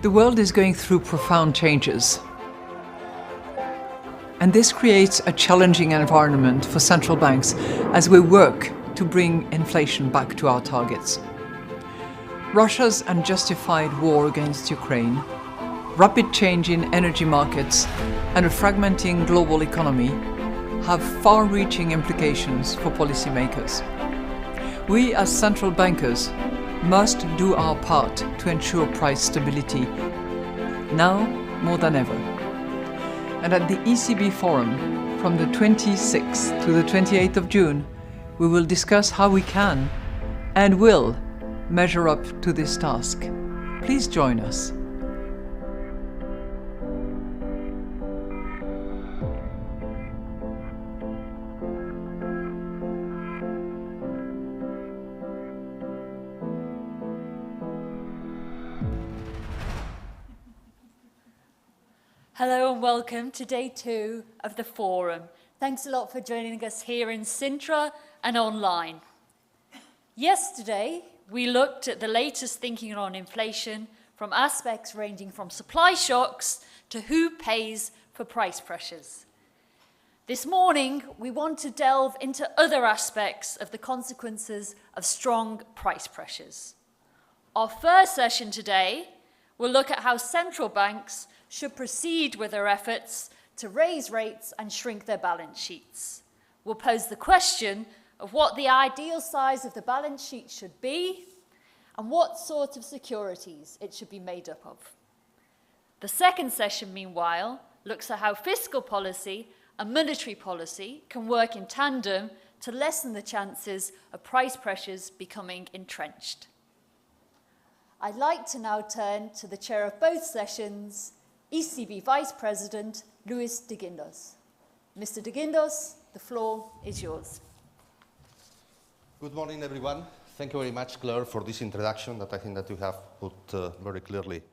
The world is going through profound changes. And this creates a challenging environment for central banks as we work to bring inflation back to our targets. Russia's unjustified war against Ukraine, rapid change in energy markets, and a fragmenting global economy have far-reaching implications for policymakers. We as central bankers must do our part to ensure price stability, now more than ever. And at the ECB Forum, from the 26th to the 28th of June, we will discuss how we can and will measure up to this task. Please join us. Hello and welcome to day 2 of the forum. Thanks a lot for joining us here in Sintra and online. Yesterday, we looked at the latest thinking on inflation from aspects ranging from supply shocks to who pays for price pressures. This morning, we want to delve into other aspects of the consequences of strong price pressures. Our first session today will look at how central banks should proceed with their efforts to raise rates and shrink their balance sheets. We'll pose the question of what the ideal size of the balance sheet should be and what sort of securities it should be made up of. The second session, meanwhile, looks at how fiscal policy and monetary policy can work in tandem to lessen the chances of price pressures becoming entrenched. I'd like to now turn to the chair of both sessions, ECB Vice President Luis de Guindos. Mr. de Guindos, the floor is yours. Good morning, everyone. Thank you very much, Claire, for this introduction that I think that you have put very clearly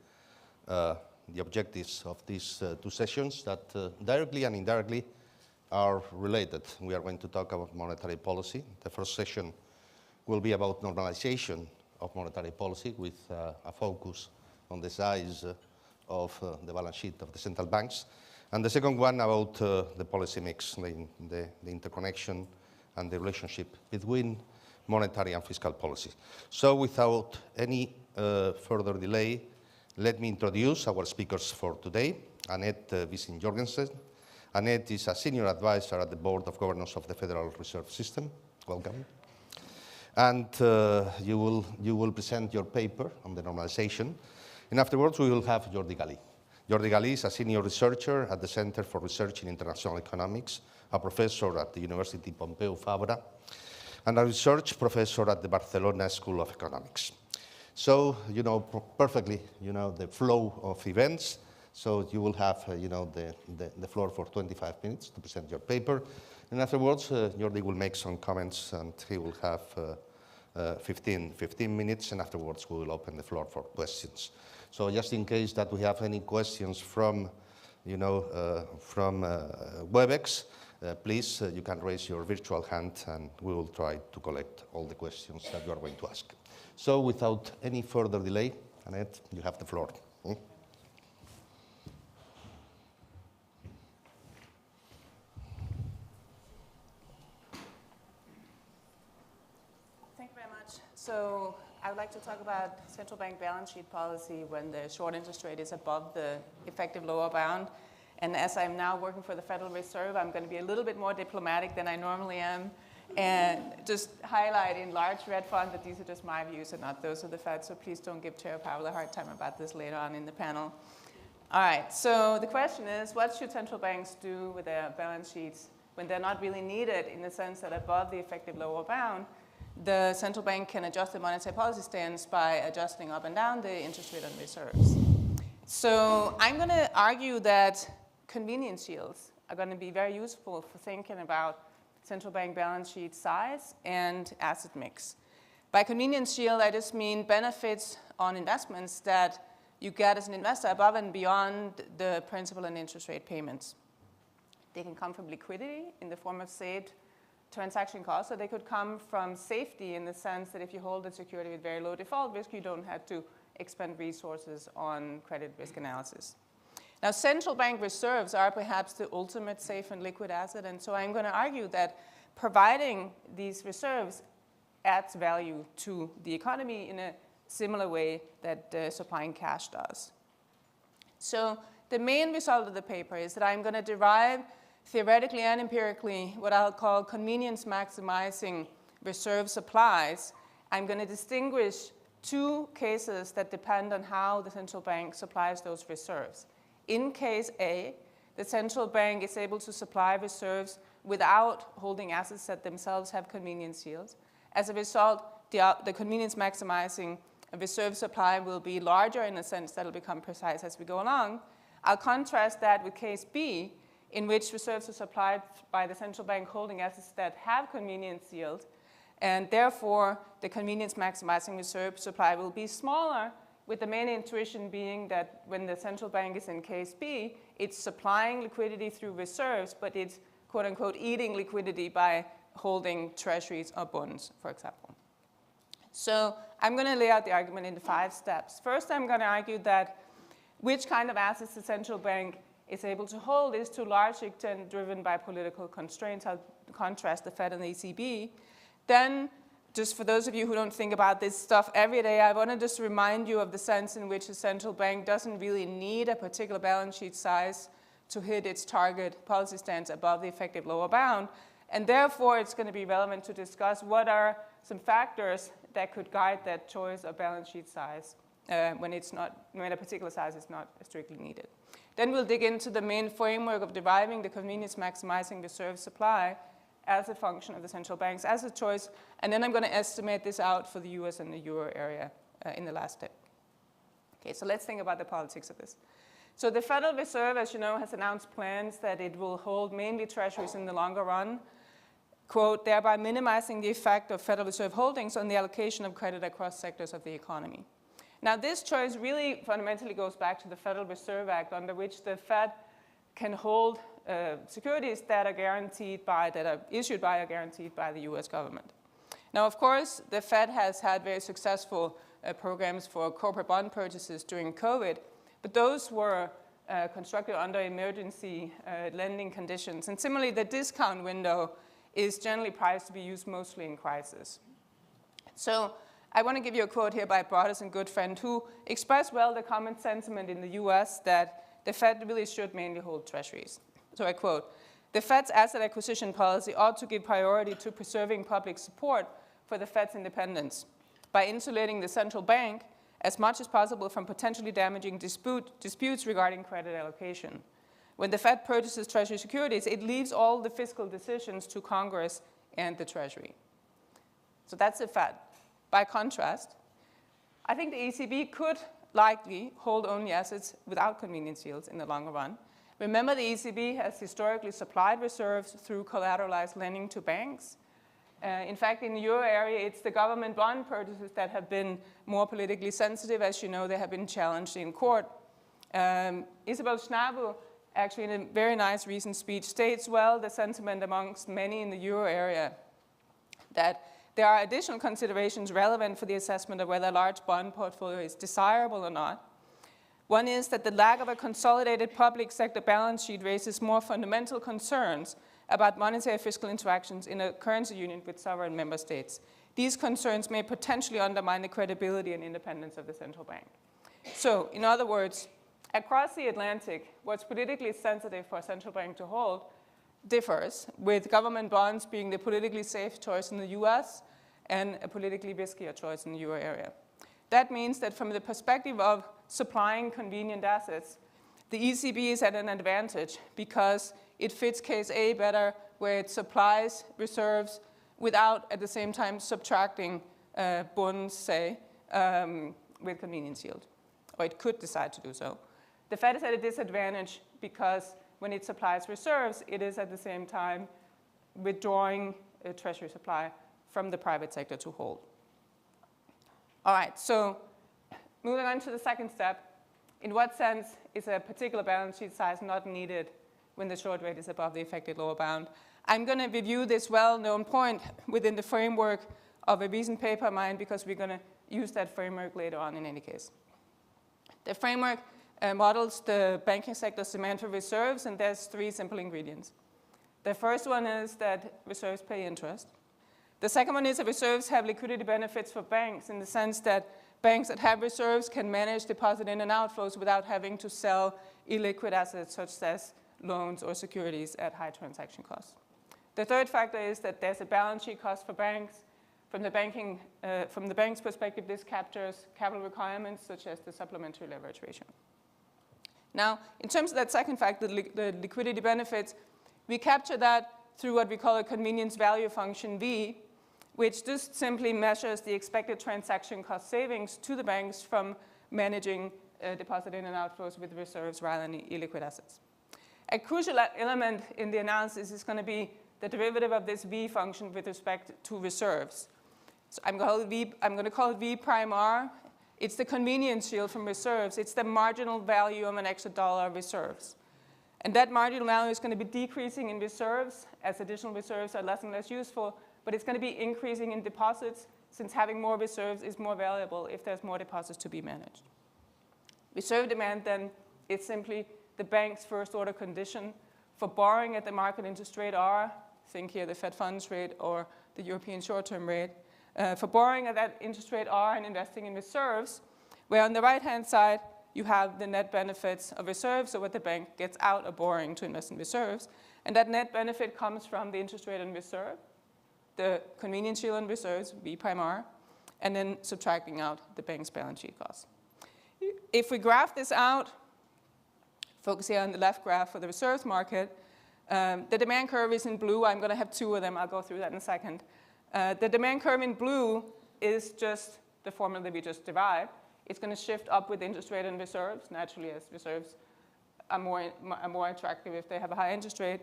the objectives of these 2 sessions that directly and indirectly are related. We are going to talk about monetary policy. The first session will be about normalization of monetary policy with a focus on the size of the balance sheet of the central banks. And the second one about the policy mix, the interconnection and the relationship between monetary and fiscal policy. So without any further delay, let me introduce our speakers for today. Annette Wiesing-Jorgensen. Annette is a senior advisor at the Board of Governors of the Federal Reserve System. Welcome. And you will present your paper on the normalization. And afterwards, we will have Jordi Galí. Jordi Galí is a senior researcher at the Center for Research in International Economics, a professor at the University Pompeu Fabra, and a research professor at the Barcelona School of Economics. So, you know perfectly, the flow of events. So you will have, the floor for 25 minutes to present your paper. And afterwards, Jordi will make some comments, and he will have 15 minutes, and afterwards we will open the floor for questions. So just in case that we have any questions from, WebEx, please, you can raise your virtual hand, and we will try to collect all the questions that you are going to ask. So without any further delay, Annette, you have the floor. So I would like to talk about central bank balance sheet policy when the short interest rate is above the effective lower bound. And as I'm now working for the Federal Reserve, I'm going to be a little bit more diplomatic than I normally am and just highlight in large red font that these are just my views and not those of the Fed. So please don't give Chair Powell a hard time about this later on in the panel. All right, so the question is, what should central banks do with their balance sheets when they're not really needed in the sense that above the effective lower bound, the central bank can adjust the monetary policy stance by adjusting up and down the interest rate on reserves. So I'm going to argue that convenience yields are going to be very useful for thinking about central bank balance sheet size and asset mix. By convenience yield, I just mean benefits on investments that you get as an investor above and beyond the principal and interest rate payments. They can come from liquidity in the form of saved transaction costs, or they could come from safety in the sense that if you hold a security with very low default risk, you don't have to expend resources on credit risk analysis. Now, central bank reserves are perhaps the ultimate safe and liquid asset, and so I'm going to argue that providing these reserves adds value to the economy in a similar way that supplying cash does. So the main result of the paper is that I'm going to derive theoretically and empirically what I'll call convenience maximizing reserve supplies. I'm going to distinguish two cases that depend on how the central bank supplies those reserves. In case A, the central bank is able to supply reserves without holding assets that themselves have convenience yields. As a result, the convenience maximizing reserve supply will be larger in a sense that will become precise as we go along. I'll contrast that with case B, in which reserves are supplied by the central bank holding assets that have convenience yield, and therefore the convenience maximizing reserve supply will be smaller, with the main intuition being that when the central bank is in case B, it's supplying liquidity through reserves, but it's quote unquote eating liquidity by holding treasuries or bonds, for example. So I'm going to lay out the argument in 5 steps. First, I'm going to argue that which kind of assets the central bank is able to hold is to a large extent driven by political constraints. I'll contrast the Fed and the ECB. Then, just for those of you who don't think about this stuff every day, I want to just remind you of the sense in which the central bank doesn't really need a particular balance sheet size to hit its target policy stance above the effective lower bound. And therefore, it's going to be relevant to discuss what are some factors that could guide that choice of balance sheet size when a particular size is not strictly needed. Then we'll dig into the main framework of deriving the convenience maximizing reserve supply as a function of the central banks as a choice. And then I'm going to estimate this out for the US and the euro area in the last step. Okay, so let's think about the politics of this. So the Federal Reserve, as you know, has announced plans that it will hold mainly treasuries in the longer run, quote, thereby minimizing the effect of Federal Reserve holdings on the allocation of credit across sectors of the economy. Now, this choice really fundamentally goes back to the Federal Reserve Act, under which the Fed can hold securities that are guaranteed by, that are issued by or guaranteed by the US government. Now, of course, the Fed has had very successful programs for corporate bond purchases during COVID, but those were constructed under emergency lending conditions. And similarly, the discount window is generally priced to be used mostly in crisis. So I want to give you a quote here by Broadus and Goodfriend, who expressed well the common sentiment in the US that the Fed really should mainly hold treasuries. So I quote, "The Fed's asset acquisition policy ought to give priority to preserving public support for the Fed's independence by insulating the central bank as much as possible from potentially damaging disputes regarding credit allocation. When the Fed purchases treasury securities, it leaves all the fiscal decisions to Congress and the Treasury." So that's the Fed. By contrast, I think the ECB could likely hold only assets without convenience yields in the longer run. Remember, the ECB has historically supplied reserves through collateralized lending to banks. In fact, in the euro area, it's the government bond purchases that have been more politically sensitive. As you know, they have been challenged in court. Isabel Schnabel, actually in a very nice recent speech, states well the sentiment amongst many in the euro area that there are additional considerations relevant for the assessment of whether a large bond portfolio is desirable or not. One is that the lack of a consolidated public sector balance sheet raises more fundamental concerns about monetary fiscal interactions in a currency union with sovereign member states. These concerns may potentially undermine the credibility and independence of the central bank. So, in other words, across the Atlantic, what's politically sensitive for a central bank to hold differs, with government bonds being the politically safe choice in the US and a politically riskier choice in the euro area. That means that from the perspective of supplying convenient assets, the ECB is at an advantage because it fits case A better, where it supplies reserves without at the same time subtracting bonds, say, with convenience yield, or it could decide to do so. The Fed is at a disadvantage because when it supplies reserves, it is at the same time withdrawing a treasury supply from the private sector to hold. All right, so moving on to the second step, in what sense is a particular balance sheet size not needed when the short rate is above the effective lower bound. I'm going to review this well-known point within the framework of a recent paper of mine because we're going to use that framework later on in any case. The framework models the banking sector's demand for reserves, and there's 3 simple ingredients. The first one is that reserves pay interest. The second one is that reserves have liquidity benefits for banks in the sense that banks that have reserves can manage deposit in and outflows without having to sell illiquid assets such as loans or securities at high transaction costs. The third factor is that there's a balance sheet cost for banks. From the bank's perspective, this captures capital requirements such as the supplementary leverage ratio. Now, in terms of that second factor, the liquidity benefits, we capture that through what we call a convenience value function V, which just simply measures the expected transaction cost savings to the banks from managing deposit in and outflows with reserves rather than illiquid assets. A crucial element in the analysis is going to be the derivative of this V function with respect to reserves. So I'm going to call it V prime R. It's the convenience yield from reserves. It's the marginal value of an extra dollar of reserves. And that marginal value is going to be decreasing in reserves as additional reserves are less and less useful, but it's going to be increasing in deposits since having more reserves is more valuable if there's more deposits to be managed. Reserve demand then is simply the bank's first order condition for borrowing at the market interest rate R, think here the Fed funds rate or the European short-term rate, for borrowing at that interest rate R and investing in reserves, where on the right-hand side you have the net benefits of reserves, so what the bank gets out of borrowing to invest in reserves. And that net benefit comes from the interest rate on reserve, the convenience yield on reserves, V prime R, and then subtracting out the bank's balance sheet costs. If we graph this out, focus here on the left graph for the reserves market, the demand curve is in blue. I'm going to have 2 of them. I'll go through that in a second. The demand curve in blue is just the formula that we just derived. It's going to shift up with interest rate and reserves, naturally, as reserves are more attractive if they have a high interest rate.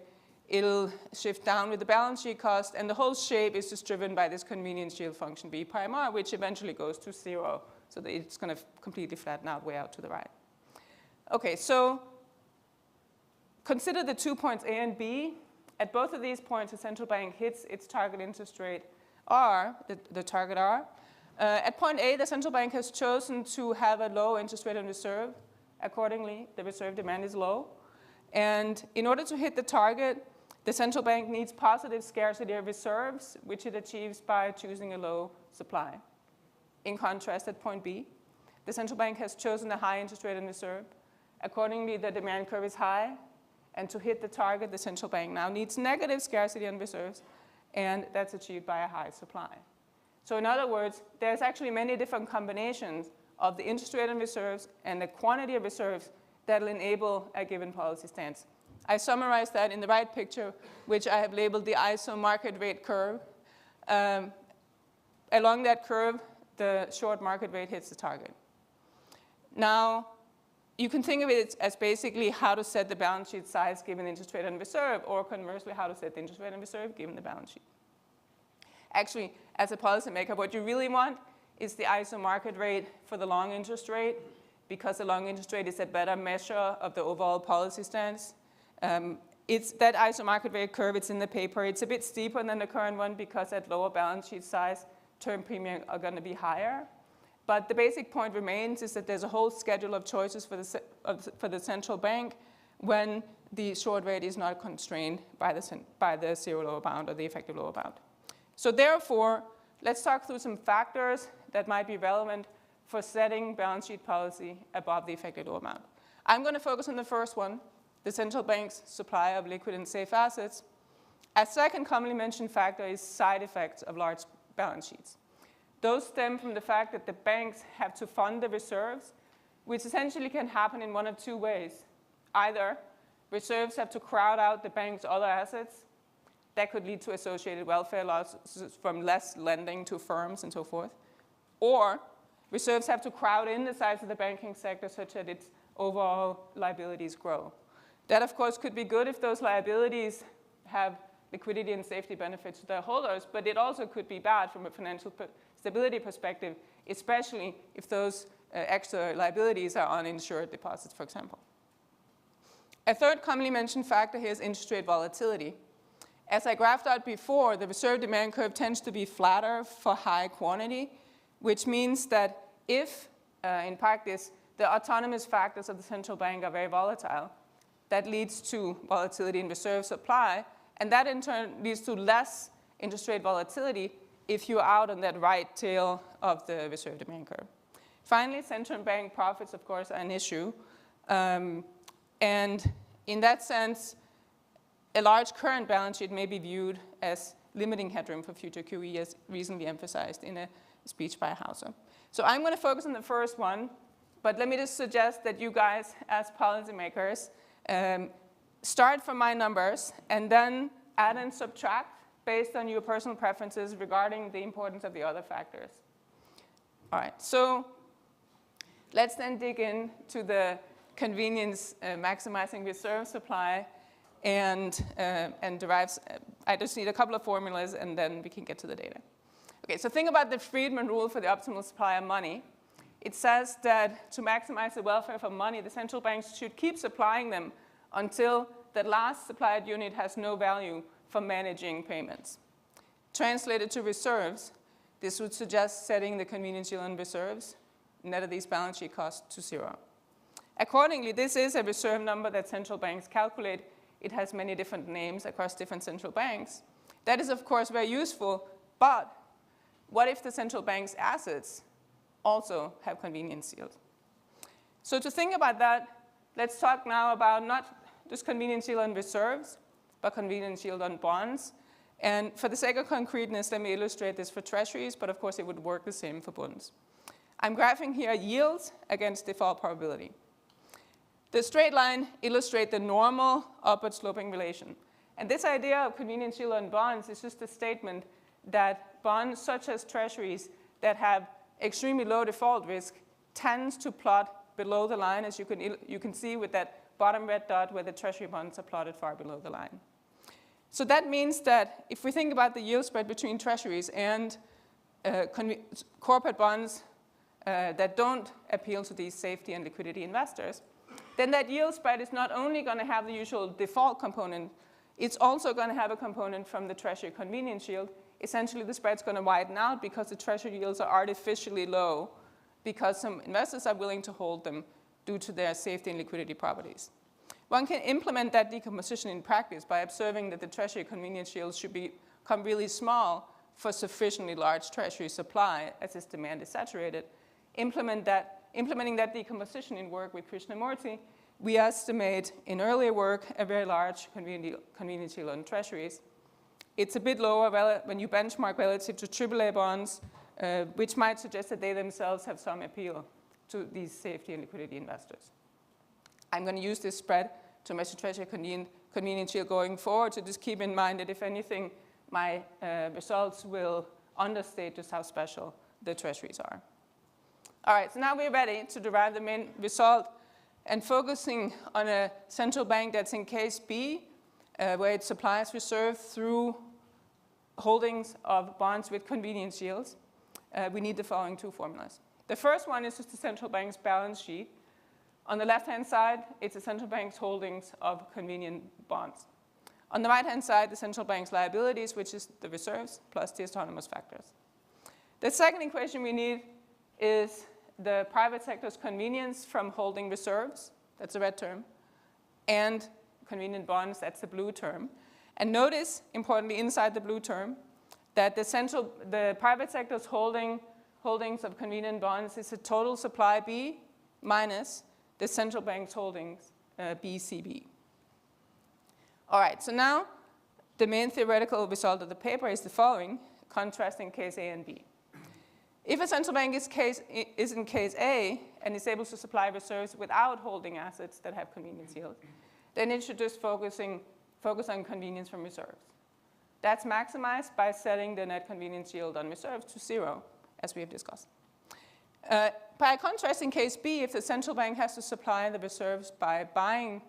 It'll shift down with the balance sheet cost, and the whole shape is just driven by this convenience yield function V prime R, which eventually goes to 0, so that it's going to completely flatten out way out to the right. Okay, so consider the 2 points A and B. At both of these points, the central bank hits its target interest rate R, the target R. At point A, the central bank has chosen to have a low interest rate on reserve. Accordingly, the reserve demand is low. And in order to hit the target, the central bank needs positive scarcity of reserves, which it achieves by choosing a low supply. In contrast, at point B, the central bank has chosen a high interest rate on reserve. Accordingly, the demand curve is high. And to hit the target, the central bank now needs negative scarcity on reserves, and that's achieved by a high supply. So in other words, there's actually many different combinations of the interest rate on reserves and the quantity of reserves that will enable a given policy stance. I summarized that in the right picture, which I have labeled the ISO market rate curve. Along that curve, the short market rate hits the target. Now, you can think of it as basically how to set the balance sheet size given the interest rate on reserve, or conversely, how to set the interest rate on reserve given the balance sheet. Actually, as a policymaker, what you really want is the ISO market rate for the long interest rate, because the long interest rate is a better measure of the overall policy stance. It's that ISO market rate curve, it's in the paper. It's a bit steeper than the current one because at lower balance sheet size, term premium are going to be higher. But the basic point remains is that there's a whole schedule of choices for the central bank when the short rate is not constrained by the zero lower bound or the effective lower bound. So therefore, let's talk through some factors that might be relevant for setting balance sheet policy above the effective lower bound. I'm going to focus on the first one, the central bank's supply of liquid and safe assets. A second commonly mentioned factor is side effects of large balance sheets. Those stem from the fact that the banks have to fund the reserves, which essentially can happen in one of 2 ways. Either reserves have to crowd out the bank's other assets. That could lead to associated welfare losses from less lending to firms and so forth. Or reserves have to crowd in the size of the banking sector such that its overall liabilities grow. That, of course, could be good if those liabilities have liquidity and safety benefits to their holders, but it also could be bad from a financial stability perspective, especially if those extra liabilities are uninsured deposits, for example. A third commonly mentioned factor here is interest rate volatility. As I graphed out before, the reserve demand curve tends to be flatter for high quantity, which means that if, in practice, the autonomous factors of the central bank are very volatile, that leads to volatility in reserve supply, and that in turn leads to less interest rate volatility if you're out on that right tail of the reserve demand curve. Finally, central bank profits, of course, are an issue. And in that sense, a large current balance sheet may be viewed as limiting headroom for future QE, as recently emphasized in a speech by Hauser. So I'm going to focus on the first one, but let me just suggest that you guys, as policymakers, start from my numbers and then add and subtract based on your personal preferences regarding the importance of the other factors. All right, so let's then dig into the convenience maximizing reserve supply and derives. I just need a couple of formulas and then we can get to the data. Okay, so think about the Friedman rule for the optimal supply of money. It says that to maximize the welfare of money, the central banks should keep supplying them until the last supplied unit has no value for managing payments. Translated to reserves, this would suggest setting the convenience yield on reserves, net of these balance sheet costs, to 0. Accordingly, this is a reserve number that central banks calculate. It has many different names across different central banks. That is, of course, very useful, but what if the central bank's assets also have convenience yield? So to think about that, let's talk now about not just convenience yield on reserves, but convenience yield on bonds. And for the sake of concreteness, let me illustrate this for treasuries, but of course it would work the same for bonds. I'm graphing here yields against default probability. The straight line illustrates the normal upward sloping relation. And this idea of convenience yield on bonds is just a statement that bonds such as treasuries that have extremely low default risk tends to plot below the line, as you can see with that bottom red dot where the treasury bonds are plotted far below the line. So that means that if we think about the yield spread between treasuries and corporate bonds that don't appeal to these safety and liquidity investors, then that yield spread is not only going to have the usual default component, it's also going to have a component from the treasury convenience yield. Essentially, the spread's going to widen out because the treasury yields are artificially low because some investors are willing to hold them due to their safety and liquidity properties. One can implement that decomposition in practice by observing that the treasury convenience yields should become really small for sufficiently large treasury supply as its demand is saturated. Implementing that decomposition in work with Krishnamurti, we estimate in earlier work a very large convenience yield on treasuries. It's a bit lower when you benchmark relative to AAA bonds, which might suggest that they themselves have some appeal to these safety and liquidity investors. I'm going to use this spread to measure treasury convenience yield going forward, so just keep in mind that if anything, my results will understate just how special the treasuries are. All right, so now we're ready to derive the main result and focusing on a central bank that's in case B, where it supplies reserve through holdings of bonds with convenience yields. We need the following two formulas. The first one is just the central bank's balance sheet. On the left-hand side, it's the central bank's holdings of convenient bonds. On the right-hand side, the central bank's liabilities, which is the reserves, plus the autonomous factors. The second equation we need is the private sector's convenience from holding reserves, that's the red term, and convenient bonds, that's the blue term. And notice, importantly, inside the blue term, that the private sector's holdings of convenient bonds is a total supply B minus the central bank's holdings BCB. All right, so now the main theoretical result of the paper is the following, contrasting case A and B. If a central bank is in case A and is able to supply reserves without holding assets that have convenience yield, then it should just focus on convenience from reserves. That's maximized by setting the net convenience yield on reserves to 0, as we have discussed. By contrast, in case B, if the central bank has to supply the reserves by buying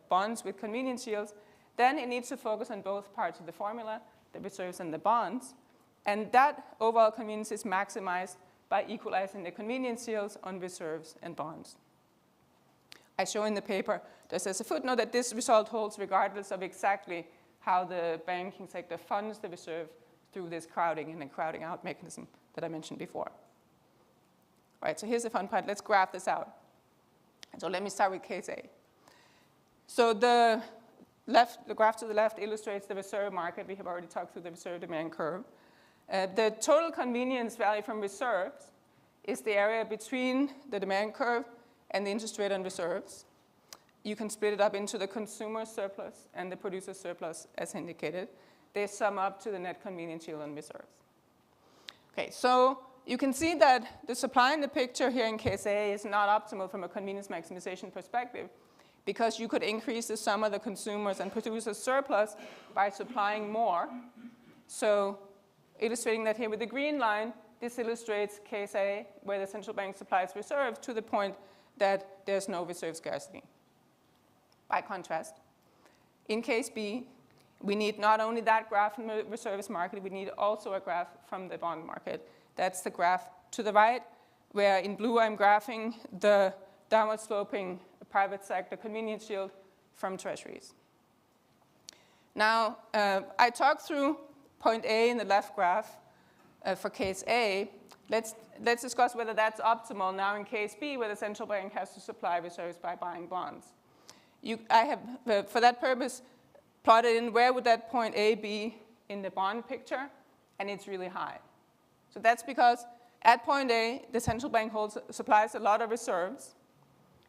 bonds with convenience yields, then it needs to focus on both parts of the formula, the reserves and the bonds. And that overall convenience is maximized by equalizing the convenience yields on reserves and bonds. I show in the paper, there's a footnote that this result holds regardless of exactly how the banking sector funds the reserve through this crowding in and crowding out mechanism that I mentioned before. All right, so here's the fun part. Let's graph this out. So let me start with case A. So the graph to the left illustrates the reserve market. We have already talked through the reserve demand curve. The total convenience value from reserves is the area between the demand curve and the interest rate on reserves. You can split it up into the consumer surplus and the producer surplus as indicated. They sum up to the net convenience yield on reserves. Okay, so you can see that the supply in the picture here in case A is not optimal from a convenience maximization perspective because you could increase the sum of the consumers and producers surplus by supplying more. So illustrating that here with the green line, this illustrates case A where the central bank supplies reserves to the point that there's no reserve scarcity. By contrast, in case B, we need not only that graph from the reserves market, we need also a graph from the bond market. That's the graph to the right, where in blue I'm graphing the downward sloping private sector convenience yield from treasuries. Now, I talked through point A in the left graph for case A. Let's discuss whether that's optimal now in case B, where the central bank has to supply reserves by buying bonds. I have, for that purpose, plotted in where would that point A be in the bond picture, and it's really high. So that's because at point A, the central bank supplies a lot of reserves.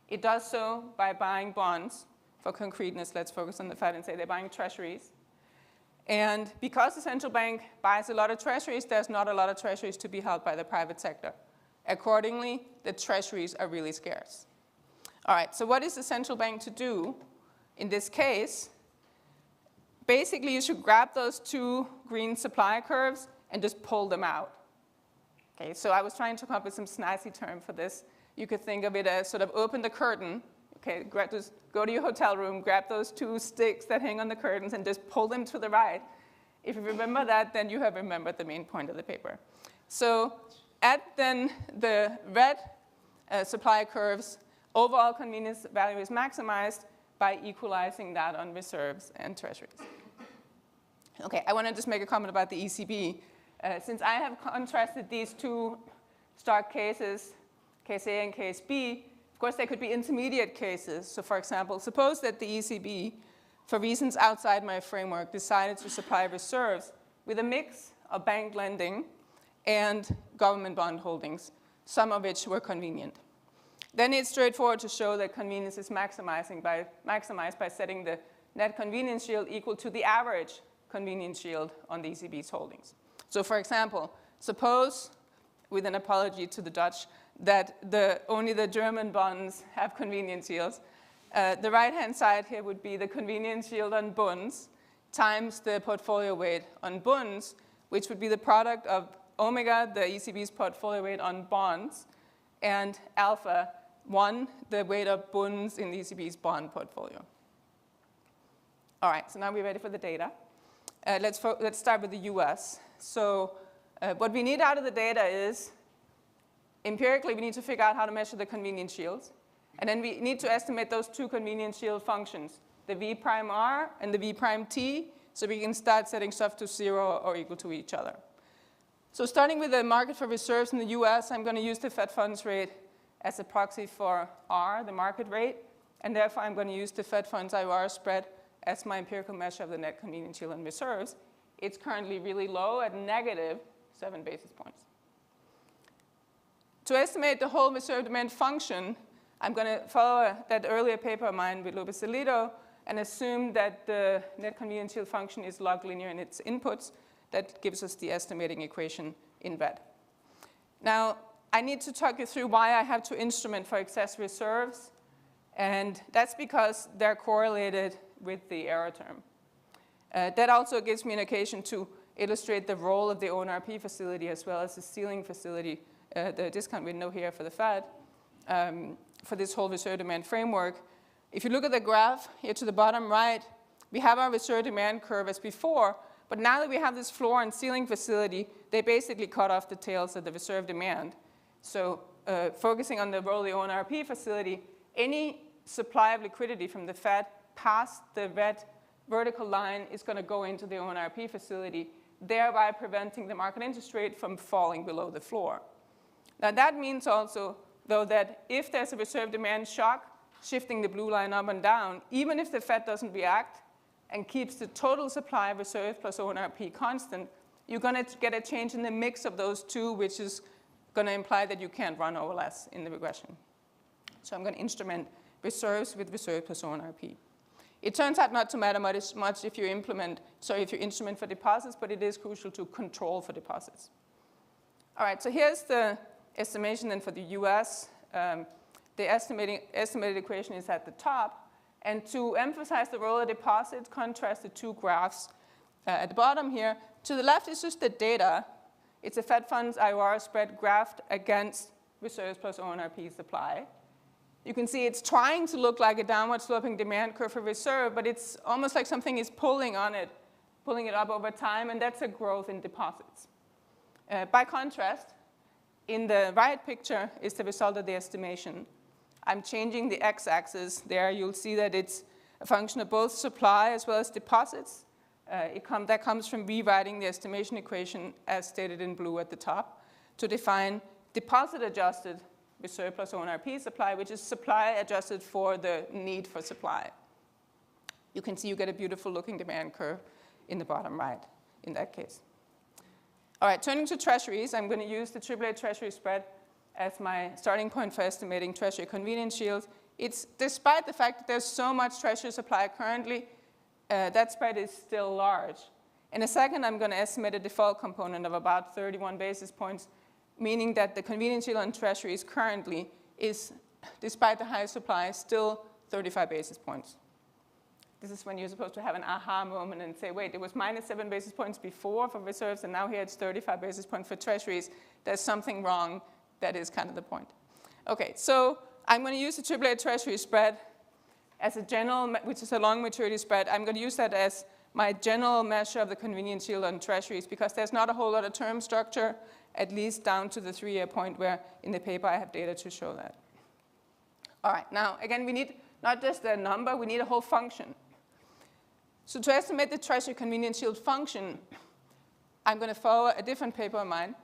It does so by buying bonds. For concreteness, let's focus on the fact and say they're buying treasuries. And because the central bank buys a lot of treasuries, there's not a lot of treasuries to be held by the private sector. Accordingly, the treasuries are really scarce. All right, so what is the central bank to do in this case? Basically, you should grab those two green supply curves and just pull them out. Okay, so I was trying to come up with some snazzy term for this. You could think of it as sort of open the curtain. Okay, just go to your hotel room, grab those two sticks that hang on the curtains, and just pull them to the right. If you remember that, then you have remembered the main point of the paper. So at then the red supply curves, overall convenience value is maximized by equalizing that on reserves and treasuries. Okay, I want to just make a comment about the ECB. Since I have contrasted these two stark cases, case A and case B, of course, there could be intermediate cases. So for example, suppose that the ECB, for reasons outside my framework, decided to supply reserves with a mix of bank lending and government bond holdings, some of which were convenient. Then it's straightforward to show that convenience is maximized by setting the net convenience yield equal to the average convenience yield on the ECB's holdings. So for example, suppose, with an apology to the Dutch, that only the German bonds have convenience yields. The right-hand side here would be the convenience yield on bonds times the portfolio weight on bonds, which would be the product of omega, the ECB's portfolio weight on bonds, and alpha, 1, the weight of bonds in the ECB's bond portfolio. All right, so now we're ready for the data. Let's start with the US. So what we need out of the data is, empirically, we need to figure out how to measure the convenience yields. And then we need to estimate those two convenience yield functions, the V prime R and the V prime T, so we can start setting stuff to 0 or equal to each other. So starting with the market for reserves in the US, I'm going to use the Fed funds rate as a proxy for R, the market rate. And therefore, I'm going to use the Fed funds IOR spread as my empirical measure of the net convenience yield on reserves. It's currently really low at negative 7 basis points. To estimate the whole reserve demand function, I'm going to follow that earlier paper of mine with Lopez-Salido and assume that the net convenience yield function is log linear in its inputs. That gives us the estimating equation in red. Now, I need to talk you through why I have to instrument for excess reserves. And that's because they're correlated with the error term. That also gives me an occasion to illustrate the role of the ONRP facility as well as the ceiling facility, the discount window here for the Fed, for this whole reserve demand framework. If you look at the graph here to the bottom right, we have our reserve demand curve as before, but now that we have this floor and ceiling facility, they basically cut off the tails of the reserve demand. So focusing on the role of the ONRP facility, any supply of liquidity from the Fed past the red vertical line is going to go into the ONRP facility, thereby preventing the market interest rate from falling below the floor. Now that means also, though, that if there's a reserve demand shock, shifting the blue line up and down, even if the Fed doesn't react and keeps the total supply of reserve plus ONRP constant, you're going to get a change in the mix of those two, which is going to imply that you can't run over less in the regression. So I'm going to instrument reserves with reserve plus ONRP. It turns out not to matter much if you instrument for deposits, but it is crucial to control for deposits. All right, so here's the estimation then for the US. The estimated equation is at the top. And to emphasize the role of deposits, contrast the two graphs at the bottom here. To the left is just the data. It's a Fed funds IOR spread graphed against reserves plus ONRP supply. You can see it's trying to look like a downward sloping demand curve for reserve, but it's almost like something is pulling on it, pulling it up over time, and that's a growth in deposits. By contrast, in the right picture is the result of the estimation. I'm changing the x-axis there. You'll see that it's a function of both supply as well as deposits. That comes from rewriting the estimation equation as stated in blue at the top to define deposit-adjusted reserve plus ONRP supply, which is supply adjusted for the need for supply. You can see you get a beautiful looking demand curve in the bottom right in that case. All right, turning to treasuries, I'm going to use the AAA treasury spread as my starting point for estimating treasury convenience yields. It's despite the fact that there's so much treasury supply currently, that spread is still large. In a second, I'm going to estimate a default component of about 31 basis points, meaning that the convenience yield on treasuries currently is, despite the high supply, still 35 basis points. This is when you're supposed to have an aha moment and say, wait, it was minus 7 basis points before for reserves, and now here it's 35 basis points for treasuries. There's something wrong. That is kind of the point. Okay, so I'm going to use the AAA treasury spread as a general, which is a long maturity spread. I'm going to use that as my general measure of the convenience yield on treasuries because there's not a whole lot of term structure, at least down to the 3-year point where in the paper I have data to show that. All right, now again, we need not just a number, we need a whole function. So to estimate the treasury convenience yield function, I'm going to follow a different paper of mine,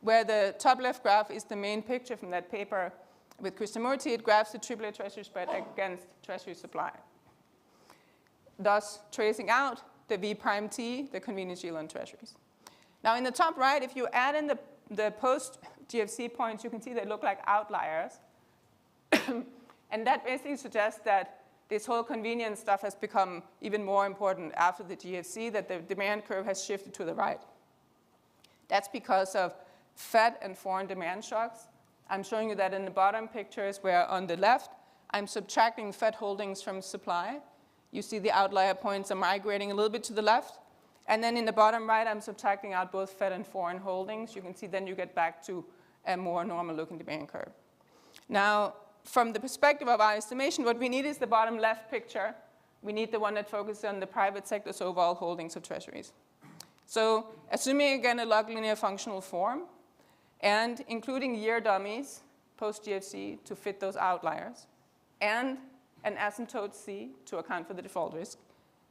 where the top left graph is the main picture from that paper with Krishnamurti. It graphs the AAA treasury spread against treasury supply, thus tracing out the V prime T, the convenience yield on treasuries. Now in the top right, if you add in the post-GFC points, you can see they look like outliers. And that basically suggests that this whole convenience stuff has become even more important after the GFC, that the demand curve has shifted to the right. That's because of Fed and foreign demand shocks. I'm showing you that in the bottom pictures where on the left, I'm subtracting Fed holdings from supply. You see the outlier points are migrating a little bit to the left. And then in the bottom right, I'm subtracting out both Fed and foreign holdings. You can see then you get back to a more normal looking demand curve. Now, from the perspective of our estimation, what we need is the bottom left picture. We need the one that focuses on the private sector's overall holdings of treasuries. So assuming, again, a log linear functional form, and including year dummies, post-GFC, to fit those outliers, and an asymptote C to account for the default risk,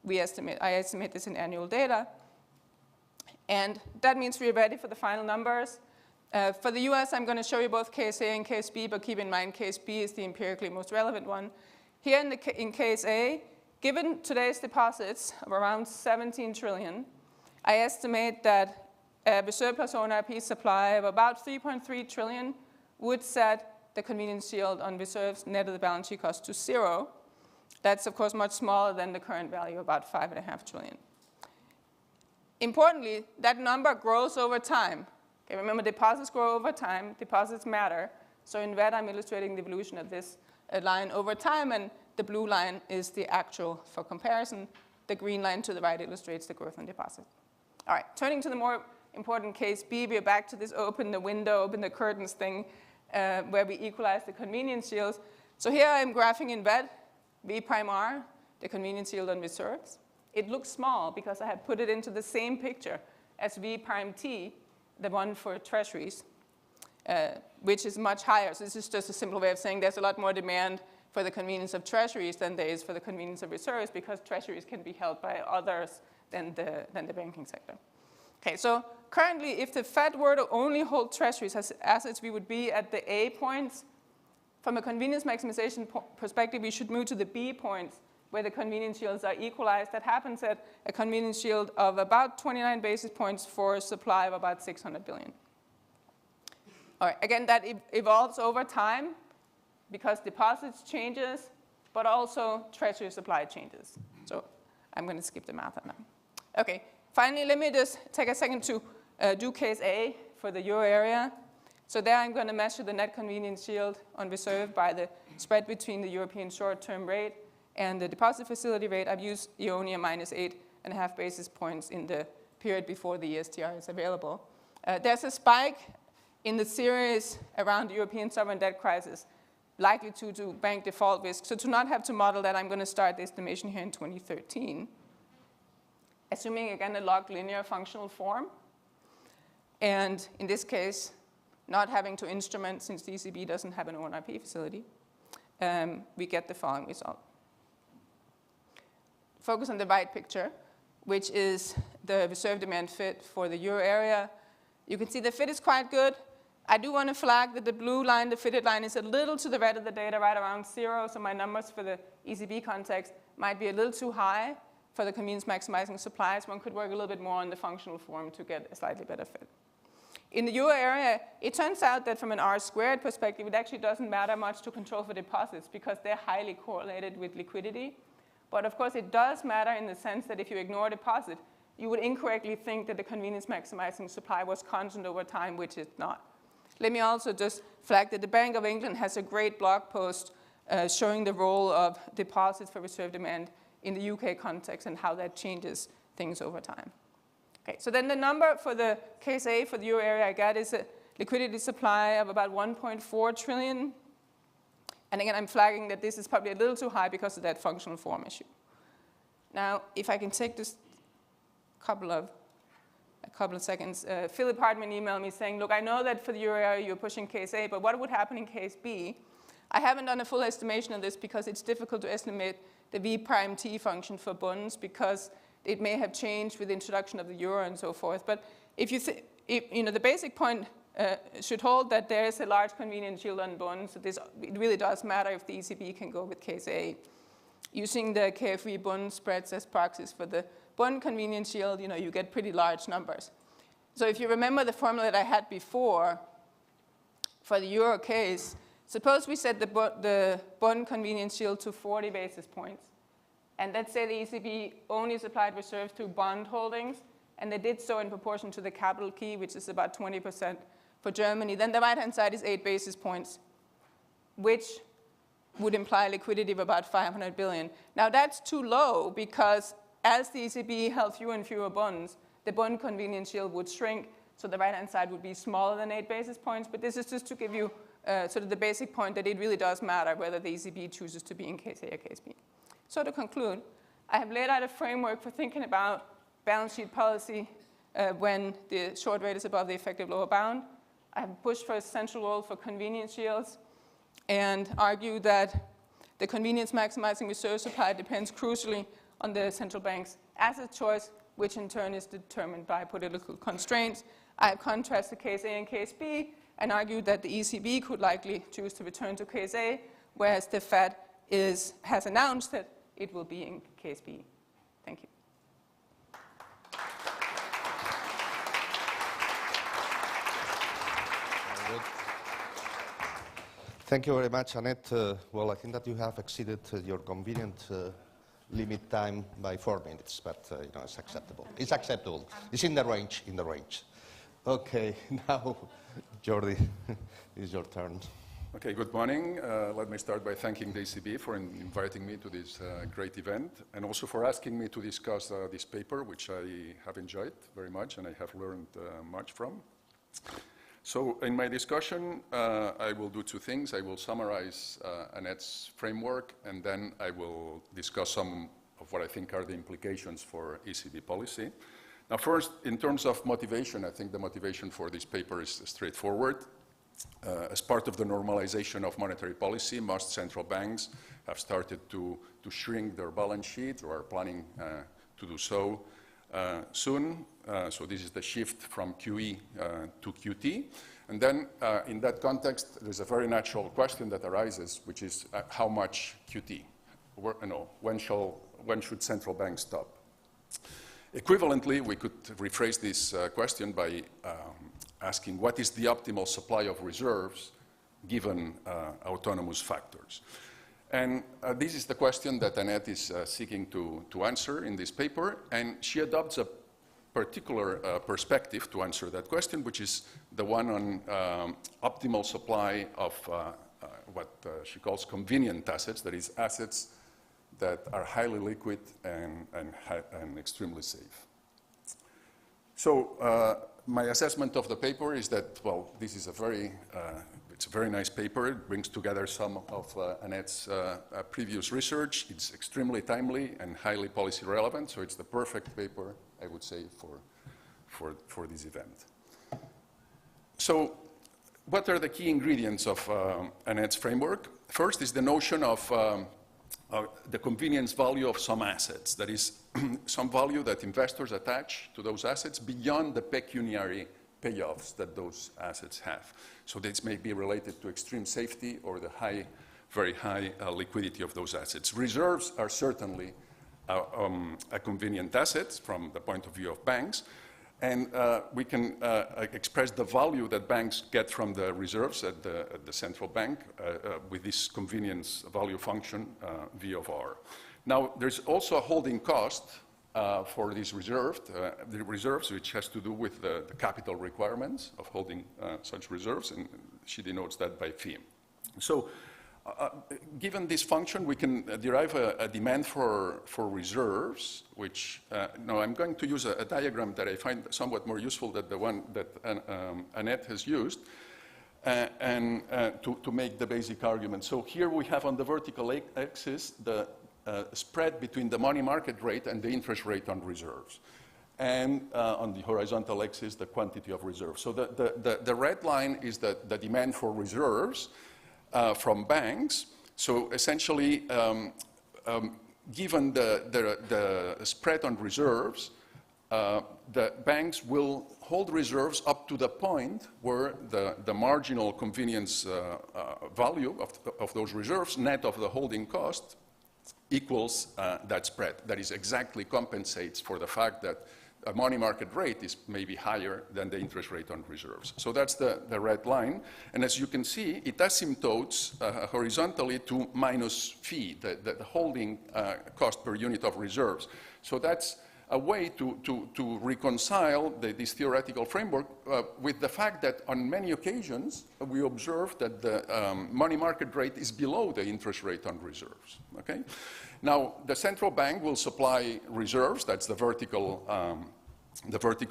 I estimate this in annual data. And that means we're ready for the final numbers. For the US, I'm going to show you both case A and case B, but keep in mind case B is the empirically most relevant one. Here in case A, given today's deposits of around 17 trillion, I estimate that a reserve plus ONRP supply of about 3.3 trillion would set the convenience yield on reserves net of the balance sheet cost to 0. That's, of course, much smaller than the current value, about 5.5 trillion. Importantly, that number grows over time. Okay, remember, deposits grow over time. Deposits matter. So in red, I'm illustrating the evolution of this line over time, and the blue line is the actual for comparison. The green line to the right illustrates the growth in deposits. All right, turning to the more important case B, we're back to this open the window, open the curtains thing, where we equalize the convenience yields. So here I'm graphing in red, V prime R, the convenience yield on reserves. It looks small because I have put it into the same picture as V prime T, the one for treasuries, which is much higher. So this is just a simple way of saying there's a lot more demand for the convenience of treasuries than there is for the convenience of reserves, because treasuries can be held by others than the banking sector. Okay, so currently, if the Fed were to only hold treasuries as assets, we would be at the A points. From a convenience maximization perspective, we should move to the B points, where the convenience yields are equalized. That happens at a convenience yield of about 29 basis points for a supply of about 600 billion. All right, again, that evolves over time because deposits changes, but also treasury supply changes. So I'm going to skip the math on that. Okay, finally, let me just take a second to do case A for the euro area. So there I'm going to measure the net convenience yield on reserve by the spread between the European short-term rate and the deposit facility rate. I've used Ionia minus 8.5 basis points in the period before the ESTR is available. There's a spike in the series around the European sovereign debt crisis, likely due to bank default risk. So to not have to model that, I'm going to start the estimation here in 2013, assuming, again, a log linear functional form. And in this case, not having to instrument, since the ECB doesn't have an ONRP facility, we get the following result. Focus on the right picture, which is the reserve demand fit for the euro area. You can see the fit is quite good. I do want to flag that the blue line, the fitted line, is a little to the right of the data, right around 0. So my numbers for the ECB context might be a little too high for the convenience maximizing supplies. One could work a little bit more on the functional form to get a slightly better fit. In the euro area, it turns out that from an R-squared perspective, it actually doesn't matter much to control for deposits because they're highly correlated with liquidity. But of course, it does matter in the sense that if you ignore deposit, you would incorrectly think that the convenience maximizing supply was constant over time, which it's not. Let me also just flag that the Bank of England has a great blog post showing the role of deposits for reserve demand in the UK context and how that changes things over time. Okay, so then the number for the case A for the euro area I got is a liquidity supply of about 1.4 trillion. And again, I'm flagging that this is probably a little too high because of that functional form issue. Now, if I can take this a couple of seconds, Philip Hartman emailed me saying, look, I know that for the euro area you're pushing case A, but what would happen in case B? I haven't done a full estimation of this because it's difficult to estimate the V prime T function for bonds because it may have changed with the introduction of the euro and so forth. But if you know, the basic point should hold that there is a large convenience yield on bonds. So it really does matter if the ECB can go with case A. Using the KfW bond spreads as proxies for the bond convenience yield, you know, you get pretty large numbers. So if you remember the formula that I had before for the euro case, suppose we set the bond convenience yield to 40 basis points. And let's say the ECB only supplied reserves to bond holdings, and they did so in proportion to the capital key, which is about 20% for Germany. Then the right-hand side is 8 basis points, which would imply liquidity of about 500 billion. Now that's too low because as the ECB held fewer and fewer bonds, the bond convenience yield would shrink, so the right-hand side would be smaller than 8 basis points. But this is just to give you sort of the basic point that it really does matter whether the ECB chooses to be in case A or case B. So to conclude, I have laid out a framework for thinking about balance sheet policy when the short rate is above the effective lower bound. I have pushed for a central role for convenience yields and argued that the convenience maximizing reserve supply depends crucially on the central bank's asset choice, which in turn is determined by political constraints. I have contrasted case A and case B and argued that the ECB could likely choose to return to case A, whereas the Fed has announced that it will be in case B. Thank you. Very good. Thank you very much, Annette. Well, I think that you have exceeded your convenient limit time by 4 minutes, but you know, it's acceptable. It's acceptable. It's in the range. Okay, now, Jordi, it's your turn. Okay, good morning. Let me start by thanking the ECB for inviting me to this great event and also for asking me to discuss this paper, which I have enjoyed very much and I have learned much from. So in my discussion, I will do two things. I will summarize Annette's framework, and then I will discuss some of what I think are the implications for ECB policy. Now first, in terms of motivation, I think the motivation for this paper is straightforward. as part of the normalization of monetary policy, most central banks have started to shrink their balance sheet or are planning to do so soon. So this is the shift from QE to QT. And then in that context, there's a very natural question that arises, which is how much QT? When should central banks stop? Equivalently, we could rephrase this question by asking what is the optimal supply of reserves given autonomous factors? And this is the question that Annette is seeking to answer in this paper, and she adopts a particular perspective to answer that question, which is the one on optimal supply of what she calls convenient assets, that is, assets that are highly liquid and extremely safe. So my assessment of the paper is that, well, this is it's a very nice paper. It brings together some of Annette's previous research. It's extremely timely and highly policy relevant, so it's the perfect paper, I would say, for this event. So what are the key ingredients of Annette's framework? First is the notion of the convenience value of some assets, that is, some value that investors attach to those assets beyond the pecuniary payoffs that those assets have. So this may be related to extreme safety or the very high liquidity of those assets. Reserves are certainly a convenient asset from the point of view of banks, and we can express the value that banks get from the reserves at the central bank with this convenience value function, V of R. Now, there's also a holding cost for these the reserves, which has to do with the capital requirements of holding such reserves, and she denotes that by phi. So, given this function, we can derive a demand for reserves, which, now I'm going to use a diagram that I find somewhat more useful than the one that Annette has used, and to make the basic argument. So here we have on the vertical axis the spread between the money market rate and the interest rate on reserves. And on the horizontal axis, the quantity of reserves. So the red line is the demand for reserves from banks. So essentially, given the spread on reserves, the banks will hold reserves up to the point where the marginal convenience value of those reserves, net of the holding cost, equals that spread. That is, exactly compensates for the fact that a money market rate is maybe higher than the interest rate on reserves. So that's the red line. And as you can see, it asymptotes horizontally to minus phi, the holding cost per unit of reserves. So that's a way to reconcile this theoretical framework with the fact that on many occasions we observe that the money market rate is below the interest rate on reserves. Okay? Now, the central bank will supply reserves, that's the vertical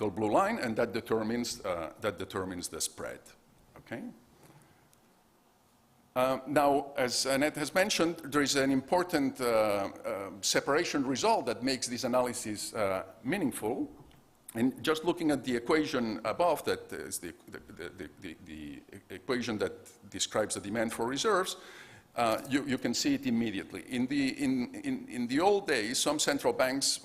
blue line, and that determines the spread. Okay? Now, as Annette has mentioned, there is an important separation result that makes this analysis meaningful. And just looking at the equation above, that is the equation that describes the demand for reserves, you can see it immediately. In the old days, some central banks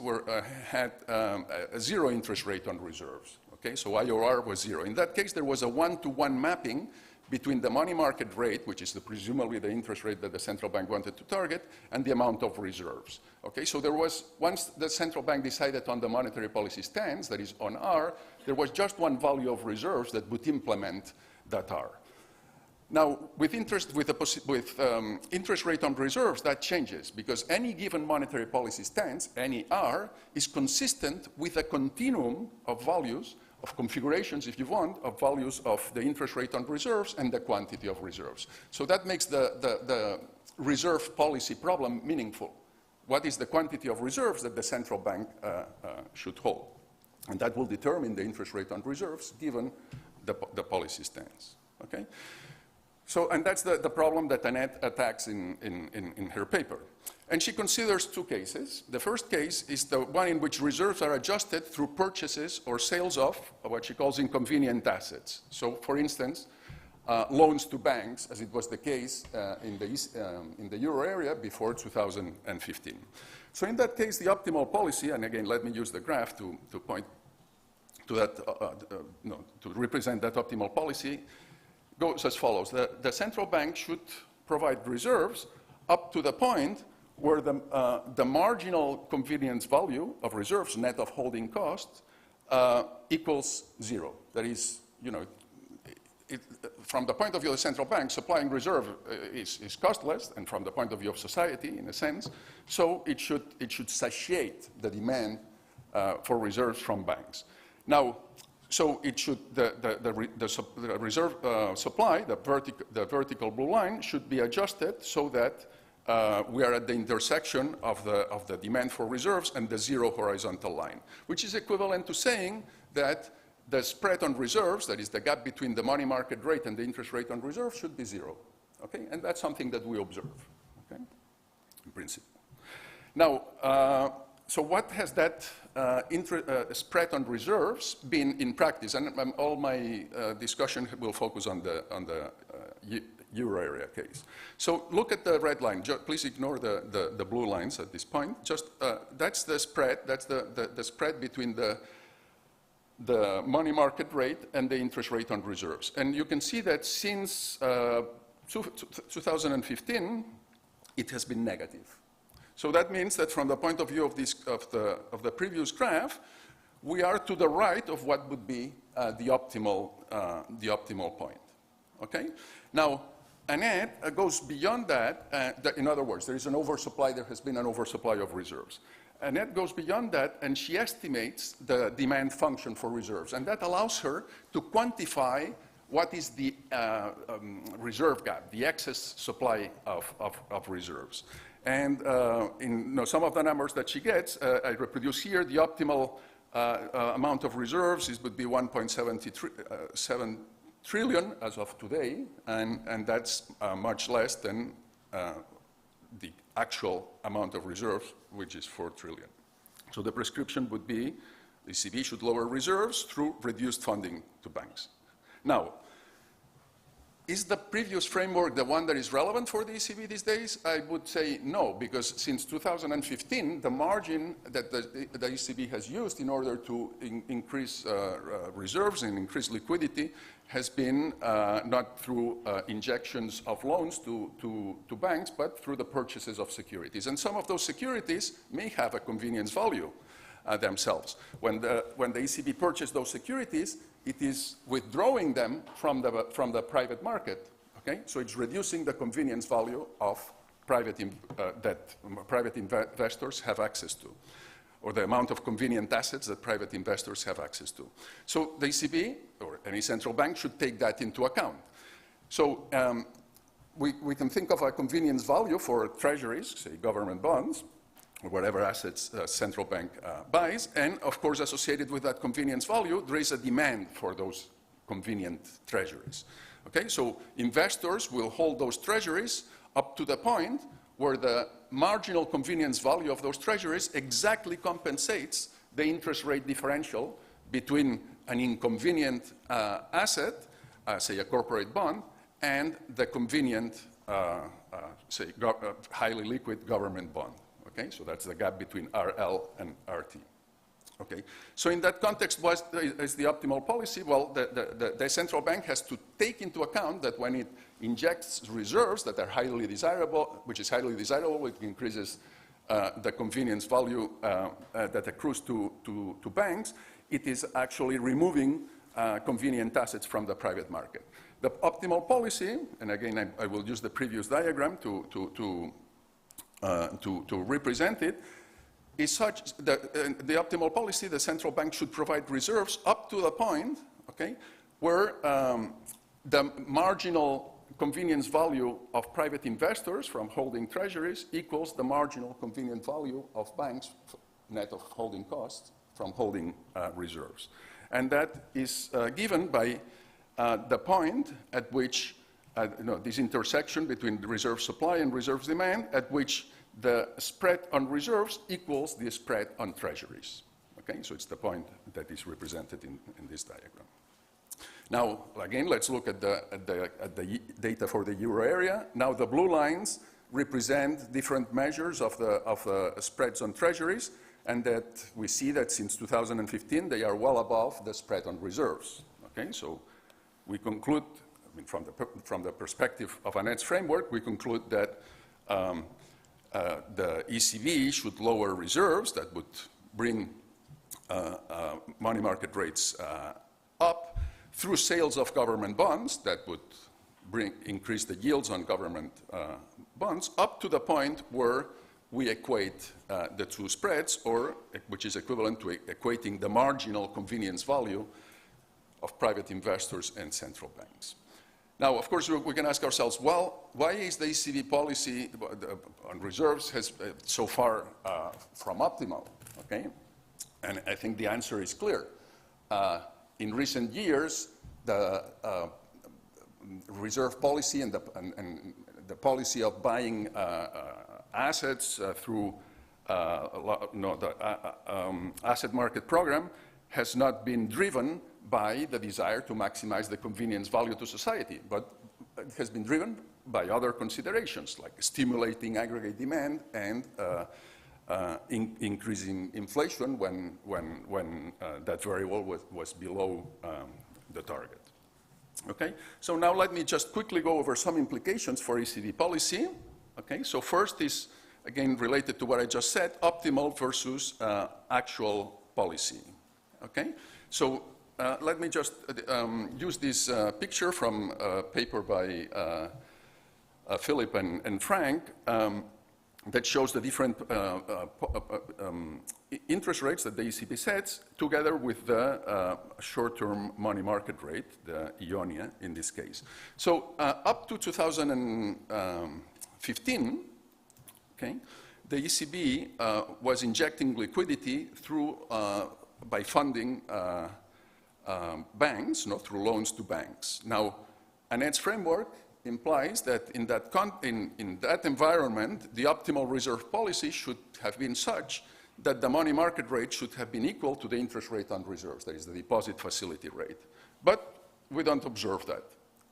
had a zero interest rate on reserves. Okay, so IOR was zero. In that case, there was a one-to-one mapping between the money market rate, which is presumably the interest rate that the central bank wanted to target, and the amount of reserves. Okay, so there was, once the central bank decided on the monetary policy stance, that is on R, there was just one value of reserves that would implement that R. Now, with interest rate on reserves, that changes, because any given monetary policy stance, any R, is consistent with a continuum of values, of configurations, if you want, of values of the interest rate on reserves and the quantity of reserves. So that makes the reserve policy problem meaningful. What is the quantity of reserves that the central bank should hold? And that will determine the interest rate on reserves given the policy stance. Okay? So, and that's the problem that Annette attacks in her paper. And she considers two cases. The first case is the one in which reserves are adjusted through purchases or sales of what she calls inconvenient assets. So, for instance, loans to banks, as it was the case in the euro area before 2015. So in that case, the optimal policy, and again, let me use the graph to point to that, to represent that optimal policy, goes as follows. The central bank should provide reserves up to the point where the marginal convenience value of reserves net of holding costs equals zero. That is, from the point of view of the central bank, supplying reserve is costless, and from the point of view of society, in a sense, so it should satiate the demand for reserves from banks. Now, so it should, the reserve supply, the vertical blue line, should be adjusted so that we are at the intersection of the demand for reserves and the zero horizontal line, which is equivalent to saying that the spread on reserves, that is the gap between the money market rate and the interest rate on reserves, should be zero. Okay? And that's something that we observe, okay? In principle. Now, so what has that spread on reserves been in practice? And all my discussion will focus on the euro area case. So look at the red line. Please ignore the blue lines at this point. Just that's the spread. That's the spread between the money market rate and the interest rate on reserves. And you can see that since 2015, it has been negative. So that means that from the point of view of the previous graph, we are to the right of what would be the optimal point. Okay? Now, Annette goes beyond that. In other words, there is an oversupply. There has been an oversupply of reserves. Annette goes beyond that, and she estimates the demand function for reserves. And that allows her to quantify what is the reserve gap, the excess supply of reserves. And some of the numbers that she gets, I reproduce here. The optimal amount of reserves would be 1.7 trillion as of today, and that's much less than the actual amount of reserves, which is 4 trillion. So the prescription would be the ECB should lower reserves through reduced funding to banks. Now, is the previous framework the one that is relevant for the ECB these days? I would say no, because since 2015, the margin that the ECB has used in order to increase reserves and increase liquidity has been not through injections of loans to banks, but through the purchases of securities. And some of those securities may have a convenience value themselves. When the ECB purchased those securities, it is withdrawing them from the private market. Okay? So it's reducing the convenience value of that private investors have access to, or the amount of convenient assets that private investors have access to. So the ECB, or any central bank, should take that into account. So we can think of a convenience value for treasuries, say government bonds, or whatever assets central bank buys, and of course associated with that convenience value, there is a demand for those convenient treasuries. Okay, so investors will hold those treasuries up to the point where the marginal convenience value of those treasuries exactly compensates the interest rate differential between an inconvenient asset, say a corporate bond, and the convenient, say, highly liquid government bond. Okay, so that's the gap between RL and RT. Okay, so in that context, what is the optimal policy? Well, the central bank has to take into account that when it injects reserves that are highly desirable, which is highly desirable, it increases the convenience value that accrues to banks, it is actually removing convenient assets from the private market. The optimal policy, and again, I will use the previous diagram to represent it, is such that the optimal policy, the central bank should provide reserves up to the point, okay, where the marginal convenience value of private investors from holding treasuries equals the marginal convenient value of banks, net of holding costs, from holding reserves. And that is given by the point at which this intersection between the reserve supply and reserves demand, at which the spread on reserves equals the spread on treasuries. Okay, so it's the point that is represented in this diagram. Now, again, let's look at the data for the euro area. Now, the blue lines represent different measures of the spreads on treasuries, and that we see that since 2015, they are well above the spread on reserves. Okay, so we conclude, I mean, from the perspective of a nets framework, we conclude that the ECB should lower reserves. That would bring money market rates up through sales of government bonds. That would increase the yields on government bonds up to the point where we equate the two spreads, or which is equivalent to equating the marginal convenience value of private investors and central banks. Now, of course, we can ask ourselves, well, why is the ECB policy on reserves so far from optimal? Okay? And I think the answer is clear. In recent years, the reserve policy and the policy of buying assets through the asset market program has not been driven by the desire to maximize the convenience value to society, but it has been driven by other considerations, like stimulating aggregate demand and increasing inflation when that variable was below the target. Okay, so now let me just quickly go over some implications for ECB policy. Okay, so first is, again, related to what I just said, optimal versus actual policy. Okay, so let me just use this picture from a paper by Philip and Frank that shows the different interest rates that the ECB sets together with the short-term money market rate, the IONIA in this case. So up to 2015, okay, the ECB was injecting liquidity through, by funding banks, not through loans to banks. Now, a nets framework implies that in that environment, the optimal reserve policy should have been such that the money market rate should have been equal to the interest rate on reserves, that is the deposit facility rate. But we don't observe that.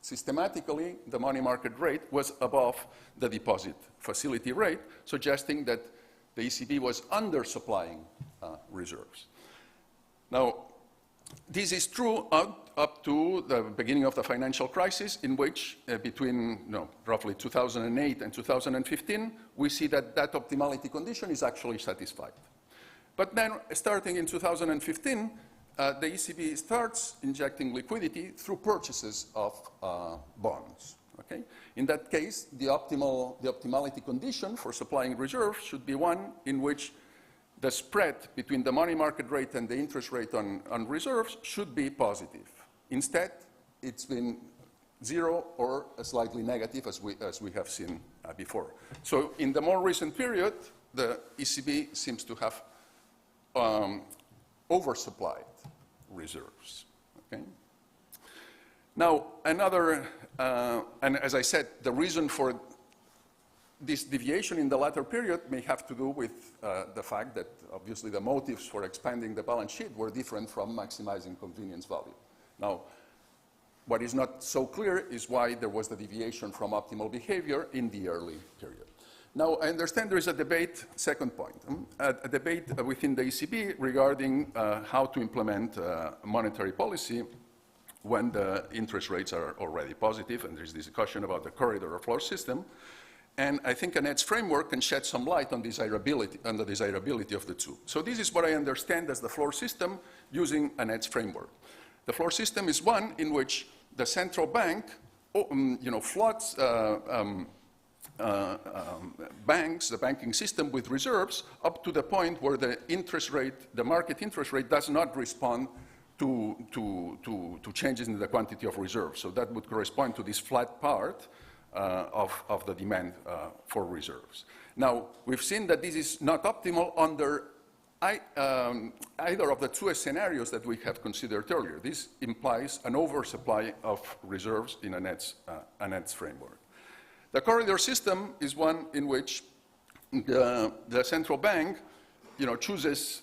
Systematically, the money market rate was above the deposit facility rate, suggesting that the ECB was undersupplying reserves. Now, this is true up to the beginning of the financial crisis, in which between roughly 2008 and 2015, we see that that optimality condition is actually satisfied. But then, starting in 2015, the ECB starts injecting liquidity through purchases of bonds. Okay? In that case, the optimality condition for supplying reserves should be one in which the spread between the money market rate and the interest rate on reserves should be positive. Instead, it's been zero or slightly negative, as we have seen before. So in the more recent period, the ECB seems to have oversupplied reserves. Okay? Now, another, and as I said, the reason for this deviation in the latter period may have to do with the fact that obviously the motives for expanding the balance sheet were different from maximizing convenience value. Now, what is not so clear is why there was the deviation from optimal behavior in the early period. Now, I understand there is a debate, second point, a debate within the ECB regarding how to implement monetary policy when the interest rates are already positive, and there's this discussion about the corridor or floor system. And I think a nets framework can shed some light on the desirability of the two. So this is what I understand as the floor system using a nets framework. The floor system is one in which the central bank floods banks, the banking system, with reserves up to the point where the interest rate, the market interest rate, does not respond to changes in the quantity of reserves. So that would correspond to this flat part of the demand for reserves. Now, we've seen that this is not optimal under either of the two scenarios that we have considered earlier. This implies an oversupply of reserves in a nets framework. The corridor system is one in which the central bank chooses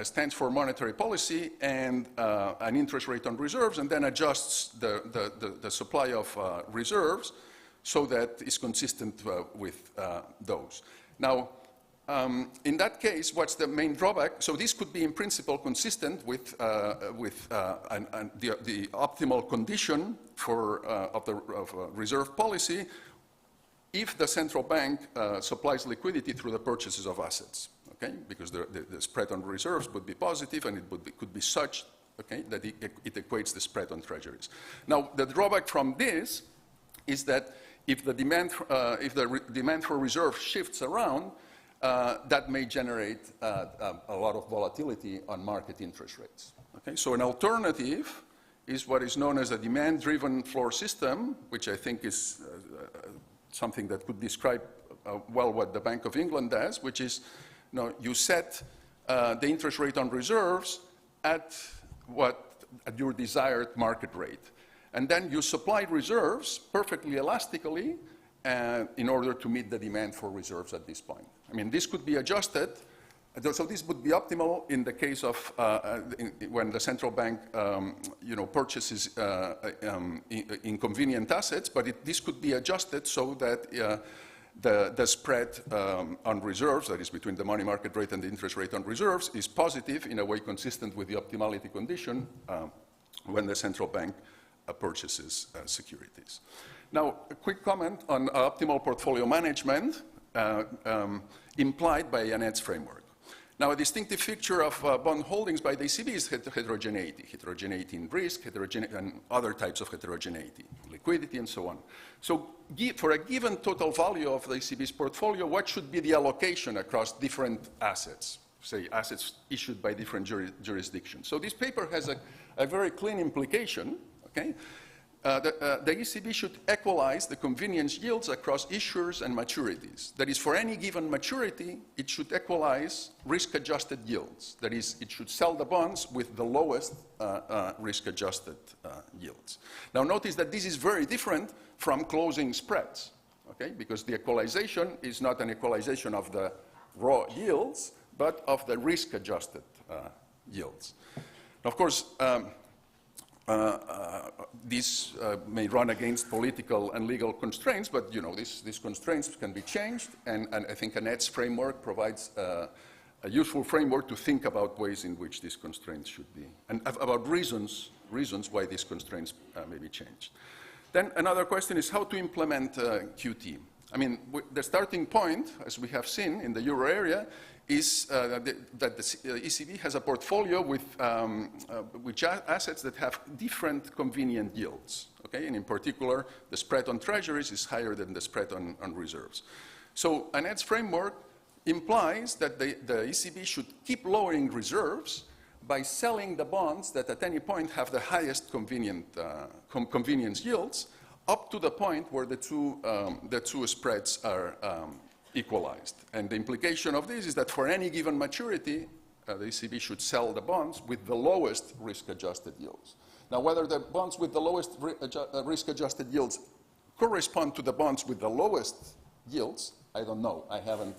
stands for monetary policy and an interest rate on reserves, and then adjusts the supply of reserves so that it's consistent with those. Now, in that case, what's the main drawback? So this could be in principle consistent with the optimal condition of reserve policy if the central bank supplies liquidity through the purchases of assets, okay? Because the spread on reserves would be positive, and it could be such, okay, that it equates the spread on treasuries. Now, the drawback from this is that if the demand for reserve shifts around, that may generate a lot of volatility on market interest rates. Okay? So an alternative is what is known as a demand-driven floor system, which I think is something that could describe well what the Bank of England does, which is, you set the interest rate on reserves at your desired market rate. And then you supply reserves perfectly elastically in order to meet the demand for reserves at this point. I mean, this could be adjusted. So this would be optimal in the case of when the central bank, purchases inconvenient assets, but this could be adjusted so that the spread on reserves, that is between the money market rate and the interest rate on reserves, is positive in a way consistent with the optimality condition when the central bank purchases securities. Now, a quick comment on optimal portfolio management implied by Annette's framework. Now, a distinctive feature of bond holdings by the ECB is heterogeneity. Heterogeneity in risk, and other types of heterogeneity, liquidity, and so on. So for a given total value of the ECB's portfolio, what should be the allocation across different assets, say assets issued by different jurisdictions? So this paper has a very clean implication, okay? The ECB should equalize the convenience yields across issuers and maturities. That is, for any given maturity, it should equalize risk-adjusted yields. That is, it should sell the bonds with the lowest risk-adjusted yields. Now, notice that this is very different from closing spreads, okay? Because the equalization is not an equalization of the raw yields, but of the risk-adjusted yields. Now, of course, this may run against political and legal constraints, but these constraints can be changed, and I think Annette's framework provides a useful framework to think about ways in which these constraints should be, and about reasons why these constraints may be changed. Then another question is how to implement QT. I mean, the starting point, as we have seen in the euro area, is that the ECB has a portfolio with assets that have different convenient yields, okay? And in particular, the spread on treasuries is higher than the spread on reserves. So Annette's framework implies that the ECB should keep lowering reserves by selling the bonds that at any point have the highest convenience yields, up to the point where the two spreads are equalized. And the implication of this is that for any given maturity, the ECB should sell the bonds with the lowest risk-adjusted yields. Now, whether the bonds with the lowest risk-adjusted yields correspond to the bonds with the lowest yields, I don't know. I haven't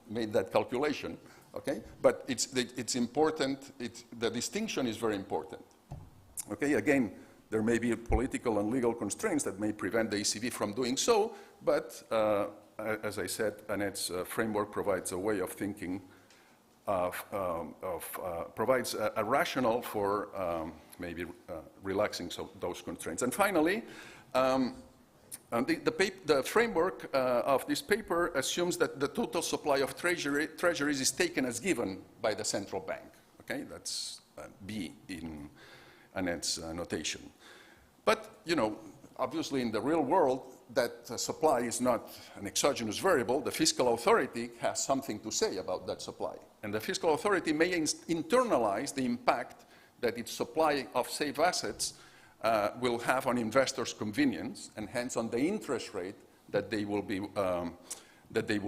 made that calculation, okay? But it's important. The distinction is very important, okay? Again, there may be political and legal constraints that may prevent the ECB from doing so, but as I said, Annette's framework provides a way of thinking, provides a rationale for maybe relaxing those constraints. And finally, the framework of this paper assumes that the total supply of treasuries is taken as given by the central bank. Okay, that's B in Annette's notation. But, obviously in the real world, that supply is not an exogenous variable. The fiscal authority has something to say about that supply. And the fiscal authority may internalize the impact that its supply of safe assets will have on investors' convenience, and hence on the interest rate that they will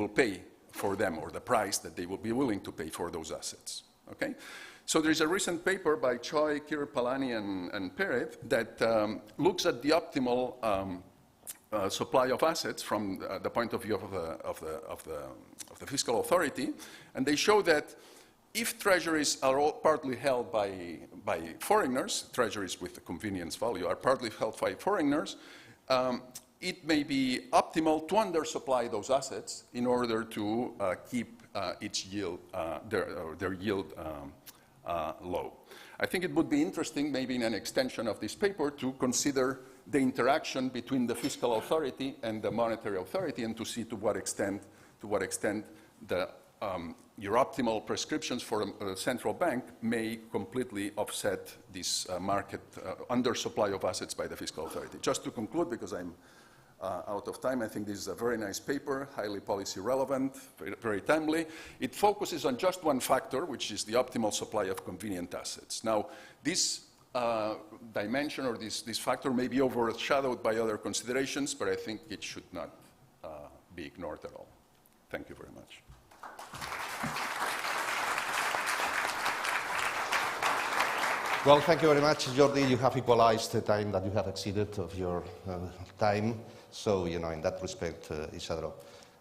pay for them, or the price that they will be willing to pay for those assets. Okay? So there is a recent paper by Choi, Kirpalani, and Perez that looks at the optimal supply of assets from the point of view of the fiscal authority, and they show that if treasuries are all partly held by foreigners, treasuries with the convenience value are partly held by foreigners, it may be optimal to undersupply those assets in order to keep its yield, their yield low. I think it would be interesting, maybe in an extension of this paper, to consider the interaction between the fiscal authority and the monetary authority, and to see to what extent the, your optimal prescriptions for a central bank may completely offset this market undersupply of assets by the fiscal authority. Just to conclude, because I'm out of time, I think this is a very nice paper, highly policy relevant, very timely. It focuses on just one factor, which is the optimal supply of convenient assets. Now, this dimension or this factor may be overshadowed by other considerations, but I think it should not be ignored at all. Thank you very much. Well, thank you very much, Jordi. You have equalized the time that you have exceeded of your time. So, you know, in that respect, Isidro.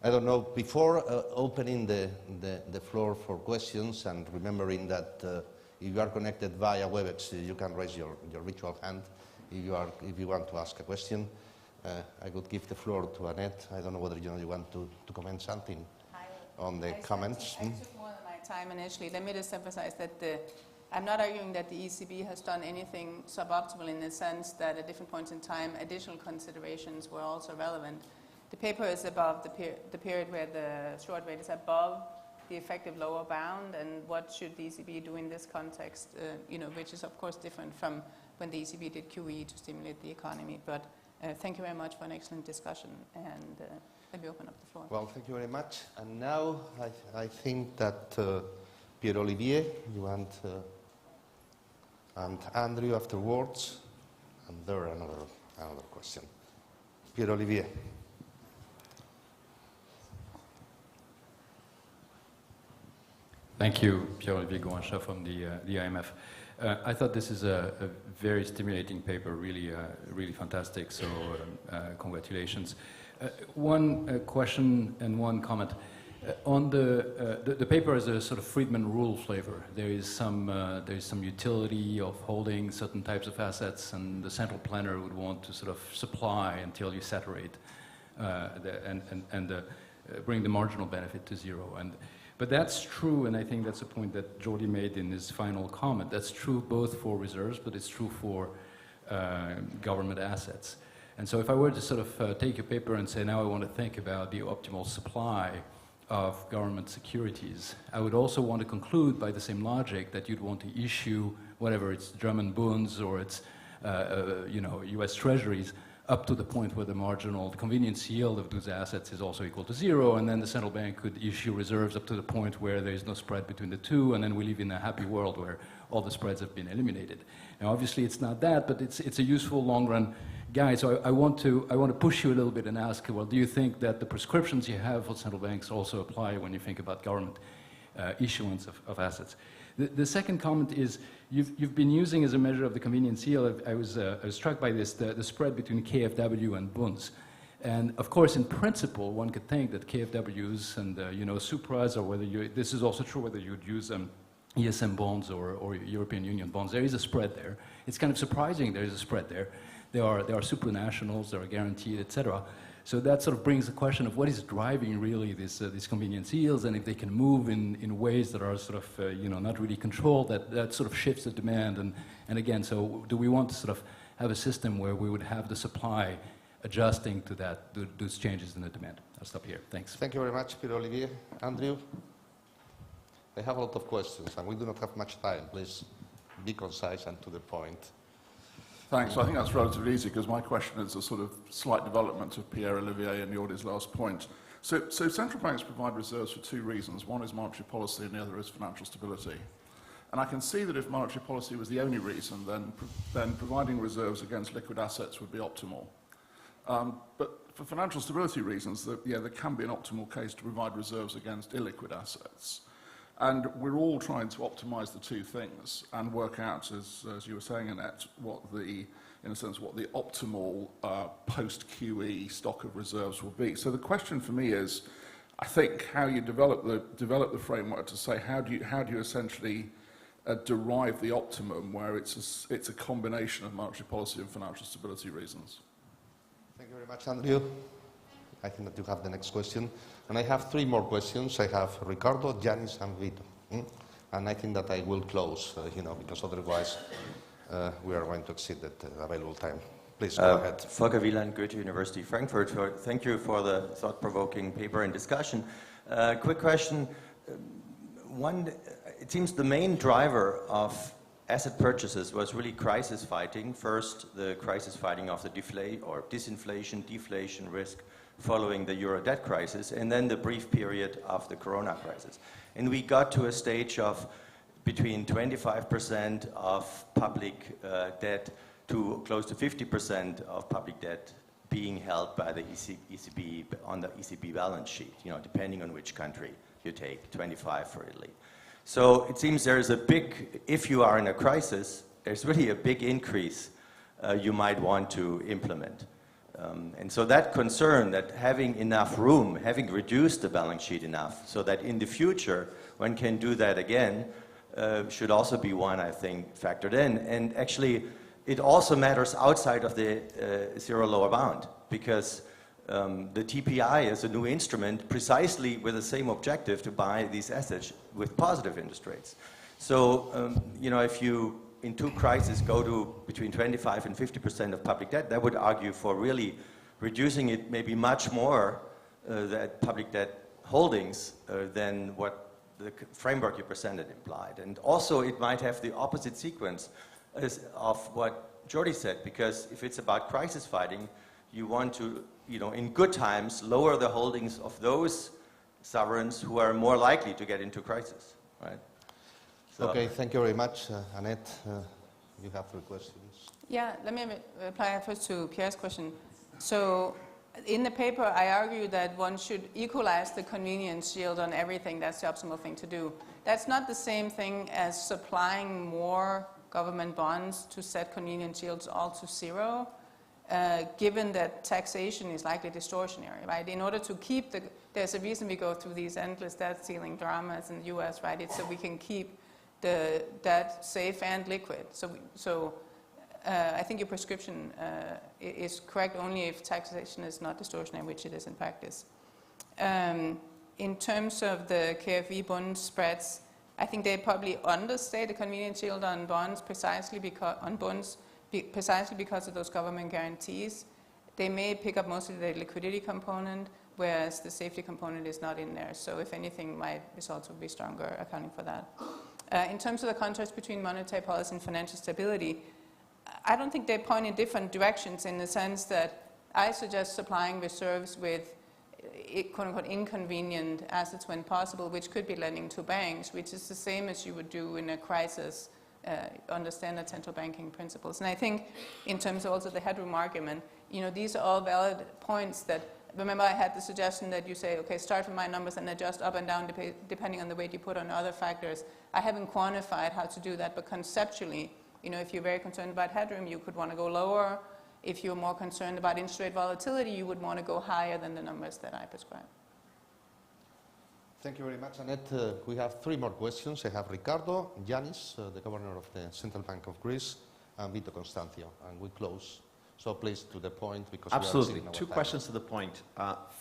I don't know, before opening the floor for questions and remembering that if you are connected via WebEx, you can raise your virtual hand if you want to ask a question. I could give the floor to Annette. I don't know whether you want to comment something on the comments. I took more than my time initially. Let me just emphasize that I'm not arguing that the ECB has done anything suboptimal in the sense that at different points in time, additional considerations were also relevant. The paper is above the period where the short rate is above the effective lower bound, and what should the ECB do in this context, you know, which is of course different from when the ECB did QE to stimulate the economy. But thank you very much for an excellent discussion, and let me open up the floor. Well, thank you very much. And now I think that Pierre-Olivier, you want, and Andrew afterwards, and there another question. Pierre-Olivier. Thank you, Pierre-Olivier Gouanchat from the IMF. I thought this is a very stimulating paper, really fantastic, so congratulations. One question and one comment. On the paper has a sort of Friedman rule flavor. There is some utility of holding certain types of assets, and the central planner would want to sort of supply until you saturate and bring the marginal benefit to zero. But that's true, and I think that's a point that Jordi made in his final comment. That's true both for reserves, but it's true for government assets. And so if I were to sort of take your paper and say, now I want to think about the optimal supply of government securities, I would also want to conclude by the same logic that you'd want to issue whatever it's German bonds or it's US treasuries up to the point where the convenience yield of those assets is also equal to zero, and then the central bank could issue reserves up to the point where there is no spread between the two, and then we live in a happy world where all the spreads have been eliminated. Now, obviously, it's not that, but it's a useful long-run guide. So I want to push you a little bit and ask, well, do you think that the prescriptions you have for central banks also apply when you think about government issuance of assets? The second comment is you've been using as a measure of the convenience yield. I was struck by this, the spread between KfW and bonds. And of course, in principle, one could think that KfWs and Supras, or whether this is also true whether you'd use ESM bonds or European Union bonds. There is a spread there. It's kind of surprising there is a spread there. There are supranationals, there are guaranteed, etc. So that sort of brings the question of what is driving really these convenience yields, and if they can move in ways that are sort of not really controlled, that sort of shifts the demand. And again, so do we want to sort of have a system where we would have the supply adjusting to those changes in the demand? I'll stop here. Thanks. Thank you very much, Pierre-Olivier. Andrew? I have a lot of questions, and we do not have much time. Please be concise and to the point. Thanks. I think that's relatively easy because my question is a sort of slight development of Pierre-Olivier and Jordi's last point. So central banks provide reserves for two reasons. One is monetary policy and the other is financial stability. And I can see that if monetary policy was the only reason, then providing reserves against liquid assets would be optimal. But for financial stability reasons, there can be an optimal case to provide reserves against illiquid assets. And we're all trying to optimize the two things and work out, as you were saying, Annette, what the optimal post-QE stock of reserves will be. So the question for me is, I think how you develop the framework to say how do you essentially derive the optimum where it's a combination of monetary policy and financial stability reasons. Thank you very much, Andrew. I think that you have the next question. And I have three more questions. I have Ricardo, Giannis, and Vito. And I think that I will close, because otherwise we are going to exceed the available time. Please go ahead. Volker Wieland, Goethe University, Frankfurt. Thank you for the thought-provoking paper and discussion. Quick question. One, it seems the main driver of asset purchases was really crisis fighting. First, the crisis fighting of the disinflation, deflation risk following the euro debt crisis, and then the brief period of the corona crisis. And we got to a stage of between 25% of public debt to close to 50% of public debt being held by the ECB on the ECB balance sheet, depending on which country you take, 25 for Italy. So it seems there's a big, if you are in a crisis, there's really a big increase you might want to implement. And so that concern that having enough room, having reduced the balance sheet enough so that in the future one can do that again should also be one, I think, factored in. And actually, it also matters outside of the zero lower bound, because the TPI is a new instrument precisely with the same objective to buy these assets with positive interest rates. So, if you in two crises go to between 25 and 50% of public debt, that would argue for really reducing it maybe much more, that public debt holdings, than what the framework you presented implied. And also it might have the opposite sequence of what Jordi said, because if it's about crisis fighting, you want to, in good times, lower the holdings of those sovereigns who are more likely to get into crisis, right? So. Okay, thank you very much. Annette, you have three questions. Yeah, let me reply first to Pierre's question. So in the paper, I argue that one should equalize the convenience yield on everything. That's the optimal thing to do. That's not the same thing as supplying more government bonds to set convenience yields all to zero, given that taxation is likely distortionary, right? In order to keep there's a reason we go through these endless debt ceiling dramas in the US, right? It's so we can keep the debt safe and liquid. So I think your prescription is correct only if taxation is not distortionary, which it is in practice. In terms of the KfW bond spreads, I think they probably understate the convenience yield on bonds precisely because of those government guarantees. They may pick up most of the liquidity component, whereas the safety component is not in there. So if anything, my results would be stronger accounting for that. In terms of the contrast between monetary policy and financial stability, I don't think they point in different directions, in the sense that I suggest supplying reserves with quote-unquote inconvenient assets when possible, which could be lending to banks, which is the same as you would do in a crisis under standard central banking principles. And I think in terms of also the headroom argument, these are all valid points that, remember I had the suggestion that you say, okay, start from my numbers and adjust up and down depending on the weight you put on other factors. I haven't quantified how to do that, but conceptually, if you're very concerned about headroom, you could want to go lower. If you're more concerned about interest rate volatility, you would want to go higher than the numbers that I prescribe. Thank you very much, Annette. We have three more questions. I have Ricardo, Giannis, the Governor of the Central Bank of Greece, and Vito Constantio. And we close. So please, to the point, because absolutely. We are two questions to the point.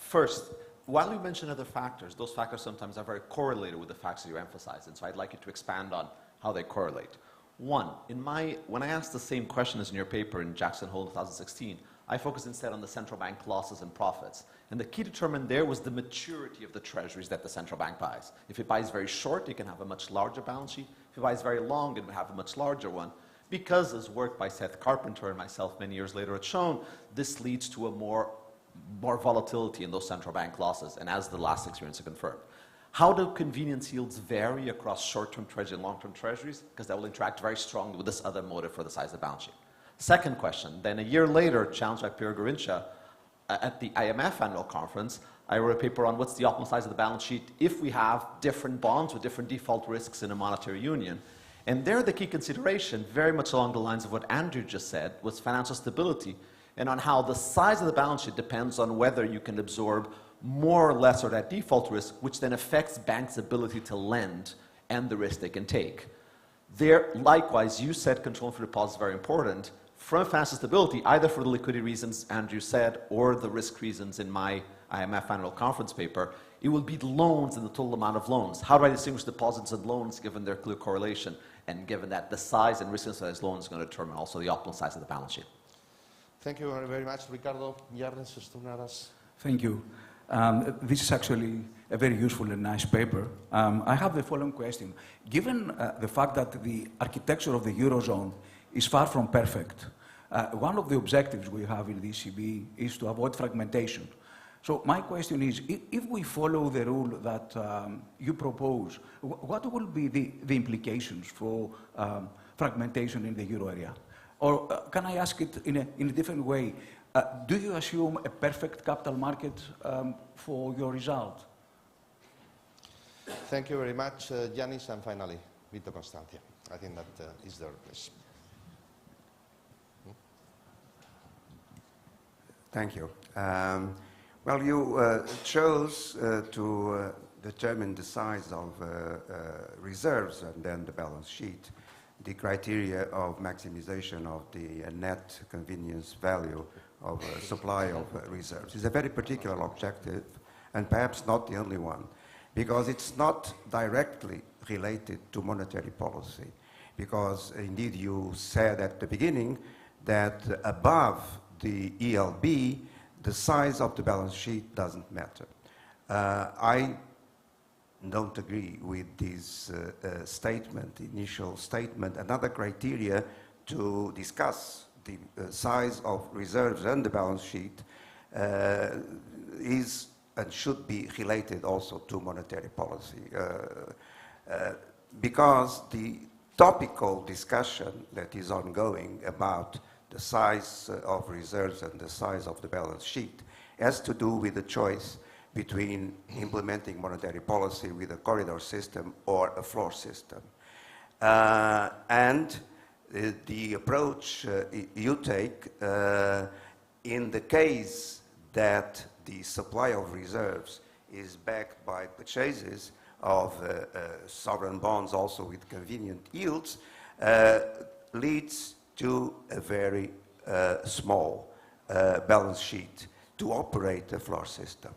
First, while you mention other factors, those factors sometimes are very correlated with the facts that you emphasize. And so I'd like you to expand on how they correlate. One, when I asked the same question as in your paper in Jackson Hole 2016, I focused instead on the central bank losses and profits. And the key determinant there was the maturity of the treasuries that the central bank buys. If it buys very short, it can have a much larger balance sheet. If it buys very long, it will have a much larger one. Because, as work by Seth Carpenter and myself many years later had shown, this leads to a more volatility in those central bank losses, and as the last experience had confirmed. How do convenience yields vary across short-term treasury and long-term treasuries? Because that will interact very strongly with this other motive for the size of the balance sheet. Second question, then a year later, challenged by Pierre Garincha, at the IMF annual conference, I wrote a paper on what's the optimal size of the balance sheet if we have different bonds with different default risks in a monetary union. And there the key consideration, very much along the lines of what Andrew just said, was financial stability. and on how the size of the balance sheet depends on whether you can absorb more or less of that default risk, which then affects banks' ability to lend and the risk they can take. There, likewise, you said control for deposits is very important. From financial stability, either for the liquidity reasons Andrew said or the risk reasons in my IMF annual conference paper, it will be loans and the total amount of loans. How do I distinguish deposits and loans given their clear correlation and given that the size and risk of those loans is going to determine also the optimal size of the balance sheet? Thank you very much, Ricardo. Jarnes Stunaras. Thank you. This is actually a very useful and nice paper. I have the following question. Given the fact that the architecture of the Eurozone is far from perfect, one of the objectives we have in the ECB is to avoid fragmentation. So my question is, if we follow the rule that you propose, what will be the implications for fragmentation in the euro area? Or can I ask it in a different way? Do you assume a perfect capital market for your result? Thank you very much, Yanis, and finally, Vito Constantia. I think that is the place. Thank you. Well, you chose to determine the size of reserves and then the balance sheet, the criteria of maximization of the net convenience value of supply of reserves. It's a very particular objective, and perhaps not the only one, because it's not directly related to monetary policy, because indeed you said at the beginning that above the ELB, the size of the balance sheet doesn't matter. I don't agree with this statement, initial statement. Another criteria to discuss the size of reserves and the balance sheet is and should be related also to monetary policy, because the topical discussion that is ongoing about the size of reserves and the size of the balance sheet has to do with the choice between implementing monetary policy with a corridor system or a floor system. And the approach you take in the case that the supply of reserves is backed by purchases of sovereign bonds also with convenient yields leads to a very small balance sheet to operate a floor system.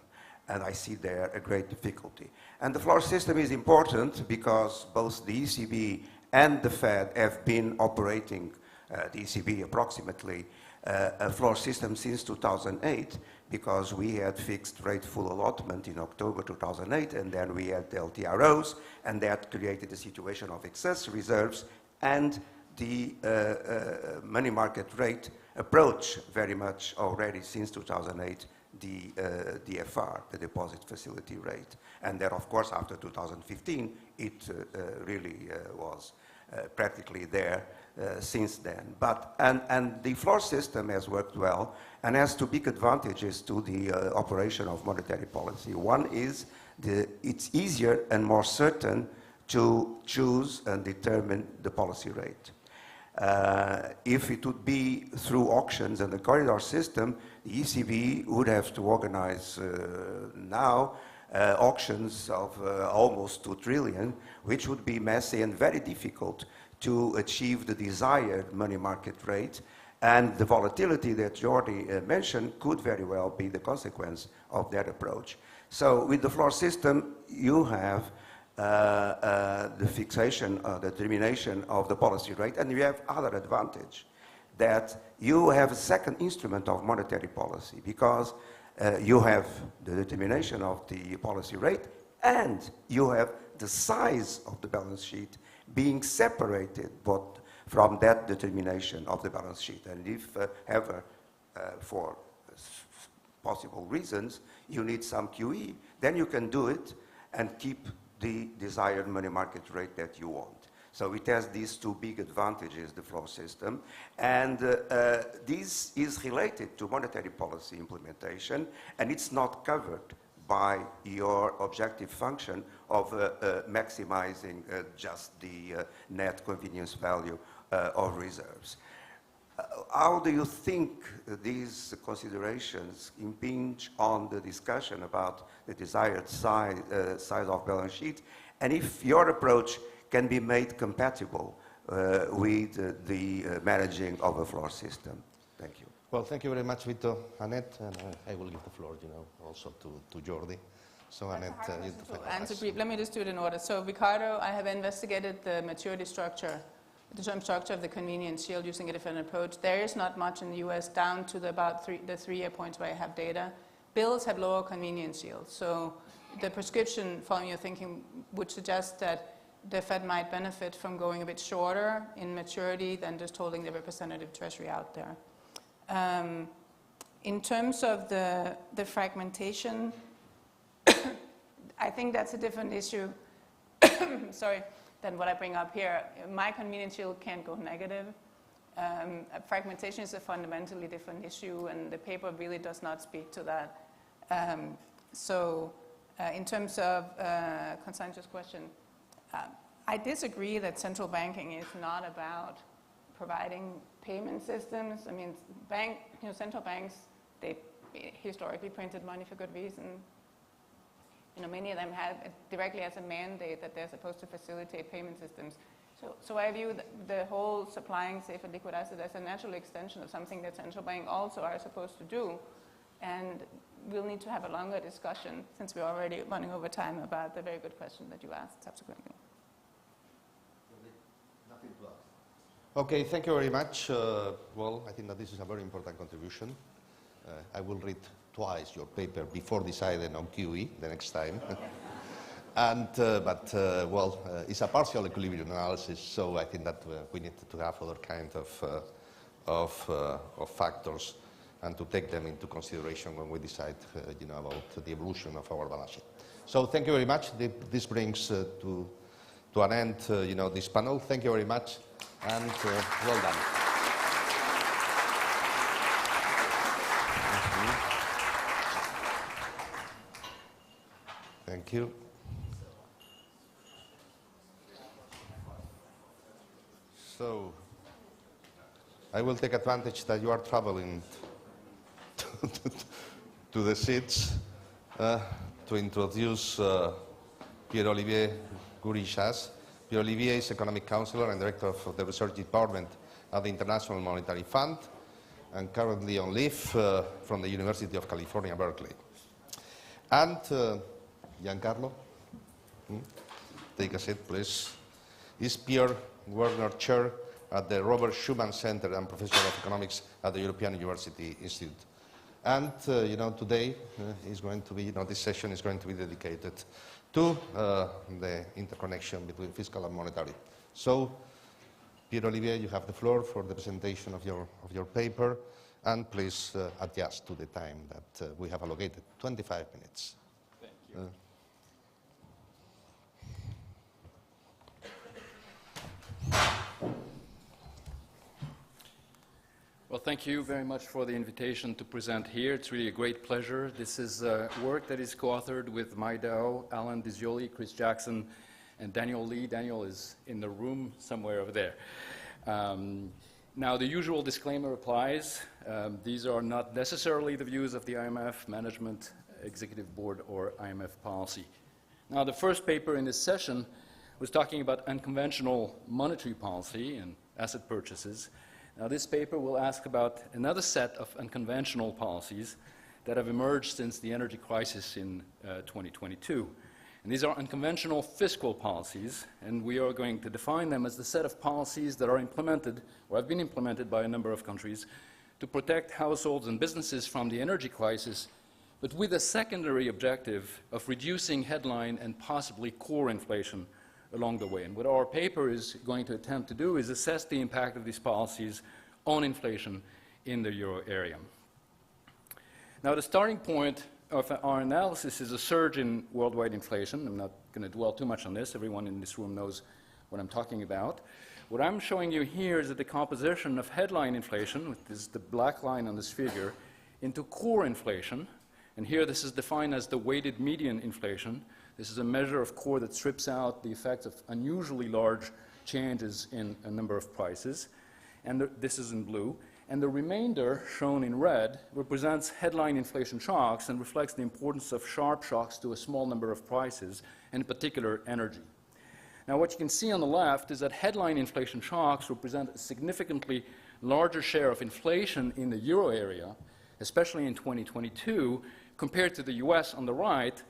And I see there a great difficulty. And the floor system is important because both the ECB and the Fed have been operating, the ECB approximately, a floor system since 2008, because we had fixed rate full allotment in October 2008, and then we had the LTROs, and that created a situation of excess reserves, and the money market rate approach very much already since 2008 the DFR, the deposit facility rate. And then, of course, after 2015, it really was practically there since then. But, and the floor system has worked well and has two big advantages to the operation of monetary policy. One is it's easier and more certain to choose and determine the policy rate. If it would be through auctions and the corridor system, the ECB would have to organize now auctions of almost 2 trillion, which would be messy and very difficult to achieve the desired money market rate. And the volatility that Jordi mentioned could very well be the consequence of that approach. So with the floor system, you have the fixation, the determination of the policy rate, and you have other advantage, that you have a second instrument of monetary policy, because you have the determination of the policy rate, and you have the size of the balance sheet being separated but from that determination of the balance sheet. And if ever, for possible reasons, you need some QE, then you can do it and keep the desired money market rate that you want. So it has these two big advantages, the floor system, and this is related to monetary policy implementation, and it's not covered by your objective function of maximizing just the net convenience value of reserves. How do you think these considerations impinge on the discussion about the desired size of balance sheet, and if your approach can be made compatible with the managing of a floor system? Thank you. Well, thank you very much, Vito. Annette, and I will give the floor, also to Jordi. So Annette, let me just do it in order. So Ricardo, I have investigated the maturity structure, the term structure of the convenience yield using a different approach. There is not much in the US down to the three-year points where I have data. Bills have lower convenience yields. So the prescription following your thinking would suggest that the Fed might benefit from going a bit shorter in maturity than just holding the representative treasury out there. In terms of the fragmentation, I think that's a different issue sorry, than what I bring up here. My convenience yield can't go negative. Fragmentation is a fundamentally different issue, and the paper really does not speak to that. In terms of Constantius' question, I disagree that central banking is not about providing payment systems. I mean, central banks, they historically printed money for good reason. Many of them have directly as a mandate that they're supposed to facilitate payment systems. So I view the whole supplying safe and liquid assets as a natural extension of something that central banks also are supposed to do. And we'll need to have a longer discussion, since we're already running over time, about the very good question that you asked subsequently. Okay, thank you very much. Well, I think that this is a very important contribution. I will read twice your paper before deciding on QE the next time. It's a partial equilibrium analysis, so I think that we need to have other kind of factors and to take them into consideration when we decide about the evolution of our balance sheet. So thank you very much. This brings to an end this panel. Thank you very much, and well done. Thank you. So, I will take advantage that you are traveling to the seats to introduce Pierre-Olivier Gourichas. Pierre-Olivier is Economic Counselor and Director of the Research Department at the International Monetary Fund, and currently on leave from the University of California, Berkeley. And Giancarlo, take a seat, please. Is Pierre Werner Chair at the Robert Schuman Center and Professor of Economics at the European University Institute. And, today is going to be, this session is going to be dedicated to the interconnection between fiscal and monetary. So, Pierre-Olivier, you have the floor for the presentation of your paper, and please adjust to the time that we have allocated, 25 minutes. Thank you. Well, thank you very much for the invitation to present here. It's really a great pleasure. This is work that is co-authored with Mai Dao, Alan Disjoli, Chris Jackson, and Daniel Lee. Daniel is in the room somewhere over there. Now, the usual disclaimer applies. These are not necessarily the views of the IMF Management Executive Board or IMF policy. Now, the first paper in this session was talking about unconventional monetary policy and asset purchases. Now, this paper will ask about another set of unconventional policies that have emerged since the energy crisis in 2022. And these are unconventional fiscal policies, and we are going to define them as the set of policies that are implemented or have been implemented by a number of countries to protect households and businesses from the energy crisis, but with a secondary objective of reducing headline and possibly core inflation along the way. And what our paper is going to attempt to do is assess the impact of these policies on inflation in the euro area. Now, the starting point of our analysis is a surge in worldwide inflation. I'm not going to dwell too much on this. Everyone in this room knows what I'm talking about. What I'm showing you here is a decomposition of headline inflation, which is the black line on this figure, into core inflation. And here this is defined as the weighted median inflation. This is a measure of core that strips out the effects of unusually large changes in a number of prices. And this is in blue. And the remainder, shown in red, represents headline inflation shocks and reflects the importance of sharp shocks to a small number of prices, and in particular energy. Now, what you can see on the left is that headline inflation shocks represent a significantly larger share of inflation in the euro area, especially in 2022, compared to the US on the right,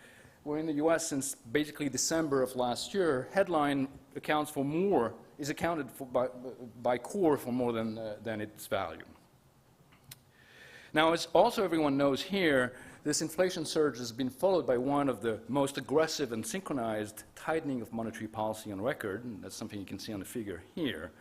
where in the US since basically December of last year, headline accounts for more, is accounted for by core for more than its value. Now, as also everyone knows here, this inflation surge has been followed by one of the most aggressive and synchronized tightening of monetary policy on record, and that's something you can see on the figure here.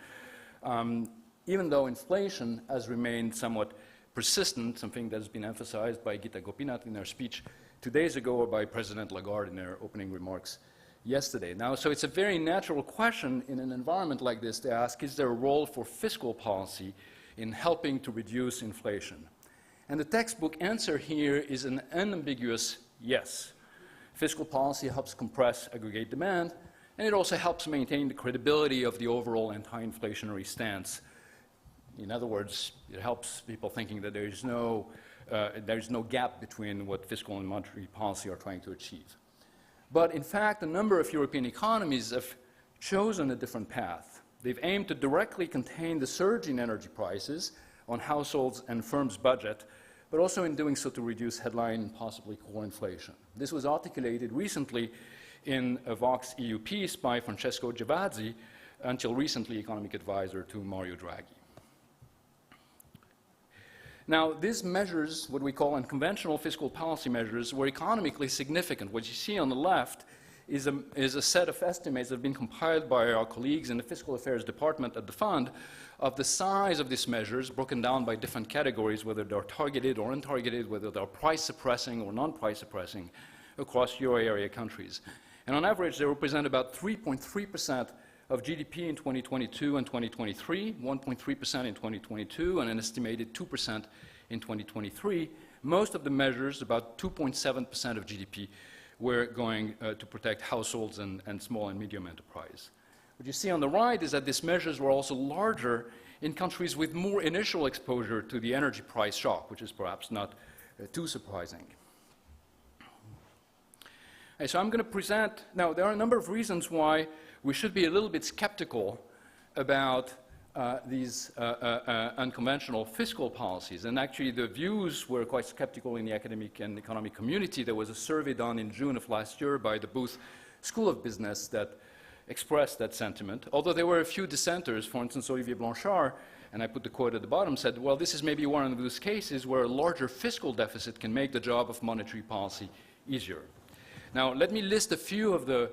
Even though inflation has remained somewhat persistent, something that has been emphasized by Gita Gopinath in her speech 2 days ago or by President Lagarde in her opening remarks yesterday. Now, so it's a very natural question in an environment like this to ask, is there a role for fiscal policy in helping to reduce inflation? And the textbook answer here is an unambiguous yes. Fiscal policy helps compress aggregate demand, and it also helps maintain the credibility of the overall anti-inflationary stance. In other words, it helps people thinking that there is no gap between what fiscal and monetary policy are trying to achieve. But in fact, a number of European economies have chosen a different path. They've aimed to directly contain the surge in energy prices on households and firms' budget, but also in doing so to reduce headline and possibly core inflation. This was articulated recently in a Vox EU piece by Francesco Giavazzi, until recently economic advisor to Mario Draghi. Now, these measures, what we call unconventional fiscal policy measures, were economically significant. What you see on the left is a set of estimates that have been compiled by our colleagues in the Fiscal Affairs Department at the Fund of the size of these measures broken down by different categories, whether they're targeted or untargeted, whether they're price-suppressing or non-price-suppressing across euro area countries. And on average, they represent about 3.3% of GDP in 2022 and 2023, 1.3% in 2022, and an estimated 2% in 2023. Most of the measures, about 2.7% of GDP, were going to protect households and small and medium enterprise. What you see on the right is that these measures were also larger in countries with more initial exposure to the energy price shock, which is perhaps not too surprising. Okay, so I'm going to present, now there are a number of reasons why we should be a little bit skeptical about these unconventional fiscal policies. And actually the views were quite skeptical in the academic and economic community. There was a survey done in June of last year by the Booth School of Business that expressed that sentiment, although there were a few dissenters. For instance, Olivier Blanchard, and I put the quote at the bottom, said, well, this is maybe one of those cases where a larger fiscal deficit can make the job of monetary policy easier. Now, let me list a few of the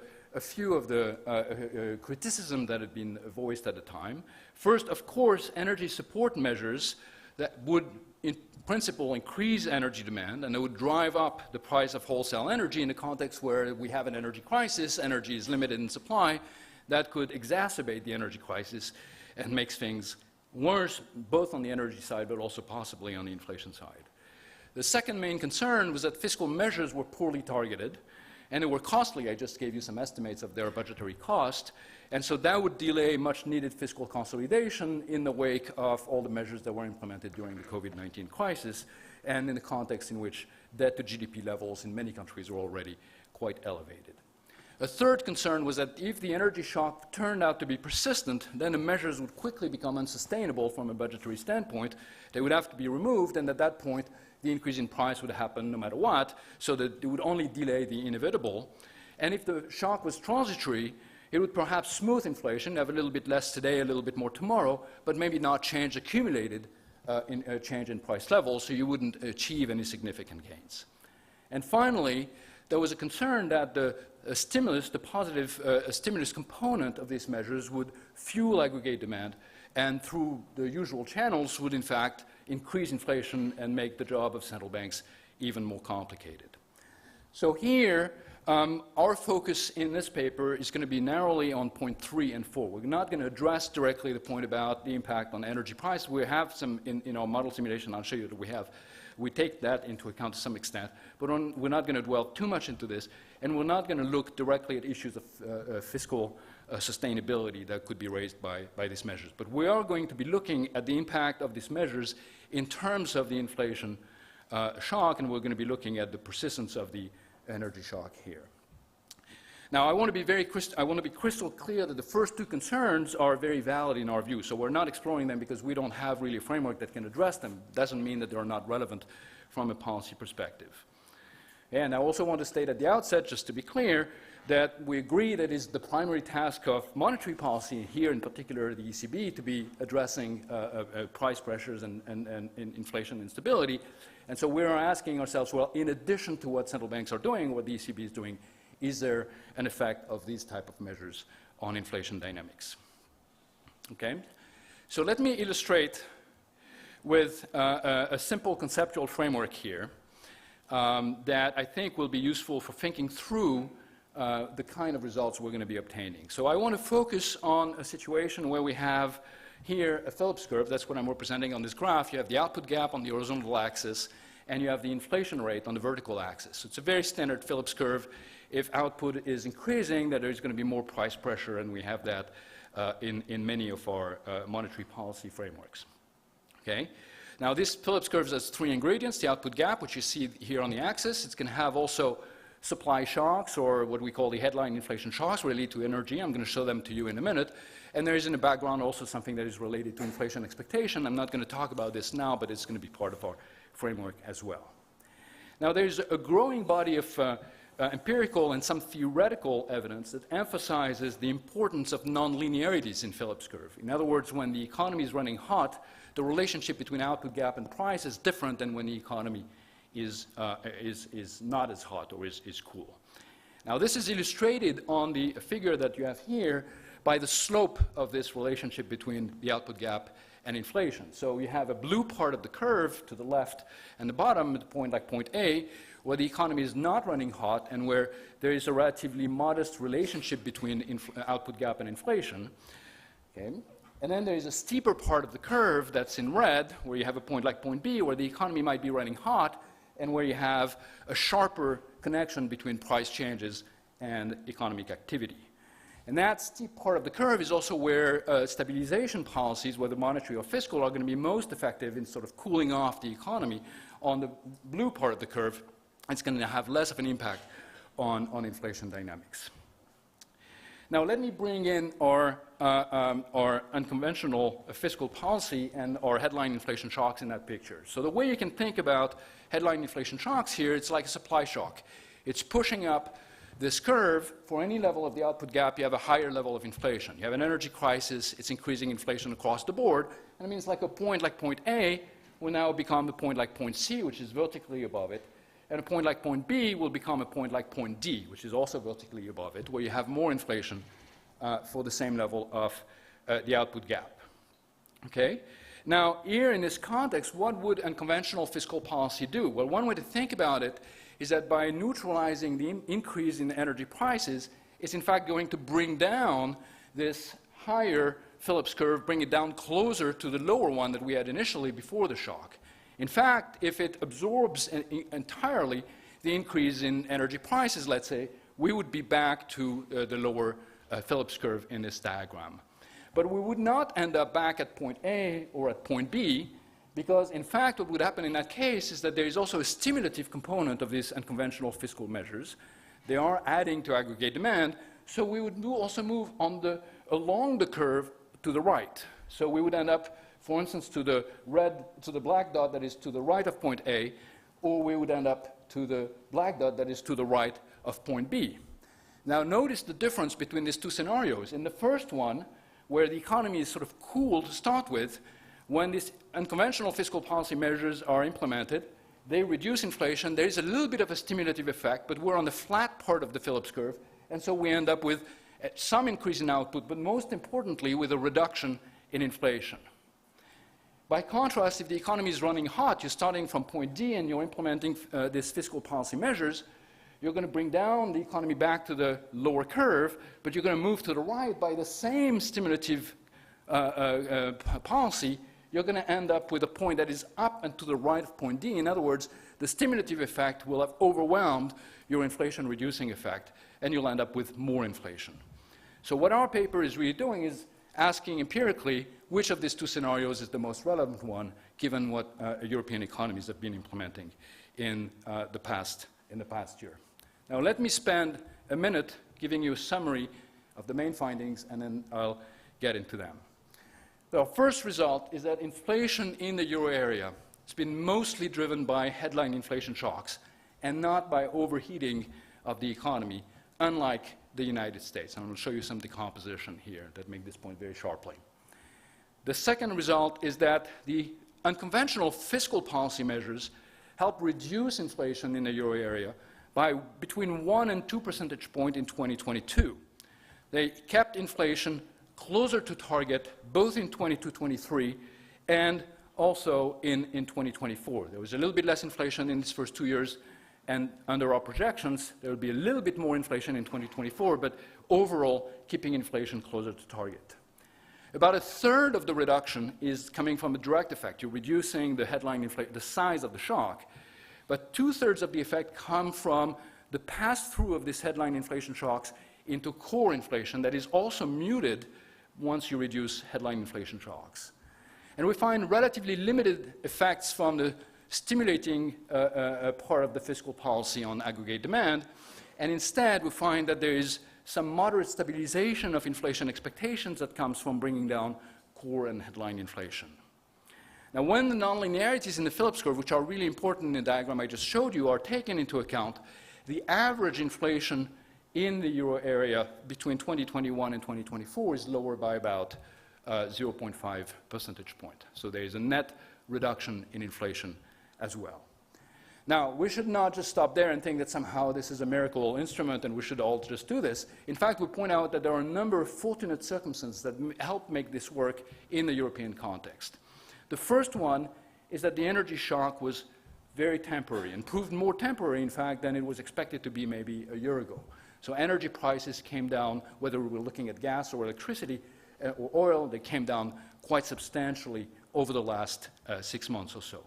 criticism that had been voiced at the time. First, of course, energy support measures that would, in principle, increase energy demand, and it would drive up the price of wholesale energy in a context where we have an energy crisis, energy is limited in supply. That could exacerbate the energy crisis and makes things worse, both on the energy side, but also possibly on the inflation side. The second main concern was that fiscal measures were poorly targeted, and they were costly. I just gave you some estimates of their budgetary cost. And so that would delay much needed fiscal consolidation in the wake of all the measures that were implemented during the COVID-19 crisis, and in the context in which debt to GDP levels in many countries are already quite elevated. A third concern was that if the energy shock turned out to be persistent, then the measures would quickly become unsustainable from a budgetary standpoint. They would have to be removed, and at that point, the increase in price would happen no matter what, so that it would only delay the inevitable. And if the shock was transitory, it would perhaps smooth inflation, have a little bit less today, a little bit more tomorrow, but maybe not change accumulated change in price levels, so you wouldn't achieve any significant gains. And finally, there was a concern that the stimulus, the positive stimulus component of these measures would fuel aggregate demand, and through the usual channels would in fact increase inflation and make the job of central banks even more complicated. So here, our focus in this paper is going to be narrowly on point 3 and 4. We're not going to address directly the point about the impact on energy price. We have some in our model simulation. I'll show you that we have we take that into account to some extent, but we're not going to dwell too much into this, and we're not going to look directly at issues of fiscal sustainability that could be raised by these measures. But we are going to be looking at the impact of these measures in terms of the inflation shock, and we're going to be looking at the persistence of the energy shock here. Now, I want to be crystal clear that the first two concerns are very valid in our view. So we're not exploring them because we don't have really a framework that can address them. Doesn't mean that they're not relevant from a policy perspective. And I also want to state at the outset, just to be clear, that we agree that it's the primary task of monetary policy, here in particular the ECB, to be addressing price pressures and inflation instability. And so we're asking ourselves, well, in addition to what central banks are doing, what the ECB is doing, is there an effect of these type of measures on inflation dynamics? Okay? So let me illustrate with a simple conceptual framework here that I think will be useful for thinking through the kind of results we're going to be obtaining. So I want to focus on a situation where we have here a Phillips curve. That's what I'm representing on this graph. You have the output gap on the horizontal axis, and you have the inflation rate on the vertical axis. So it's a very standard Phillips curve. If output is increasing, that there's going to be more price pressure, and we have that in many of our monetary policy frameworks. Okay? Now, this Phillips curve has three ingredients: the output gap, which you see here on the axis. It's going to have also supply shocks, or what we call the headline inflation shocks, related to energy. I'm going to show them to you in a minute. And there is in the background also something that is related to inflation expectation. I'm not going to talk about this now, but it's going to be part of our framework as well. Now, there's a growing body of empirical and some theoretical evidence that emphasizes the importance of nonlinearities in Phillips curve. In other words, when the economy is running hot, the relationship between output gap and price is different than when the economy is not as hot or is cool. Now, this is illustrated on the figure that you have here by the slope of this relationship between the output gap and inflation. So you have a blue part of the curve to the left and the bottom at a point like point A, where the economy is not running hot and where there is a relatively modest relationship between output gap and inflation. Okay? And then there is a steeper part of the curve that's in red, where you have a point like point B, where the economy might be running hot and where you have a sharper connection between price changes and economic activity. And that steep part of the curve is also where stabilization policies, whether monetary or fiscal, are going to be most effective in sort of cooling off the economy. On the blue part of the curve, it's going to have less of an impact on inflation dynamics. Now, let me bring in our unconventional fiscal policy and our headline inflation shocks in that picture. So the way you can think about headline inflation shocks here, it's like a supply shock. It's pushing up this curve. For any level of the output gap, you have a higher level of inflation. You have an energy crisis, it's increasing inflation across the board, and it means like a point like point A will now become a point like point C, which is vertically above it, and a point like point B will become a point like point D, which is also vertically above it, where you have more inflation for the same level of the output gap. Okay? Now, here in this context, what would unconventional fiscal policy do? Well, one way to think about it is that by neutralizing the increase in energy prices, it's in fact going to bring down this higher Phillips curve, bring it down closer to the lower one that we had initially before the shock. In fact, if it absorbs entirely the increase in energy prices, let's say, we would be back to the lower Phillips curve in this diagram. But we would not end up back at point A or at point B, because in fact what would happen in that case is that there is also a stimulative component of these unconventional fiscal measures. They are adding to aggregate demand, so we would also move along the curve to the right. So we would end up, for instance, to the black dot that is to the right of point A, or we would end up to the black dot that is to the right of point B. Now notice the difference between these two scenarios. In the first one, where the economy is sort of cool to start with, when these unconventional fiscal policy measures are implemented, they reduce inflation. There is a little bit of a stimulative effect, but we're on the flat part of the Phillips curve, and so we end up with some increase in output, but most importantly, with a reduction in inflation. By contrast, if the economy is running hot, you're starting from point D and you're implementing these fiscal policy measures, you're going to bring down the economy back to the lower curve, but you're going to move to the right by the same stimulative policy. you're going to end up with a point that is up and to the right of point D. In other words, the stimulative effect will have overwhelmed your inflation-reducing effect, and you'll end up with more inflation. So what our paper is really doing is asking empirically which of these two scenarios is the most relevant one, given what European economies have been implementing in the past year. Now, let me spend a minute giving you a summary of the main findings, and then I'll get into them. The first result is that inflation in the euro area has been mostly driven by headline inflation shocks and not by overheating of the economy, unlike the United States. And I will show you some decomposition here that make this point very sharply. The second result is that the unconventional fiscal policy measures help reduce inflation in the euro area by between 1 and 2 percentage points in 2022. They kept inflation closer to target both in 22-23 and also in 2024. There was a little bit less inflation in these first 2 years, and under our projections, there will be a little bit more inflation in 2024, but overall, keeping inflation closer to target. About a third of the reduction is coming from a direct effect. You're reducing the headline inflation, the size of the shock, but 2/3 of the effect come from the pass-through of these headline inflation shocks into core inflation that is also muted once you reduce headline inflation shocks. And we find relatively limited effects from the stimulating part of the fiscal policy on aggregate demand, and instead we find that there is some moderate stabilization of inflation expectations that comes from bringing down core and headline inflation. Now, when the nonlinearities in the Phillips curve, which are really important in the diagram I just showed you, are taken into account, the average inflation in the euro area between 2021 and 2024 is lower by about 0.5 percentage point. So there is a net reduction in inflation as well. Now, we should not just stop there and think that somehow this is a miracle instrument and we should all just do this. In fact, we point out that there are a number of fortunate circumstances that help make this work in the European context. The first one is that the energy shock was very temporary and proved more temporary, in fact, than it was expected to be maybe a year ago. So energy prices came down, whether we were looking at gas or electricity or oil, they came down quite substantially over the last 6 months or so.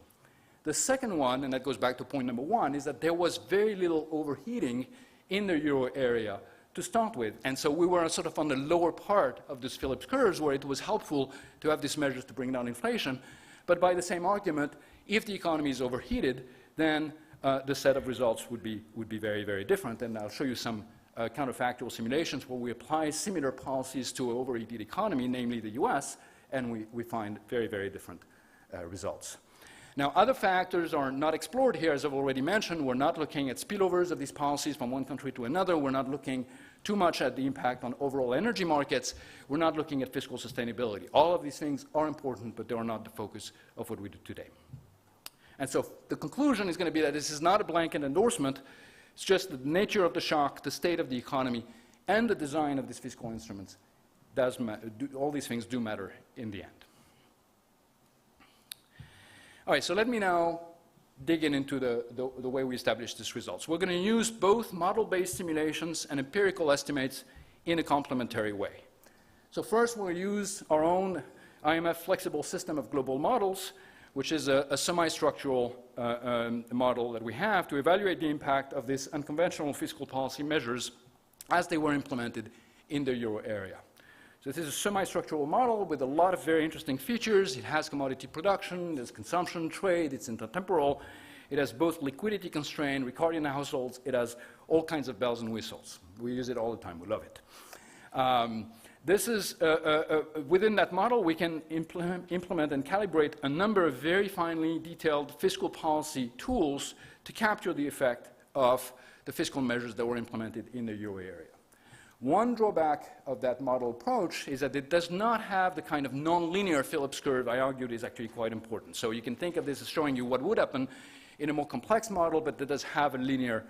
The second one, and that goes back to point number one, is that there was very little overheating in the euro area to start with. And so we were sort of on the lower part of this Phillips curves where it was helpful to have these measures to bring down inflation. But by the same argument, if the economy is overheated, then the set of results would be very, very different. And I'll show you some counterfactual simulations where we apply similar policies to an overheated economy, namely the US, and we find very, very different results. Now, other factors are not explored here, as I've already mentioned. We're not looking at spillovers of these policies from one country to another. We're not looking too much at the impact on overall energy markets. We're not looking at fiscal sustainability. All of these things are important, but they are not the focus of what we do today. And so the conclusion is going to be that this is not a blanket endorsement. It's just the nature of the shock, the state of the economy, and the design of these fiscal instruments. All these things do matter in the end. All right, so let me now dig into the way we establish these results. We're going to use both model-based simulations and empirical estimates in a complementary way. So first, we'll use our own IMF flexible system of global models, which is a semi-structural model that we have to evaluate the impact of these unconventional fiscal policy measures as they were implemented in the euro area. So this is a semi-structural model with a lot of very interesting features. It has commodity production, there's consumption, trade, it's intertemporal. It has both liquidity constraint, Ricardian households. It has all kinds of bells and whistles. We use it all the time. We love it. Within that model, we can implement and calibrate a number of very finely detailed fiscal policy tools to capture the effect of the fiscal measures that were implemented in the euro area. One drawback of that model approach is that it does not have the kind of nonlinear Phillips curve I argued is actually quite important. So you can think of this as showing you what would happen in a more complex model, but that does have a linear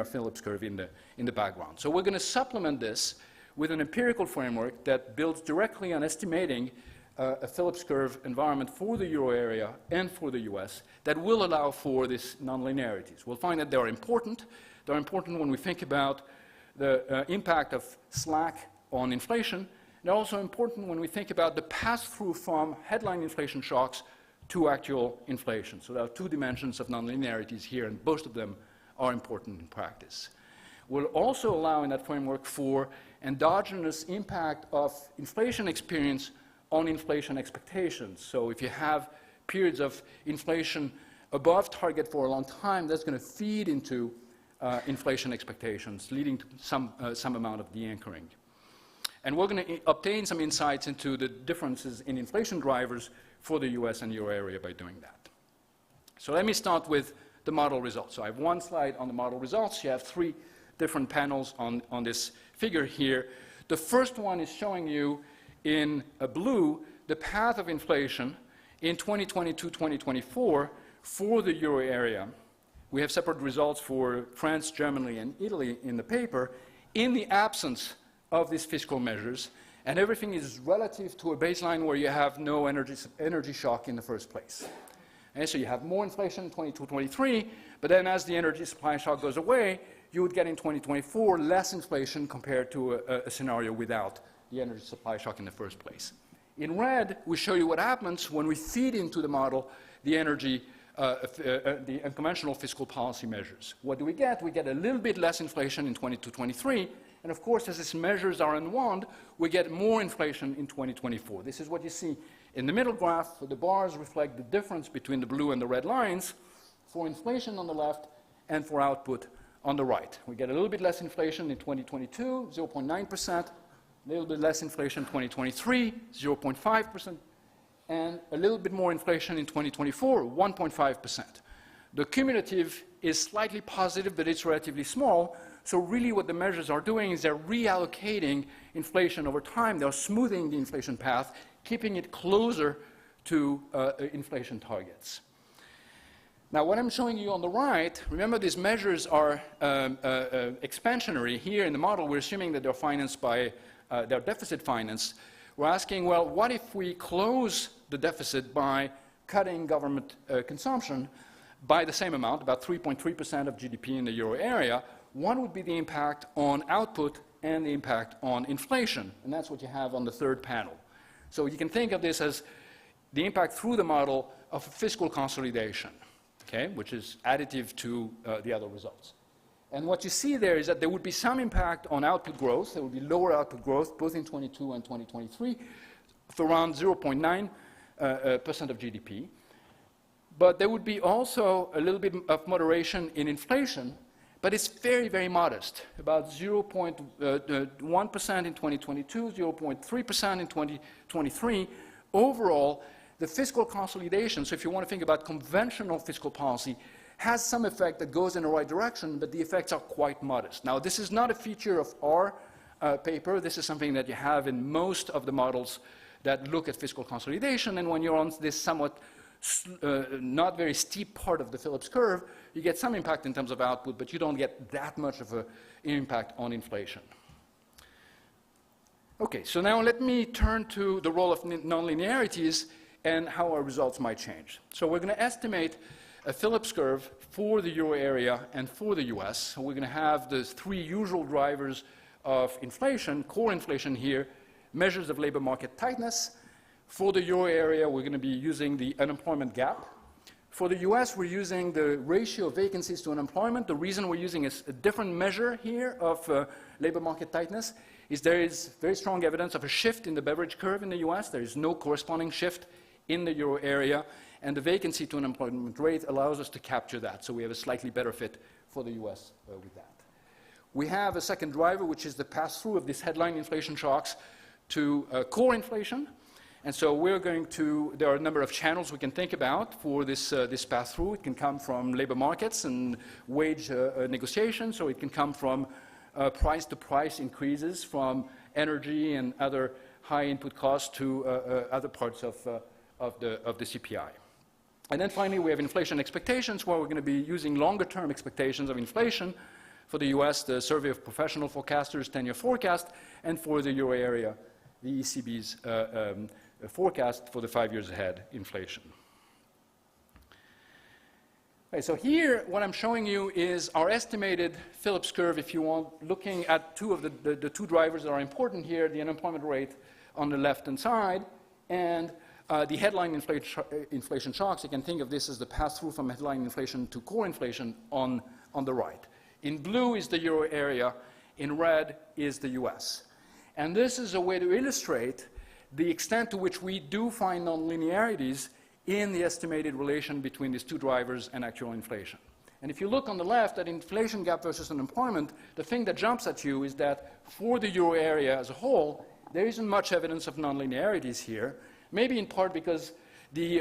Phillips curve in the background. So we're going to supplement this with an empirical framework that builds directly on estimating a Phillips curve environment for the euro area and for the US that will allow for these nonlinearities. We'll find that they are important. They're important when we think about the impact of slack on inflation, They're also important when we think about the pass-through from headline inflation shocks to actual inflation. So there are two dimensions of nonlinearities here, and both of them are important in practice. We'll also allow in that framework for endogenous impact of inflation experience on inflation expectations. So if you have periods of inflation above target for a long time, that's going to feed into inflation expectations, leading to some amount of de-anchoring. And we're going to obtain some insights into the differences in inflation drivers for the US and euro area by doing that. So let me start with the model results. So I have one slide on the model results. You have three different panels on this figure here. The first one is showing you in blue the path of inflation in 2022-2024 for the euro area. We have separate results for France, Germany, and Italy in the paper in the absence of these fiscal measures, and everything is relative to a baseline where you have no energy shock in the first place. And so you have more inflation in 22-23, but then as the energy supply shock goes away, you would get in 2024 less inflation compared to a scenario without the energy supply shock in the first place. In red, we show you what happens when we feed into the model the the unconventional fiscal policy measures. What do we get? We get a little bit less inflation in 22-23, and of course, as these measures are unwound, we get more inflation in 2024. This is what you see in the middle graph. The bars reflect the difference between the blue and the red lines for inflation on the left and for output on the right. We get a little bit less inflation in 2022, 0.9%, a little bit less inflation in 2023, 0.5%, and a little bit more inflation in 2024, 1.5%. The cumulative is slightly positive, but it's relatively small. So really what the measures are doing is they're reallocating inflation over time. They're smoothing the inflation path, keeping it closer to inflation targets. Now, what I'm showing you on the right, remember these measures are expansionary. Here in the model, we're assuming that they're financed by, they're deficit financed. We're asking, well, what if we close the deficit by cutting government consumption by the same amount, about 3.3% of GDP in the euro area? One would be the impact on output and the impact on inflation, and that's what you have on the third panel. So you can think of this as the impact through the model of fiscal consolidation, okay, which is additive to the other results. And what you see there is that there would be some impact on output growth. There would be lower output growth both in 22 and 2023 of around 0.9% of GDP. But there would be also a little bit of moderation in inflation, but it's very, very modest, about 0.1% in 2022, 0.3% in 2023. Overall, the fiscal consolidation, so if you want to think about conventional fiscal policy, has some effect that goes in the right direction, but the effects are quite modest. Now, this is not a feature of our paper. This is something that you have in most of the models that look at fiscal consolidation, and when you're on this somewhat not very steep part of the Phillips curve, you get some impact in terms of output, but you don't get that much of an impact on inflation. Okay, so now let me turn to the role of nonlinearities and how our results might change. So we're going to estimate a Phillips curve for the euro area and for the US. So we're going to have the three usual drivers of inflation, core inflation here, measures of labor market tightness. For the euro area, we're going to be using the unemployment gap. For the US, we're using the ratio of vacancies to unemployment. The reason we're using a different measure here of labor market tightness is there is very strong evidence of a shift in the beverage curve in the US. There is no corresponding shift in the euro area, and the vacancy to unemployment rate allows us to capture that. So we have a slightly better fit for the US with that. We have a second driver, which is the pass-through of these headline inflation shocks to core inflation. And so we're going to, there are a number of channels we can think about for this, this pass-through. It can come from labor markets and wage negotiations, or it can come from price-to-price increases from energy and other high input costs to other parts of the CPI. And then finally, we have inflation expectations, where we're going to be using longer-term expectations of inflation. For the US, the Survey of Professional Forecasters 10-year forecast, and for the euro area, the ECB's forecast for the 5 years ahead inflation. Okay, so here, what I'm showing you is our estimated Phillips curve, if you want, looking at two of the two drivers that are important here, the unemployment rate on the left-hand side, and the headline inflation shocks. You can think of this as the pass-through from headline inflation to core inflation on the right. In blue is the euro area, in red is the US. And this is a way to illustrate the extent to which we do find nonlinearities in the estimated relation between these two drivers and actual inflation. And if you look on the left at inflation gap versus unemployment, the thing that jumps at you is that for the euro area as a whole, there isn't much evidence of nonlinearities here, maybe in part because the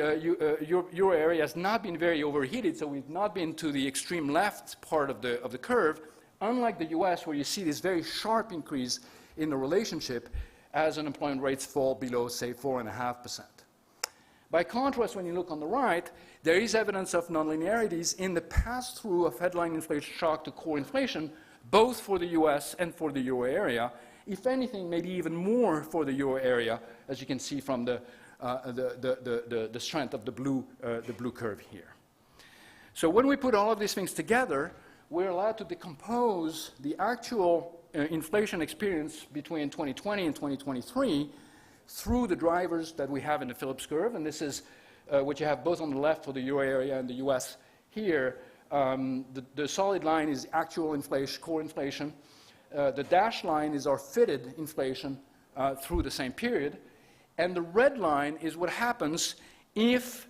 euro area has not been very overheated, so we've not been to the extreme left part of the curve, unlike the US, where you see this very sharp increase in the relationship as unemployment rates fall below, say, 4.5%. By contrast, when you look on the right, there is evidence of nonlinearities in the pass-through of headline inflation shock to core inflation, both for the US and for the euro area. If anything, maybe even more for the euro area, as you can see from the strength of the blue curve here. So when we put all of these things together, we're allowed to decompose the actual inflation experience between 2020 and 2023 through the drivers that we have in the Phillips curve, and this is what you have both on the left for the euro area and the US here. The solid line is actual inflation, core inflation. The dashed line is our fitted inflation through the same period. And the red line is what happens if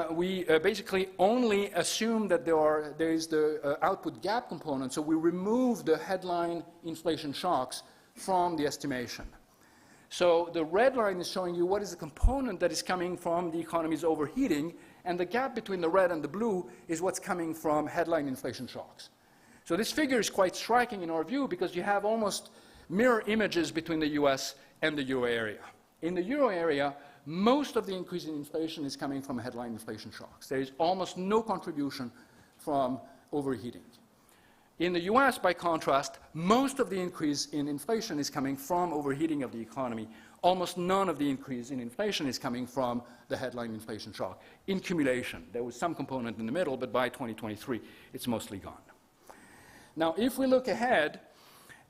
we basically only assume that there is the output gap component, so we remove the headline inflation shocks from the estimation. So the red line is showing you what is the component that is coming from the economy's overheating, and the gap between the red and the blue is what's coming from headline inflation shocks. So this figure is quite striking in our view because you have almost mirror images between the US and the euro area. In the euro area, most of the increase in inflation is coming from headline inflation shocks. There is almost no contribution from overheating. In the US, by contrast, most of the increase in inflation is coming from overheating of the economy. Almost none of the increase in inflation is coming from the headline inflation shock. In cumulation, there was some component in the middle, but by 2023, it's mostly gone. Now, if we look ahead,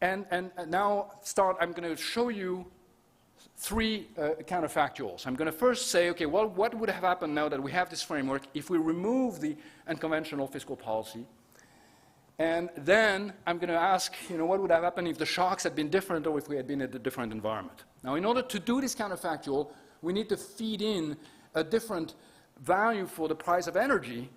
and now I'm going to show you three counterfactuals. I'm going to first say, okay, well, what would have happened now that we have this framework if we remove the unconventional fiscal policy? And then I'm going to ask, what would have happened if the shocks had been different or if we had been at a different environment? Now, in order to do this counterfactual, we need to feed in a different value for the price of energy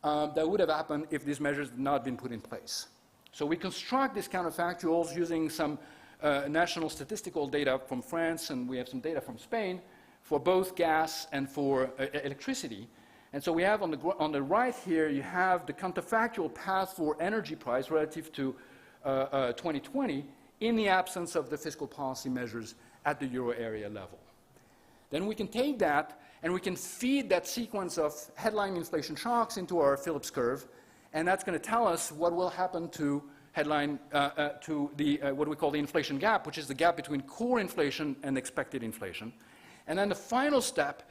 that would have happened if these measures had not been put in place. So we construct these counterfactuals using some national statistical data from France, and we have some data from Spain for both gas and for electricity. And so we have on the right here, you have the counterfactual path for energy price relative to 2020 in the absence of the fiscal policy measures at the euro area level. Then we can take that and we can feed that sequence of headline inflation shocks into our Phillips curve, and that's going to tell us what will happen to headline what we call the inflation gap, which is the gap between core inflation and expected inflation. And then the final step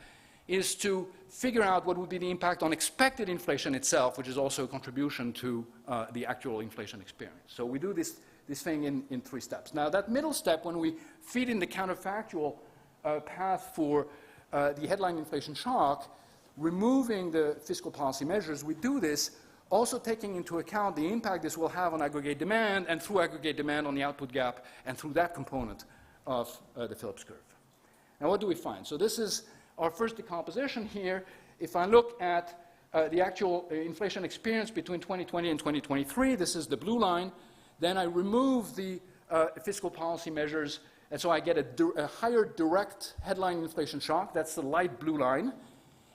is to figure out what would be the impact on expected inflation itself, which is also a contribution to the actual inflation experience. So we do this thing in three steps. Now, that middle step, when we feed in the counterfactual path for the headline inflation shock, removing the fiscal policy measures, we do this also taking into account the impact this will have on aggregate demand, and through aggregate demand on the output gap, and through that component of the Phillips curve. Now, what do we find? So this is our first decomposition here. If I look at the actual inflation experience between 2020 and 2023, this is the blue line. Then I remove the fiscal policy measures, and so I get a higher direct headline inflation shock. That's the light blue line.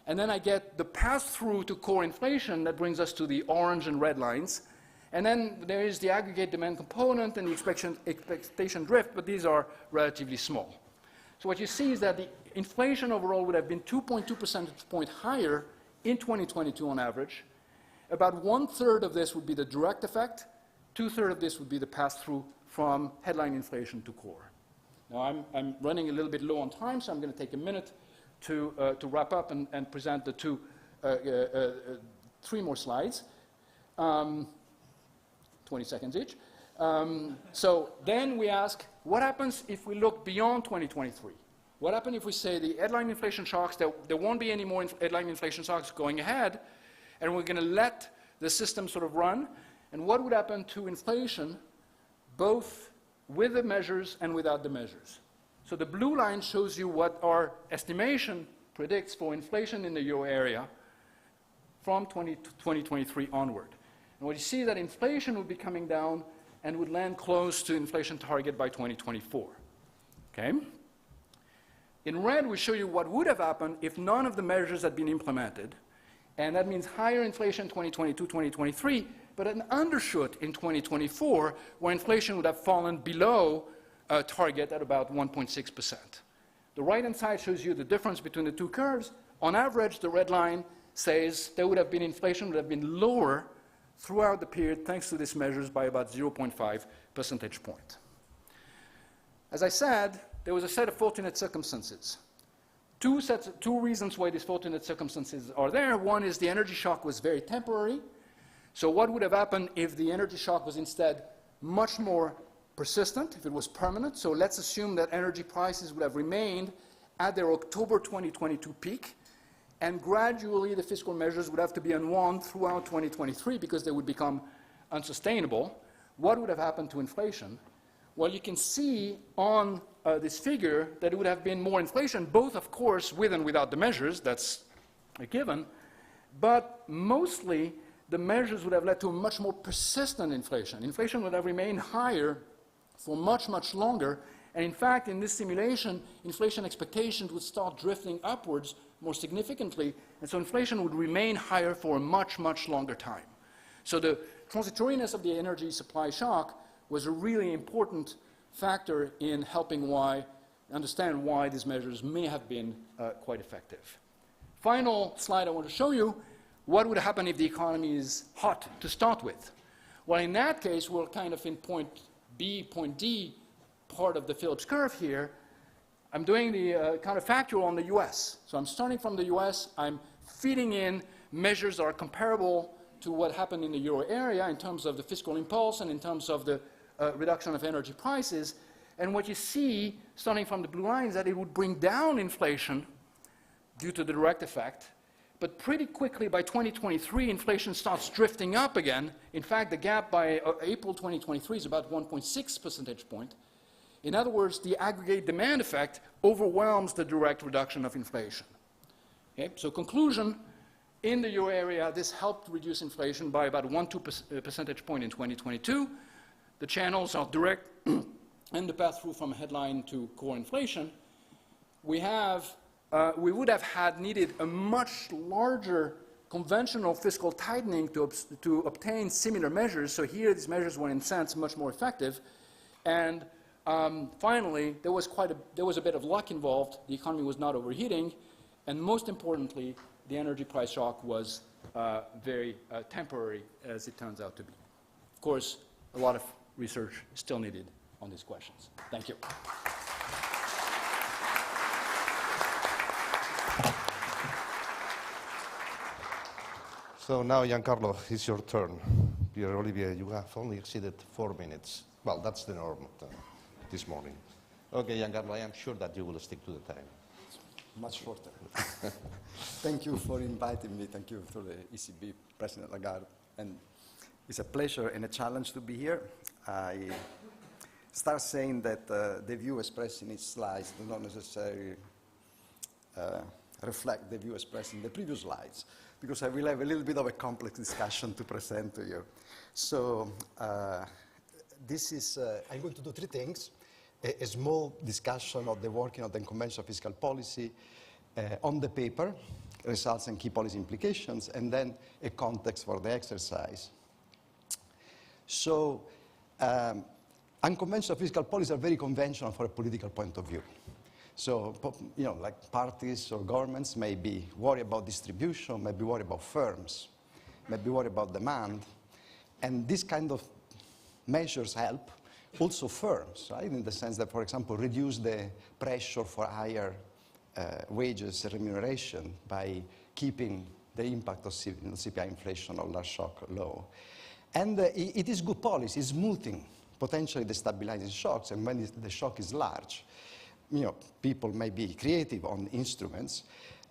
And then I get the pass-through to core inflation that brings us to the orange and red lines. And then there is the aggregate demand component and the expectation drift, but these are relatively small. So what you see is that the inflation overall would have been 2.2 percentage points higher in 2022 on average. About 1/3 of this would be the direct effect. 2/3 of this would be the pass-through from headline inflation to core. Now, I'm running a little bit low on time, so I'm going to take a minute to wrap up and present the two 3 more slides, 20 seconds each. So then we ask, what happens if we look beyond 2023? What happens if we say the headline inflation shocks, there won't be any more headline inflation shocks going ahead, and we're going to let the system sort of run? And what would happen to inflation, both with the measures and without the measures? So the blue line shows you what our estimation predicts for inflation in the euro area from 2023 onward. And what you see is that inflation would be coming down and would land close to inflation target by 2024. Okay? In red, we show you what would have happened if none of the measures had been implemented. And that means higher inflation 2022, 2023, but an undershoot in 2024, where inflation would have fallen below target at about 1.6%. The right-hand side shows you the difference between the two curves. On average, the red line says there would have been inflation would have been lower throughout the period thanks to these measures by about 0.5 percentage point. As I said, there was a set of fortunate circumstances. Two reasons why these fortunate circumstances are there. One is the energy shock was very temporary. So what would have happened if the energy shock was instead much more persistent, if it was permanent? So let's assume that energy prices would have remained at their October 2022 peak, and gradually the fiscal measures would have to be unwound throughout 2023 because they would become unsustainable. What would have happened to inflation? Well, you can see on this figure that it would have been more inflation, both, of course, with and without the measures. That's a given. But mostly, the measures would have led to a much more persistent inflation. Inflation would have remained higher for much, much longer. And in fact, in this simulation, inflation expectations would start drifting upwards more significantly. And so inflation would remain higher for a much, much longer time. So the transitoriness of the energy supply shock was a really important factor in helping understand why these measures may have been quite effective. Final slide I want to show you, what would happen if the economy is hot to start with? Well, in that case, we're kind of in point B, point D part of the Phillips curve here. I'm doing the counterfactual on the US. So I'm starting from the US, I'm feeding in measures that are comparable to what happened in the euro area in terms of the fiscal impulse and in terms of the reduction of energy prices. And what you see, starting from the blue line, is that it would bring down inflation due to the direct effect. But pretty quickly, by 2023, inflation starts drifting up again. In fact, the gap by April 2023 is about 1.6 percentage point. In other words, the aggregate demand effect overwhelms the direct reduction of inflation. Okay? So conclusion, in the euro area, this helped reduce inflation by about 1-2 percentage point in 2022. The channels are direct and the path-through from headline to core inflation. We would have needed a much larger conventional fiscal tightening to obtain similar measures. So here, these measures were, in a sense, much more effective. And finally, there was a bit of luck involved. The economy was not overheating. And most importantly, the energy price shock was very temporary, as it turns out to be. Of course, a lot of research is still needed on these questions. Thank you. So now, Giancarlo, it's your turn. Pierre Olivier, you have only exceeded 4 minutes. Well, that's the norm this morning. Okay, Giancarlo, I am sure that you will stick to the time. Much shorter. Thank you for inviting me. Thank you to the ECB President Lagarde. And it's a pleasure and a challenge to be here. I start saying that the view expressed in its slides do not necessarily reflect the view expressed in the previous slides, because I will have a little bit of a complex discussion to present to you. So I'm going to do 3 things. A small discussion of the working of the unconventional fiscal policy on the paper, results and key policy implications, and then a context for the exercise. So unconventional fiscal policies are very conventional for a political point of view. So, like parties or governments may be worried about distribution, may be worried about firms, may be worried about demand. And this kind of measures help also firms, right? In the sense that, for example, reduce the pressure for higher wages and remuneration by keeping the impact of CPI inflation or large shock low. And it is good policy, it's smoothing, potentially destabilizing shocks, and when the shock is large, people may be creative on instruments.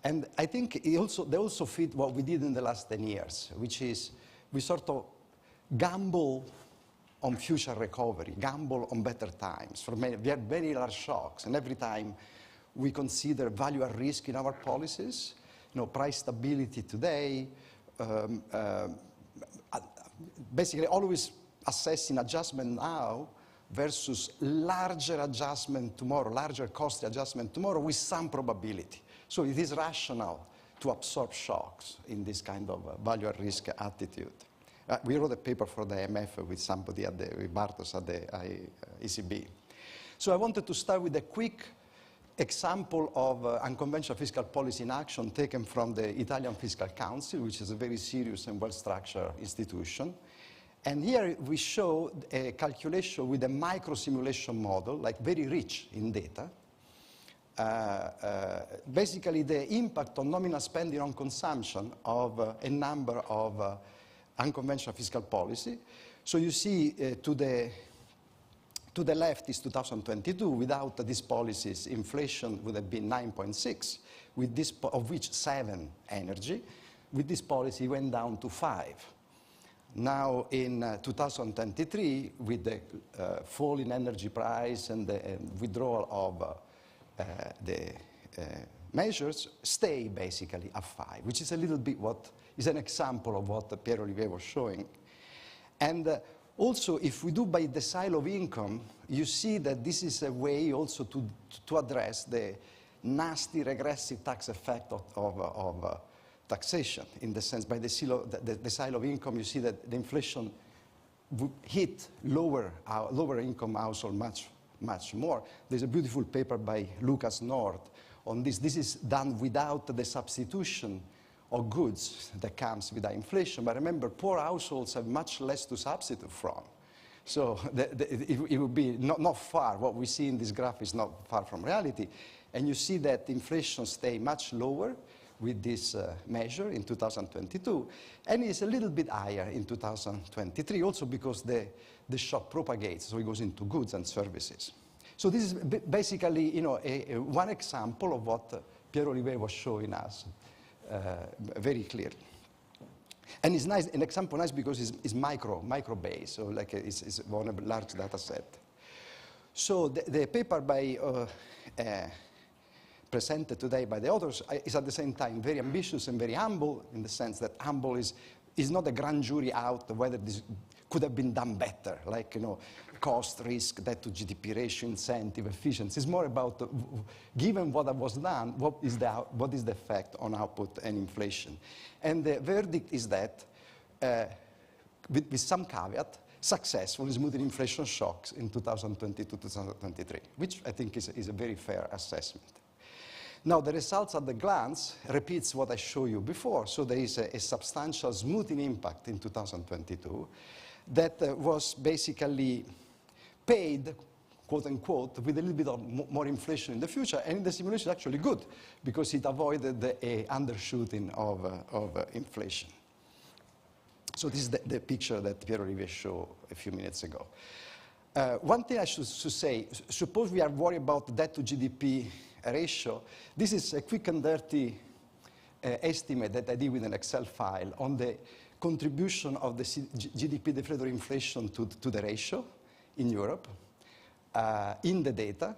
And I think they also fit what we did in the last 10 years, which is we sort of gamble on future recovery, gamble on better times. We have very large shocks, and every time we consider value at risk in our policies, price stability today, basically always assessing adjustment now versus larger adjustment tomorrow, larger cost adjustment tomorrow with some probability. So it is rational to absorb shocks in this kind of value at risk attitude. We wrote a paper for the IMF with somebody with Bartos at the ECB. So I wanted to start with a quick example of unconventional fiscal policy in action taken from the Italian Fiscal Council, which is a very serious and well-structured institution. And here we show a calculation with a micro-simulation model, like very rich in data. Basically, the impact on nominal spending on consumption of a number of unconventional fiscal policy. So you see to the left is 2022. Without these policies, inflation would have been 9.6, of which 7 energy. With this policy, it went down to 5. Now, in 2023, with the fall in energy price and the withdrawal of the measures, stay basically at 5, which is a little bit what is an example of what Pierre-Olivier was showing. And also, if we do by decile of income, you see that this is a way also to address the nasty regressive tax effect of taxation, in the sense by the decile of income, you see that the inflation would hit lower income household much more. There's a beautiful paper by Lucas North on this. This is done without the substitution of goods that comes with the inflation. But remember, poor households have much less to substitute from. So it would be not far. What we see in this graph is not far from reality. And you see that inflation stay much lower with this measure in 2022, and it's a little bit higher in 2023, also because the shock propagates, so it goes into goods and services. So this is basically, one example of what Pierre-Olivier was showing us very clearly. And it's nice, an example nice because it's micro-based, so like it's one of a large data set. So the paper by presented today by the authors is at the same time very ambitious and very humble, in the sense that humble is not a grand jury out whether this could have been done better, like, cost, risk, debt to GDP ratio, incentive, efficiency. It's more about, given what was done, what is the effect on output and inflation. And the verdict is that, with some caveat, successful in smoothing inflation shocks in 2022-2023, which I think is a very fair assessment. Now, the results at the glance repeats what I showed you before. So there is a substantial smoothing impact in 2022 that was basically paid, quote unquote, with a little bit of more inflation in the future. And the simulation is actually good because it avoided the undershooting of inflation. So this is the picture that Pierre-Olivier showed a few minutes ago. One thing I should say, suppose we are worried about debt to GDP ratio. This is a quick and dirty estimate that I did with an Excel file on the contribution of the GDP deflator inflation to the ratio in Europe, in the data.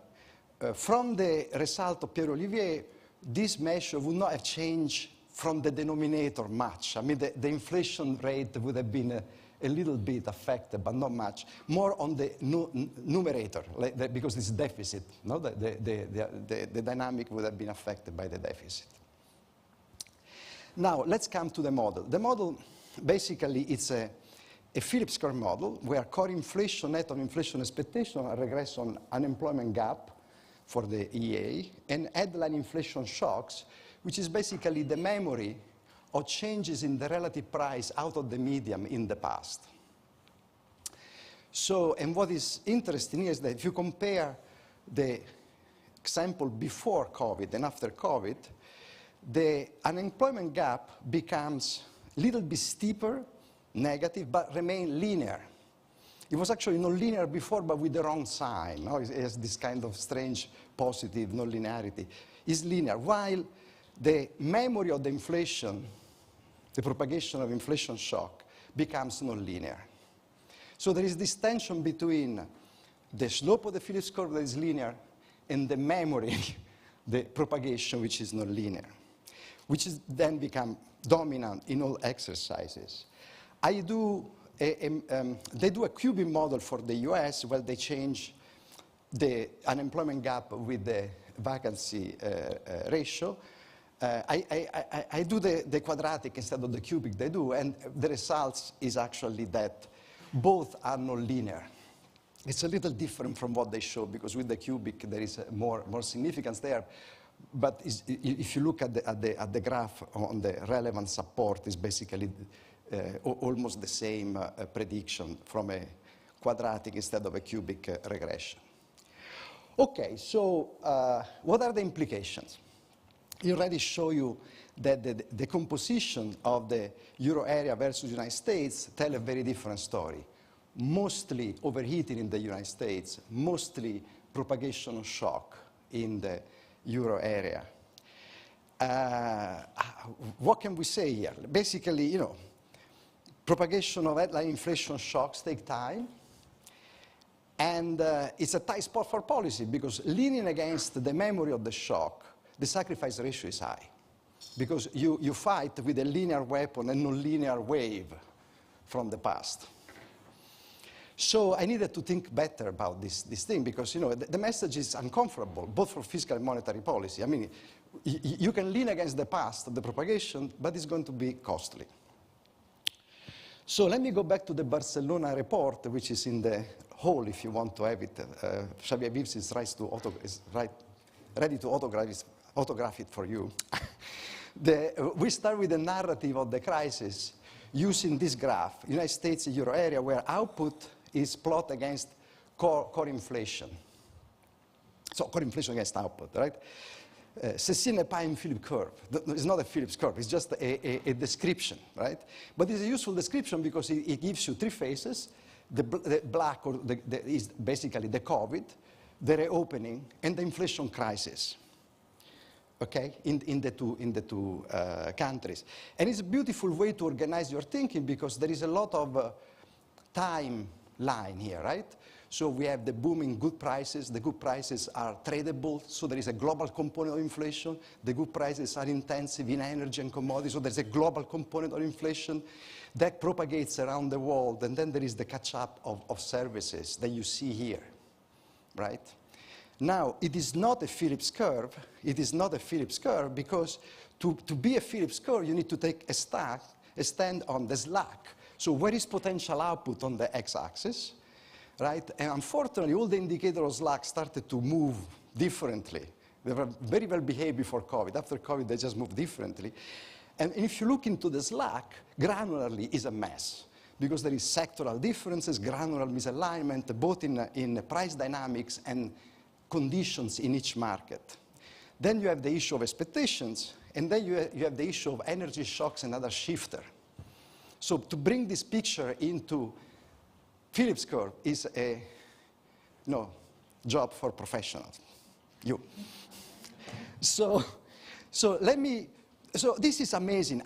From the result of Pierre-Olivier, this measure would not have changed from the denominator much. I mean, the inflation rate would have been a little bit affected, but not much. More on the numerator, because it's deficit. No? The dynamic would have been affected by the deficit. Now, let's come to the model. The model, basically, it's a Phillips curve model where core inflation, net of inflation expectation, regress on unemployment gap for the EA, and headline inflation shocks, which is basically the memory of changes in the relative price out of the medium in the past. So, and what is interesting here is that if you compare the example before COVID and after COVID, the unemployment gap becomes a little bit steeper, negative, but remain linear. It was actually non-linear before, but with the wrong sign. No? It has this kind of strange positive non-linearity. It's linear, while the memory of the inflation, the propagation of inflation shock, becomes non-linear. So there is this tension between the slope of the Phillips curve that is linear and the memory, the propagation, which is non-linear, which is then become dominant in all exercises. They do a cubic model for the US where they change the unemployment gap with the vacancy ratio. I do the quadratic instead of the cubic they do, and the results is actually that both are non-linear. It's a little different from what they show, because with the cubic there is more significance there. But if you look at the graph on the relevant support, it's basically almost the same prediction from a quadratic instead of a cubic regression. Okay, so what are the implications? I already show you that the composition of the euro area versus the United States tell a very different story. Mostly overheating in the United States, mostly propagation of shock in the euro area. What can we say here? Basically, propagation of headline inflation shocks take time. And it's a tight spot for policy, because leaning against the memory of the shock, the sacrifice ratio is high. Because you fight with a linear weapon and non-linear wave from the past. So I needed to think better about this thing, because the message is uncomfortable, both for fiscal and monetary policy. I mean, you can lean against the past, the propagation, but it's going to be costly. So let me go back to the Barcelona report, which is in the hall if you want to have it. Xavier Vives is ready to autograph it for you. We start with the narrative of the crisis using this graph, United States euro area, where output is plotted against core inflation. So core inflation against output, right? Ceci n'est pas une Phillips curve. It's not a Phillips curve, it's just a description, right? But it's a useful description because it gives you three phases. The black is basically the COVID, the reopening, and the inflation crisis. Okay, in the two countries. And it's a beautiful way to organize your thinking, because there is a lot of timeline here, right? So we have the booming good prices. The good prices are tradable, so there is a global component of inflation. The good prices are intensive in energy and commodities, so there's a global component of inflation that propagates around the world. And then there is the catch-up of services that you see here, right? Now, it is not a Phillips curve. It is not a Phillips curve because to be a Phillips curve, you need to take a stand on the slack. So where is potential output on the x-axis, right? And unfortunately, all the indicators of slack started to move differently. They were very well behaved before COVID. After COVID, they just moved differently. And if you look into the slack, granularly is a mess, because there is sectoral differences, granular misalignment, both in price dynamics and conditions in each market. Then you have the issue of expectations, and then you have the issue of energy shocks and other shifter. So to bring this picture into Phillips curve is a job for professionals, you. So this is amazing.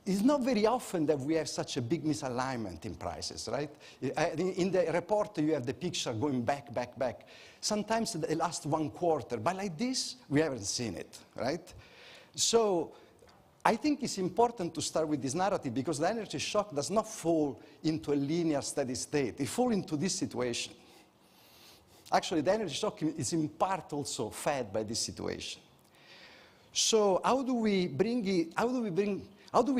It's not very often that we have such a big misalignment in prices, right? In the report, you have the picture going back. Sometimes it lasts 1 quarter, but like this, we haven't seen it, right? So I think it's important to start with this narrative, because the energy shock does not fall into a linear steady state. It falls into this situation. Actually, the energy shock is in part also fed by this situation. So how do we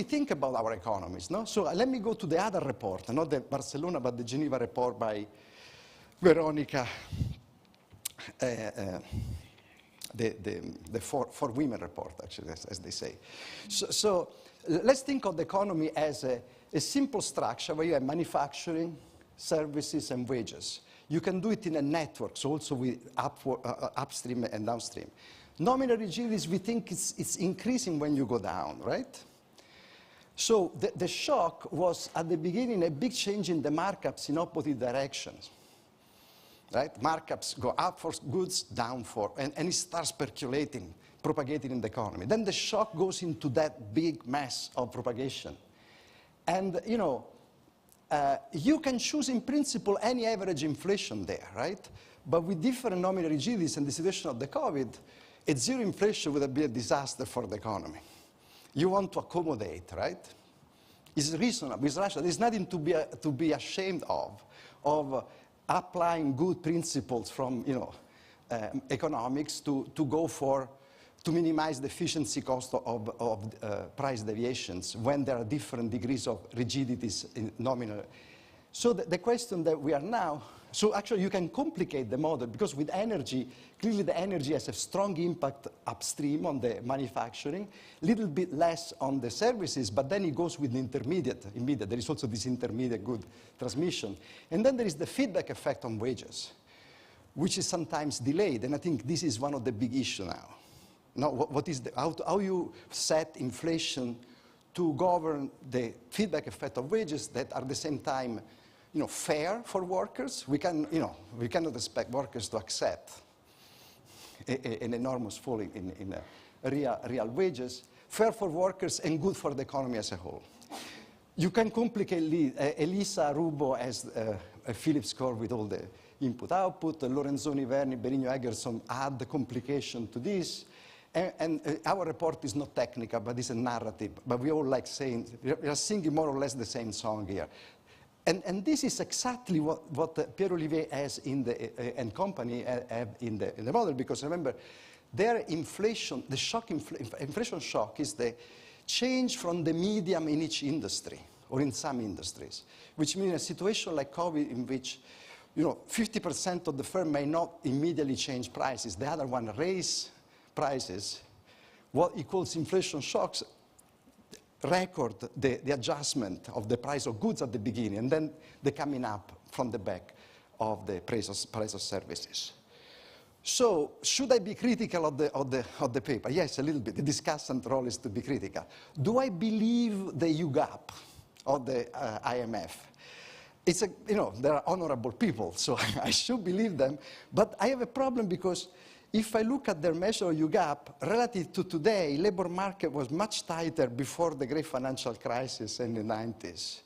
think about our economies? No? So let me go to the other report, not the Barcelona, but the Geneva report by Veronica, the for women report, actually, as they say. So let's think of the economy as a simple structure where you have manufacturing, services, and wages. You can do it in a network, so also with upstream and downstream. Nominal rigidity, we think it's increasing when you go down, right? So the shock was, at the beginning, a big change in the markups in opposite directions, right? Markups go up for goods, down for, and it starts percolating, propagating in the economy. Then the shock goes into that big mess of propagation. And, you know, you can choose, in principle, any average inflation there, right? But with different nominal rigidities and the situation of the COVID, a zero inflation would have been a disaster for the economy. You want to accommodate, right? It's reasonable, it's rational. There's nothing to be ashamed of applying good principles from, you know, economics to minimize the efficiency cost of price deviations when there are different degrees of rigidities in nominal. So the question that we are now, so actually you can complicate the model because with energy, clearly the energy has a strong impact upstream on the manufacturing, little bit less on the services, but then it goes with the intermediate. There is also this intermediate good transmission. And then there is the feedback effect on wages, which is sometimes delayed, and I think this is one of the big issues now. Now, what is how you set inflation to govern the feedback effect of wages that are at the same time, you know, fair for workers. We cannot expect workers to accept an enormous fall in real wages, fair for workers and good for the economy as a whole. You can complicate Elisa Rubo as a Phillips curve with all the input-output, Lorenzoni, Verni, Benigno, Eggerson add the complication to this. And our report is not technical, but it's a narrative. But we all like saying, we are singing more or less the same song here. And this is exactly what Pierre Olivier has in and company have in the model, because remember, their inflation, the shock, inflation shock is the change from the medium in each industry, or in some industries, which means a situation like COVID in which, you know, 50% of the firm may not immediately change prices, the other one raise prices. What he calls inflation shocks record the adjustment of the price of goods at the beginning, and then the coming up from the back of the price of services. So, should I be critical of the paper? Yes, a little bit. The discussant role is to be critical. Do I believe the U gap of the IMF? It's you know, there are honorable people, so I should believe them, but I have a problem because if I look at their measure of U gap, relative to today, labor market was much tighter before the great financial crisis in the 90s.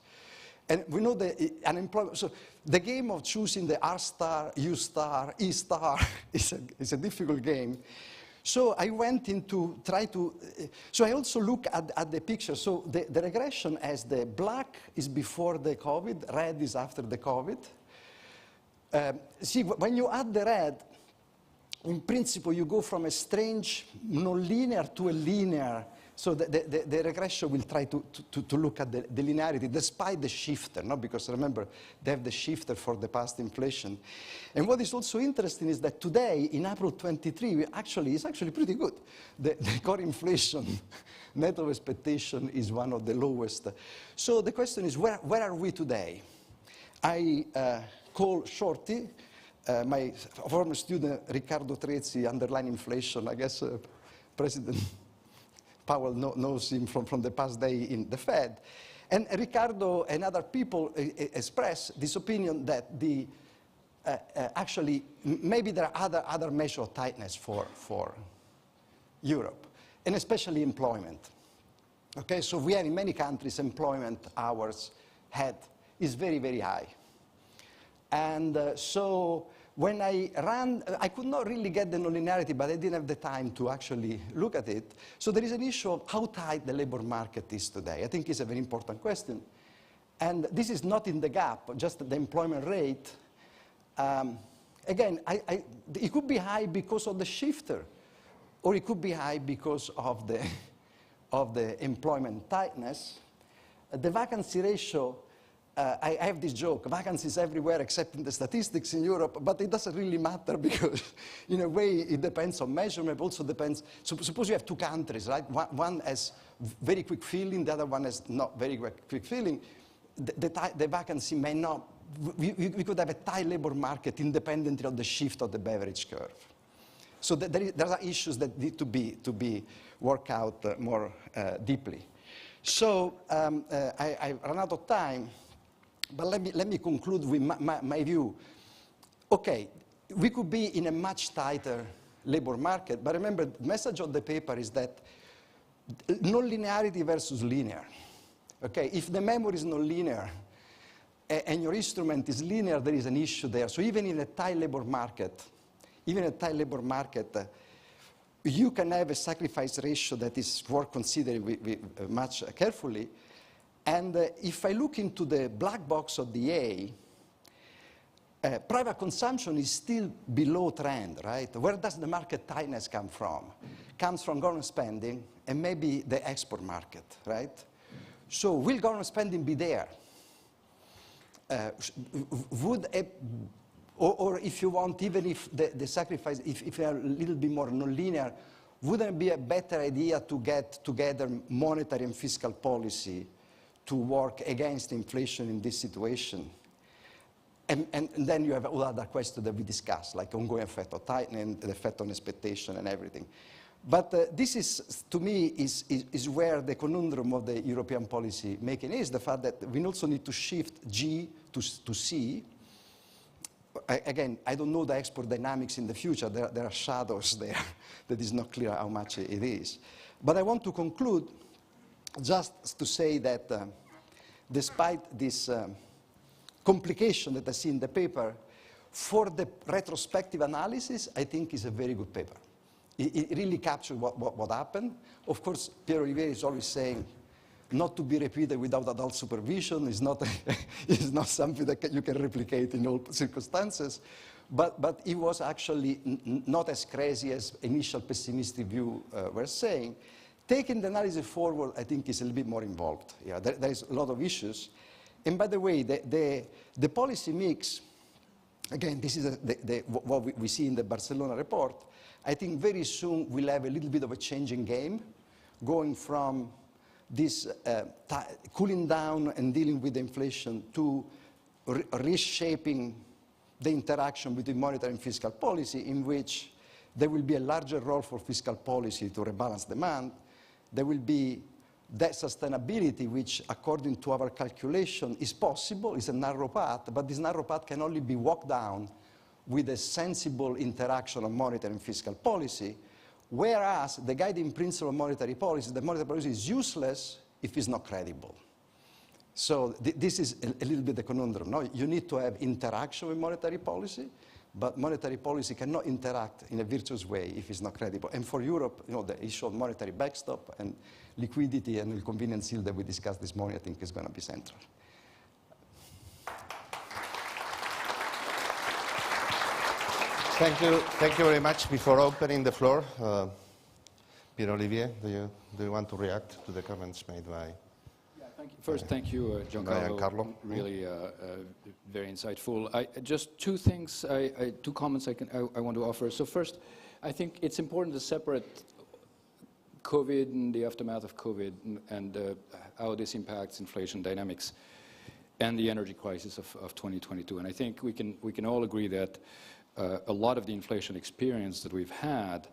And we know the unemployment, so the game of choosing the R star, U star, E star is a difficult game. So I went into try to, so I also look at the picture. So the regression as the black is before the COVID, red is after the COVID. See, when you add the red, in principle, you go from a strange non-linear to a linear. So the regression will try to look at the linearity despite the shifter, no? Because remember, they have the shifter for the past inflation. And what is also interesting is that today, in April 23, it's actually pretty good. The core inflation net of expectation is one of the lowest. So the question is, where are we today? I call Shorty. My former student, Riccardo Trezzi, underlined inflation. I guess President Powell knows him from the past day in the Fed. And Riccardo and other people express this opinion that actually maybe there are other measures of tightness for Europe, and especially employment. Okay, so we have in many countries employment hours is very, very high. And so when I ran, I could not really get the nonlinearity, but I didn't have the time to actually look at it. So there is an issue of how tight the labor market is today. I think it's a very important question. And this is not in the gap, just the employment rate. Again, it could be high because of the shifter, or it could be high because of the employment tightness. The vacancy ratio, I have this joke, vacancies everywhere except in the statistics in Europe, but it doesn't really matter because in a way it depends on measurement, also depends, suppose you have two countries, right? One has very quick filling, the other one has not very quick filling. The vacancy may not, we could have a tight labor market independently of the shift of the beverage curve. So there are issues that need to be worked out more deeply. So I ran out of time, but let me conclude with my view. Okay, we could be in a much tighter labor market, but remember, the message of the paper is that non-linearity versus linear. Okay, if the memory is non-linear and your instrument is linear, there is an issue there. So even in a tight labor market, you can have a sacrifice ratio that is worth considering much carefully. And if I look into the black box of the A, private consumption is still below trend, right? Where does the market tightness come from? Comes from government spending and maybe the export market, right? So will government spending be there? Or if you want, even if the sacrifice, if you are a little bit more nonlinear, wouldn't it be a better idea to get together monetary and fiscal policy to work against inflation in this situation? And then you have all other questions that we discussed, like ongoing effect of tightening, the effect on expectation and everything. But this is, to me, is where the conundrum of the European policy making is, the fact that we also need to shift G to C. Again, I don't know the export dynamics in the future. There are shadows there that is not clear how much it is. But I want to conclude just to say that despite this complication that I see in the paper, for the retrospective analysis, I think is a very good paper. It really captures what happened. Of course, Pierre Olivier is always saying not to be repeated without adult supervision is not, is not something that you can replicate in all circumstances. But it was actually not as crazy as initial pessimistic view were saying. Taking the analysis forward, I think, is a little bit more involved. Yeah, there is a lot of issues. And by the way, the policy mix, again, this is what we see in the Barcelona report. I think very soon we'll have a little bit of a changing game, going from this cooling down and dealing with inflation to reshaping the interaction between monetary and fiscal policy, in which there will be a larger role for fiscal policy to rebalance demand. There will be debt sustainability, which, according to our calculation, is possible, is a narrow path, but this narrow path can only be walked down with a sensible interaction of monetary and fiscal policy, whereas the guiding principle of monetary policy, the monetary policy is useless if it's not credible. So this is a little bit the conundrum. No? You need to have interaction with monetary policy, but monetary policy cannot interact in a virtuous way if it's not credible. And for Europe, the issue of monetary backstop and liquidity and the convenience yield that we discussed this morning, I think is going to be central. Thank you very much. Before opening the floor, Pierre Olivier, do you want to react to the comments made by? Yeah, thank you. First, thank you, Giancarlo. Really very insightful. Just two things, two comments I want to offer. So first, I think it's important to separate COVID and the aftermath of COVID and how this impacts inflation dynamics and the energy crisis of 2022. And I think we can all agree that a lot of the inflation experience that we've had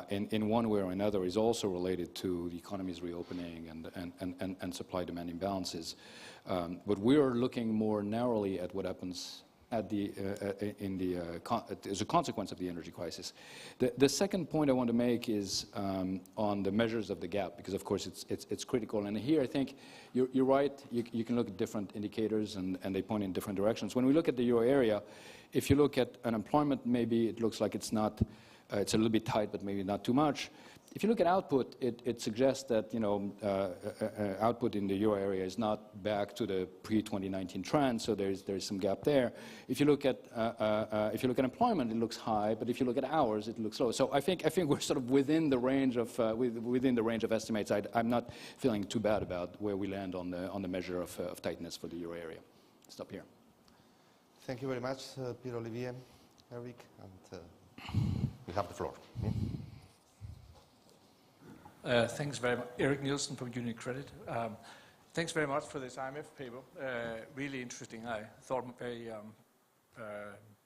in one way or another is also related to the economy's reopening and supply-demand imbalances. But we're looking more narrowly at what happens at as a consequence of the energy crisis. The second point I want to make is on the measures of the gap, because of course it's critical. And here I think you're right. You can look at different indicators and they point in different directions. When we look at the euro area, if you look at unemployment, maybe it looks like it's not. It's a little bit tight, but maybe not too much. If you look at output, it suggests that output in the euro area is not back to the pre-2019 trend, so there's some gap there. If you look at employment, it looks high, but if you look at hours, it looks low. So I think we're sort of within the range of estimates. I'm not feeling too bad about where we land on the measure of tightness for the euro area. Stop here. Thank you very much, Pierre Olivier, Eric, and you have the floor. Thanks very much. Eric Nielsen from UniCredit. Thanks very much for this IMF paper. Really interesting. I thought very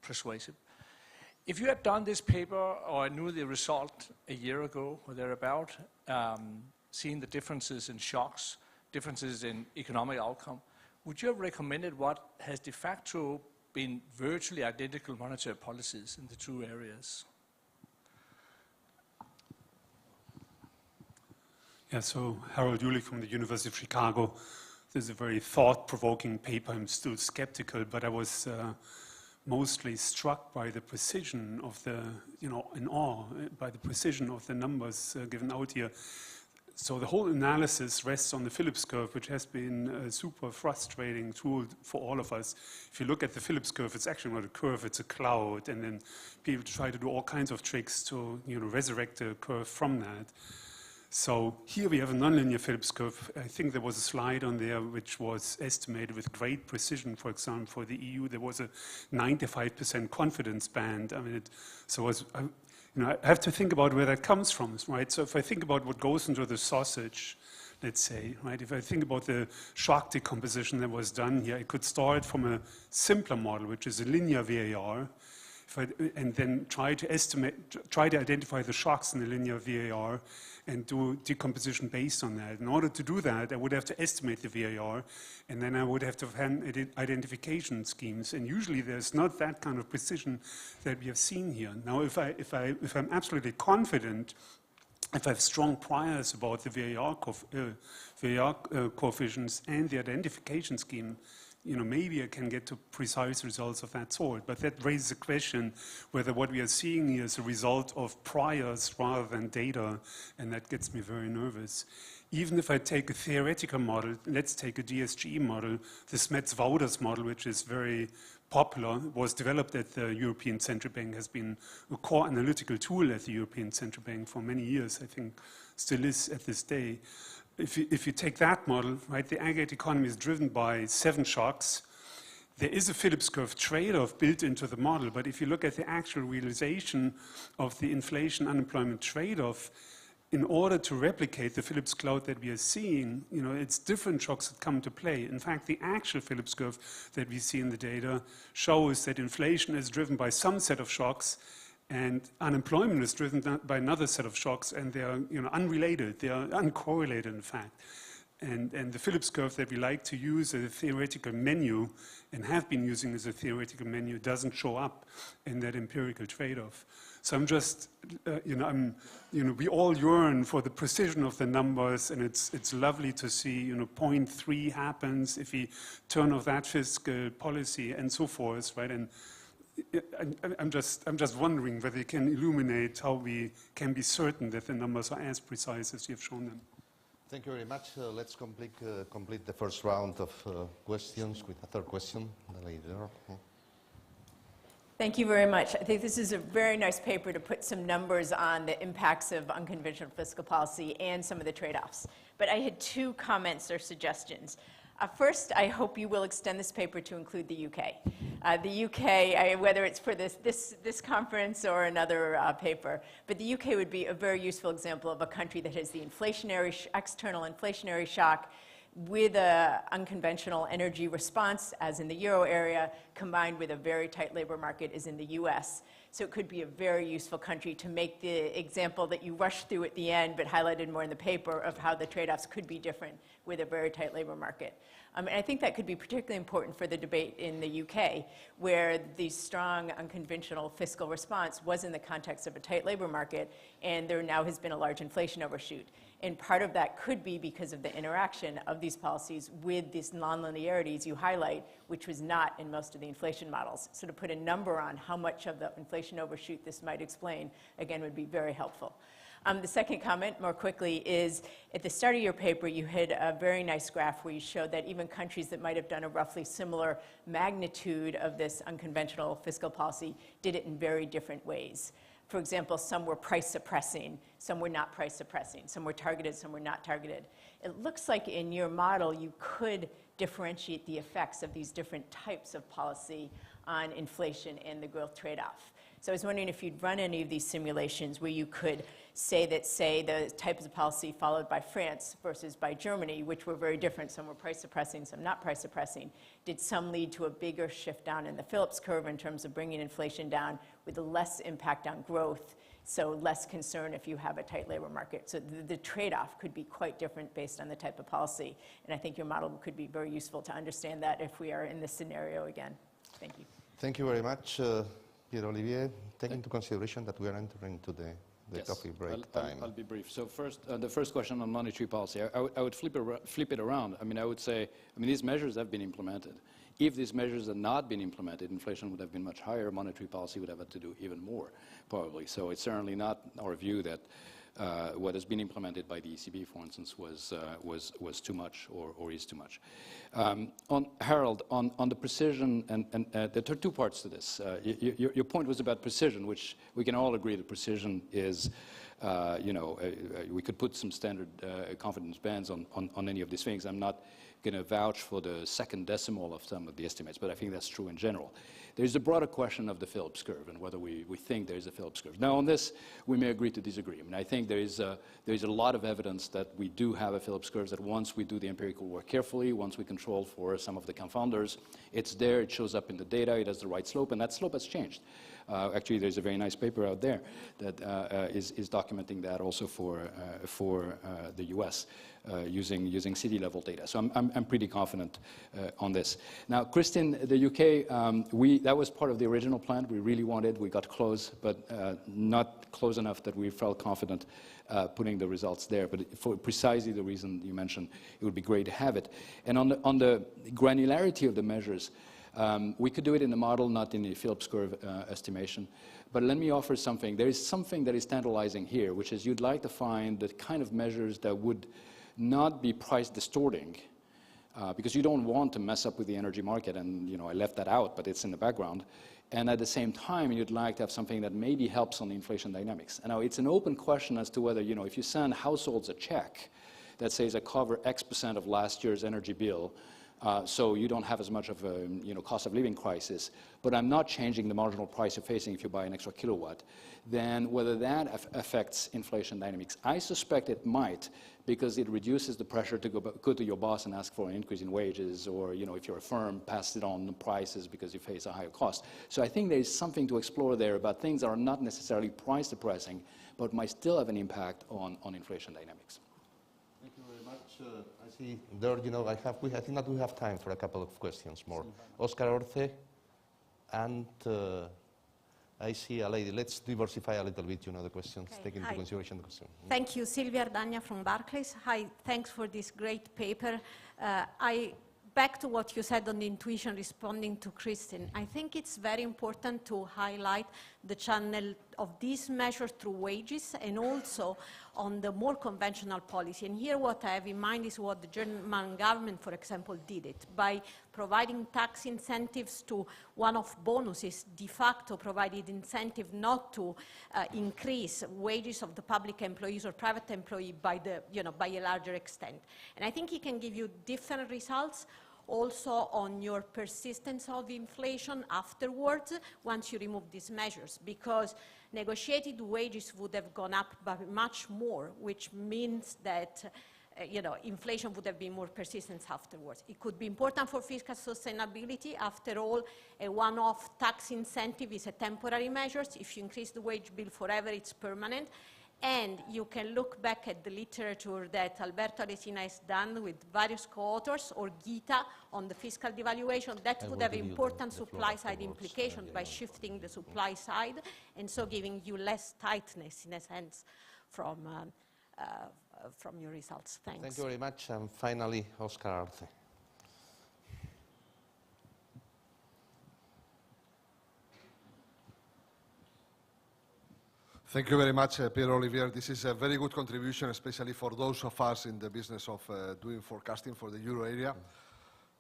persuasive. If you had done this paper or knew the result a year ago or thereabout, seeing the differences in shocks, differences in economic outcome, would you have recommended what has de facto been virtually identical monetary policies in the two areas? Yeah, so Harold Ulick from the University of Chicago. This is a very thought-provoking paper. I'm still skeptical, but I was mostly struck by the precision of the, in awe by the precision of the numbers given out here. So the whole analysis rests on the Phillips curve, which has been a super frustrating tool for all of us. If you look at the Phillips curve, it's actually not a curve, it's a cloud, and then people try to do all kinds of tricks to resurrect the curve from that. So here we have a nonlinear Phillips curve. I think there was a slide on there which was estimated with great precision. For example, for the EU, there was a 95% confidence band. I mean, I have to think about where that comes from, right? So if I think about what goes into the sausage, let's say, right? If I think about the shock decomposition that was done here, I could start from a simpler model, which is a linear VAR, and then try to identify the shocks in the linear VAR and do decomposition based on that. In order to do that, I would have to estimate the VAR, and then I would have to have identification schemes. And usually there's not that kind of precision that we have seen here. Now, if I'm absolutely confident, if I have strong priors about the VAR coefficients and the identification scheme, maybe I can get to precise results of that sort. But that raises a question whether what we are seeing here is a result of priors rather than data, and that gets me very nervous. Even if I take a theoretical model, let's take a DSGE model, the Smets-Wouters model, which is very popular, was developed at the European Central Bank, has been a core analytical tool at the European Central Bank for many years, I think still is at this day. If you take that model, right, the aggregate economy is driven by 7 shocks. There is a Phillips curve trade-off built into the model, but if you look at the actual realization of the inflation-unemployment trade-off, in order to replicate the Phillips cloud that we are seeing, it's different shocks that come into play. In fact, the actual Phillips curve that we see in the data shows that inflation is driven by some set of shocks, and unemployment is driven by another set of shocks, and they are unrelated, they are uncorrelated, in fact. And the Phillips curve that we like to use as a theoretical menu and have been using as a theoretical menu doesn't show up in that empirical trade-off. So I'm just, we all yearn for the precision of the numbers, and it's lovely to see, 0.3 happens if we turn off that fiscal policy and so forth, right? And I'm just wondering whether you can illuminate how we can be certain that the numbers are as precise as you have shown them. Thank you very much. Let's complete the first round of questions with a third question later. Thank you very much. I think this is a very nice paper to put some numbers on the impacts of unconventional fiscal policy and some of the trade-offs. But I had 2 comments or suggestions. First, I hope you will extend this paper to include the UK. The UK, whether it's for this conference or another paper, but the UK would be a very useful example of a country that has the external inflationary shock with an unconventional energy response, as in the euro area, combined with a very tight labor market, as in the US. So it could be a very useful country to make the example that you rushed through at the end, but highlighted more in the paper, of how the trade-offs could be different with a very tight labor market. And I think that could be particularly important for the debate in the UK, where the strong unconventional fiscal response was in the context of a tight labor market, and there now has been a large inflation overshoot. And part of that could be because of the interaction of these policies with these non-linearities you highlight, which was not in most of the inflation models. So to put a number on how much of the inflation overshoot this might explain, again, would be very helpful. The second comment, more quickly, is at the start of your paper, you had a very nice graph where you showed that even countries that might have done a roughly similar magnitude of this unconventional fiscal policy did it in very different ways. For example, some were price suppressing, some were not price suppressing, some were targeted, some were not targeted. It looks like in your model you could differentiate the effects of these different types of policy on inflation and the growth trade-off. So I was wondering if you'd run any of these simulations where you could say that, the types of policy followed by France versus by Germany, which were very different. Some were price suppressing, some not price suppressing. Did some lead to a bigger shift down in the Phillips curve in terms of bringing inflation down, with a less impact on growth, so less concern if you have a tight labor market. So the trade-off could be quite different based on the type of policy. And I think your model could be very useful to understand that if we are in this scenario again. Thank you. Thank you very much, Pierre-Olivier. Take into consideration that we are entering into the Yes, coffee break time. I'll be brief. So first, the first question on monetary policy, I would flip it around. I mean, I would say, these measures have been implemented. If these measures had not been implemented, inflation would have been much higher, monetary policy would have had to do even more, probably. So it's certainly not our view that what has been implemented by the ECB, for instance, was too much or is too much. On Harold, on the precision, and there are two parts to this. Your point was about precision, which we can all agree that precision is, we could put some standard confidence bands on any of these things. I'm not going to vouch for the second decimal of some of the estimates, but I think that's true in general. There's a broader question of the Phillips curve and whether we think there is a Phillips curve. Now, on this, we may agree to disagree. I think there is a lot of evidence that we do have a Phillips curve, that once we do the empirical work carefully, once we control for some of the confounders, it's there, it shows up in the data, it has the right slope, and that slope has changed. Actually, there's a very nice paper out there that is documenting that also for the US using city-level data. So I'm pretty confident on this. Now, Christine, the UK, that was part of the original plan. We really wanted, we got close, but not close enough that we felt confident putting the results there. But for precisely the reason you mentioned, it would be great to have it. And on the granularity of the measures, we could do it in the model, not in the Phillips curve estimation. But let me offer something. There is something that is tantalizing here, which is you'd like to find the kind of measures that would not be price distorting, because you don't want to mess up with the energy market, and I left that out, but it's in the background. And at the same time, you'd like to have something that maybe helps on the inflation dynamics. And now it's an open question as to whether, if you send households a check that says I cover X% of last year's energy bill, so you don't have as much of a cost of living crisis, but I'm not changing the marginal price you're facing if you buy an extra kilowatt, then whether that affects inflation dynamics. I suspect it might, because it reduces the pressure to go to your boss and ask for an increase in wages, or if you're a firm, pass it on the prices because you face a higher cost. So I think there is something to explore there about things that are not necessarily price depressing, but might still have an impact on inflation dynamics. Thank you very much. I see there, I think that we have time for a couple of questions more. Oscar Orce, and I see a lady. Let's diversify a little bit, the questions, Okay. take into Hi. consideration the question. Thank you, Silvia Ardagna from Barclays. Hi, thanks for this great paper. Back to what you said on the intuition, responding to Christine, I think it's very important to highlight the channel of these measures through wages and also on the more conventional policy. And here what I have in mind is what the German government, for example, did it by providing tax incentives to one-off bonuses, de facto provided incentive not to increase wages of the public employees or private employee by a larger extent. And I think it can give you different results also on your persistence of inflation afterwards once you remove these measures, because negotiated wages would have gone up by much more, which means that inflation would have been more persistent afterwards. It could be important for fiscal sustainability. After all, a one-off tax incentive is a temporary measure. If you increase the wage bill forever, it's permanent. And you can look back at the literature that Alberto Aresina has done with various co-authors, or Gita on the fiscal devaluation. That would have important supply-side implications by shifting the supply side, and so giving you less tightness, in a sense, from your results. Thanks. Thank you very much. And finally, Oscar Arce. Thank you very much, Pierre-Olivier. This is a very good contribution, especially for those of us in the business of doing forecasting for the euro area.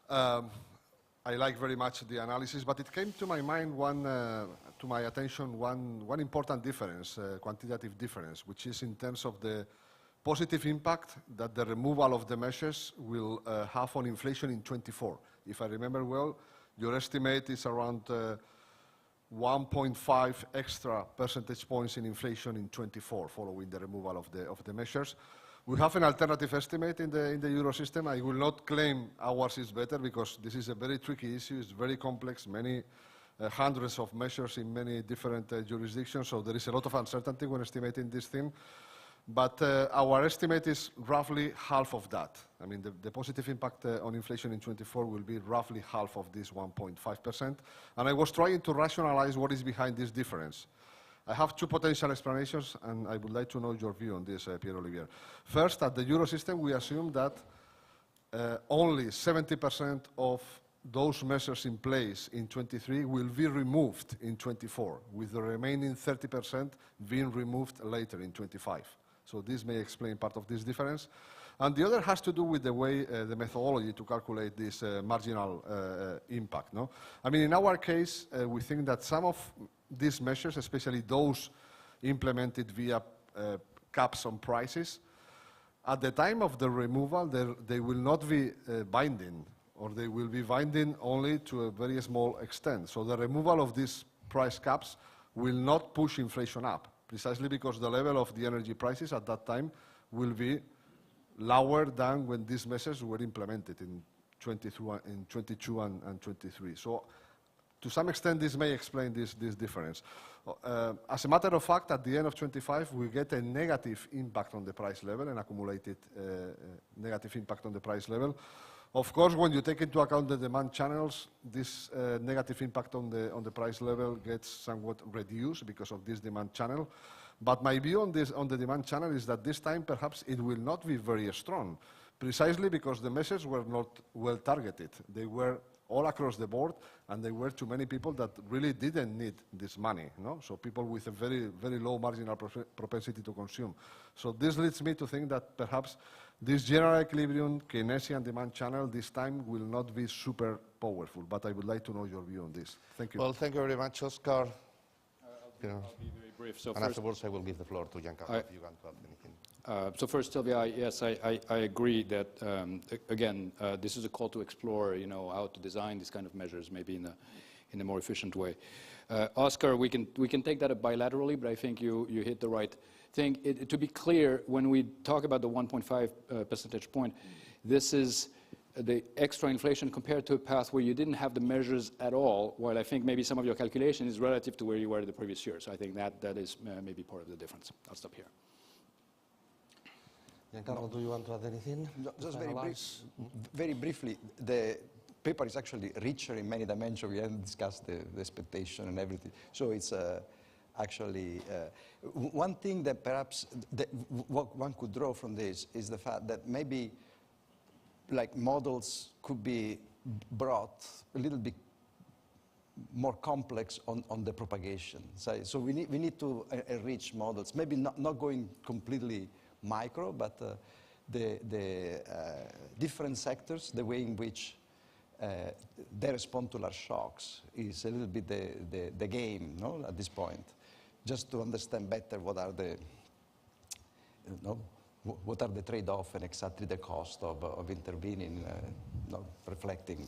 I like very much the analysis, but it came to my mind to my attention one important difference, quantitative difference, which is in terms of the positive impact that the removal of the measures will have on inflation in 24. If I remember well, your estimate is around 1.5 extra percentage points in inflation in 24 following the removal of the measures. We have an alternative estimate in the euro system. I will not claim ours is better, because this is a very tricky issue. It's very complex, many hundreds of measures in many different jurisdictions, so there is a lot of uncertainty when estimating this thing. But our estimate is roughly half of that. I mean, the positive impact on inflation in 24 will be roughly half of this 1.5%. And I was trying to rationalize what is behind this difference. I have two potential explanations, and I would like to know your view on this, Pierre-Olivier. First, at the Eurosystem, we assume that only 70% of those measures in place in 23 will be removed in 24, with the remaining 30% being removed later in 25. So this may explain part of this difference. And the other has to do with the way, the methodology to calculate this marginal impact. No? I mean, in our case, we think that some of these measures, especially those implemented via caps on prices, at the time of the removal, they will not be binding, or they will be binding only to a very small extent. So the removal of these price caps will not push inflation up, precisely because the level of the energy prices at that time will be lower than when these measures were implemented in 22 and 23. So to some extent, this may explain this difference. As a matter of fact, at the end of 25, we get a negative impact on the price level, an accumulated negative impact on the price level. Of course, when you take into account the demand channels, this negative impact on the price level gets somewhat reduced because of this demand channel. But my view on the demand channel is that this time perhaps it will not be very strong, precisely because the measures were not well targeted. They were all across the board, and they were to many people that really didn't need this money. No? So people with a very, very low marginal propensity to consume. So this leads me to think that perhaps this general equilibrium Keynesian demand channel this time will not be super powerful, but I would like to know your view on this. Thank you. Well, thank you very much, Oscar. I'll be very brief. So and afterwards, I will give the floor to Giancarlo if you want to add anything. So first, Sylvia, yes, I agree that, again, this is a call to explore, you know, how to design these kind of measures, maybe in a more efficient way. Oscar, we can take that bilaterally, but I think you hit the right thing. To be clear, when we talk about the 1.5 percentage point, this is the extra inflation compared to a path where you didn't have the measures at all, while I think maybe some of your calculation is relative to where you were the previous year. So I think that is maybe part of the difference. I'll stop here. Giancarlo, do you want to add anything? No, just very briefly, the paper is actually richer in many dimensions. We haven't discussed the expectation and everything. So it's actually one thing that perhaps what one could draw from this is the fact that maybe like models could be brought a little bit more complex on the propagation. So we need to enrich models, maybe not going completely micro, but the different sectors, the way in which they respond to large shocks is a little bit the game, no, at this point, just to understand better what are the, what are the trade-off and exactly the cost of intervening, reflecting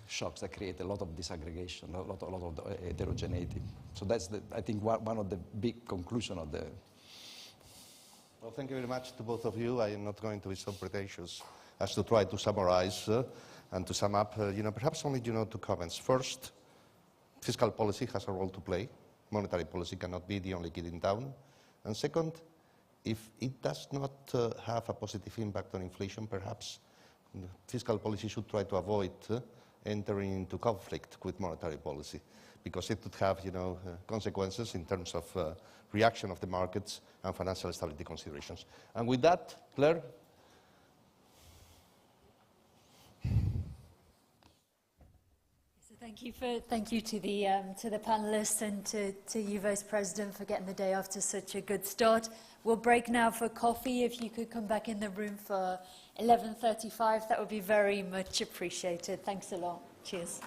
shocks that create a lot of disaggregation, a lot of heterogeneity. So that's, I think, one of the big conclusions of the. Well, thank you very much to both of you. I am not going to be so pretentious as to try to summarize and to sum up, perhaps only, two comments. First, fiscal policy has a role to play. Monetary policy cannot be the only kid in town. And second, if it does not have a positive impact on inflation, perhaps fiscal policy should try to avoid entering into conflict with monetary policy, because it could have, consequences in terms of reaction of the markets and financial stability considerations. And with that, Claire? So thank you to the panelists and to you, Vice President, for getting the day off to such a good start. We'll break now for coffee. If you could come back in the room for 11:35, that would be very much appreciated. Thanks a lot. Cheers.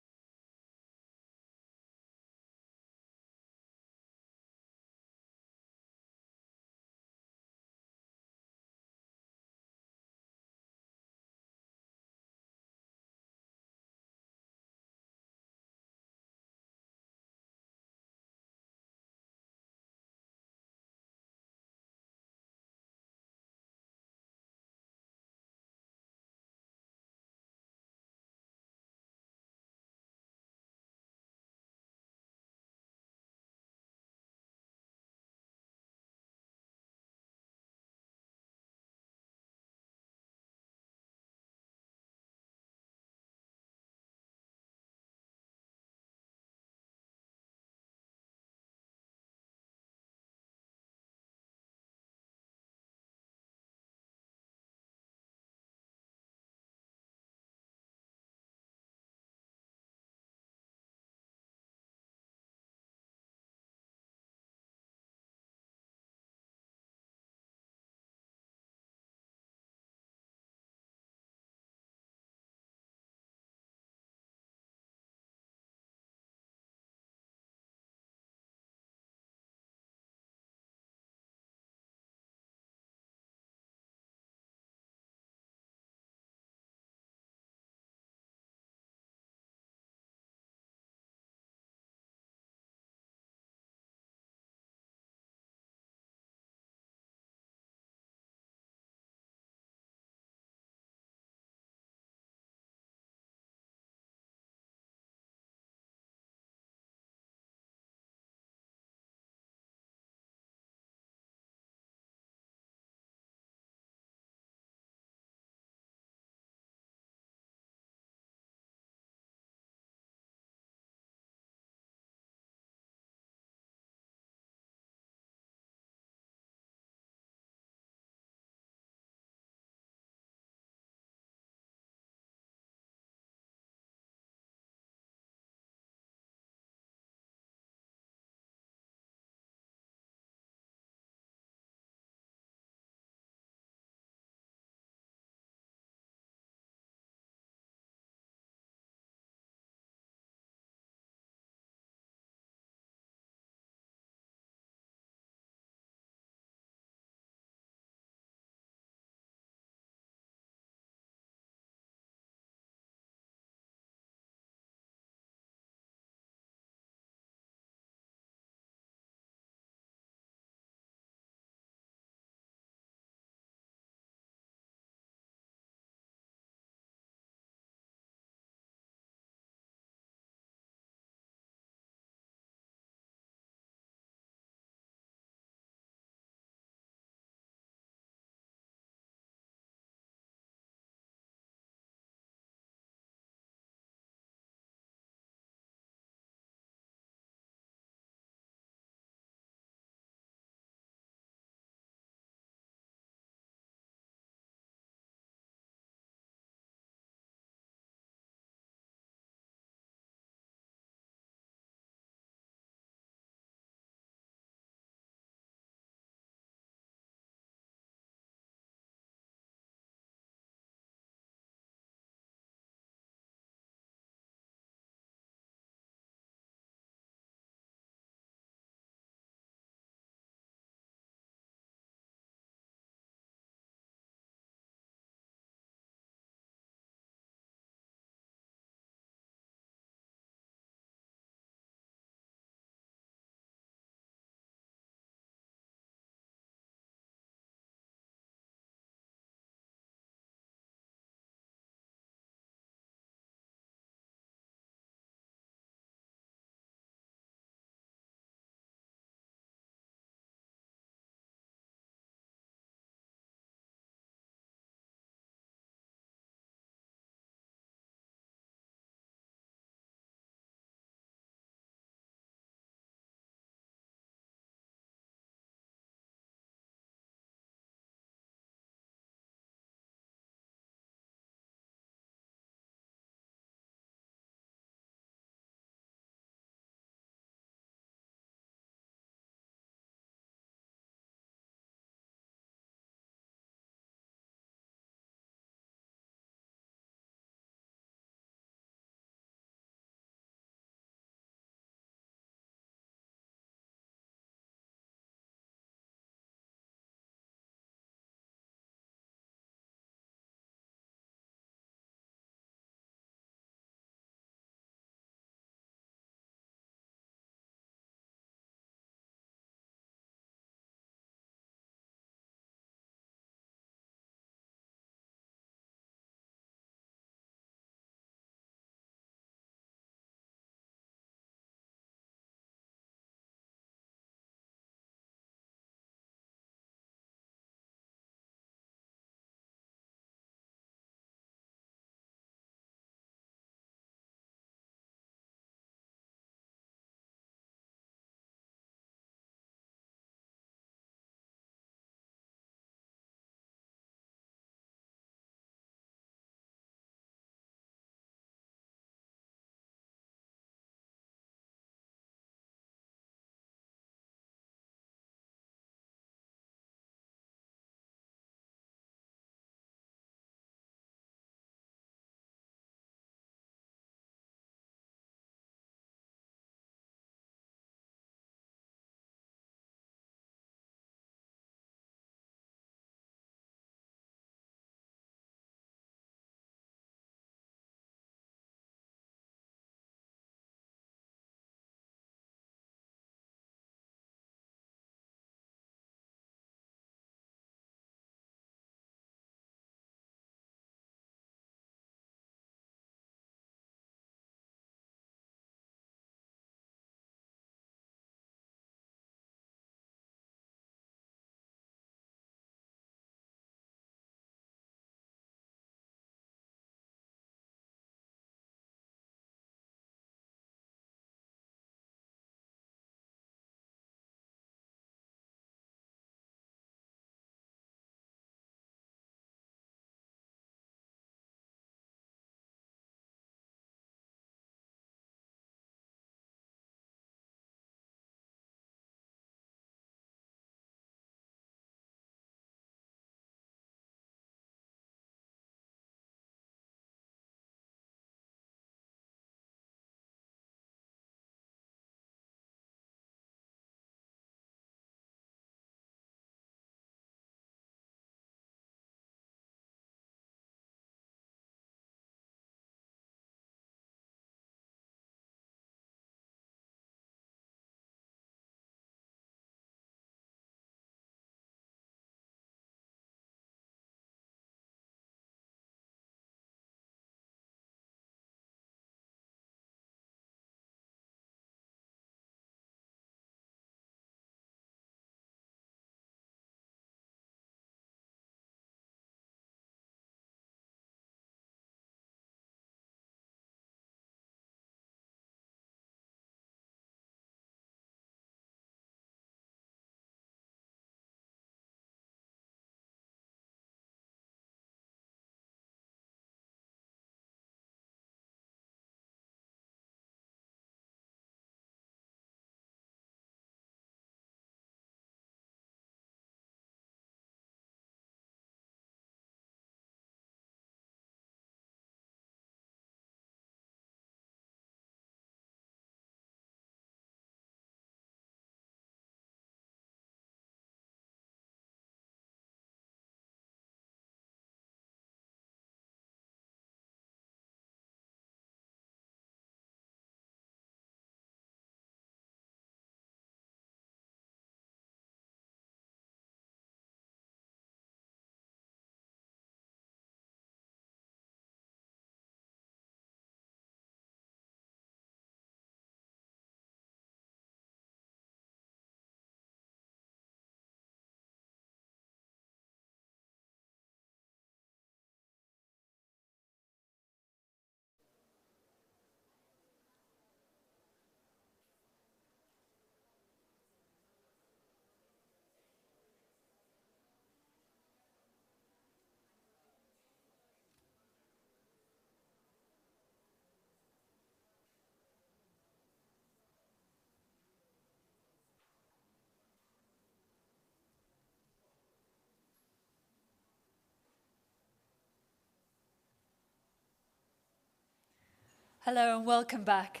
Hello and welcome back.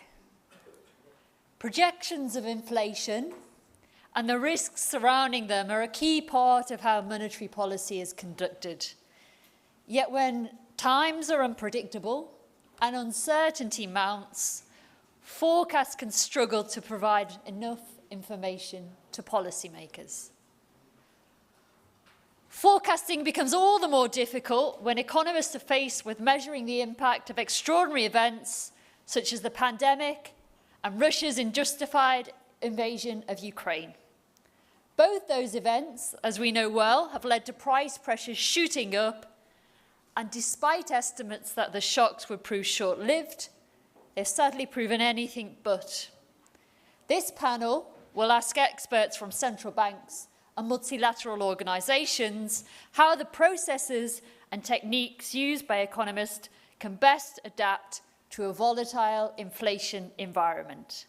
Projections of inflation and the risks surrounding them are a key part of how monetary policy is conducted. Yet when times are unpredictable and uncertainty mounts, forecasts can struggle to provide enough information to policymakers. Forecasting becomes all the more difficult when economists are faced with measuring the impact of extraordinary events such as the pandemic and Russia's unjustified invasion of Ukraine. Both those events, as we know well, have led to price pressures shooting up, and despite estimates that the shocks would prove short-lived, they've sadly proven anything but. This panel will ask experts from central banks and multilateral organisations how the processes and techniques used by economists can best adapt to a volatile inflation environment.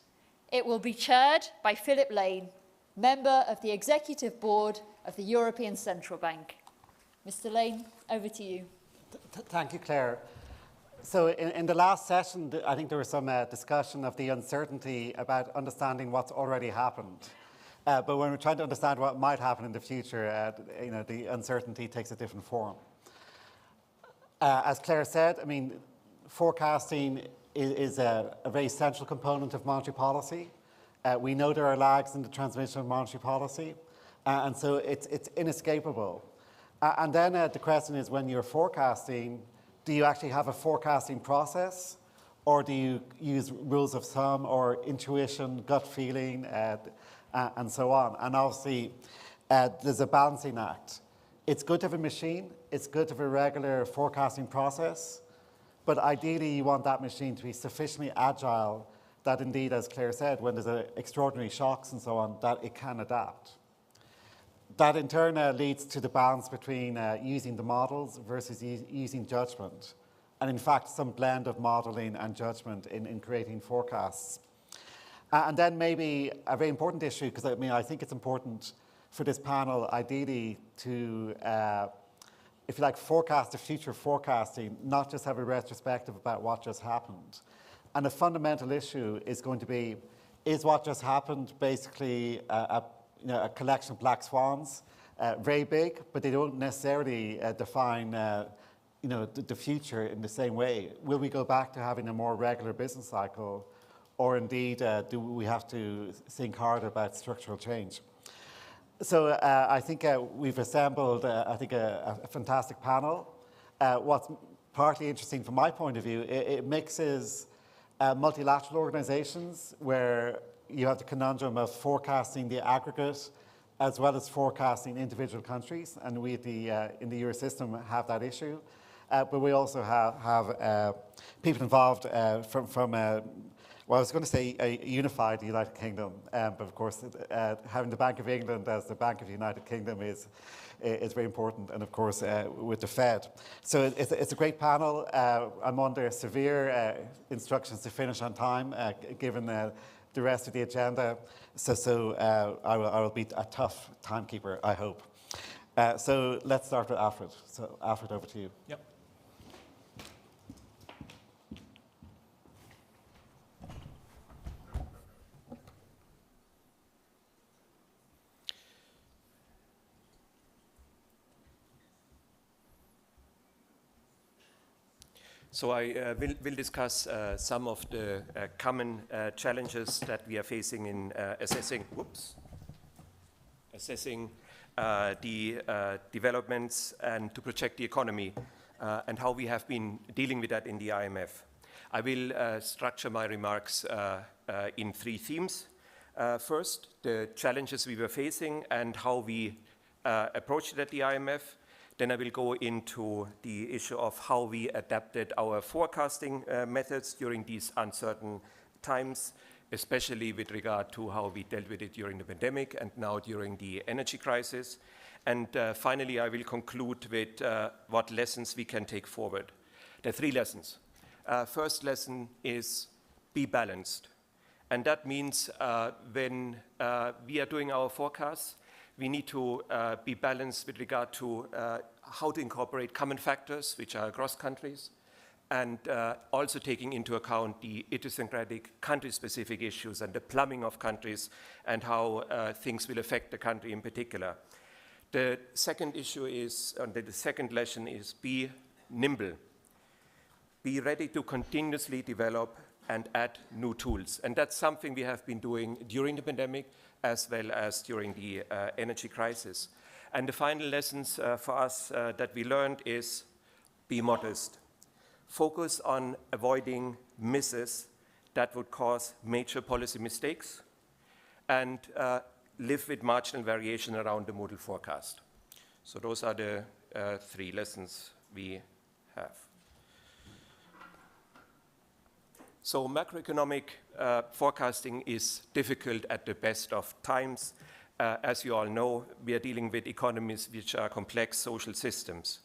It will be chaired by Philip Lane, member of the Executive Board of the European Central Bank. Mr. Lane, over to you. Thank you, Claire. So in the last session, I think there was some discussion of the uncertainty about understanding what's already happened. But when we're trying to understand what might happen in the future, the uncertainty takes a different form. As Claire said, I mean, forecasting is a very central component of monetary policy. We know there are lags in the transmission of monetary policy, and so it's inescapable. And then the question is, when you're forecasting, do you actually have a forecasting process, or do you use rules of thumb or intuition, gut feeling, and so on? And obviously, there's a balancing act. It's good to have a machine. It's good to have a regular forecasting process. But ideally, you want that machine to be sufficiently agile that indeed, as Claire said, when there's extraordinary shocks and so on, that it can adapt. That in turn leads to the balance between using the models versus using judgment. And in fact, some blend of modeling and judgment in creating forecasts. And then maybe a very important issue, because I think it's important for this panel, ideally, to, if you like, forecast the future forecasting, not just have a retrospective about what just happened. And the fundamental issue is going to be, is what just happened basically a collection of black swans, very big, but they don't necessarily define the future in the same way. Will we go back to having a more regular business cycle, or indeed do we have to think harder about structural change? So I think we've assembled, I think, a fantastic panel. What's partly interesting from my point of view, it mixes multilateral organizations where you have the conundrum of forecasting the aggregate as well as forecasting individual countries, and we at in the Eurosystem have that issue. But we also have people involved from well, I was going to say a unified United Kingdom, but of course having the Bank of England as the Bank of the United Kingdom is very important, and of course with the Fed. So it's a great panel. I'm under severe instructions to finish on time, given the rest of the agenda. So I will be a tough timekeeper, I hope. So let's start with Alfred. So Alfred, over to you. Yep. So I will discuss some of the common challenges that we are facing in assessing the developments and to project the economy and how we have been dealing with that in the IMF. I will structure my remarks in three themes. First, the challenges we were facing and how we approached it at the IMF. Then I will go into the issue of how we adapted our forecasting methods during these uncertain times, especially with regard to how we dealt with it during the pandemic and now during the energy crisis. And finally, I will conclude with what lessons we can take forward. There are three lessons. First lesson is be balanced. And that means when we are doing our forecasts, we need to be balanced with regard to how to incorporate common factors, which are across countries, and also taking into account the idiosyncratic country-specific issues and the plumbing of countries and how things will affect the country in particular. The second issue is, the second lesson is be nimble. Be ready to continuously develop and add new tools. And that's something we have been doing during the pandemic as well as during the energy crisis. And the final lessons for us that we learned is be modest. Focus on avoiding misses that would cause major policy mistakes, and live with marginal variation around the model forecast. So those are the 3 lessons we have. So macroeconomic forecasting is difficult at the best of times. As you all know, we are dealing with economies which are complex social systems.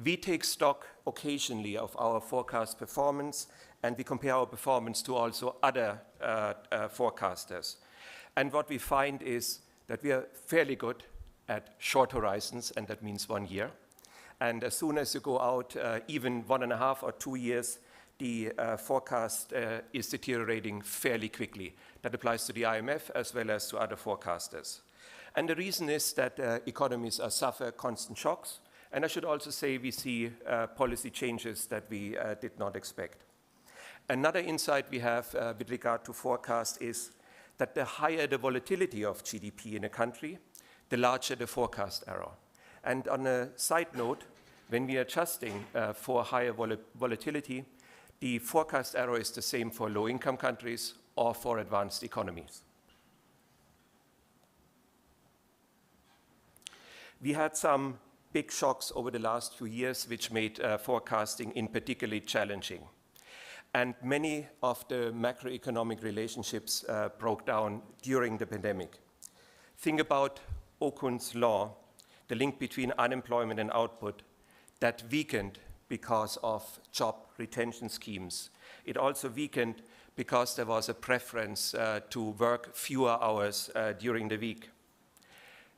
We take stock occasionally of our forecast performance, and we compare our performance to also other forecasters. And what we find is that we are fairly good at short horizons, and that means 1 year. And as soon as you go out even 1.5 or 2 years, the forecast is deteriorating fairly quickly. That applies to the IMF as well as to other forecasters. And the reason is that economies suffer constant shocks. And I should also say we see policy changes that we did not expect. Another insight we have with regard to forecast is that the higher the volatility of GDP in a country, the larger the forecast error. And on a side note, when we are adjusting for higher volatility, the forecast error is the same for low-income countries or for advanced economies. We had some big shocks over the last few years, which made forecasting in particularly challenging. And many of the macroeconomic relationships broke down during the pandemic. Think about Okun's law, the link between unemployment and output, that weakened because of job retention schemes. It also weakened because there was a preference to work fewer hours during the week.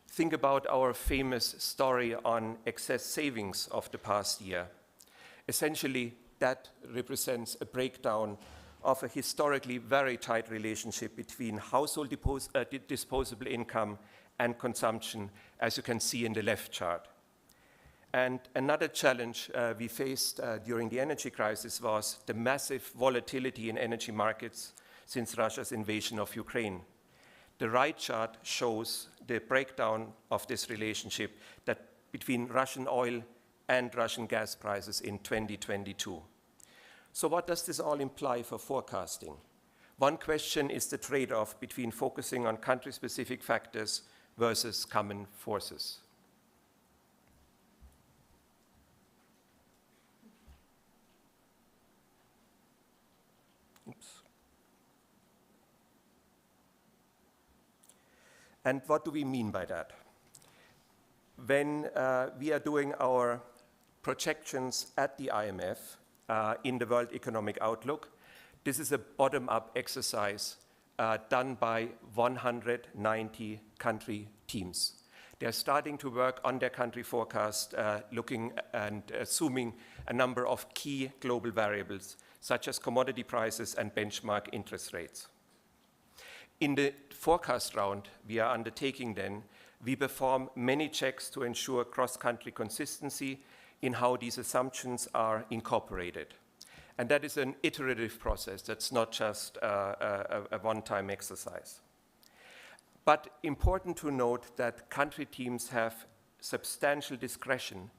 Think about our famous story on excess savings of the past year. Essentially, that represents a breakdown of a historically very tight relationship between household disposable income and consumption, as you can see in the left chart. And another challenge we faced during the energy crisis was the massive volatility in energy markets since Russia's invasion of Ukraine. The right chart shows the breakdown of this relationship between Russian oil and Russian gas prices in 2022. So what does this all imply for forecasting? One question is the trade-off between focusing on country-specific factors versus common forces. Oops. And what do we mean by that? When we are doing our projections at the IMF in the World Economic Outlook, this is a bottom-up exercise done by 190 country teams. They're starting to work on their country forecast, looking and assuming a number of key global variables, such as commodity prices and benchmark interest rates. In the forecast round we are undertaking then, we perform many checks to ensure cross-country consistency in how these assumptions are incorporated. And that is an iterative process. That's not just a one-time exercise. But important to note that country teams have substantial discretion,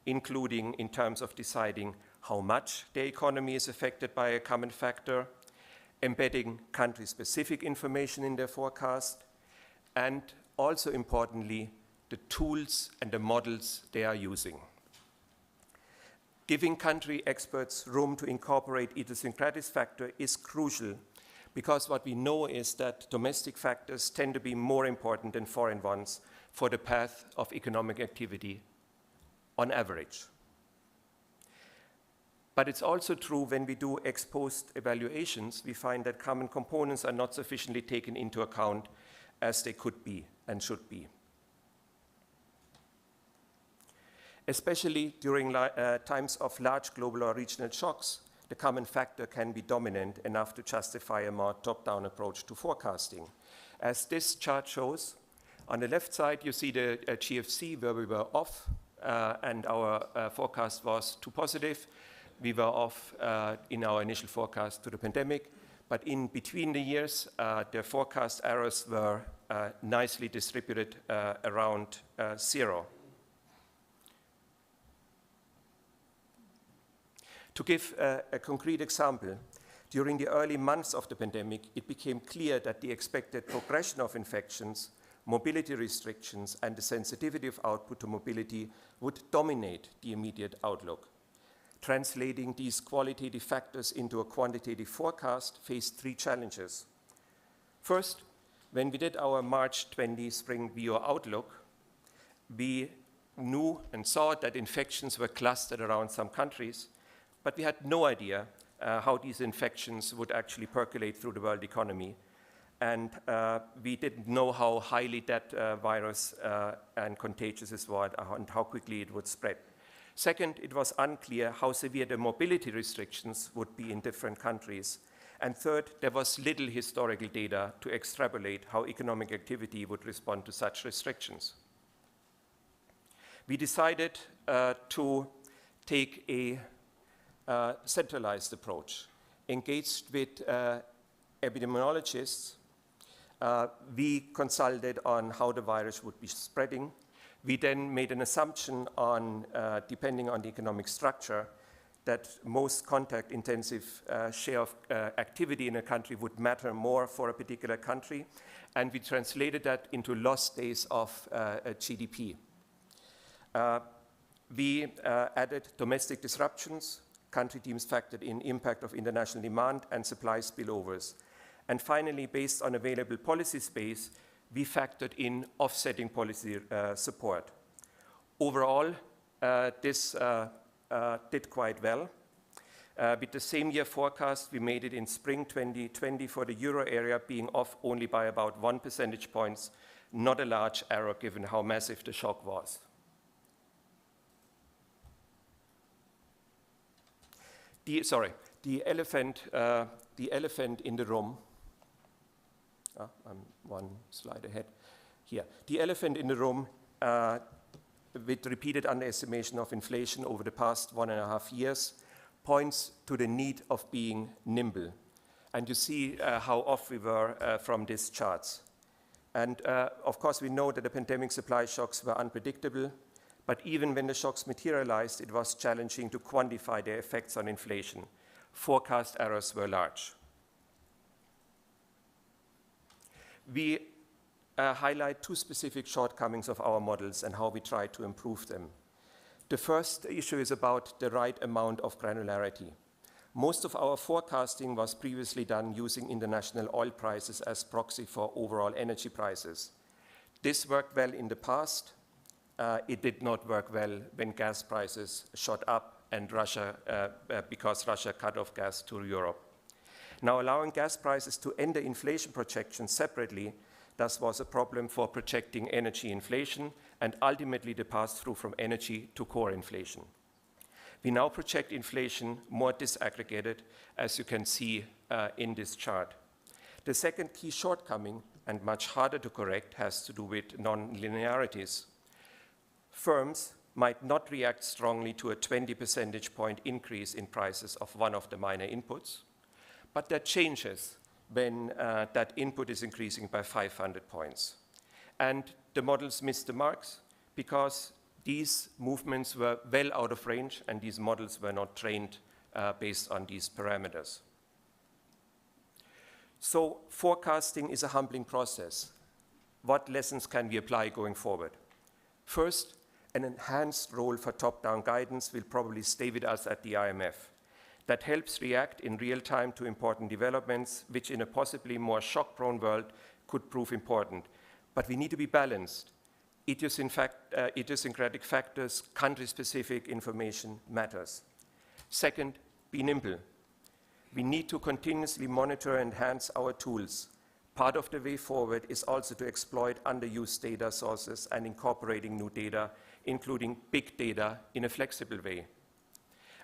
including in terms of deciding how much their economy is affected by a common factor, embedding country-specific information in their forecast, and also importantly, the tools and the models they are using. Giving country experts room to incorporate idiosyncratic factor is crucial, because what we know is that domestic factors tend to be more important than foreign ones for the path of economic activity on average. But it's also true when we do ex-post evaluations, we find that common components are not sufficiently taken into account as they could be and should be. Especially during times of large global or regional shocks, the common factor can be dominant enough to justify a more top-down approach to forecasting. As this chart shows, on the left side you see the GFC where we were off and our forecast was too positive. We were off in our initial forecast to the pandemic, but in between the years the forecast errors were nicely distributed around 0. To give a concrete example, during the early months of the pandemic, it became clear that the expected progression of infections, mobility restrictions, and the sensitivity of output to mobility would dominate the immediate outlook. Translating these qualitative factors into a quantitative forecast faced 3 challenges. First, when we did our March 20 spring VO outlook, we knew and saw that infections were clustered around some countries, but we had no idea how these infections would actually percolate through the world economy. And we didn't know how highly that virus and contagious it was and how quickly it would spread. Second, it was unclear how severe the mobility restrictions would be in different countries. And third, there was little historical data to extrapolate how economic activity would respond to such restrictions. We decided to take a centralized approach. Engaged with epidemiologists, we consulted on how the virus would be spreading. We then made an assumption on, depending on the economic structure, that most contact-intensive share of activity in a country would matter more for a particular country, and we translated that into lost days of GDP. We added domestic disruptions. Country teams factored in impact of international demand and supply spillovers. And finally, based on available policy space, we factored in offsetting policy support. Overall, this did quite well. With the same year forecast, we made it in spring 2020 for the euro area being off only by about 1 percentage points, not a large error given how massive the shock was. The elephant in the room. I'm one slide ahead here. The elephant in the room, with repeated underestimation of inflation over the past 1.5 years, points to the need of being nimble. And you see how off we were from these charts. And of course, we know that the pandemic supply shocks were unpredictable. But even when the shocks materialized, it was challenging to quantify their effects on inflation. Forecast errors were large. We highlight 2 specific shortcomings of our models and how we try to improve them. The first issue is about the right amount of granularity. Most of our forecasting was previously done using international oil prices as proxy for overall energy prices. This worked well in the past. It did not work well when gas prices shot up and because Russia cut off gas to Europe. Now, allowing gas prices to enter inflation projections separately thus was a problem for projecting energy inflation and ultimately the pass-through from energy to core inflation. We now project inflation more disaggregated, as you can see in this chart. The second key shortcoming, and much harder to correct, has to do with non-linearities. Firms might not react strongly to a 20 percentage point increase in prices of one of the minor inputs, but that changes when that input is increasing by 500 points. And the models missed the marks because these movements were well out of range and these models were not trained based on these parameters. So forecasting is a humbling process. What lessons can we apply going forward? First, an enhanced role for top-down guidance will probably stay with us at the IMF. That helps react in real time to important developments, which in a possibly more shock-prone world could prove important. But we need to be balanced. Idiosyncratic factors, country-specific information matters. Second, be nimble. We need to continuously monitor and enhance our tools. Part of the way forward is also to exploit underused data sources and incorporating new data, including big data, in a flexible way.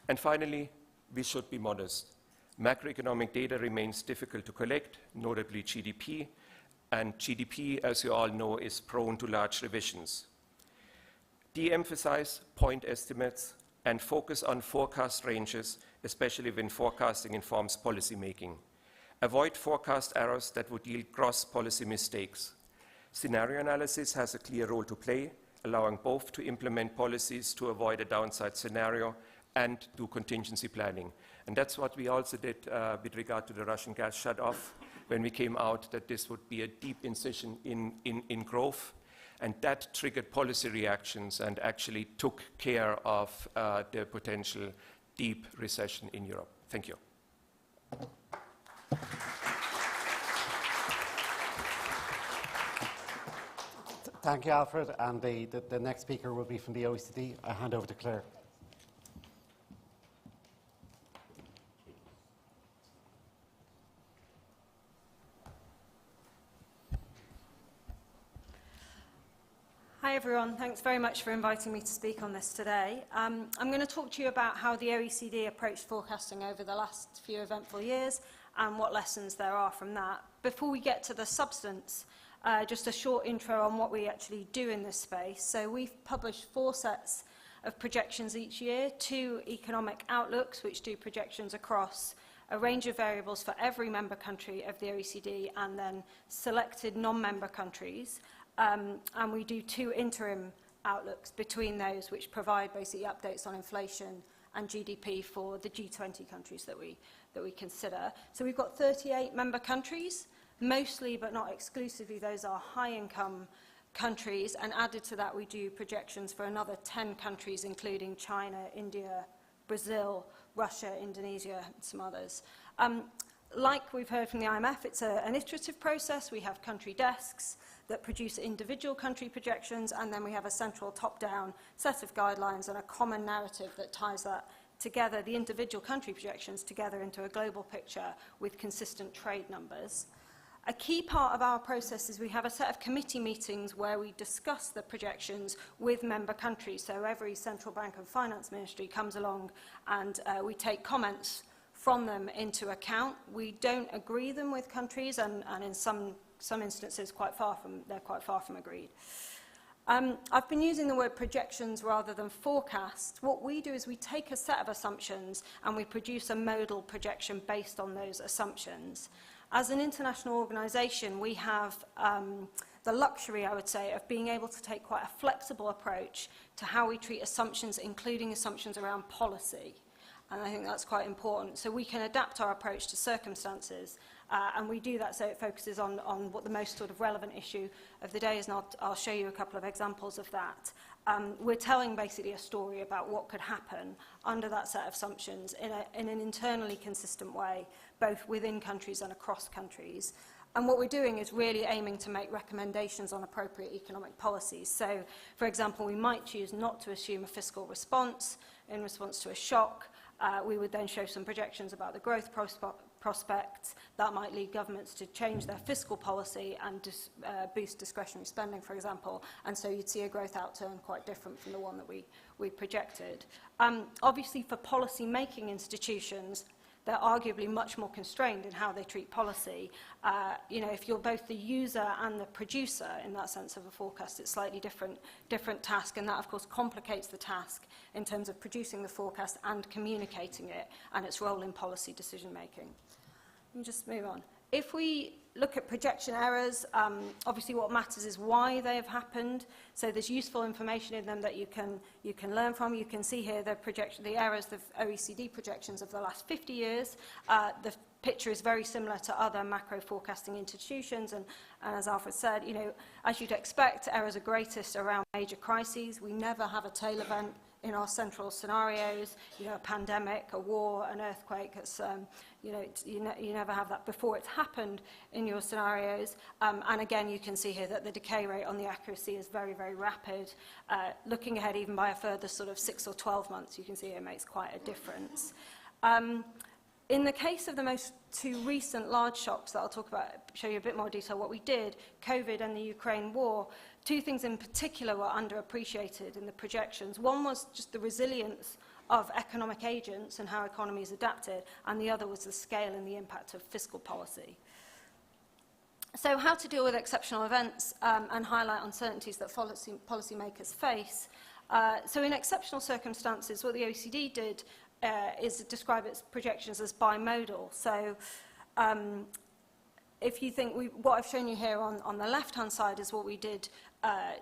And finally, we should be modest. Macroeconomic data remains difficult to collect, notably GDP, and GDP, as you all know, is prone to large revisions. De-emphasize point estimates and focus on forecast ranges, especially when forecasting informs policy making. Avoid forecast errors that would yield gross policy mistakes. Scenario analysis has a clear role to play, allowing both to implement policies to avoid a downside scenario and do contingency planning. And that's what we also did with regard to the Russian gas shut-off, when we came out that this would be a deep incision in growth. And that triggered policy reactions and actually took care of the potential deep recession in Europe. Thank you. Thank you, Alfred. And the next speaker will be from the OECD. I hand over to Claire. Hi everyone, thanks very much for inviting me to speak on this today. I'm going to talk to you about how the OECD approached forecasting over the last few eventful years and what lessons there are from that. Before we get to the substance, just a short intro on what we actually do in this space. So we've published 4 sets of projections each year, 2 economic outlooks which do projections across a range of variables for every member country of the OECD and then selected non-member countries. And we do 2 interim outlooks between those which provide basically updates on inflation and GDP for the G20 countries that we consider. So we've got 38 member countries, mostly but not exclusively those are high-income countries, and added to that we do projections for another 10 countries including China, India, Brazil, Russia, Indonesia, and some others. Like we've heard from the IMF, it's an iterative process. We have country desks that produce individual country projections, and then we have a central top-down set of guidelines and a common narrative that ties that together, the individual country projections together into a global picture with consistent trade numbers. A key part of our process is we have a set of committee meetings where we discuss the projections with member countries. So every central bank and finance ministry comes along and we take comments from them into account. We don't agree them with countries, and in some instances they're quite far from agreed. I've been using the word projections rather than forecast. What we do is we take a set of assumptions and we produce a modal projection based on those assumptions. As an international organisation, we have the luxury, I would say, of being able to take quite a flexible approach to how we treat assumptions, including assumptions around policy. And I think that's quite important. So we can adapt our approach to circumstances, and we do that so it focuses on what the most sort of relevant issue of the day is, and I'll show you a couple of examples of that. We're telling basically a story about what could happen under that set of assumptions in an internally consistent way, both within countries and across countries. And what we're doing is really aiming to make recommendations on appropriate economic policies. So, for example, we might choose not to assume a fiscal response in response to a shock. We would then show some projections about the growth prospects. That might lead governments to change their fiscal policy and boost discretionary spending, for example. And so you'd see a growth outturn quite different from the one that we projected. Obviously, for policy-making institutions, they're arguably much more constrained in how they treat policy. You know, if you're both the user and the producer in that sense of a forecast, it's slightly different task, and that of course complicates the task in terms of producing the forecast and communicating it and its role in policy decision making. Let me just move on. If we look at projection errors, obviously what matters is why they have happened. So there's useful information in them that you can learn from. You can see here the errors, the OECD projections of the last 50 years. The picture is very similar to other macro forecasting institutions, and as Alfred said, you know, as you'd expect, errors are greatest around major crises. We never have a tail event in our central scenarios, you know, a pandemic, a war, an earthquake. It's, you know, you never have that before it's happened in your scenarios. And again, you can see here that the decay rate on the accuracy is very, very rapid. Looking ahead even by a further sort of 6 or 12 months, you can see it makes quite a difference. In the case of the most 2 recent large shocks that I'll talk about, show you a bit more detail what we did, COVID and the Ukraine war, 2 things in particular were underappreciated in the projections. One was just the resilience of economic agents and how economies adapted, and the other was the scale and the impact of fiscal policy. So how to deal with exceptional events and highlight uncertainties that policymakers face. So in exceptional circumstances, what the OECD did is describe its projections as bimodal. So if you think, what I've shown you here on the left-hand side is what we did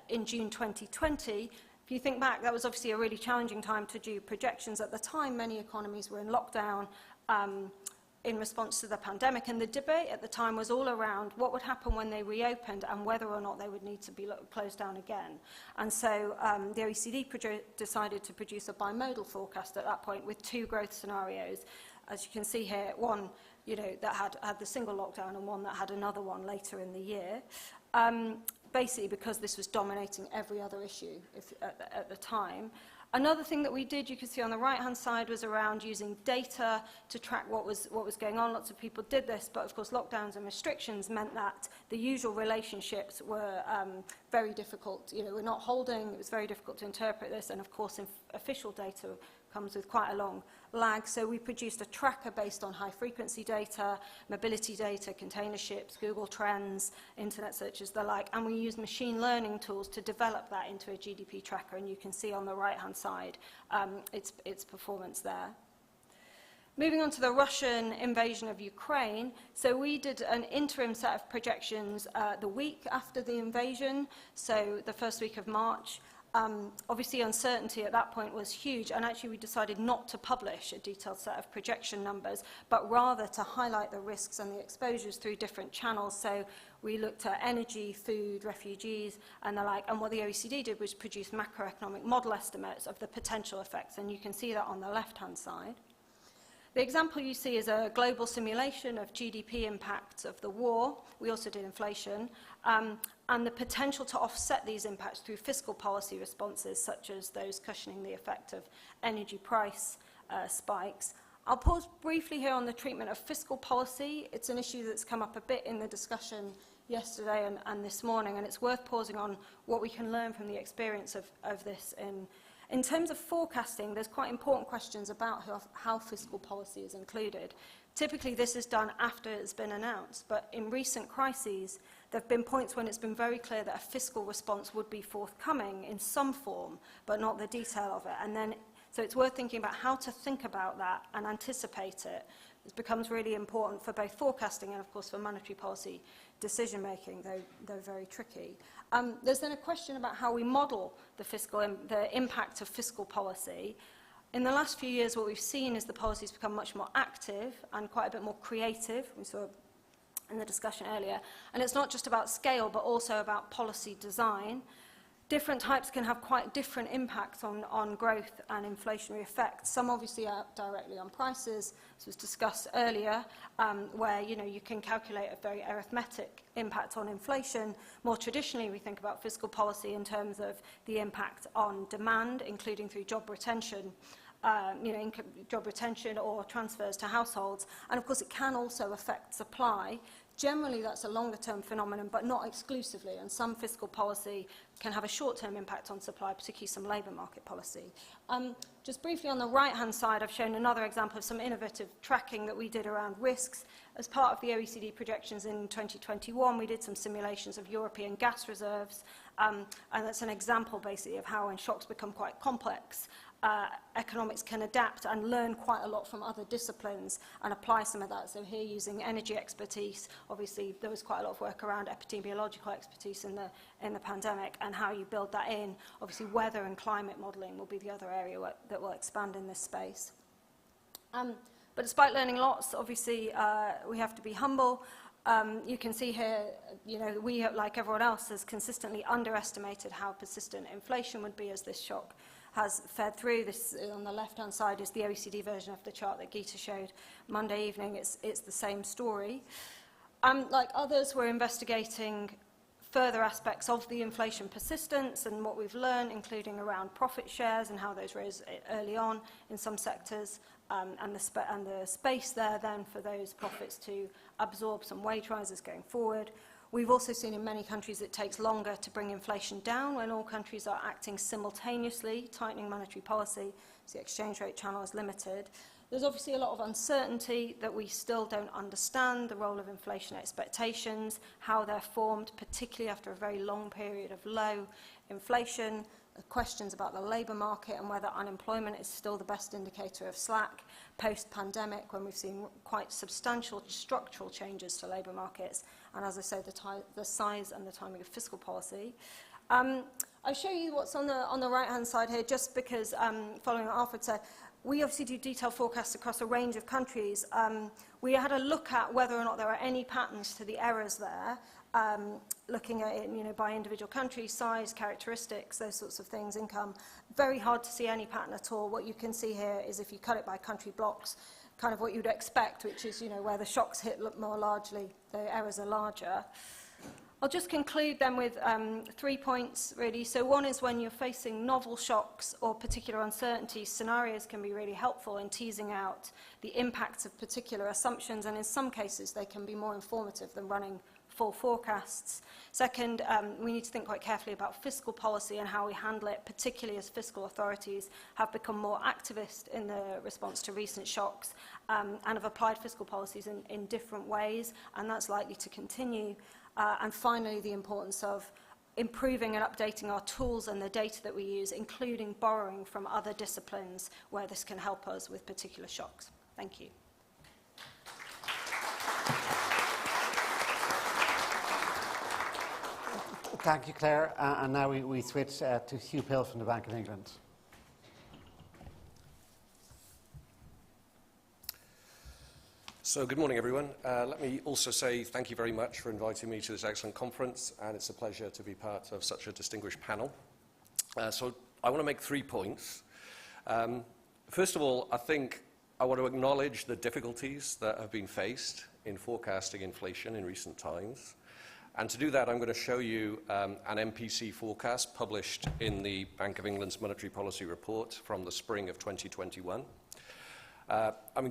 in June 2020. If you think back, that was obviously a really challenging time to do projections. At the time, many economies were in lockdown in response to the pandemic, and the debate at the time was all around what would happen when they reopened and whether or not they would need to be closed down again. And so the OECD decided to produce a bimodal forecast at that point with two growth scenarios. As you can see here, one that had the single lockdown and one that had another one later in the year. Basically because this was dominating every other issue at the time. Another thing that we did, you can see on the right-hand side, was around using data to track what was going on. Lots of people did this, but of course lockdowns and restrictions meant that the usual relationships were very difficult. We're not holding, it was very difficult to interpret this, and of course official data comes with quite a long lag. So we produced a tracker based on high-frequency data, mobility data, container ships, Google Trends, internet searches, the like, and we used machine learning tools to develop that into a GDP tracker, and you can see on the right-hand side its performance there. Moving on to the Russian invasion of Ukraine, so we did an interim set of projections the week after the invasion, so the first week of March. Obviously, uncertainty at that point was huge, and actually we decided not to publish a detailed set of projection numbers, but rather to highlight the risks and the exposures through different channels. So we looked at energy, food, refugees, and the like, and what the OECD did was produce macroeconomic model estimates of the potential effects, and you can see that on the left-hand side. The example you see is a global simulation of GDP impacts of the war. We also did inflation, and the potential to offset these impacts through fiscal policy responses, such as those cushioning the effect of energy price spikes. I'll pause briefly here on the treatment of fiscal policy. It's an issue that's come up a bit in the discussion yesterday and this morning, and it's worth pausing on what we can learn from the experience of this in terms of forecasting. There's quite important questions about how fiscal policy is included. Typically, this is done after it's been announced, but in recent crises, there have been points when it's been very clear that a fiscal response would be forthcoming in some form, but not the detail of it. So it's worth thinking about how to think about that and anticipate it. It becomes really important for both forecasting and, of course, for monetary policy decision-making, though very tricky. There's then a question about how we model the impact of fiscal policy. In the last few years, what we've seen is the policies become much more active and quite a bit more creative. We saw in the discussion earlier. And it's not just about scale, but also about policy design. Different types can have quite different impacts on growth and inflationary effects. Some obviously are directly on prices, as was discussed earlier, where you can calculate a very arithmetic impact on inflation. More traditionally, we think about fiscal policy in terms of the impact on demand, including through job retention, job retention or transfers to households. And of course, it can also affect supply. Generally, that's a longer-term phenomenon, but not exclusively, and some fiscal policy can have a short-term impact on supply, particularly some labour market policy. Just briefly on the right-hand side, I've shown another example of some innovative tracking that we did around risks. As part of the OECD projections in 2021, we did some simulations of European gas reserves, and that's an example, basically, of how when shocks become quite complex, economics can adapt and learn quite a lot from other disciplines and apply some of that. So here, using energy expertise, obviously there was quite a lot of work around epidemiological expertise in the pandemic and how you build that in. Obviously, weather and climate modelling will be the other area that will expand in this space. But despite learning lots, obviously we have to be humble. You can see here, we, like everyone else, has consistently underestimated how persistent inflation would be as this shock has fed through. This on the left-hand side is the OECD version of the chart that Geeta showed Monday evening. It's the same story. Like others, we're investigating further aspects of the inflation persistence and what we've learned, including around profit shares and how those rose early on in some sectors, and the space there then for those profits to absorb some wage rises going forward. We've also seen in many countries it takes longer to bring inflation down when all countries are acting simultaneously, tightening monetary policy, so the exchange rate channel is limited. There's obviously a lot of uncertainty that we still don't understand, the role of inflation expectations, how they're formed, particularly after a very long period of low inflation, questions about the labour market and whether unemployment is still the best indicator of slack post-pandemic, when we've seen quite substantial structural changes to labour markets, and as I say, the size and the timing of fiscal policy. I'll show you what's on the right-hand side here, just because, following what Alfred said, we obviously do detailed forecasts across a range of countries. We had a look at whether or not there are any patterns to the errors there, looking at it, by individual country, size, characteristics, those sorts of things, income. Very hard to see any pattern at all. What you can see here is, if you cut it by country blocks, kind of what you'd expect, which is, where the shocks hit more largely, the errors are larger. I'll just conclude then with 3 points, really. So one is, when you're facing novel shocks or particular uncertainties, scenarios can be really helpful in teasing out the impacts of particular assumptions, and in some cases they can be more informative than running full forecasts. Second, we need to think quite carefully about fiscal policy and how we handle it, particularly as fiscal authorities have become more activist in the response to recent shocks and have applied fiscal policies in different ways, and that's likely to continue. And finally, the importance of improving and updating our tools and the data that we use, including borrowing from other disciplines where this can help us with particular shocks. Thank you. Thank you, Claire. And now we switch to Hugh Pill from the Bank of England. So good morning, everyone. Let me also say thank you very much for inviting me to this excellent conference, and it's a pleasure to be part of such a distinguished panel. So I want to make 3 points. First of all, I think I want to acknowledge the difficulties that have been faced in forecasting inflation in recent times. And to do that, I'm going to show you an MPC forecast published in the Bank of England's Monetary Policy Report from the spring of 2021.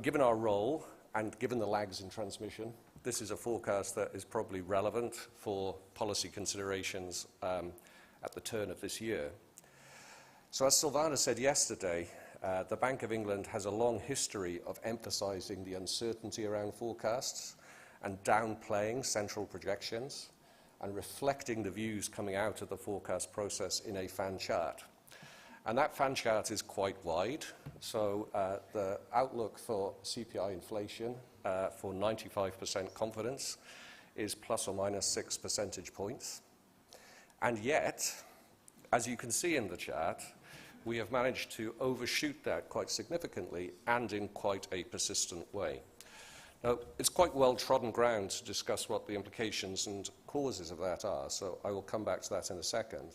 Given our role, and given the lags in transmission, this is a forecast that is probably relevant for policy considerations at the turn of this year. So as Silvana said yesterday, the Bank of England has a long history of emphasizing the uncertainty around forecasts and downplaying central projections and reflecting the views coming out of the forecast process in a fan chart. And that fan chart is quite wide. So the outlook for CPI inflation for 95% confidence is plus or minus 6 percentage points. And yet, as you can see in the chart, we have managed to overshoot that quite significantly and in quite a persistent way. Now, it's quite well-trodden ground to discuss what the implications and causes of that are, so I will come back to that in a second.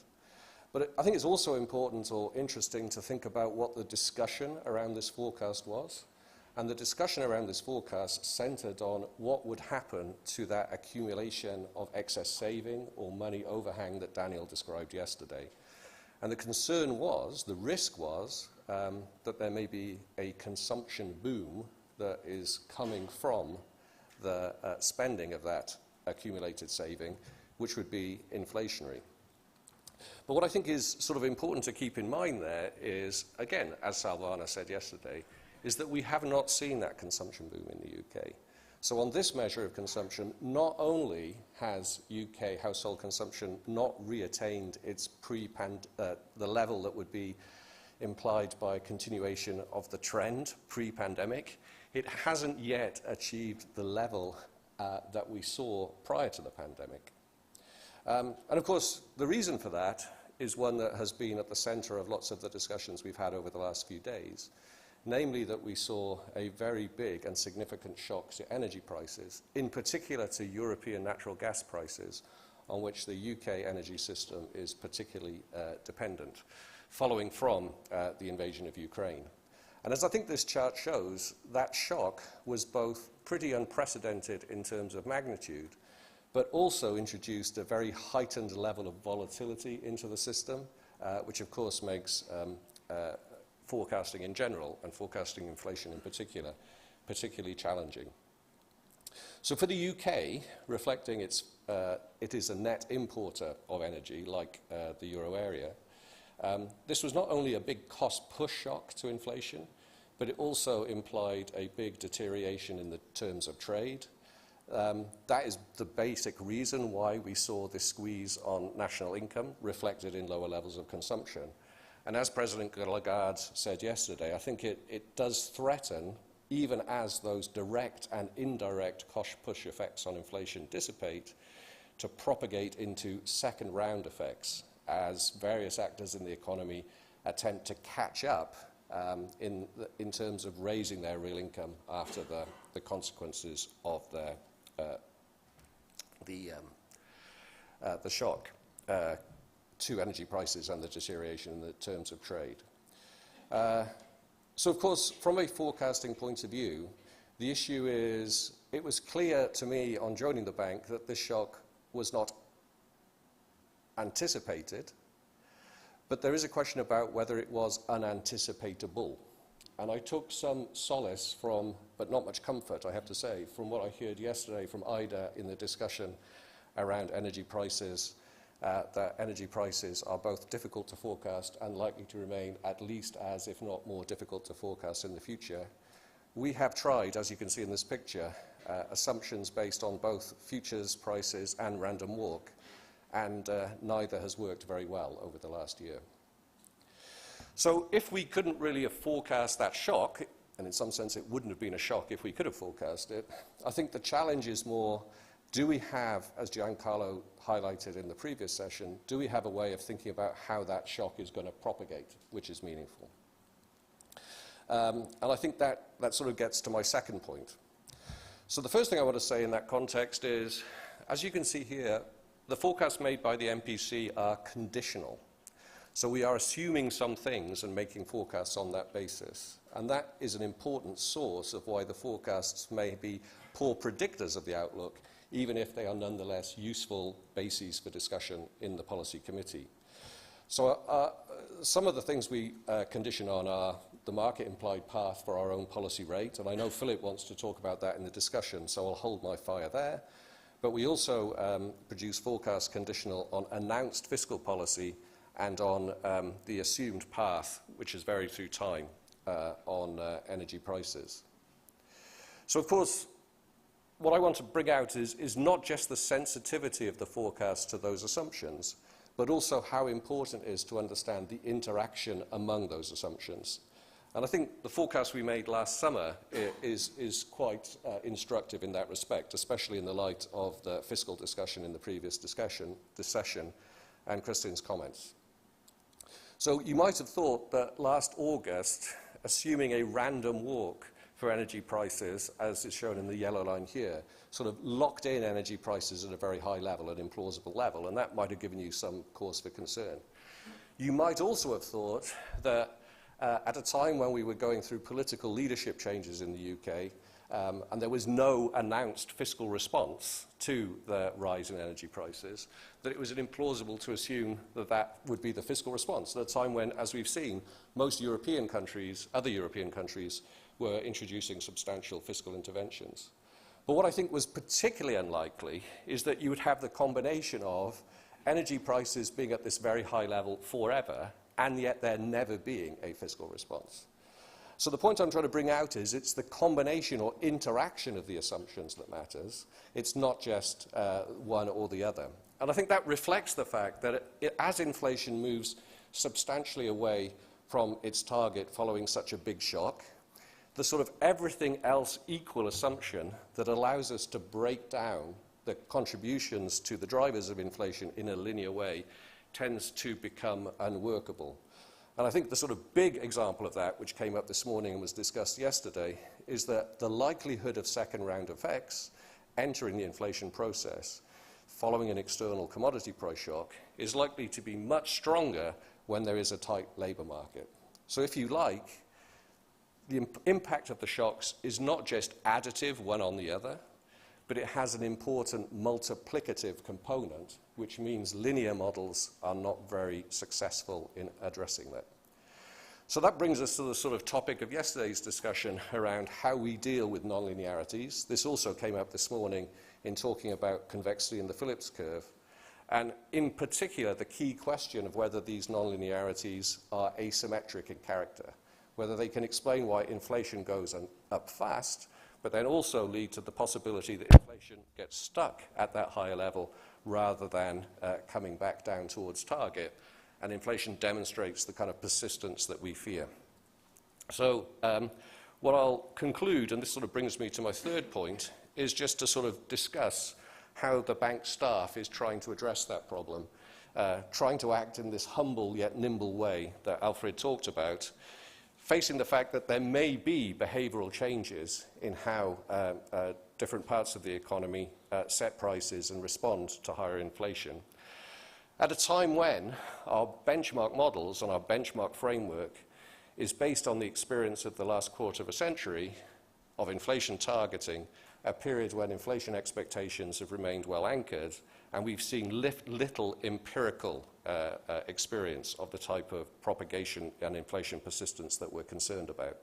But I think it's also important or interesting to think about what the discussion around this forecast was. And the discussion around this forecast centered on what would happen to that accumulation of excess saving or money overhang that Daniel described yesterday. And the concern was, the risk was, that there may be a consumption boom that is coming from the spending of that accumulated saving, which would be inflationary. But what I think is sort of important to keep in mind there is, again, as Silvana said yesterday, is that we have not seen that consumption boom in the UK. So on this measure of consumption, not only has UK household consumption not reattained its the level that would be implied by a continuation of the trend pre-pandemic, it hasn't yet achieved the level that we saw prior to the pandemic. And of course, the reason for that is one that has been at the center of lots of the discussions we've had over the last few days, namely that we saw a very big and significant shock to energy prices, in particular to European natural gas prices, on which the UK energy system is particularly dependent, following from the invasion of Ukraine. And as I think this chart shows, that shock was both pretty unprecedented in terms of magnitude, but also introduced a very heightened level of volatility into the system, which of course makes forecasting in general and forecasting inflation in particular particularly challenging. So for the UK, reflecting its it is a net importer of energy, like the euro area, this was not only a big cost push shock to inflation, but it also implied a big deterioration in the terms of trade. That is the basic reason why we saw this squeeze on national income reflected in lower levels of consumption. And as President Lagarde said yesterday, I think it does threaten, even as those direct and indirect cost push effects on inflation dissipate, to propagate into second round effects as various actors in the economy attempt to catch up in terms of raising their real income after the consequences of the shock to energy prices and the deterioration in the terms of trade. So, of course, from a forecasting point of view, the issue is, it was clear to me on joining the bank that this shock was not anticipated, but there is a question about whether it was unanticipatable. And I took some solace from, but not much comfort, I have to say, from what I heard yesterday from Ida in the discussion around energy prices, that energy prices are both difficult to forecast and likely to remain at least as, if not more, difficult to forecast in the future. We have tried, as you can see in this picture, assumptions based on both futures prices and random walk, and neither has worked very well over the last year. So if we couldn't really have forecast that shock, and in some sense it wouldn't have been a shock if we could have forecast it, I think the challenge is more, do we have, as Giancarlo highlighted in the previous session, do we have a way of thinking about how that shock is going to propagate, which is meaningful? And I think that sort of gets to my second point. So the first thing I want to say in that context is, as you can see here, the forecasts made by the MPC are conditional. So we are assuming some things and making forecasts on that basis. And that is an important source of why the forecasts may be poor predictors of the outlook, even if they are nonetheless useful bases for discussion in the policy committee. So some of the things we condition on are the market implied path for our own policy rate. And I know Philip wants to talk about that in the discussion, so I'll hold my fire there. But we also produce forecasts conditional on announced fiscal policy and on the assumed path, which is varied through time, on energy prices. So, of course, what I want to bring out is not just the sensitivity of the forecast to those assumptions, but also how important it is to understand the interaction among those assumptions. And I think the forecast we made last summer is quite instructive in that respect, especially in the light of the fiscal discussion in the previous this session, and Christine's comments. So you might have thought that last August, assuming a random walk for energy prices, as is shown in the yellow line here, sort of locked in energy prices at a very high level, an implausible level, and that might have given you some cause for concern. You might also have thought that at a time when we were going through political leadership changes in the UK, and there was no announced fiscal response to the rise in energy prices, that it was implausible to assume that that would be the fiscal response at a time when, as we've seen, most European countries, other European countries, were introducing substantial fiscal interventions. But what I think was particularly unlikely is that you would have the combination of energy prices being at this very high level forever, and yet there never being a fiscal response. So the point I'm trying to bring out is it's the combination or interaction of the assumptions that matters. It's not just one or the other. And I think that reflects the fact that as inflation moves substantially away from its target following such a big shock, the sort of everything else equal assumption that allows us to break down the contributions to the drivers of inflation in a linear way tends to become unworkable. And I think the sort of big example of that, which came up this morning and was discussed yesterday, is that the likelihood of second round effects entering the inflation process following an external commodity price shock is likely to be much stronger when there is a tight labour market. So if you like, the impact of the shocks is not just additive one on the other, but it has an important multiplicative component, which means linear models are not very successful in addressing that. So that brings us to the sort of topic of yesterday's discussion around how we deal with nonlinearities. This also came up this morning in talking about convexity in the Phillips curve, and in particular the key question of whether these nonlinearities are asymmetric in character, whether they can explain why inflation goes up fast, but then also lead to the possibility that inflation gets stuck at that higher level rather than coming back down towards target, and inflation demonstrates the kind of persistence that we fear. So what I'll conclude, and this sort of brings me to my third point, is just to sort of discuss how the bank staff is trying to address that problem, trying to act in this humble yet nimble way that Alfred talked about, facing the fact that there may be behavioral changes in how different parts of the economy set prices and respond to higher inflation. At a time when our benchmark models and our benchmark framework is based on the experience of the last quarter of a century of inflation targeting, a period when inflation expectations have remained well anchored, and we've seen little empirical experience of the type of propagation and inflation persistence that we're concerned about.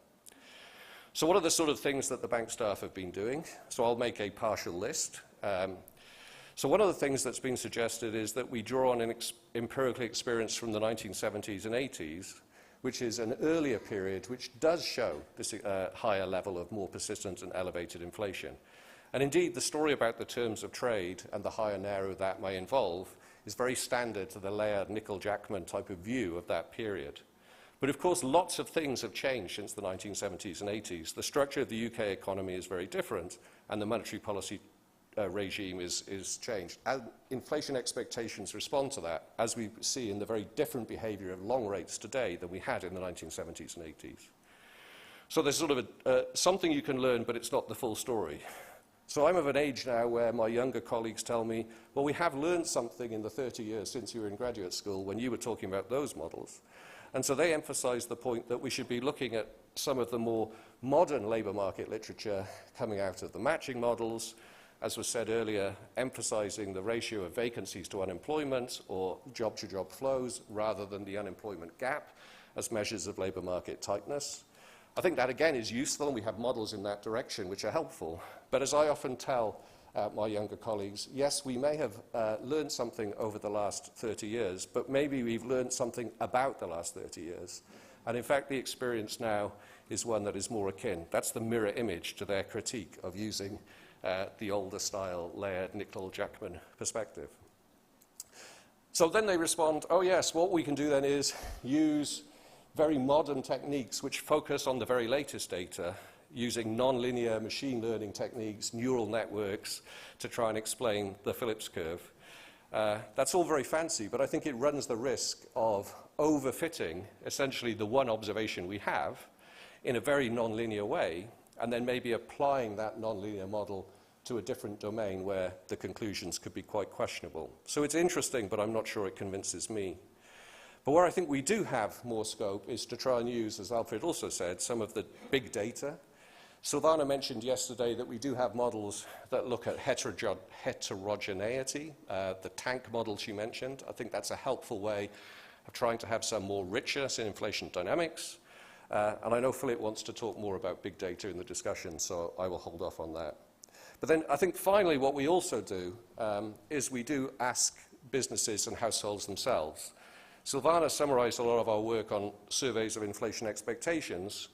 So what are the sort of things that the bank staff have been doing? So I'll make a partial list. So one of the things that's been suggested is that we draw on an empirical experience from the 1970s and 80s, which is an earlier period which does show this higher level of more persistent and elevated inflation. And indeed, the story about the terms of trade and the higher narrow that may involve is very standard to the layered Nicol-Jackman type of view of that period. But of course, lots of things have changed since the 1970s and 80s. The structure of the UK economy is very different, and the monetary policy regime is changed. And inflation expectations respond to that, as we see in the very different behavior of long rates today than we had in the 1970s and 80s. So there's sort of something you can learn, but it's not the full story. So I'm of an age now where my younger colleagues tell me, well, we have learned something in the 30 years since you were in graduate school when you were talking about those models. And so they emphasize the point that we should be looking at some of the more modern labour market literature coming out of the matching models, as was said earlier, emphasizing the ratio of vacancies to unemployment or job-to-job flows rather than the unemployment gap as measures of labour market tightness. I think that, again, is useful, and we have models in that direction which are helpful. But as I often tell my younger colleagues, yes, we may have learned something over the last 30 years, but maybe we've learned something about the last 30 years. And in fact, the experience now is one that is more akin. That's the mirror image to their critique of using the older style layered Nicol-Jackman perspective. So then they respond, oh yes, what we can do then is use very modern techniques which focus on the very latest data, using nonlinear machine learning techniques, neural networks, to try and explain the Phillips curve. That's all very fancy, but I think it runs the risk of overfitting essentially the one observation we have in a very nonlinear way, and then maybe applying that nonlinear model to a different domain where the conclusions could be quite questionable. So it's interesting, but I'm not sure it convinces me. But where I think we do have more scope is to try and use, as Alfred also said, some of the big data. Silvana mentioned yesterday that we do have models that look at heterogeneity, the tank model she mentioned. I think that's a helpful way of trying to have some more richness in inflation dynamics. And I know Philip wants to talk more about big data in the discussion, so I will hold off on that. But then I think finally what we also do is we do ask businesses and households themselves. Silvana summarized a lot of our work on surveys of inflation expectations,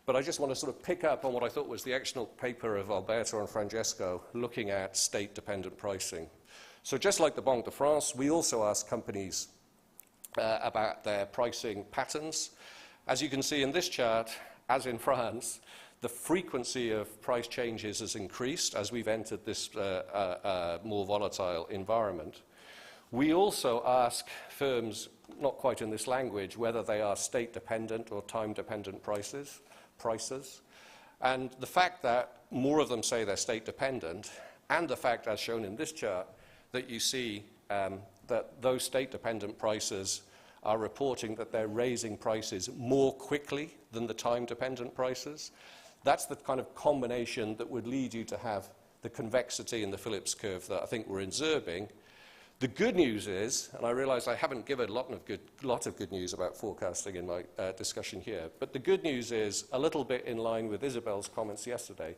but I just want to sort of pick up on what I thought was the excellent paper of Alberto and Francesco looking at state-dependent pricing. So just like the Banque de France, we also ask companies about their pricing patterns. As you can see in this chart, as in France, the frequency of price changes has increased as we've entered this more volatile environment. We also ask firms, not quite in this language, whether they are state-dependent or time-dependent prices. And the fact that more of them say they're state-dependent, and the fact, as shown in this chart, that you see that those state-dependent prices are reporting that they're raising prices more quickly than the time-dependent prices. That's the kind of combination that would lead you to have the convexity in the Phillips curve that I think we're observing. The good news is, and I realize I haven't given a lot of good news about forecasting in my discussion here, but the good news is, a little bit in line with Isabel's comments yesterday,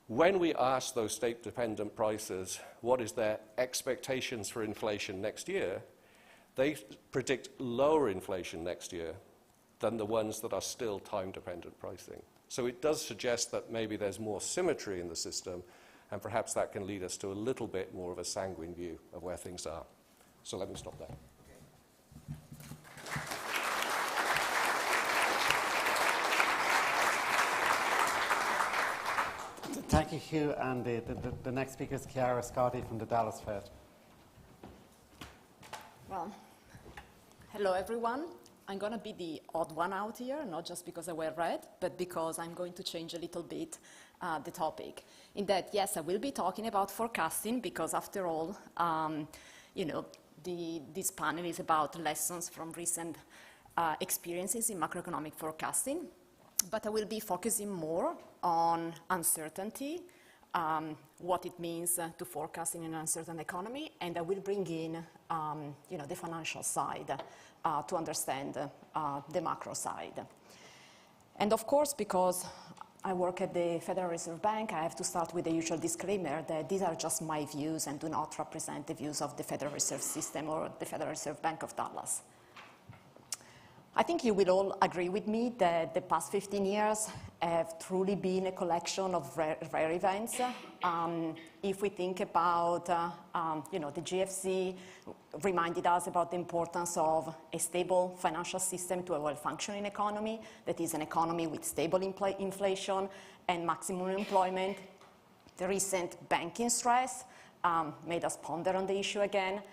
When we ask those state-dependent prices what is their expectations for inflation next year, they predict lower inflation next year than the ones that are still time-dependent pricing. So it does suggest that maybe there's more symmetry in the system, and perhaps that can lead us to a little bit more of a sanguine view of where things are. So let me stop there. Thank you, Hugh. And the next speaker is Chiara Scotti from the Dallas Fed. Well, hello, everyone. I'm going to be the odd one out here, not just because I wear red, but because I'm going to change a little bit the topic. In that, yes, I will be talking about forecasting because, after all, you know, this panel is about lessons from recent experiences in macroeconomic forecasting. But I will be focusing more on uncertainty, what it means to forecast in an uncertain economy, and I will bring in, you know, the financial side to understand the macro side. And of course, because I work at the Federal Reserve Bank, I have to start with the usual disclaimer that these are just my views and do not represent the views of the Federal Reserve System or the Federal Reserve Bank of Dallas. I think you will all agree with me that the past 15 years have truly been a collection of rare events. If we think about, you know, the GFC reminded us about the importance of a stable financial system to a well-functioning economy, that is an economy with stable inflation and maximum employment. The recent banking stress made us ponder on the issue again.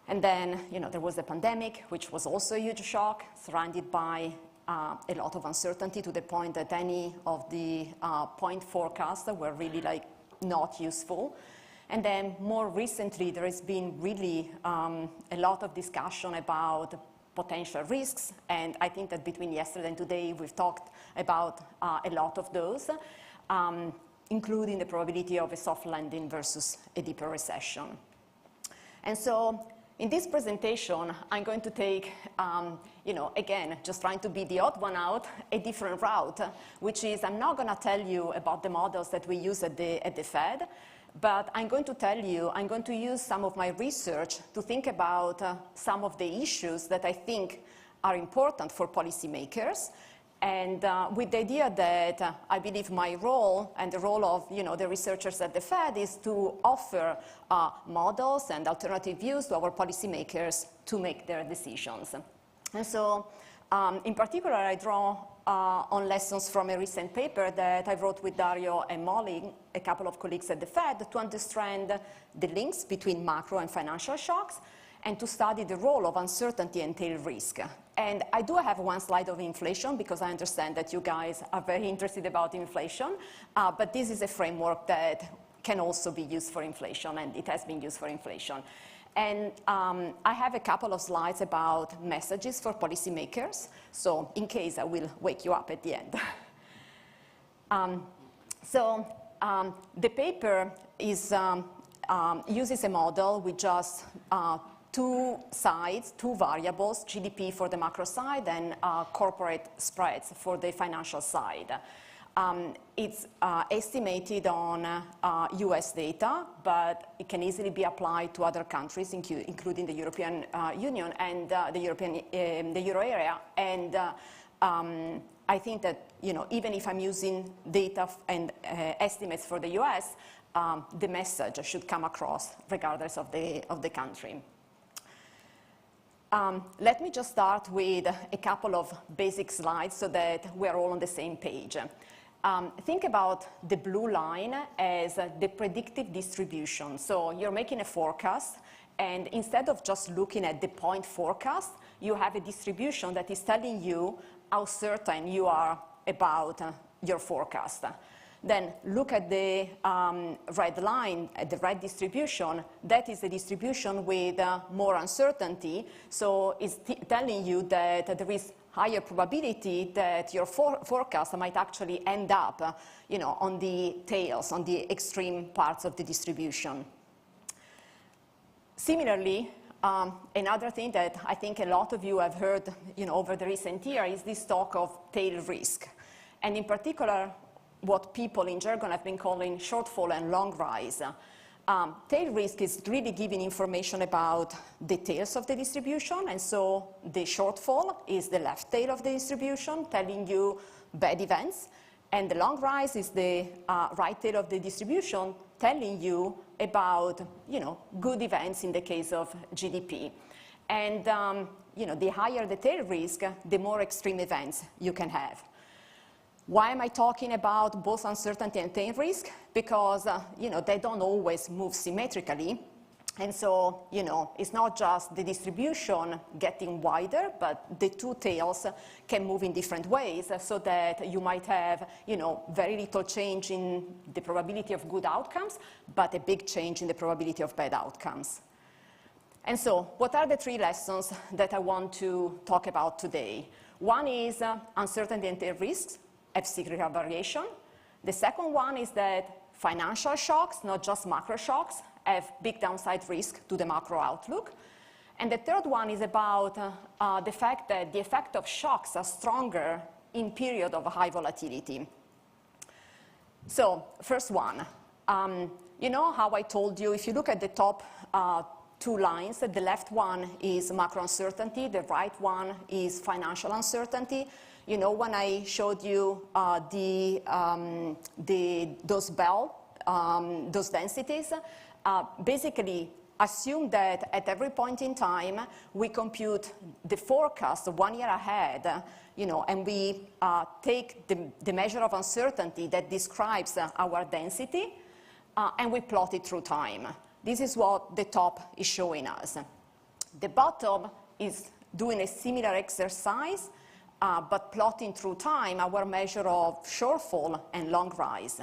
And then, you know, there was the pandemic, which was also a huge shock, surrounded by a lot of uncertainty to the point that any of the point forecasts were really not useful. And then more recently, there has been really a lot of discussion about potential risks. And I think that between yesterday and today, we've talked about a lot of those, including the probability of a soft landing versus a deeper recession. And so, in this presentation, I'm going to take, you know, again, just trying to be the odd one out, a different route, which is I'm not going to tell you about the models that we use at the Fed, but I'm going to tell you, I'm going to use some of my research to think about some of the issues that I think are important for policymakers. And with the idea that I believe my role and the role of, you know, the researchers at the Fed is to offer models and alternative views to our policymakers to make their decisions. And so, in particular, I draw on lessons from a recent paper that I wrote with Dario and Molly, a couple of colleagues at the Fed, to understand the links between macro and financial shocks, and to study the role of uncertainty and tail risk. And I do have one slide of inflation because I understand that you guys are very interested about inflation, but this is a framework that can also be used for inflation, and it has been used for inflation. And I have a couple of slides about messages for policymakers, so in case I will wake you up at the end. The paper is, uses a model with just two sides, two variables, GDP for the macro side and corporate spreads for the financial side. It's estimated on US data, but it can easily be applied to other countries, including the European Union and the Euro area. And I think that, you know, even if I'm using data and estimates for the US, the message should come across regardless of the country. Let me just start with a couple of basic slides so that we're all on the same page. Think about the blue line as the predictive distribution. So you're making a forecast, and instead of just looking at the point forecast, you have a distribution that is telling you how certain you are about your forecast. Then look at the red line, the red distribution. That is the distribution with more uncertainty. So it's telling you that there is higher probability that your forecast might actually end up, you know, on the tails, on the extreme parts of the distribution. Similarly, another thing that I think a lot of you have heard, you know, over the recent year is this talk of tail risk. And in particular, what people in jargon have been calling shortfall and long rise. Tail risk is really giving information about the tails of the distribution, and so the shortfall is the left tail of the distribution, telling you bad events, and the long rise is the right tail of the distribution, telling you about, good events in the case of GDP. And, the higher the tail risk, the more extreme events you can have. Why am I talking about both uncertainty and tail risk? Because, they don't always move symmetrically. And so, it's not just the distribution getting wider, but the two tails can move in different ways so that you might have, very little change in the probability of good outcomes, but a big change in the probability of bad outcomes. And so, what are the three lessons that I want to talk about today? One is uncertainty and tail risks have cyclical variation. The second one is that financial shocks, not just macro shocks, have big downside risk to the macro outlook. And the third one is about the fact that the effect of shocks are stronger in period of high volatility. So, first one, you know how I told you, if you look at the top two lines, the left one is macro uncertainty, the right one is financial uncertainty. When I showed you those densities, basically assume that at every point in time, we compute the forecast 1 year ahead, and we take the measure of uncertainty that describes our density, and we plot it through time. This is what the top is showing us. The bottom is doing a similar exercise, but plotting through time our measure of shortfall and long rise.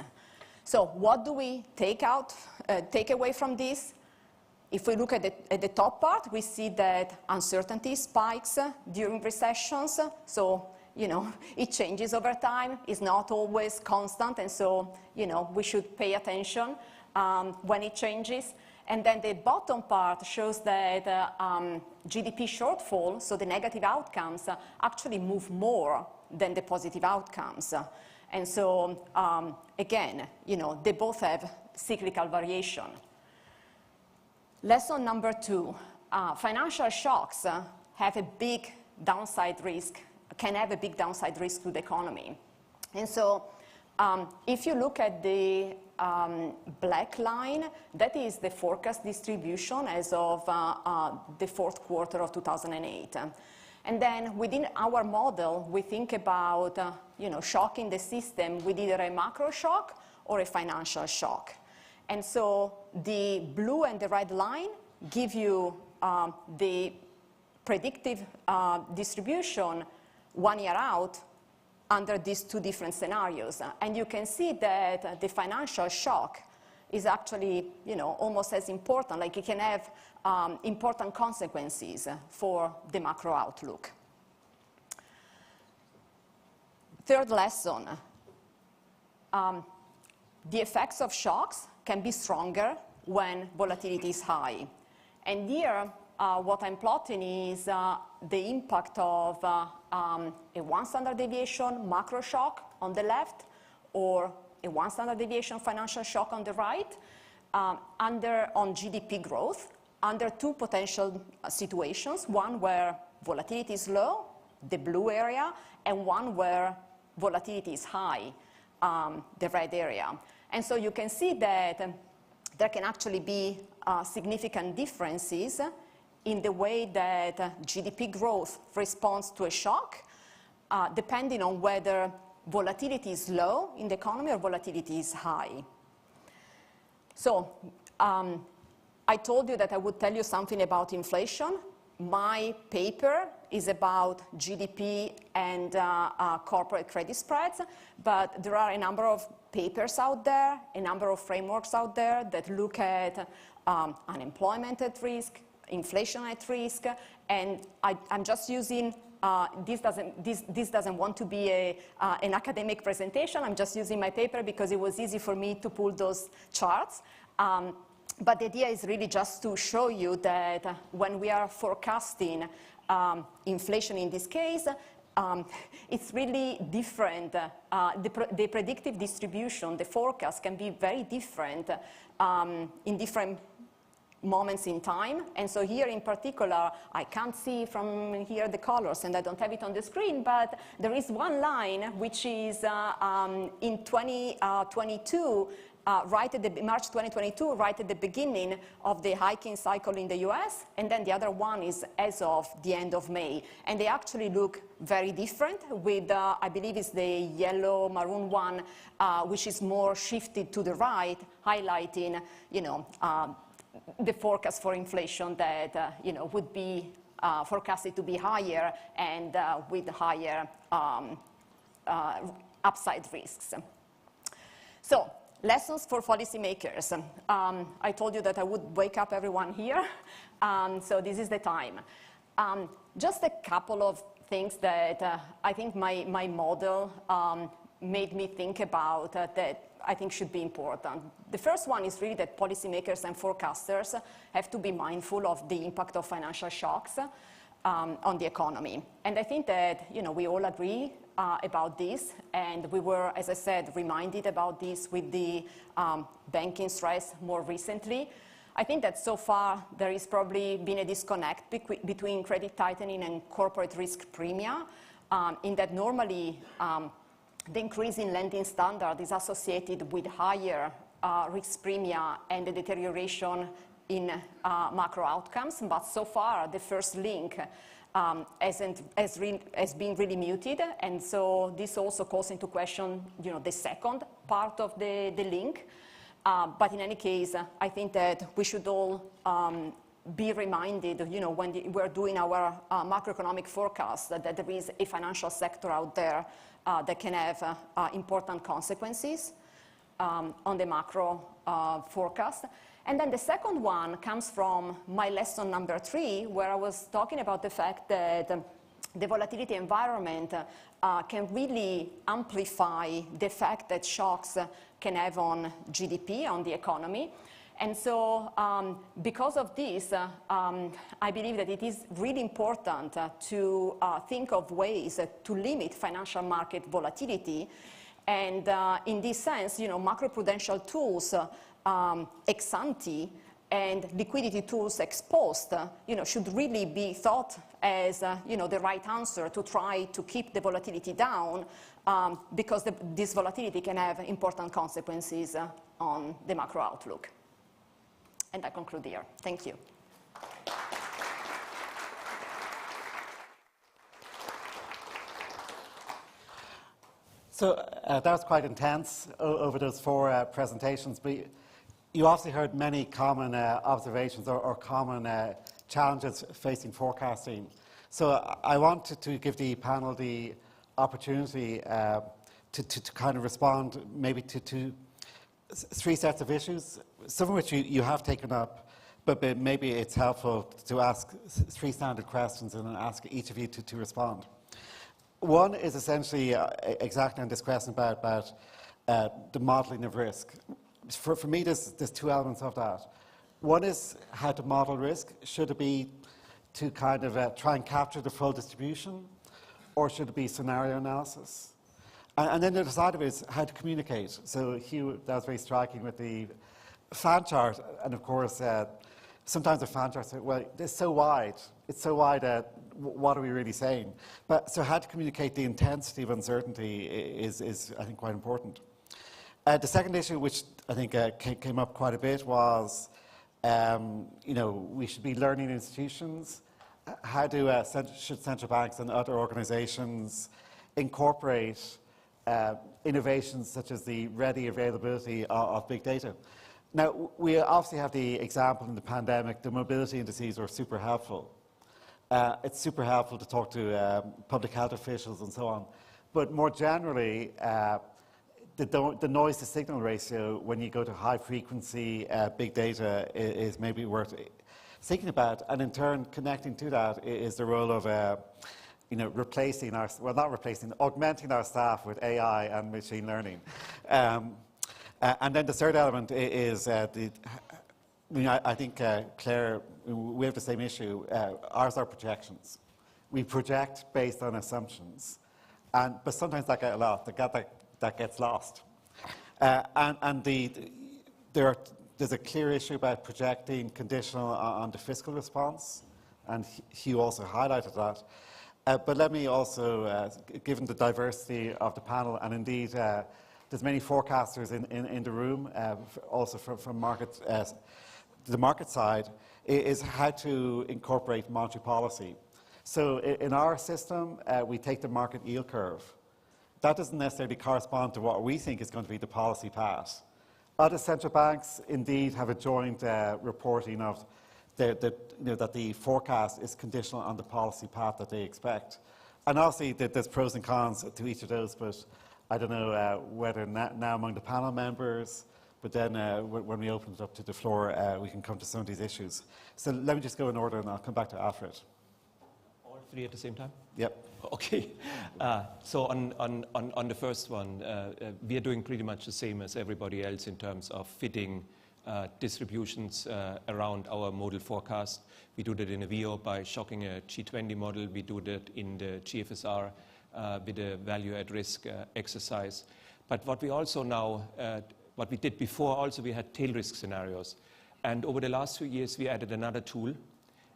So what do we take away from this? If we look at the top part, we see that uncertainty spikes during recessions. So, it changes over time. It's not always constant. And so, we should pay attention when it changes. And then the bottom part shows that GDP shortfall, so the negative outcomes, actually move more than the positive outcomes. And so, again, they both have cyclical variation. Lesson number 2, financial shocks have a big downside risk, can have a big downside risk to the economy. And so, if you look at the black line, that is the forecast distribution as of the fourth quarter of 2008. And then within our model, we think about shocking the system with either a macro shock or a financial shock. And so the blue and the red line give you the predictive distribution 1 year out under these two different scenarios. And you can see that the financial shock is actually, almost as important, like it can have important consequences for the macro outlook. Third lesson, the effects of shocks can be stronger when volatility is high. And here, what I'm plotting is the impact of a 1 standard deviation macro shock on the left or a 1 standard deviation financial shock on the right on GDP growth under two potential situations, one where volatility is low, the blue area, and one where volatility is high, the red area. And so you can see that there can actually be significant differences in the way that GDP growth responds to a shock, depending on whether volatility is low in the economy or volatility is high. So I told you that I would tell you something about inflation. My paper is about GDP and corporate credit spreads, but there are a number of papers out there, a number of frameworks out there that look at unemployment at risk, inflation at risk, and I'm just using, this doesn't want to be an academic presentation. I'm just using my paper because it was easy for me to pull those charts. But the idea is really just to show you that when we are forecasting inflation in this case, it's really different. The predictive distribution, the forecast can be very different in different moments in time. And so here in particular, I can't see from here the colors and I don't have it on the screen, but there is one line which is in 2022, right at the March 2022, right at the beginning of the hiking cycle in the US, and then the other one is as of the end of May. And they actually look very different with, I believe it's the yellow maroon one, which is more shifted to the right, highlighting, the forecast for inflation that, would be forecasted to be higher and with higher upside risks. So, lessons for policymakers. I told you that I would wake up everyone here, so this is the time. Just a couple of things that I think my model made me think about that I think should be important. The first one is really that policymakers and forecasters have to be mindful of the impact of financial shocks on the economy. And I think that, we all agree about this, and we were, as I said, reminded about this with the banking stress more recently. I think that so far there has probably been a disconnect between credit tightening and corporate risk premia, in that normally the increase in lending standard is associated with higher risk premia and the deterioration in macro outcomes, but so far the first link has been really muted, and so this also calls into question, the second part of the link. But in any case, I think that we should all be reminded, when we're doing our macroeconomic forecast, that there is a financial sector out there that can have important consequences on the macro forecast. And then the second one comes from my lesson number 3, where I was talking about the fact that the volatility environment can really amplify the effect that shocks can have on GDP, on the economy. And so because of this, I believe that it is really important to think of ways to limit financial market volatility. And in this sense, macroprudential tools ex ante and liquidity tools ex post, should really be thought as, the right answer to try to keep the volatility down, because this volatility can have important consequences on the macro outlook. And I conclude here. Thank you. So that was quite intense over those 4 presentations, but you also heard many common observations or common challenges facing forecasting. So I wanted to give the panel the opportunity to kind of respond maybe to 3 sets of issues, some of which you have taken up, but maybe it's helpful to ask 3 standard questions and then ask each of you to respond. One is essentially exactly on this question about the modeling of risk. For me, there's 2 elements of that. One is how to model risk. Should it be to kind of try and capture the full distribution, or should it be scenario analysis? And then the other side of it is how to communicate. So Hugh, that was very striking with the fan chart, and of course, sometimes the fan charts say, well, it's so wide, what are we really saying? But so how to communicate the intensity of uncertainty is I think, quite important. The second issue, which I think came up quite a bit, was, we should be learning institutions. How should central banks and other organizations incorporate innovations such as the ready availability of big data? Now, we obviously have the example in the pandemic, the mobility indices were super helpful. It's super helpful to talk to public health officials and so on. But more generally, the noise-to-signal ratio when you go to high-frequency big data is maybe worth thinking about. And in turn, connecting to that is the role of augmenting our staff with AI and machine learning. And then the third element is, I think, Claire, we have the same issue. Ours are projections. we project based on assumptions, but sometimes that gets lost. There's a clear issue about projecting conditional on the fiscal response, and Hugh also highlighted that. But let me also, given the diversity of the panel, and indeed there's many forecasters in the room, also from the market side, is how to incorporate monetary policy. So in our system, we take the market yield curve. That doesn't necessarily correspond to what we think is going to be the policy path. Other central banks indeed have a joint reporting of that the forecast is conditional on the policy path that they expect. And obviously there's pros and cons to each of those, but I don't know whether now among the panel members, but then when we open it up to the floor, we can come to some of these issues. So let me just go in order and I'll come back to Alfred. All three at the same time? Yep. Okay. So on the first one, we are doing pretty much the same as everybody else in terms of fitting distributions around our model forecast. We do that in a VO by shocking a G20 model. We do that in the GFSR with a value at risk exercise. But what we also now, what we did before also, we had tail risk scenarios. And over the last few years, we added another tool,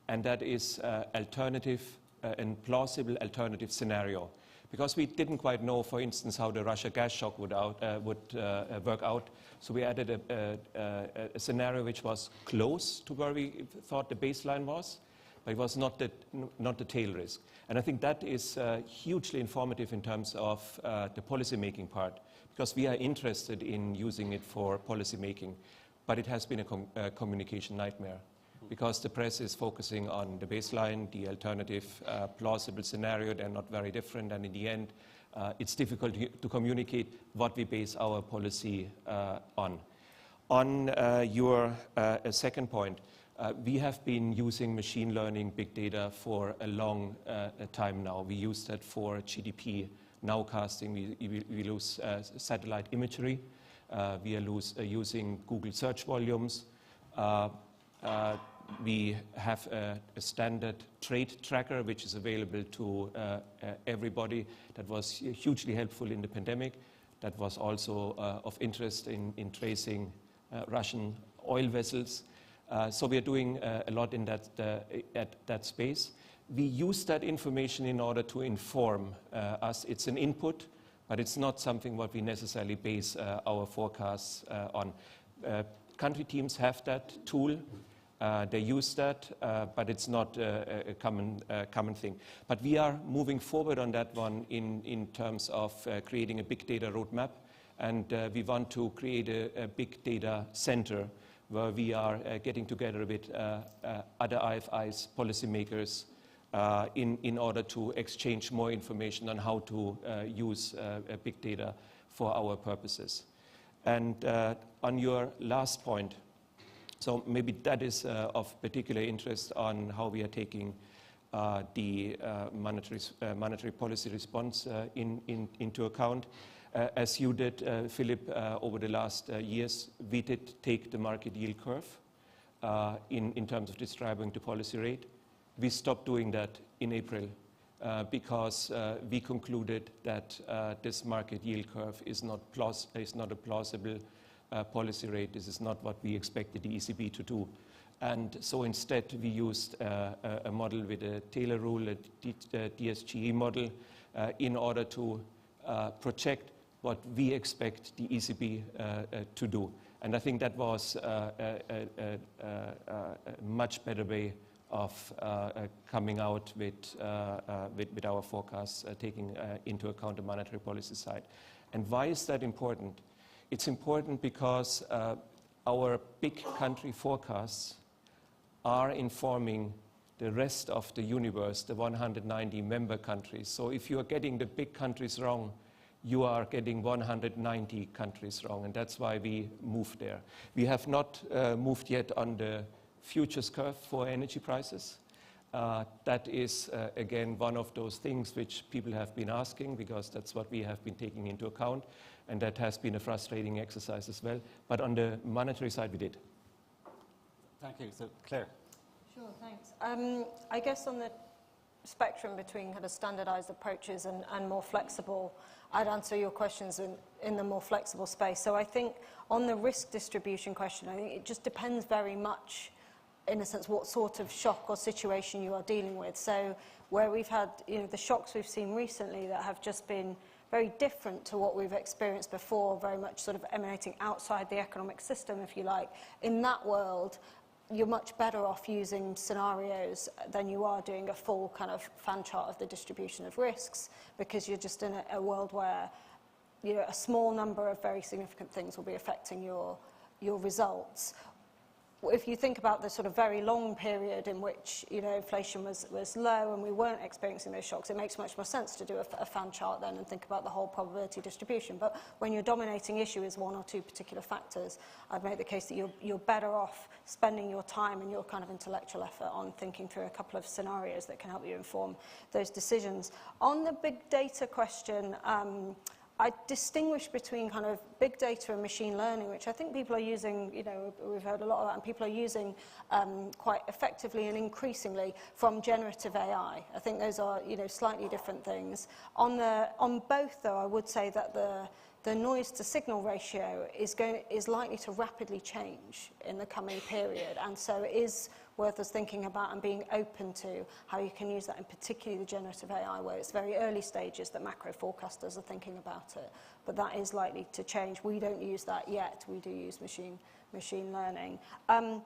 and that is alternative and plausible alternative scenario. Because we didn't quite know, for instance, how the Russia gas shock would work out. So we added a scenario which was close to where we thought the baseline was, but it was not the tail risk. And I think that is hugely informative in terms of the policy-making part, because we are interested in using it for policy-making, but it has been a communication nightmare, because the press is focusing on the baseline, the alternative plausible scenario. They're not very different, and in the end, it's difficult to communicate what we base our policy on. On your second point, we have been using machine learning, big data for a long time now. We use that for GDP nowcasting. We use satellite imagery. We are using Google search volumes. We have a standard trade tracker, which is available to everybody. That was hugely helpful in the pandemic. That was also of interest in tracing Russian oil vessels. So we are doing a lot in that space. We use that information in order to inform us. It's an input, but it's not something what we necessarily base our forecasts on. Country teams have that tool. They use that, but it's not a common thing. But we are moving forward on that one in terms of creating a big data roadmap, and we want to create a big data center where we are getting together with other IFIs, policymakers, in order to exchange more information on how to use big data for our purposes. And on your last point, so maybe that is of particular interest on how we are taking the monetary policy response into account. As you did, Philip, over the last years, we did take the market yield curve in terms of describing the policy rate. We stopped doing that in April because we concluded that this market yield curve is not a plausible policy rate. This is not what we expected the ECB to do. And so instead we used a model with a Taylor rule, a DSGE model, in order to project what we expect the ECB to do. And I think that was a much better way of coming out with our forecasts, taking into account the monetary policy side. And why is that important? It's important because our big country forecasts are informing the rest of the universe, the 190 member countries. So if you are getting the big countries wrong, you are getting 190 countries wrong, and that's why we moved there. We have not moved yet on the futures curve for energy prices. That is, again, one of those things which people have been asking, because that's what we have been taking into account, and that has been a frustrating exercise as well. But on the monetary side, we did. Thank you. So, Claire. Sure, thanks. I guess on the spectrum between kind of standardized approaches and more flexible. I'd answer your questions in the more flexible space. So I think on the risk distribution question, I think it just depends very much, in a sense, what sort of shock or situation you are dealing with. So where we've had, the shocks we've seen recently that have just been very different to what we've experienced before, very much sort of emanating outside the economic system, if you like. In that world, you're much better off using scenarios than you are doing a full kind of fan chart of the distribution of risks, because you're just in a world where a small number of very significant things will be affecting your results. If you think about the sort of very long period in which inflation was low and we weren't experiencing those shocks, it makes much more sense to do a fan chart then and think about the whole probability distribution. But when your dominating issue is one or two particular factors, I'd make the case that you're better off spending your time and your kind of intellectual effort on thinking through a couple of scenarios that can help you inform those decisions. On the big data question, I distinguish between kind of big data and machine learning, which I think people are using, we've heard a lot of that, and people are using quite effectively and increasingly from generative AI. I think those are, slightly different things. On both, though, I would say that the noise to signal ratio is likely to rapidly change in the coming period, and so it is worth us thinking about and being open to how you can use that, in particularly the generative AI, where it's very early stages that macro forecasters are thinking about it. But that is likely to change. We don't use that yet. We do use machine learning. And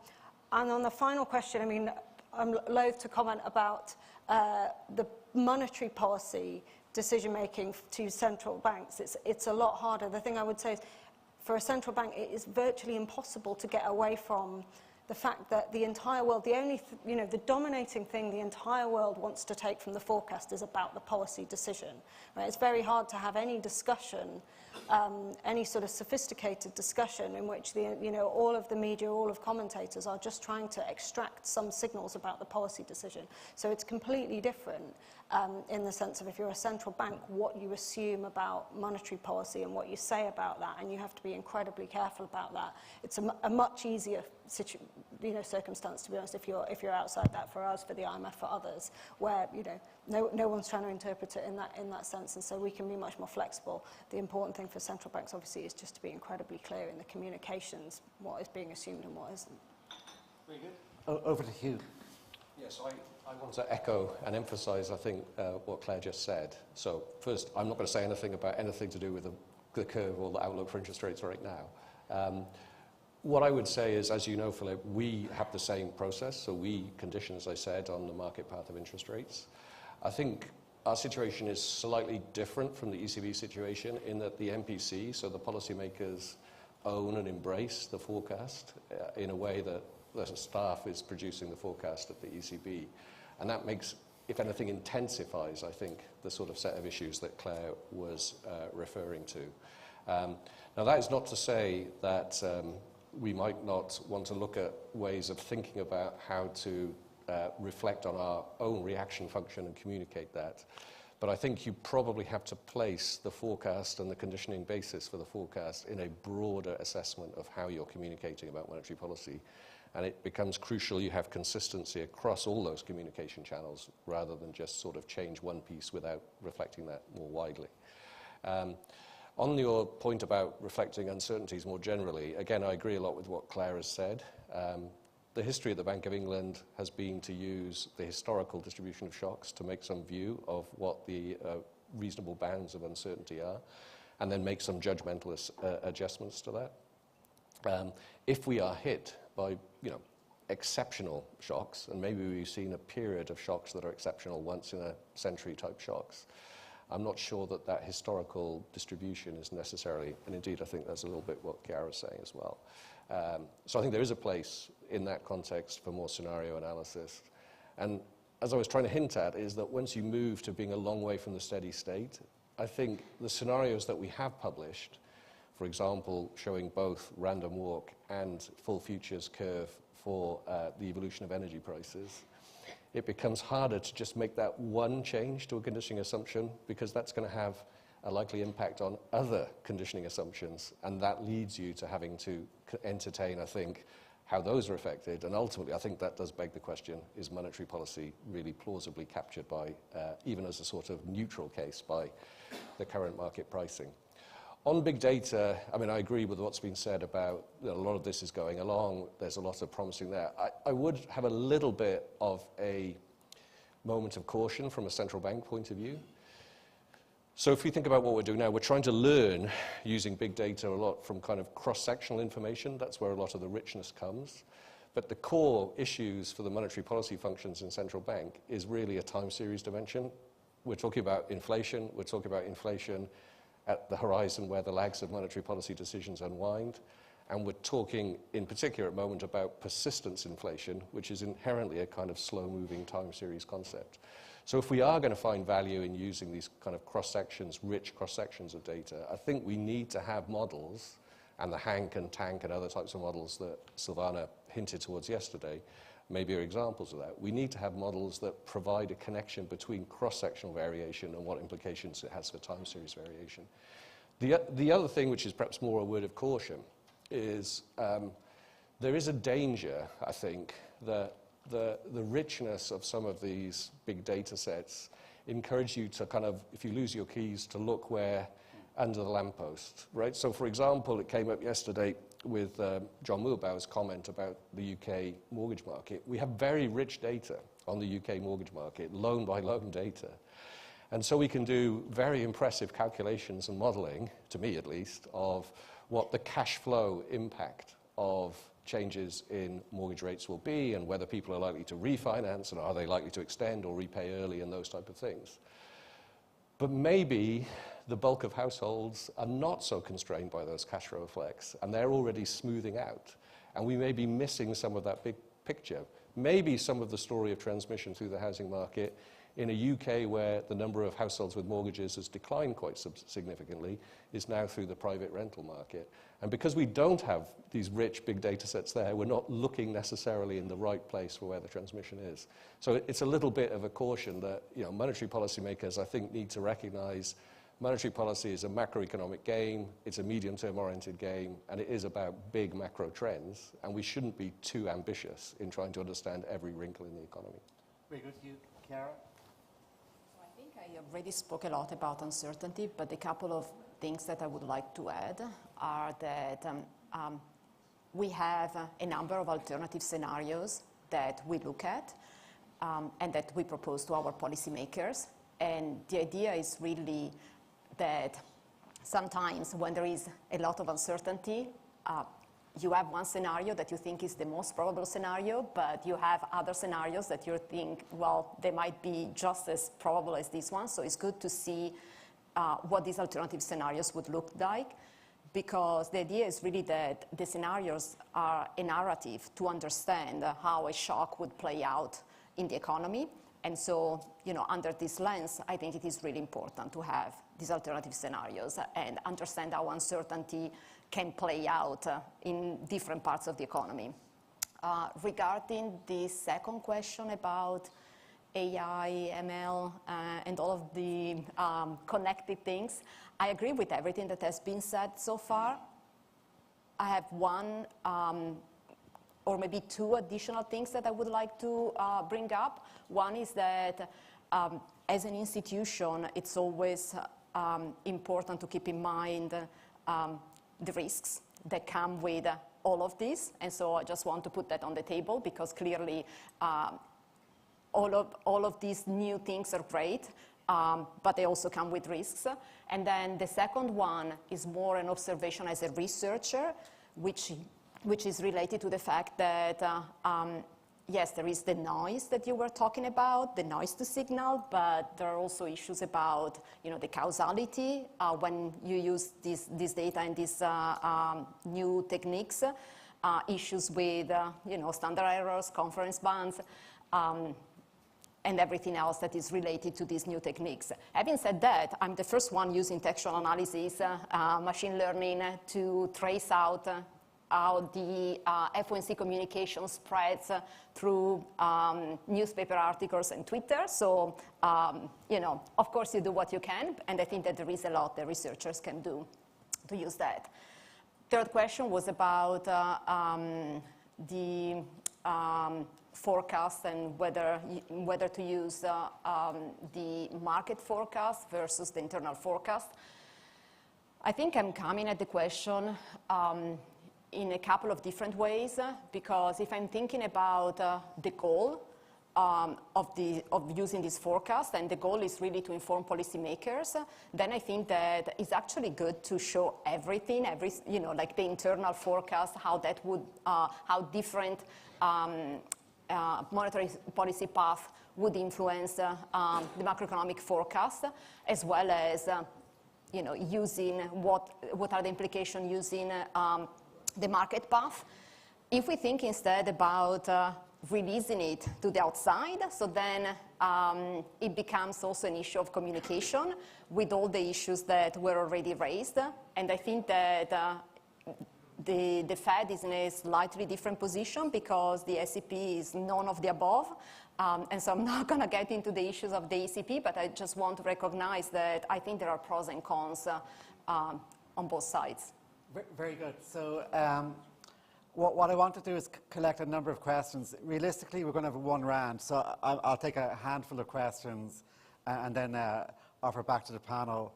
on the final question, I mean, I'm loath to comment about the monetary policy decision-making to central banks. It's a lot harder. The thing I would say is, for a central bank, it is virtually impossible to get away from the fact that the entire world, the dominating thing the entire world wants to take from the forecast is about the policy decision. Right? It's very hard to have any discussion, any sort of sophisticated discussion in which all of the media, all of commentators are just trying to extract some signals about the policy decision. So it's completely different in the sense of, if you're a central bank, what you assume about monetary policy and what you say about that, and you have to be incredibly careful about that. It's a much easier circumstance, to be honest, if you're outside that, for us, for the IMF, for others, where no one's trying to interpret it in that sense, and so we can be much more flexible. The important thing for central banks, obviously, is just to be incredibly clear in the communications, what is being assumed and what isn't. Very good. Over to Hugh. Yes, I want to echo and emphasize, I think, what Claire just said. So first, I'm not going to say anything about anything to do with the curve or the outlook for interest rates right now. What I would say is, as you know, Philip, we have the same process. So we condition, as I said, on the market path of interest rates. I think our situation is slightly different from the ECB situation in that the MPC, so the policymakers, own and embrace the forecast in a way that the staff is producing the forecast at the ECB. And that makes, if anything, intensifies, I think, the sort of set of issues that Claire was referring to. Now, that is not to say that we might not want to look at ways of thinking about how to reflect on our own reaction function and communicate that. But I think you probably have to place the forecast and the conditioning basis for the forecast in a broader assessment of how you're communicating about monetary policy. And it becomes crucial you have consistency across all those communication channels rather than just sort of change one piece without reflecting that more widely. On your point about reflecting uncertainties more generally, again, I agree a lot with what Claire has said. The history of the Bank of England has been to use the historical distribution of shocks to make some view of what the reasonable bounds of uncertainty are, and then make some judgmental adjustments to that. If we are hit by, exceptional shocks, and maybe we've seen a period of shocks that are exceptional, once in a century type shocks, I'm not sure that that historical distribution is necessarily, and indeed I think that's a little bit what Chiara was saying as well. So I think there is a place in that context for more scenario analysis. And as I was trying to hint at, is that once you move to being a long way from the steady state, I think the scenarios that we have published, for example, showing both random walk and full futures curve for the evolution of energy prices, it becomes harder to just make that one change to a conditioning assumption, because that's going to have a likely impact on other conditioning assumptions, and that leads you to having to entertain, I think, how those are affected. And ultimately, I think that does beg the question, is monetary policy really plausibly captured by, even as a sort of neutral case, by the current market pricing? On big data, I mean, I agree with what's been said about, you know, a lot of this is going along. There's a lot of promising there. I would have a little bit of a moment of caution from a central bank point of view. So if we think about what we're doing now, we're trying to learn using big data a lot from kind of cross-sectional information. That's where a lot of the richness comes. But the core issues for the monetary policy functions in central bank is really a time series dimension. We're talking about inflation. We're talking about inflation at the horizon where the lags of monetary policy decisions unwind. And we're talking in particular at the moment about persistence inflation, which is inherently a kind of slow-moving time series concept. So if we are going to find value in using these kind of cross-sections, rich cross-sections of data, I think we need to have models, and the Hank and Tank and other types of models that Silvana hinted towards yesterday maybe are examples of that. We need to have models that provide a connection between cross-sectional variation and what implications it has for time series variation. The other thing, which is perhaps more a word of caution, is there is a danger, I think, that the richness of some of these big data sets encourage you to kind of, if you lose your keys, to look where under the lamppost, right? So, for example, it came up yesterday with John Muehlbauer's comment about the UK mortgage market. We have very rich data on the UK mortgage market, loan by loan data. And so we can do very impressive calculations and modeling, to me at least, of what the cash flow impact of changes in mortgage rates will be and whether people are likely to refinance and are they likely to extend or repay early and those type of things. But maybe the bulk of households are not so constrained by those cash flow effects, and they're already smoothing out. And we may be missing some of that big picture. Maybe some of the story of transmission through the housing market in a UK where the number of households with mortgages has declined quite significantly is now through the private rental market. And because we don't have these rich big data sets there, we're not looking necessarily in the right place for where the transmission is. So it's a little bit of a caution that, you know, monetary policymakers, I think, need to recognize monetary policy is a macroeconomic game, it's a medium-term oriented game, and it is about big macro trends, and we shouldn't be too ambitious in trying to understand every wrinkle in the economy. Very good. You, Chiara? I think I already spoke a lot about uncertainty, but a couple of things that I would like to add are that we have a number of alternative scenarios that we look at and that we propose to our policymakers. And the idea is really that sometimes when there is a lot of uncertainty, you have one scenario that you think is the most probable scenario, but you have other scenarios that you think, well, they might be just as probable as this one. So it's good to see what these alternative scenarios would look like, because the idea is really that the scenarios are a narrative to understand how a shock would play out in the economy. And so, you know, under this lens, I think it is really important to have these alternative scenarios and understand how uncertainty can play out in different parts of the economy. Regarding the second question about AI, ML, and all of the connected things, I agree with everything that has been said so far. I have one or maybe two additional things that I would like to bring up. One is that as an institution, it's always important to keep in mind the risks that come with all of this. And so I just want to put that on the table, because clearly all of these new things are great, but they also come with risks. And then the second one is more an observation as a researcher, which is related to the fact that, yes, there is the noise that you were talking about, the noise to signal, but there are also issues about, you know, the causality when you use this data and these new techniques, issues with, you know, standard errors, conference bands, and everything else that is related to these new techniques. Having said that, I'm the first one using textual analysis, machine learning to trace out how the FOMC communication spreads through newspaper articles and Twitter. So, you know, of course you do what you can, and I think that there is a lot that researchers can do to use that. Third question was about the forecast and whether to use the market forecast versus the internal forecast. I think I'm coming at the question in a couple of different ways, because if I'm thinking about the goal of using this forecast, and the goal is really to inform policymakers, then I think that it's actually good to show everything, like the internal forecast, how that would, how different monetary policy path would influence the macroeconomic forecast, as well as using what are the implications using the market path. If we think instead about releasing it to the outside, so then it becomes also an issue of communication with all the issues that were already raised. And I think that the Fed is in a slightly different position because the SEP is none of the above. And so I'm not going to get into the issues of the ECB, but I just want to recognize that I think there are pros and cons on both sides. Very good. So what I want to do is collect a number of questions. Realistically, we're going to have one round. So I'll take a handful of questions and then offer back to the panel.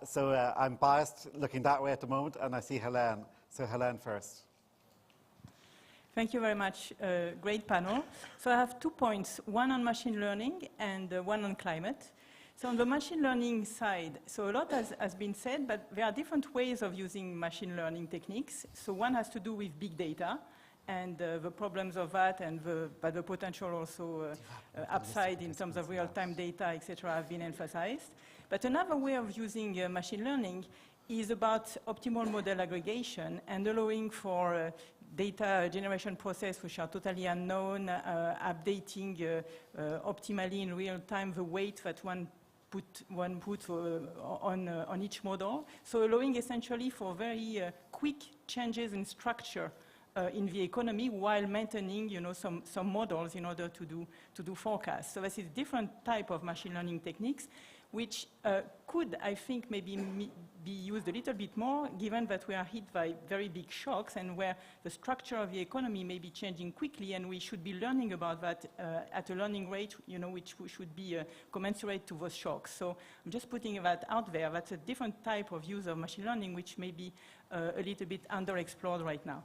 So I'm biased looking that way at the moment, and I see Helene. So Helene first. Thank you very much. Great panel. So I have 2 points, one on machine learning and one on climate. So on the machine learning side, so a lot has been said, but there are different ways of using machine learning techniques. So one has to do with big data and the problems of that, and but the potential also upside in terms of real-time data, etc., have been emphasized. But another way of using machine learning is about optimal model aggregation and allowing for data generation process which are totally unknown, updating optimally in real time the weight that one puts on each model. So allowing essentially for very quick changes in structure in the economy while maintaining, some models in order to do forecasts. So this is different type of machine learning techniques, which could, I think, maybe be used a little bit more, given that we are hit by very big shocks and where the structure of the economy may be changing quickly, and we should be learning about that at a learning rate, which should be commensurate to those shocks. So I'm just putting that out there. That's a different type of use of machine learning, which may be a little bit underexplored right now.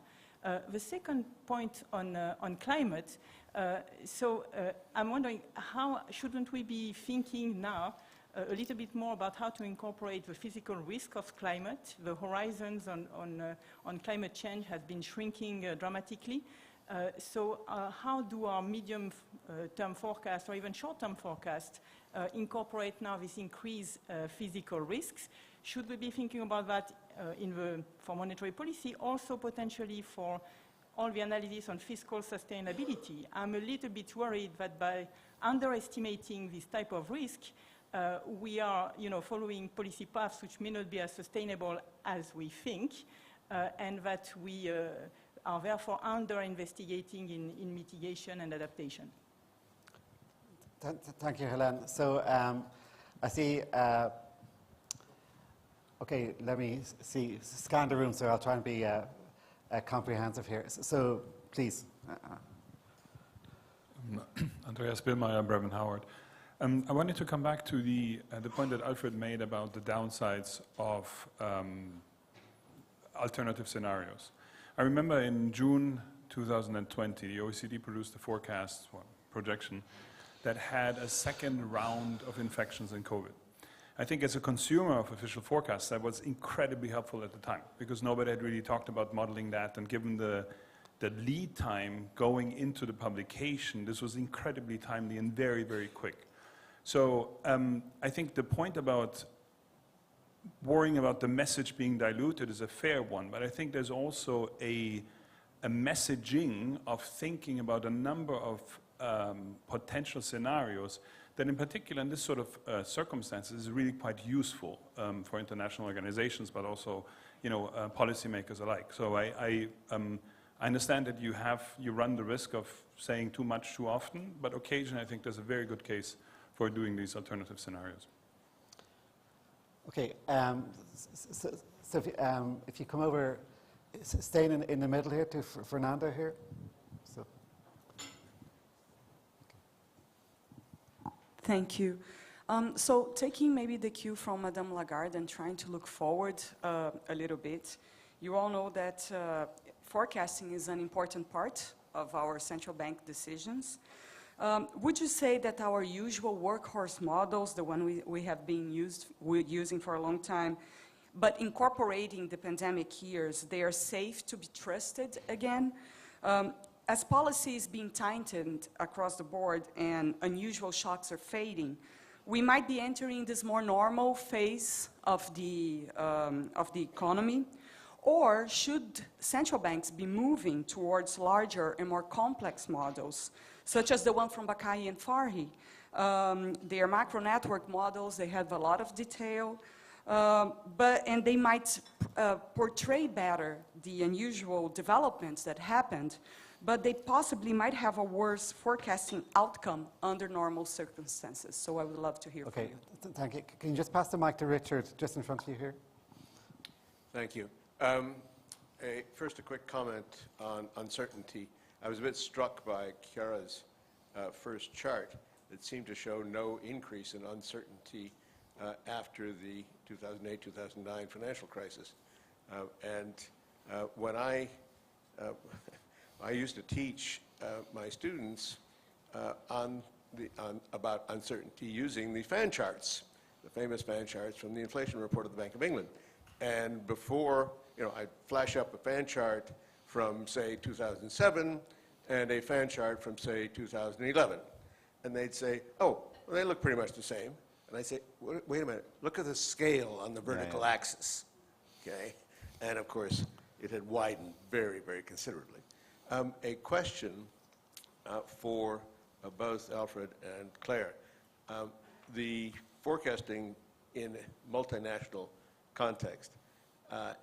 The second point on climate, I'm wondering, how shouldn't we be thinking now a little bit more about how to incorporate the physical risk of climate? The horizons on climate change has been shrinking dramatically. How do our medium-term forecasts or even short-term forecasts incorporate now this increased physical risks? Should we be thinking about that for monetary policy, also potentially for all the analysis on fiscal sustainability? I'm a little bit worried that by underestimating this type of risk, we are, following policy paths which may not be as sustainable as we think, and that we are therefore under-investigating in mitigation and adaptation. Thank you, Helene. So I see, okay, let me scan the room, so I'll try and be comprehensive here. So please. Andreas Billmeier, Bremen Howard. I wanted to come back to the point that Alfred made about the downsides of alternative scenarios. I remember in June 2020, the OECD produced a forecast projection that had a second round of infections in COVID. I think as a consumer of official forecasts, that was incredibly helpful at the time, because nobody had really talked about modeling that, and given the lead time going into the publication, this was incredibly timely and very, very quick. So I think the point about worrying about the message being diluted is a fair one, but I think there's also a messaging of thinking about a number of potential scenarios that in particular in this sort of circumstances is really quite useful for international organizations, but also policymakers alike. So I understand that you run the risk of saying too much too often, but occasionally I think there's a very good case for doing these alternative scenarios. Okay, so if you come over, staying in the middle here to Fernando here. Thank you. So taking maybe the cue from Madame Lagarde and trying to look forward a little bit, you all know that forecasting is an important part of our central bank decisions. Would you say that our usual workhorse models, the one we have been using for a long time, but incorporating the pandemic years, they are safe to be trusted again? As policy is being tightened across the board and unusual shocks are fading, we might be entering this more normal phase of the economy, or should central banks be moving towards larger and more complex models, such as the one from Bakai and Farhi? They are macro network models, they have a lot of detail, and they might portray better the unusual developments that happened, but they possibly might have a worse forecasting outcome under normal circumstances. So I would love to hear from you. Thank you. Can you just pass the mic to Richard, just in front of you here? Thank you. First, a quick comment on uncertainty. I was a bit struck by Chiara's first chart that seemed to show no increase in uncertainty after the 2008-2009 financial crisis. When I used to teach my students about uncertainty using the fan charts, the famous fan charts from the inflation report of the Bank of England. And before, I'd flash up a fan chart from, say, 2007 and a fan chart from, say, 2011. And they'd say, oh, well, they look pretty much the same. And I'd say, wait a minute, look at the scale on the vertical axis, okay? And of course, it had widened very, very considerably. A question for both Alfred and Claire. The forecasting in multinational context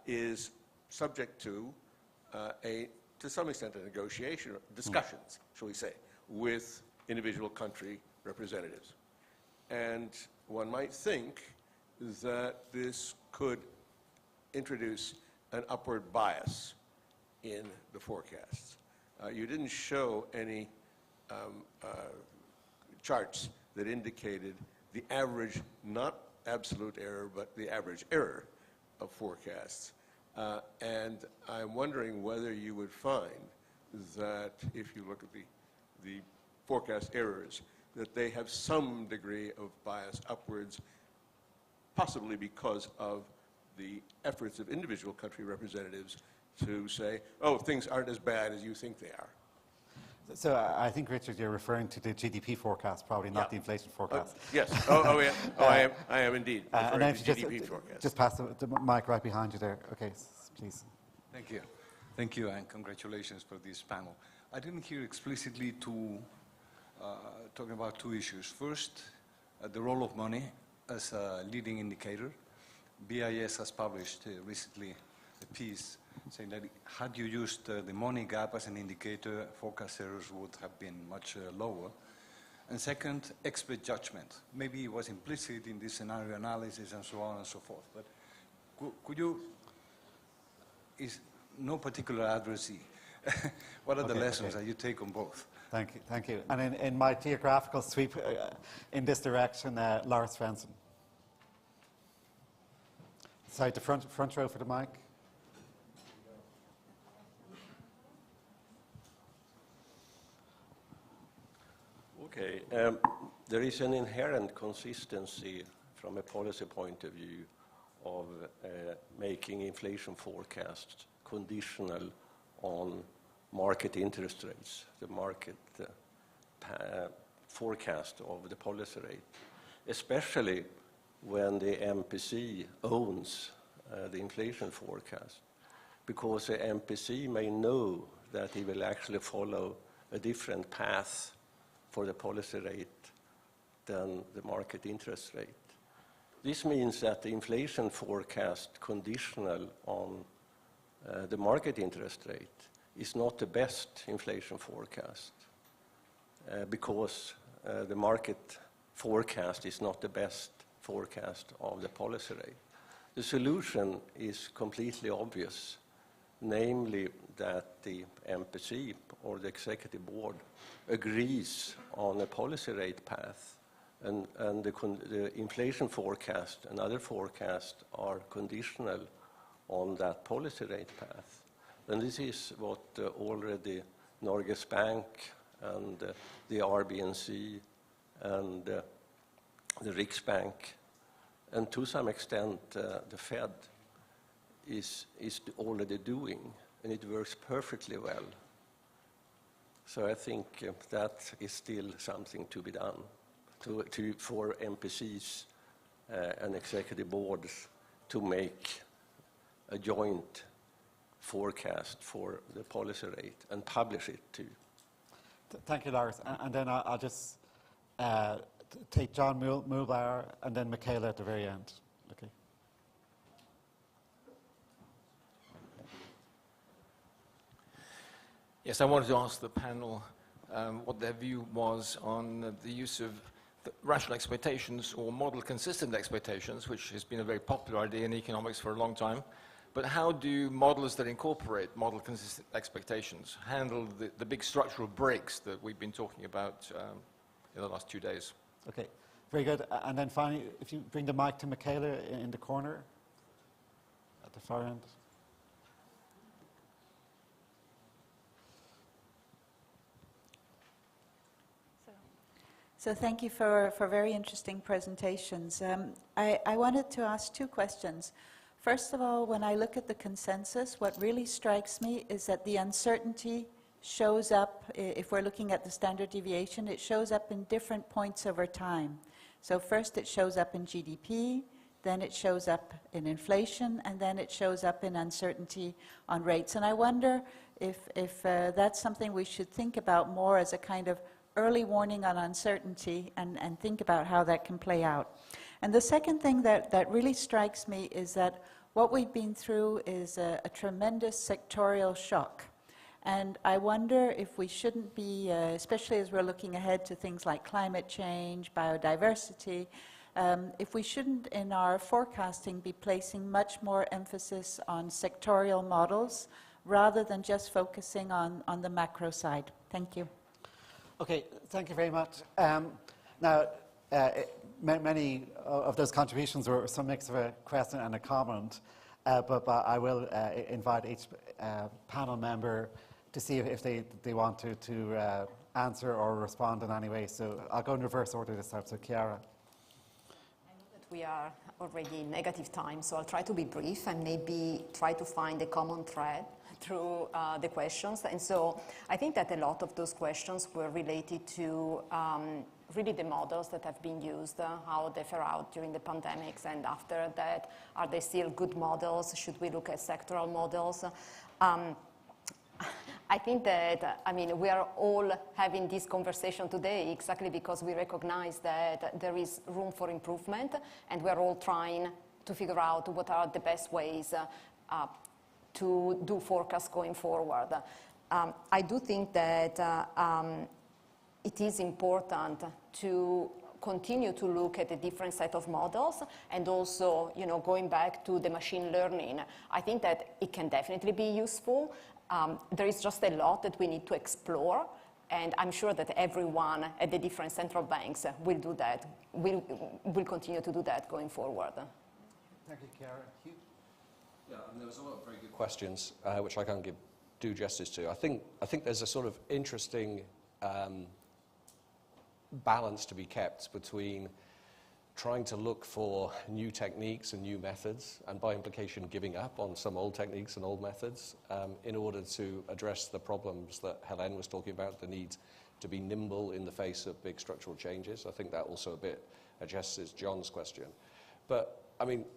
is subject to some extent, a negotiation, discussions, shall we say, with individual country representatives. And one might think that this could introduce an upward bias in the forecasts. You didn't show any charts that indicated the average, not absolute error, but the average error of forecasts. And I'm wondering whether you would find that if you look at the forecast errors, that they have some degree of bias upwards, possibly because of the efforts of individual country representatives to say, oh, things aren't as bad as you think they are. So I think, Richard, you're referring to the GDP forecast, probably not the inflation forecast. Yes. Yeah. I am indeed referring to GDP forecast. Just pass the mic right behind you there. Okay, please. Thank you. Thank you, and congratulations for this panel. I didn't hear explicitly talking about two issues. First, the role of money as a leading indicator. BIS has published recently a piece saying that had you used the money gap as an indicator, forecast errors would have been much lower. And second, expert judgment. Maybe it was implicit in this scenario analysis and so on and so forth. But could you, is no particular addressee, what are the lessons that you take on both? Thank you, thank you. And in my geographical sweep in this direction, Laura Svensson. Sorry, the front row for the mic. Okay, there is an inherent consistency from a policy point of view of making inflation forecasts conditional on market interest rates, the market forecast of the policy rate, especially when the MPC owns the inflation forecast, because the MPC may know that he will actually follow a different path for the policy rate than the market interest rate. This means that the inflation forecast conditional on the market interest rate is not the best inflation forecast because the market forecast is not the best forecast of the policy rate. The solution is completely obvious, namely that the MPC or the executive board agrees on a policy rate path and the inflation forecast and other forecasts are conditional on that policy rate path. And this is what already Norges Bank and the RBNC and the Riksbank, and to some extent the Fed, is already doing, and it works perfectly well. So I think that is still something to be done for MPCs and executive boards to make a joint forecast for the policy rate and publish it too. Thank you, Lars. And then I'll just take John Mulbauer and then Michaela at the very end. Okay. Yes, I wanted to ask the panel what their view was on the use of rational expectations or model-consistent expectations, which has been a very popular idea in economics for a long time. But how do models that incorporate model-consistent expectations handle the big structural breaks that we've been talking about in the last 2 days? Okay, very good. And then finally, if you bring the mic to Michaela in the corner at the far end. So thank you for very interesting presentations. I wanted to ask two questions. First of all, when I look at the consensus, what really strikes me is that the uncertainty shows up, if we're looking at the standard deviation, it shows up in different points over time. So first it shows up in GDP, then it shows up in inflation, and then it shows up in uncertainty on rates. And I wonder if that's something we should think about more as a kind of early warning on uncertainty and think about how that can play out. And the second thing that really strikes me is that what we've been through is a tremendous sectorial shock. And I wonder if we shouldn't be, especially as we're looking ahead to things like climate change, biodiversity, if we shouldn't in our forecasting be placing much more emphasis on sectorial models rather than just focusing on the macro side. Thank you. Okay, thank you very much. Now, many of those contributions were some mix of a question and a comment, but I will invite each panel member to see if they want to answer or respond in any way. So I'll go in reverse order this time. So Chiara. I know that we are already in negative time, so I'll try to be brief and maybe try to find a common thread through the questions. And so I think that a lot of those questions were related to really the models that have been used, how they fare out during the pandemics, and after that, are they still good models? Should we look at sectoral models? I think that, we are all having this conversation today exactly because we recognize that there is room for improvement, and we're all trying to figure out what are the best ways to do forecasts going forward. I do think that it is important to continue to look at a different set of models, and also, going back to the machine learning, I think that it can definitely be useful. There is just a lot that we need to explore, and I'm sure that everyone at the different central banks will do that, will continue to do that going forward. Thank you, Chiara. Hugh? Yeah, there was a lot of very good questions, which I can't do justice to. I think there's a sort of interesting balance to be kept between trying to look for new techniques and new methods, and by implication giving up on some old techniques and old methods in order to address the problems that Hélène was talking about, the need to be nimble in the face of big structural changes. I think that also a bit addresses John's question. But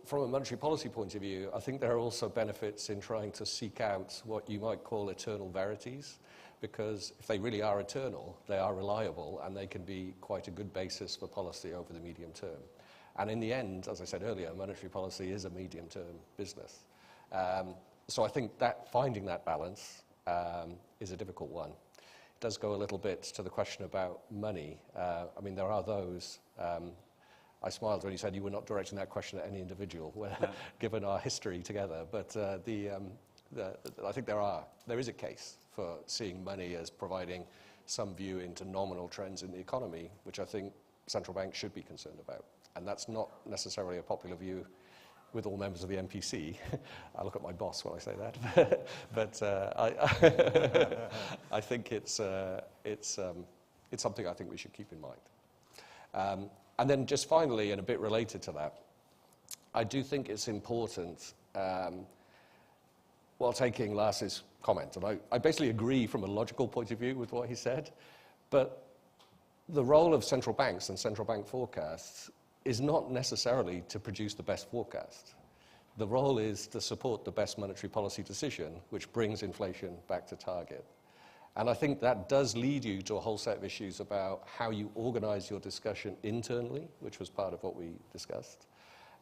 from a monetary policy point of view, I think there are also benefits in trying to seek out what you might call eternal verities, because if they really are eternal, they are reliable, and they can be quite a good basis for policy over the medium term. And in the end, as I said earlier, monetary policy is a medium-term business. So I think that finding that balance is a difficult one. It does go a little bit to the question about money. There are those... I smiled when you said you were not directing that question at any individual, given our history together. But I think there is a case for seeing money as providing some view into nominal trends in the economy, which I think central banks should be concerned about. And that's not necessarily a popular view with all members of the MPC. I look at my boss when I say that. But I think it's something I think we should keep in mind. And then just finally, and a bit related to that, I do think it's important, while taking Lars's comment, and I basically agree from a logical point of view with what he said, but the role of central banks and central bank forecasts is not necessarily to produce the best forecast. The role is to support the best monetary policy decision, which brings inflation back to target. And I think that does lead you to a whole set of issues about how you organize your discussion internally, which was part of what we discussed.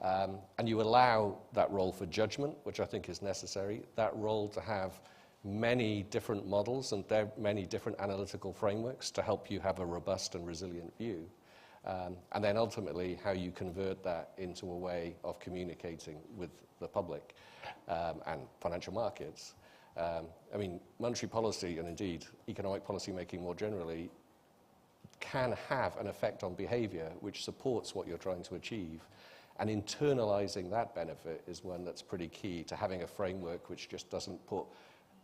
And you allow that role for judgment, which I think is necessary, that role to have many different models and many different analytical frameworks to help you have a robust and resilient view. And then ultimately how you convert that into a way of communicating with the public and financial markets. I mean, monetary policy and indeed economic policy making more generally can have an effect on behavior which supports what you're trying to achieve. And internalizing that benefit is one that's pretty key to having a framework which just doesn't put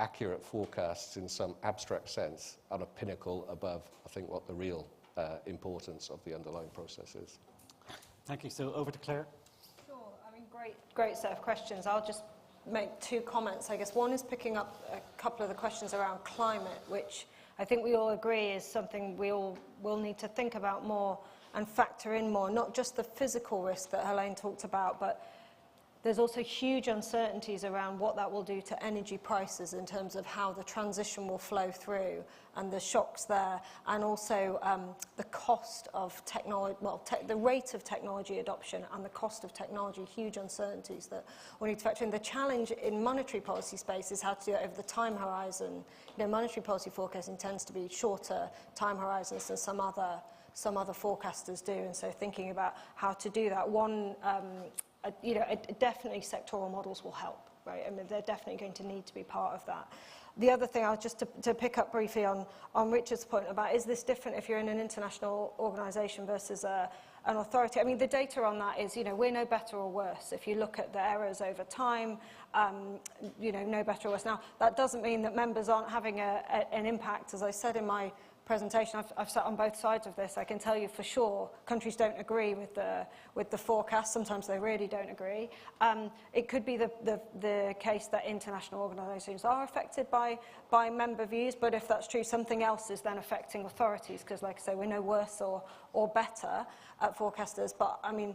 accurate forecasts in some abstract sense on a pinnacle above, I think, what the real importance of the underlying process is. Thank you. So over to Claire. Sure. I mean, great set of questions. I'll just make two comments. I guess one is picking up a couple of the questions around climate, which I think we all agree is something we all will need to think about more and factor in more, not just the physical risk that Helene talked about, but there's also huge uncertainties around what that will do to energy prices in terms of how the transition will flow through and the shocks there, and also the cost of technology, well, the rate of technology adoption and the cost of technology, huge uncertainties that we need to factor in. The challenge in monetary policy space is how to do it over the time horizon. You know, monetary policy forecasting tends to be shorter time horizons than some other forecasters do, and so thinking about how to do that, definitely sectoral models will help, right? I mean, they're definitely going to need to be part of that. The other thing, just to pick up briefly on Richard's point about, is this different if you're in an international organisation versus an authority? I mean, the data on that is, we're no better or worse. If you look at the errors over time, no better or worse. Now, that doesn't mean that members aren't having an impact. As I said in my presentation, I've sat on both sides of this. I can tell you for sure countries don't agree with the forecast. Sometimes they really don't agree. It could be the case that international organisations are affected by member views, but if that's true, something else is then affecting authorities, because like I say, we're no worse or better at forecasters. But I mean,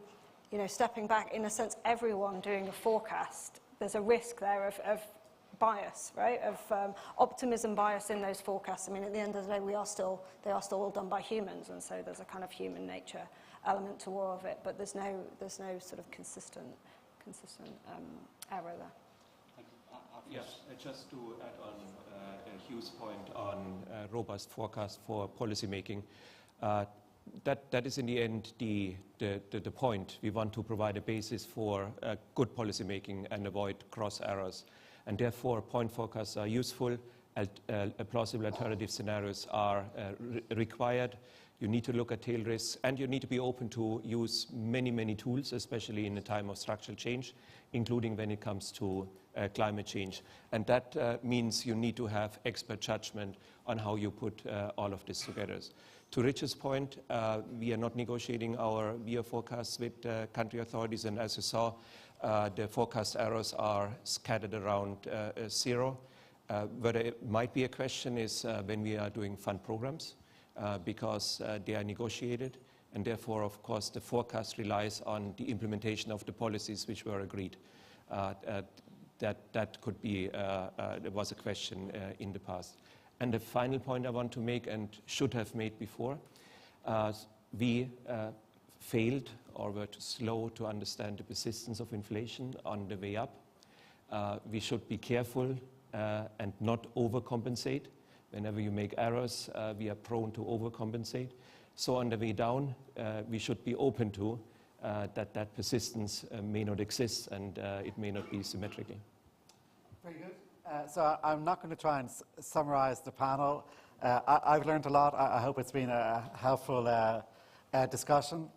stepping back, in a sense, everyone doing a forecast, there's a risk there of bias, right, of optimism bias in those forecasts. I mean, at the end of the day, they are still all done by humans, and so there's a kind of human nature element to all of it. But there's no sort of consistent error there. Yes, just to add on Hugh's point on robust forecast for policy making. That is in the end the point. We want to provide a basis for good policy making and avoid cross errors. And therefore, point forecasts are useful. Plausible alternative scenarios are required. You need to look at tail risks, and you need to be open to use many, many tools, especially in a time of structural change, including when it comes to climate change. And that means you need to have expert judgment on how you put all of this together. To Richard's point, we are not negotiating our year forecasts with country authorities, and as you saw, the forecast errors are scattered around zero. Where it might be a question is when we are doing fund programs, because they are negotiated, and therefore, of course, the forecast relies on the implementation of the policies which were agreed. That could be, there was a question in the past. And the final point I want to make, and should have made before, we failed or were too slow to understand the persistence of inflation on the way up. We should be careful and not overcompensate. Whenever you make errors, we are prone to overcompensate. So on the way down, we should be open to that persistence may not exist, and it may not be symmetrical. Very good. So I'm not going to try and summarize the panel. I've learned a lot. I hope it's been a helpful discussion.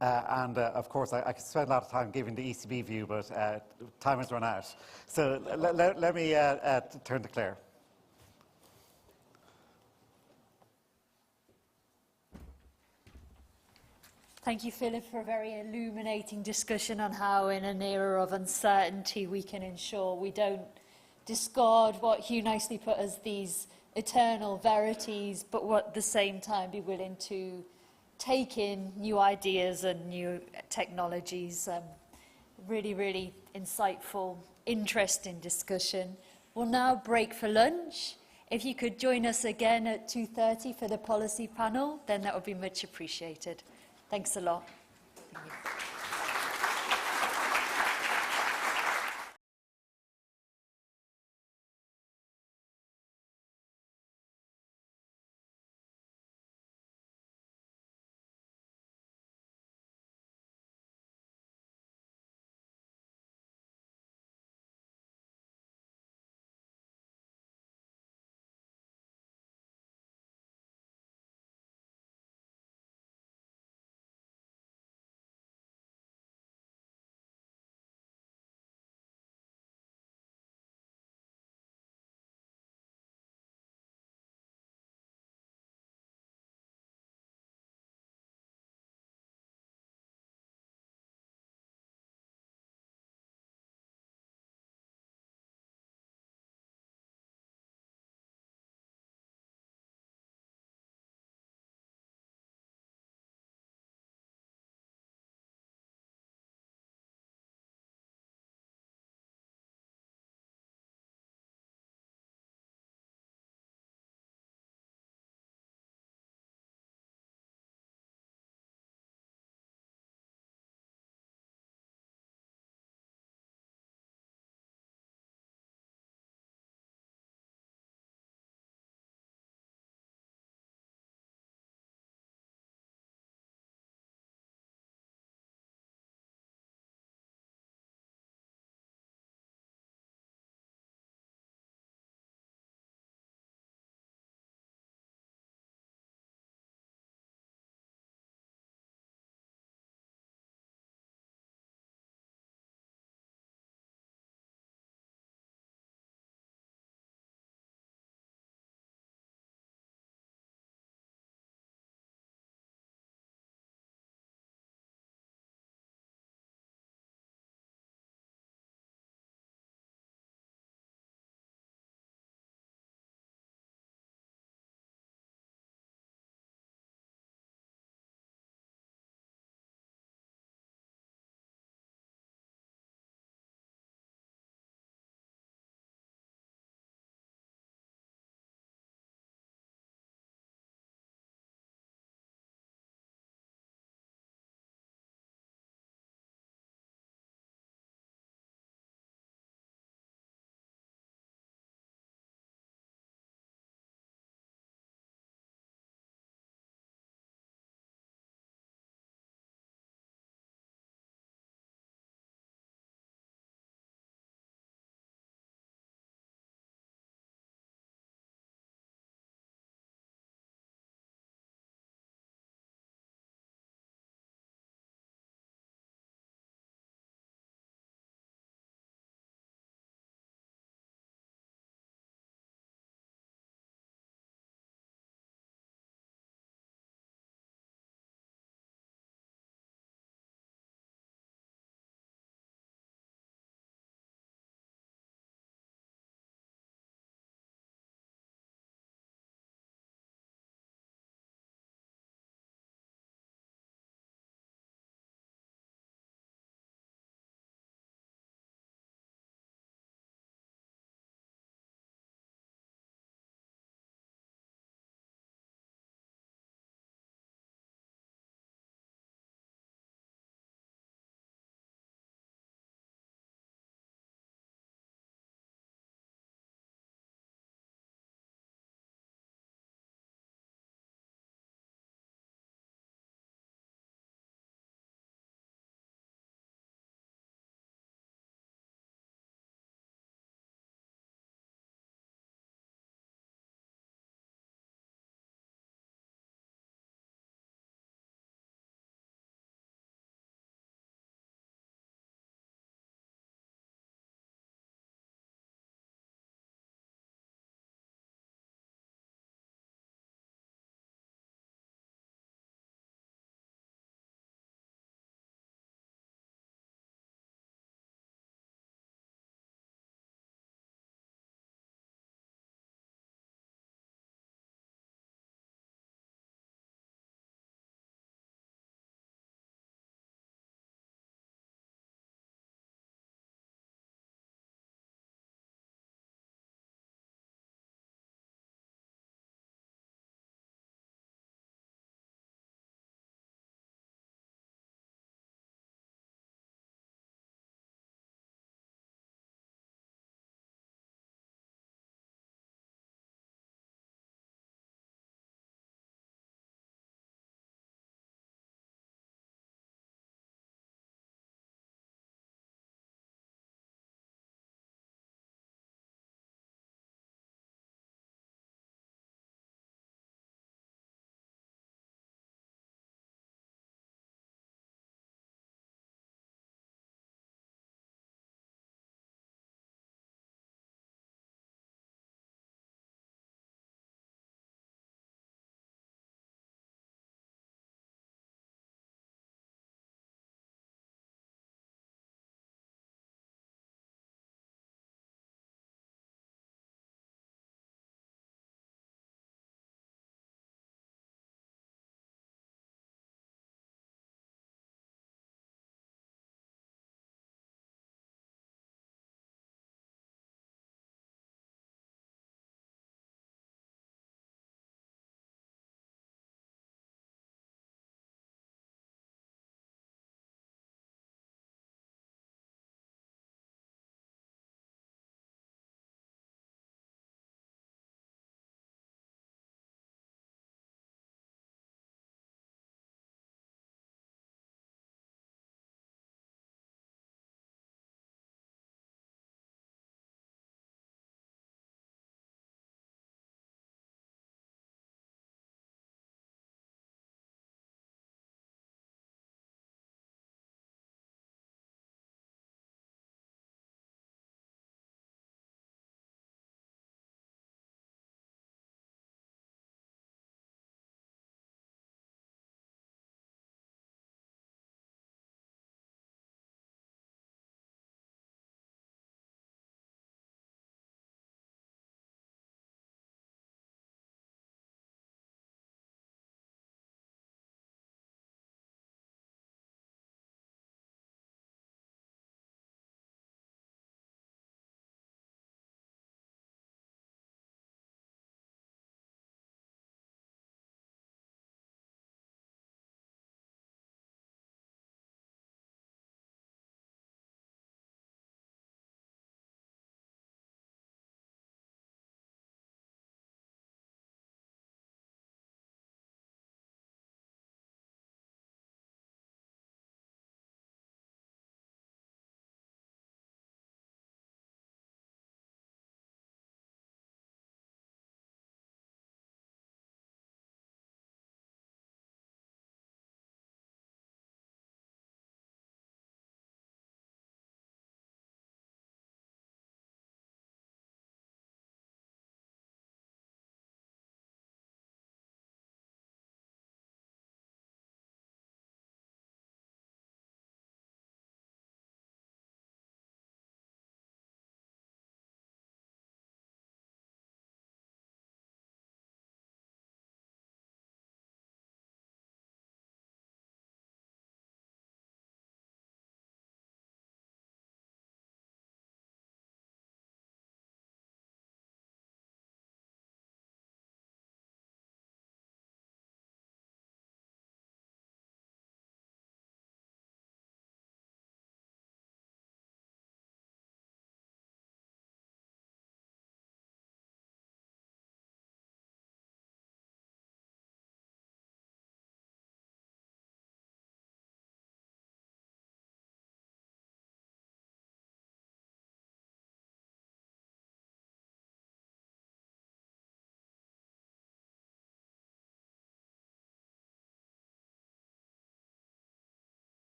Of course, I could spend a lot of time giving the ECB view, but time has run out. So let me turn to Claire. Thank you, Philip, for a very illuminating discussion on how, in an era of uncertainty, we can ensure we don't discard what Hugh nicely put as these eternal verities, but at the same time be willing to take in new ideas and new technologies. Really, really insightful, interesting discussion. We'll now break for lunch. If you could join us again at 2:30 for the policy panel, then that would be much appreciated. Thanks a lot. Thank you.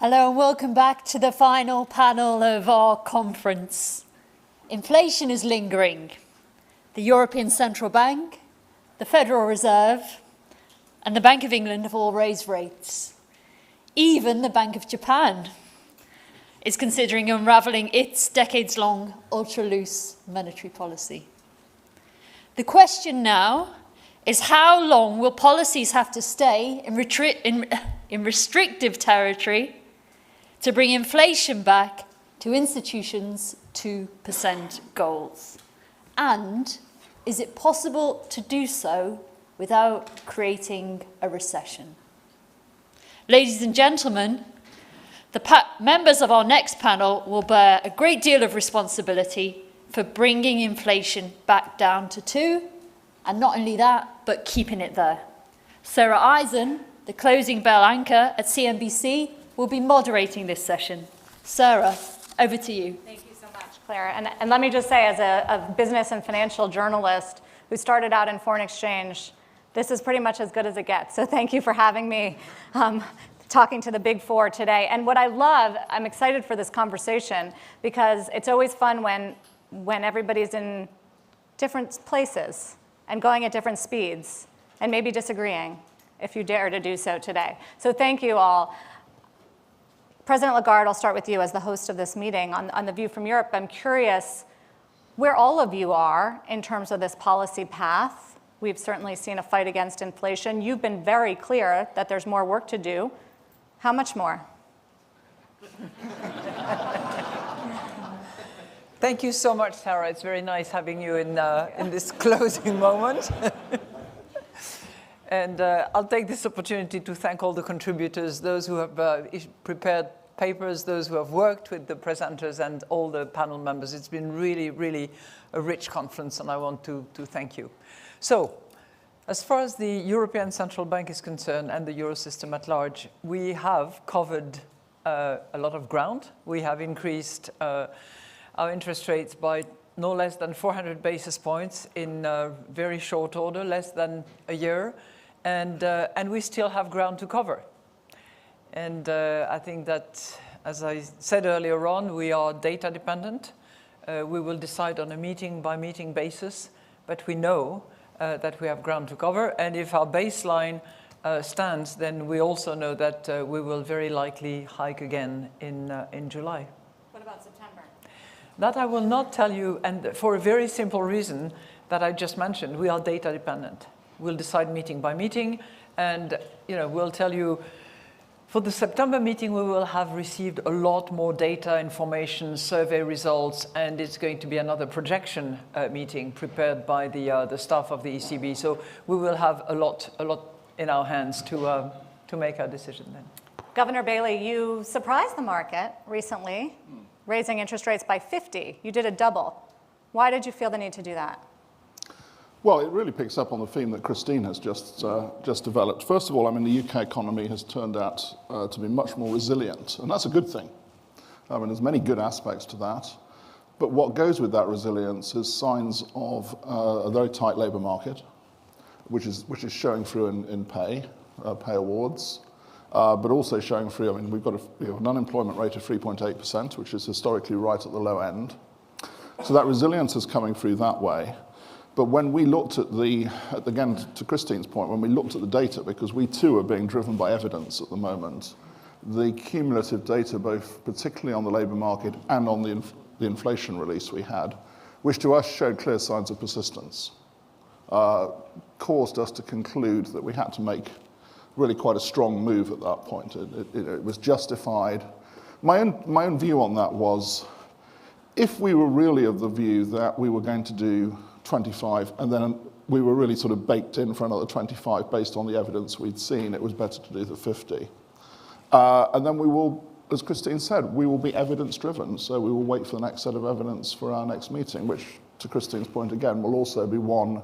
Hello and welcome back to the final panel of our conference. Inflation is lingering. The European Central Bank, the Federal Reserve, and the Bank of England have all raised rates. Even the Bank of Japan is considering unravelling its decades-long ultra-loose monetary policy. The question now is how long will policies have to stay in restrictive territory to bring inflation back to institutions' 2% goals? And is it possible to do so without creating a recession? Ladies and gentlemen, the members of our next panel will bear a great deal of responsibility for bringing inflation back down to 2, and not only that, but keeping it there. Sarah Eisen, the closing bell anchor at CNBC, will be moderating this session. Sarah, over to you. Thank you so much, Claire. And let me just say, as a business and financial journalist who started out in foreign exchange, this is pretty much as good as it gets. So thank you for having me talking to the Big Four today. And what I love, I'm excited for this conversation because it's always fun when everybody's in different places and going at different speeds and maybe disagreeing, if you dare to do so today. So thank you all. President Lagarde, I'll start with you as the host of this meeting. On The View from Europe, I'm curious where all of you are in terms of this policy path. We've certainly seen a fight against inflation. You've been very clear that there's more work to do. How much more? Thank you so much, Sarah. It's very nice having you in this closing moment. And I'll take this opportunity to thank all the contributors, those who have prepared papers, those who have worked with the presenters, and all the panel members. It's been really, really a rich conference, and I want to thank you. So, as far as the European Central Bank is concerned and the Eurosystem at large, we have covered a lot of ground. We have increased our interest rates by no less than 400 basis points in very short order, less than a year. And we still have ground to cover. And I think that, as I said earlier on, we are data dependent. We will decide on a meeting-by-meeting basis, but we know that we have ground to cover. And if our baseline stands, then we also know that we will very likely hike again in July. What about September? That I will not tell you, and for a very simple reason that I just mentioned, we are data dependent. We'll decide meeting by meeting, and we'll tell you for the September meeting we will have received a lot more data, information, survey results, and it's going to be another projection meeting prepared by the staff of the ECB. So we will have a lot in our hands to make our decision then. Governor Bailey, you surprised the market recently, raising interest rates by 50. You did a double. Why did you feel the need to do that? Well, it really picks up on the theme that Christine has just developed. First of all, the UK economy has turned out to be much more resilient, and that's a good thing. There's many good aspects to that, but what goes with that resilience is signs of a very tight labour market, which is showing through in pay awards, but also showing through. We've got an unemployment rate of 3.8%, which is historically right at the low end. So that resilience is coming through that way. But when we looked at again, to Christine's point, when we looked at the data, because we too are being driven by evidence at the moment, the cumulative data, both particularly on the labour market and on the inflation release we had, which to us showed clear signs of persistence, caused us to conclude that we had to make really quite a strong move at that point. It was justified. My own view on that was, if we were really of the view that we were going to do 25, and then we were really sort of baked in for another 25 based on the evidence we'd seen, it was better to do the 50. And then we will, as Christine said, we will be evidence-driven, so we will wait for the next set of evidence for our next meeting, which, to Christine's point again, will also be one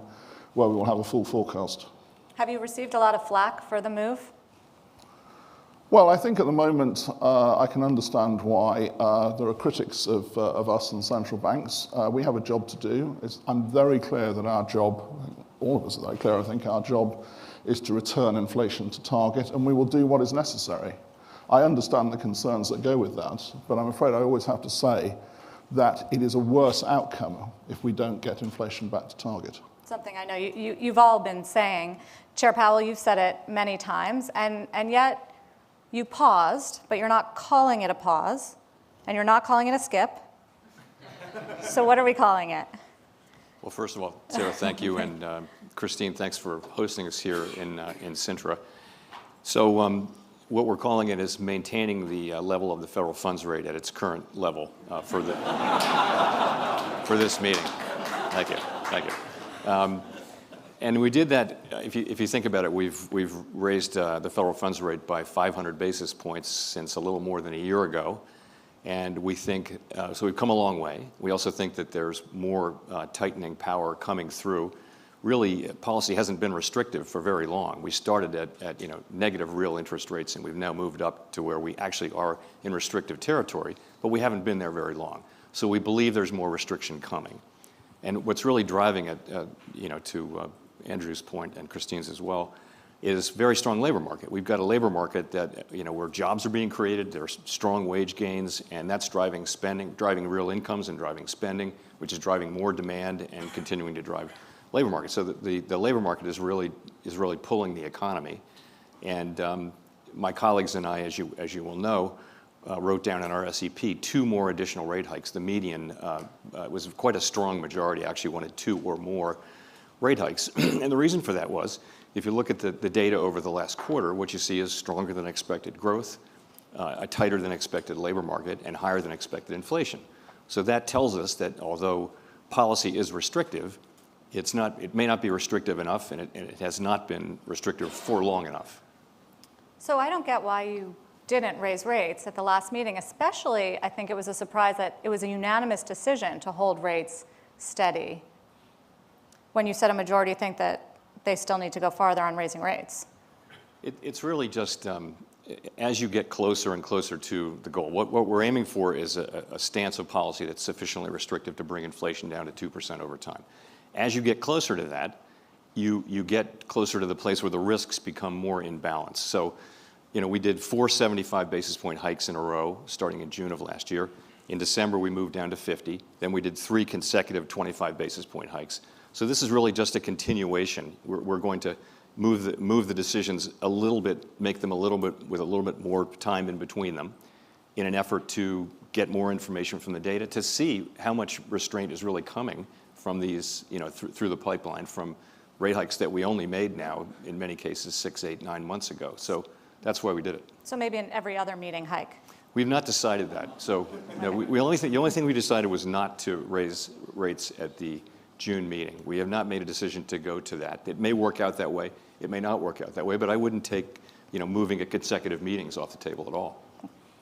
where we will have a full forecast. Have you received a lot of flack for the move? Well, I think at the moment I can understand why there are critics of us and central banks. We have a job to do. I'm very clear that our job, all of us are very clear, I think our job is to return inflation to target, and we will do what is necessary. I understand the concerns that go with that, but I'm afraid I always have to say that it is a worse outcome if we don't get inflation back to target. Something I know you've all been saying. Chair Powell, you've said it many times, and yet you paused, but you're not calling it a pause, and you're not calling it a skip. So what are we calling it? Well, first of all, Sarah, thank you, and Christine, thanks for hosting us here in Sintra. So what we're calling it is maintaining the level of the federal funds rate at its current level for this meeting. Thank you, thank you. And we did that, if you think about it, we've raised the federal funds rate by 500 basis points since a little more than a year ago. And we think, so we've come a long way. We also think that there's more tightening power coming through. Really, policy hasn't been restrictive for very long. We started at negative real interest rates, and we've now moved up to where we actually are in restrictive territory, but we haven't been there very long. So we believe there's more restriction coming. And what's really driving it, to Andrew's point and Christine's as well, is very strong labor market. We've got a labor market that, where jobs are being created, there's strong wage gains, and that's driving spending, driving real incomes and driving spending, which is driving more demand and continuing to drive labor market. So the labor market is really pulling the economy. And my colleagues and I, as you will know, wrote down in our SEP 2 more additional rate hikes. The median was quite a strong majority, actually wanted 2 or more rate hikes. And the reason for that was, if you look at the data over the last quarter, what you see is stronger than expected growth, a tighter than expected labor market, and higher than expected inflation. So that tells us that although policy is restrictive, it may not be restrictive enough, and it has not been restrictive for long enough. So I don't get why you didn't raise rates at the last meeting, especially I think it was a surprise that it was a unanimous decision to hold rates steady when you said a majority think that they still need to go farther on raising rates. It's really just as you get closer and closer to the goal. What we're aiming for is a stance of policy that's sufficiently restrictive to bring inflation down to 2% over time. As you get closer to that, you get closer to the place where the risks become more in balance. So, we did 4 75 basis point hikes in a row starting in June of last year. In December, we moved down to 50. Then we did 3 consecutive 25 basis point hikes. So this is really just a continuation. We're going to move the decisions a little bit, make them with a little bit more time in between them, in an effort to get more information from the data to see how much restraint is really coming from these, through the pipeline, from rate hikes that we only made now, in many cases, 6, 8, 9 months ago. So that's why we did it. So maybe in every other meeting hike. We've not decided that. So the only thing we decided was not to raise rates at the June meeting. We have not made a decision to go to that. It may work out that way. It may not work out that way, but I wouldn't take, moving at consecutive meetings off the table at all.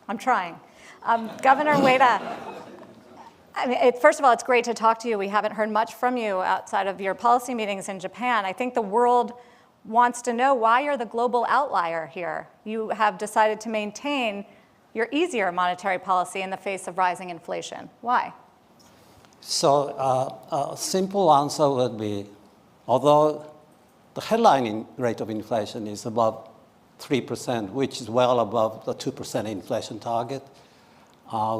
I'm trying. Governor Ueda, first of all, it's great to talk to you. We haven't heard much from you outside of your policy meetings in Japan. I think the world wants to know why you're the global outlier here. You have decided to maintain your easier monetary policy in the face of rising inflation. Why? So a simple answer would be, although the headline rate of inflation is above 3%, which is well above the 2% inflation target,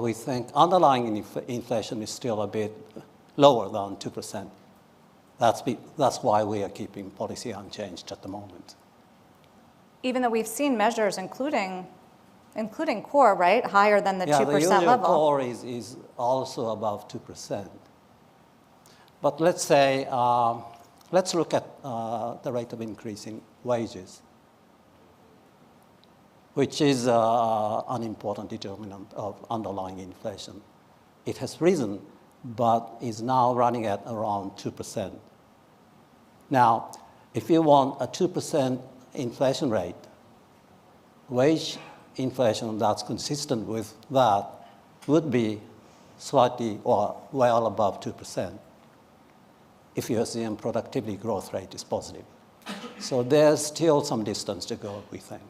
we think underlying inflation is still a bit lower than 2%. That's why we are keeping policy unchanged at the moment. Even though we've seen measures, including core, right, higher than the 2% level. Yeah, the usual core is also above 2%. But let's say, let's look at the rate of increase in wages, which is an important determinant of underlying inflation. It has risen, but is now running at around 2%. Now, if you want a 2% inflation rate, wage inflation that's consistent with that would be slightly or well above 2% if you assume productivity growth rate is positive. So there's still some distance to go, we think.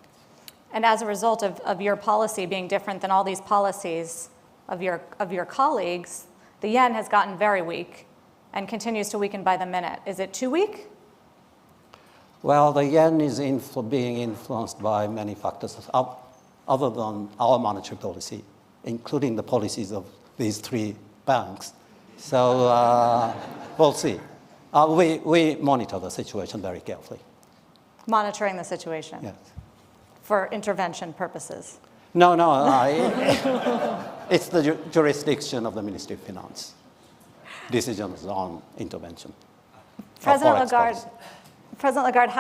And as a result of your policy being different than all these policies of your colleagues, the yen has gotten very weak and continues to weaken by the minute. Is it too weak? Well, the yen is being influenced by many factors. other than our monetary policy, including the policies of these three banks. So we'll see. We monitor the situation very carefully. Monitoring the situation? Yes. For intervention purposes? No, it's the jurisdiction of the Ministry of Finance. Decisions on intervention. President Lagarde,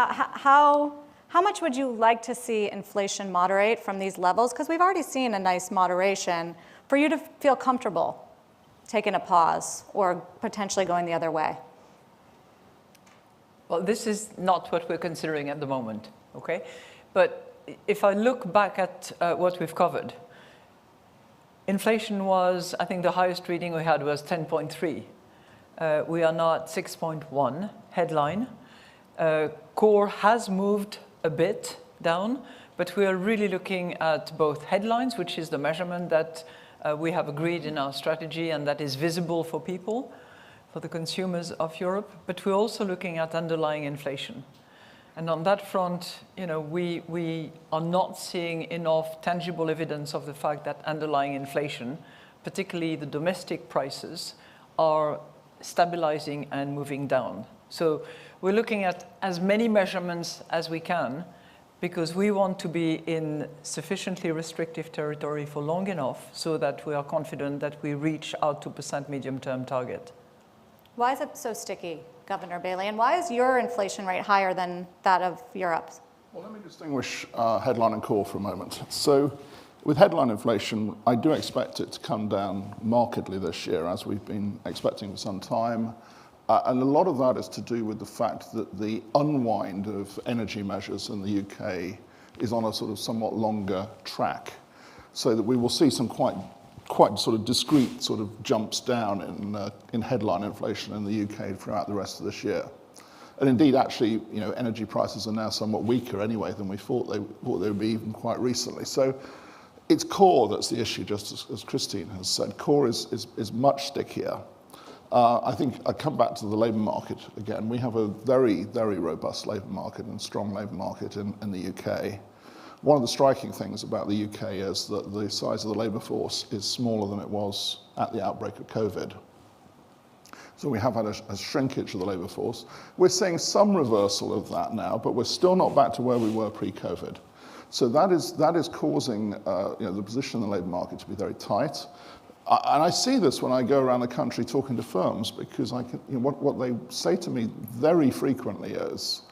how much would you like to see inflation moderate from these levels? Because we've already seen a nice moderation. For you to feel comfortable taking a pause or potentially going the other way? Well, this is not what we're considering at the moment, okay? But if I look back at what we've covered, inflation was, I think the highest reading we had was 10.3. We are now at 6.1 headline. Core has moved a bit down, but we are really looking at both headlines, which is the measurement that we have agreed in our strategy and that is visible for people, for the consumers of Europe, but we're also looking at underlying inflation. And on that front, we are not seeing enough tangible evidence of the fact that underlying inflation, particularly the domestic prices, are stabilizing and moving down. So we're looking at as many measurements as we can because we want to be in sufficiently restrictive territory for long enough so that we are confident that we reach our 2% medium-term target. Why is it so sticky, Governor Bailey? And why is your inflation rate higher than that of Europe's? Well, let me distinguish headline and core for a moment. So with headline inflation, I do expect it to come down markedly this year, as we've been expecting for some time. And a lot of that is to do with the fact that the unwind of energy measures in the UK is on a sort of somewhat longer track, so that we will see some quite sort of discrete sort of jumps down in headline inflation in the UK throughout the rest of this year. And indeed, actually, energy prices are now somewhat weaker anyway than we thought they would be even quite recently. So it's core that's the issue, just as Christine has said. Core is much stickier. I think I come back to the labour market again. We have a very, very robust labour market and strong labour market in the UK. One of the striking things about the UK is that the size of the labour force is smaller than it was at the outbreak of COVID. So we have had a shrinkage of the labour force. We're seeing some reversal of that now, but we're still not back to where we were pre-COVID. So that is causing the position in the labour market to be very tight. And I see this when I go around the country talking to firms, because what they say to me very frequently is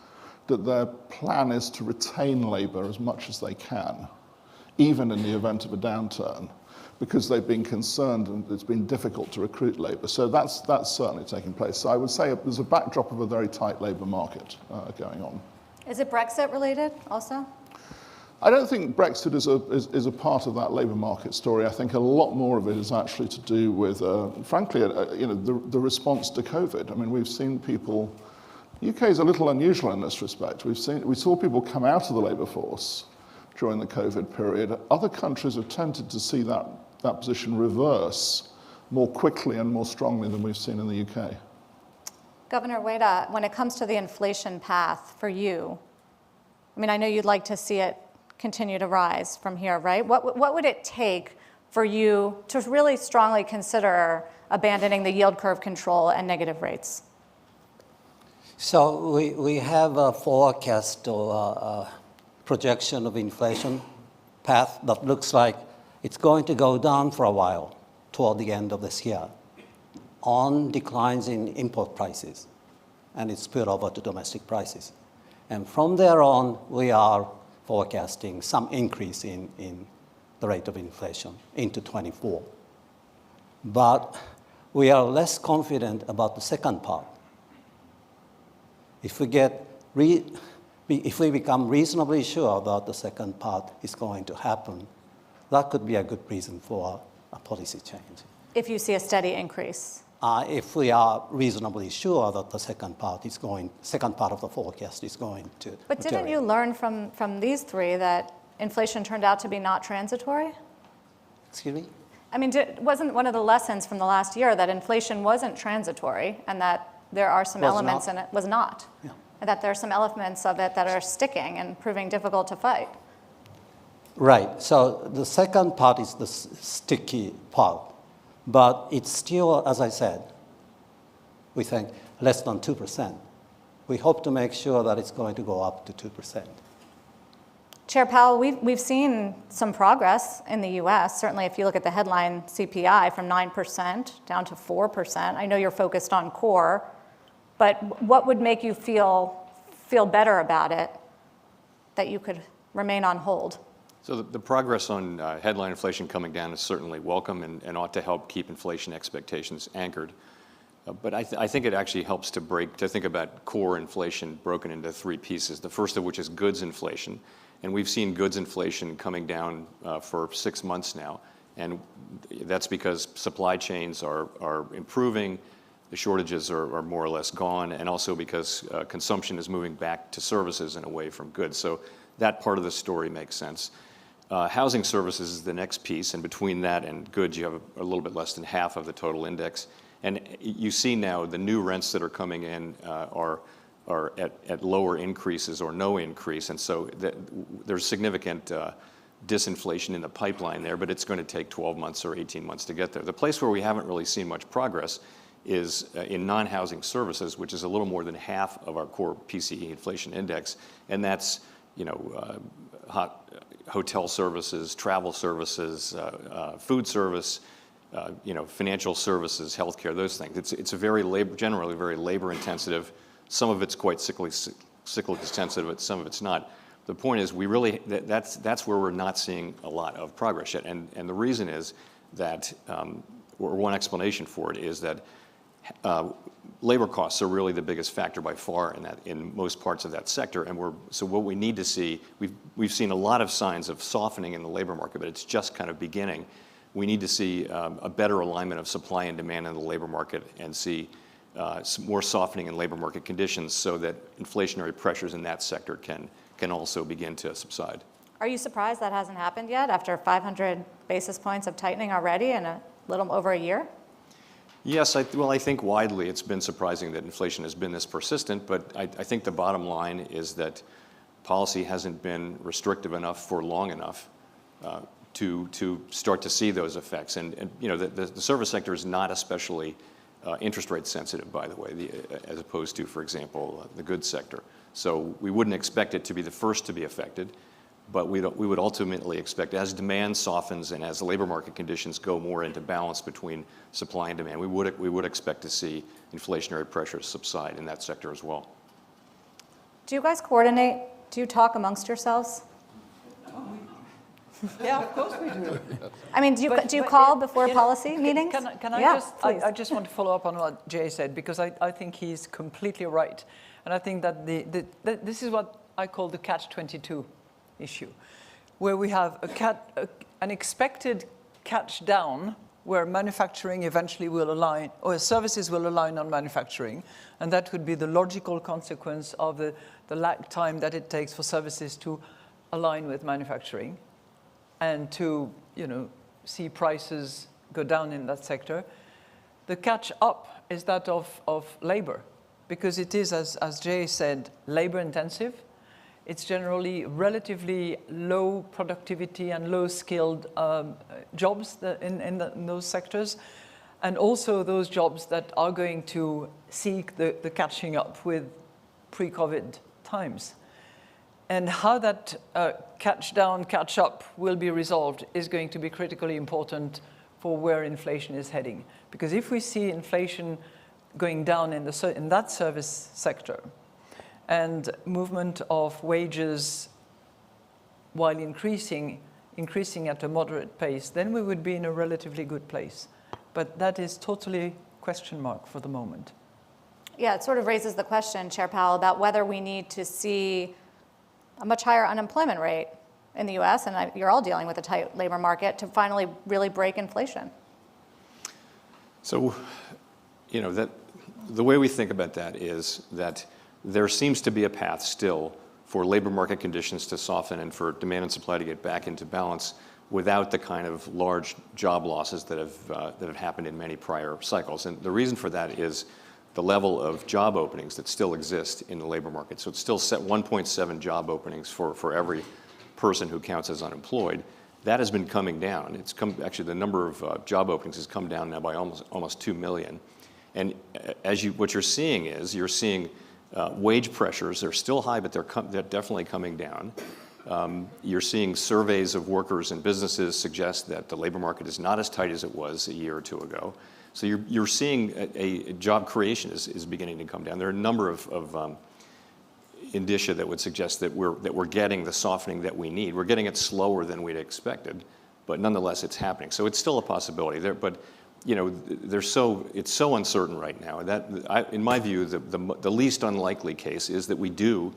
that their plan is to retain labour as much as they can, even in the event of a downturn, because they've been concerned and it's been difficult to recruit labour. So that's certainly taking place. So I would say there's a backdrop of a very tight labour market going on. Is it Brexit related also? I don't think Brexit is a part of that labour market story. I think a lot more of it is actually to do with, frankly, the response to COVID. I mean, we've seen people. The UK is a little unusual in this respect. We saw people come out of the labour force during the COVID period. Other countries have tended to see that position reverse more quickly and more strongly than we've seen in the UK. Governor Wada, when it comes to the inflation path for you, I mean, I know you'd like to see it continue to rise from here, right? What would it take for you to really strongly consider abandoning the yield curve control and negative rates? So we have a forecast or a projection of inflation path that looks like it's going to go down for a while toward the end of this year on declines in import prices, and it's spilled over to domestic prices. And from there on, we are forecasting some increase in the rate of inflation into 24. But we are less confident about the second part. If we become reasonably sure that the second part is going to happen, that could be a good reason for a policy change. If you see a steady increase? If we are reasonably sure that the second part of the forecast is going to But didn't you learn from these three that inflation turned out to be not transitory? Excuse me? I mean, wasn't one of the lessons from the last year that inflation wasn't transitory and that there are some elements in it, was not, and that there are some elements of it that are sticking and proving difficult to fight? Right. So the second part is the sticky part. But it's still, as I said, we think less than 2%. We hope to make sure that it's going to go up to 2%. Chair Powell, we've seen some progress in the US. Certainly, if you look at the headline CPI from 9% down to 4%, I know you're focused on core, but what would make you feel better about it that you could remain on hold? So the progress on headline inflation coming down is certainly welcome and ought to help keep inflation expectations anchored. But I think it actually helps to think about core inflation broken into three pieces, the first of which is goods inflation. And we've seen goods inflation coming down for 6 months now. And that's because supply chains are improving, the shortages are more or less gone, and also because consumption is moving back to services and away from goods. So that part of the story makes sense. Housing services is the next piece, and between that and goods, you have a little bit less than half of the total index. And you see now the new rents that are coming in are at lower increases or no increase, and so there's significant disinflation in the pipeline there, but it's going to take 12 months or 18 months to get there. The place where we haven't really seen much progress is in non-housing services, which is a little more than half of our core PCE inflation index, and that's hotel services, travel services, food service, financial services, healthcare, those things. It's generally very labor intensive. Some of it's quite cyclically sensitive, but some of it's not. The point is, that's where we're not seeing a lot of progress yet, and the reason is that, or one explanation for it is that labor costs are really the biggest factor by far in most parts of that sector, and so what we need to see, we've seen a lot of signs of softening in the labor market, but it's just kind of beginning. We need to see a better alignment of supply and demand in the labor market and see some more softening in labor market conditions so that inflationary pressures in that sector can also begin to subside. Are you surprised that hasn't happened yet after 500 basis points of tightening already in a little over a year? Yes, I think widely it's been surprising that inflation has been this persistent, but I think the bottom line is that policy hasn't been restrictive enough for long enough to start to see those effects. And the service sector is not especially interest rate sensitive, by the way, as opposed to, for example, the goods sector. So we wouldn't expect it to be the first to be affected, but we would ultimately expect, as demand softens and as the labor market conditions go more into balance between supply and demand, we would expect to see inflationary pressures subside in that sector as well. Do you guys coordinate? Do you talk amongst yourselves? Yeah, of course we do. I mean, do you call before policy meetings? Can I I just want to follow up on what Jay said, because I think he's completely right. And I think that this is what I call the catch-22 issue, where we have an expected catch down where manufacturing eventually will align, or services will align on manufacturing, and that would be the logical consequence of the lag time that it takes for services to align with manufacturing and to see prices go down in that sector. The catch up is that of labor, because it is, as Jay said, labor intensive. It's generally relatively low productivity and low skilled jobs in those sectors, and also those jobs that are going to seek the catching up with pre-COVID times. And how that catch down, catch up will be resolved is going to be critically important for where inflation is heading. Because if we see inflation going down in that service sector, and movement of wages while increasing at a moderate pace, then we would be in a relatively good place. But that is totally question mark for the moment. Yeah, it sort of raises the question, Chair Powell, about whether we need to see a much higher unemployment rate in the US, and you're all dealing with a tight labor market, to finally really break inflation. So, the way we think about that is that there seems to be a path still for labor market conditions to soften and for demand and supply to get back into balance without the kind of large job losses that have happened in many prior cycles. And the reason for that is the level of job openings that still exist in the labor market. So it's still set 1.7 job openings for every person who counts as unemployed, that has been coming down. Actually, the number of job openings has come down now by almost 2 million. And what you're seeing is wage pressures. They're still high, but they're definitely coming down. You're seeing surveys of workers and businesses suggest that the labor market is not as tight as it was a year or two ago. So you're seeing a job creation is beginning to come down. There are a number of indicia that would suggest that we're getting the softening that we need. We're getting it slower than we'd expected, but nonetheless, it's happening. So it's still a possibility there. But you know, it's so uncertain right now. That in my view, the least unlikely case is that we do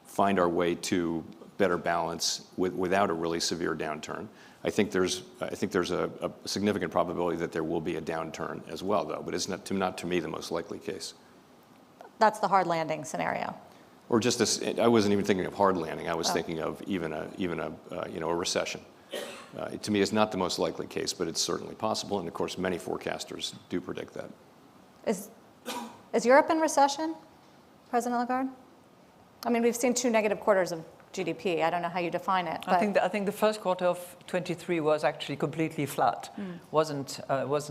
find our way to better balance without a really severe downturn. I think there's a significant probability that there will be a downturn as well, though. But it's not to me the most likely case. That's the hard landing scenario. Or just this. I wasn't even thinking of hard landing. I was thinking of even a recession. To me, it's not the most likely case, but it's certainly possible. And of course, many forecasters do predict that. Is Europe in recession, President Lagarde? I mean, we've seen 2 negative quarters of GDP. I don't know how you define it. But I think the first quarter of 23 was actually completely flat. Wasn't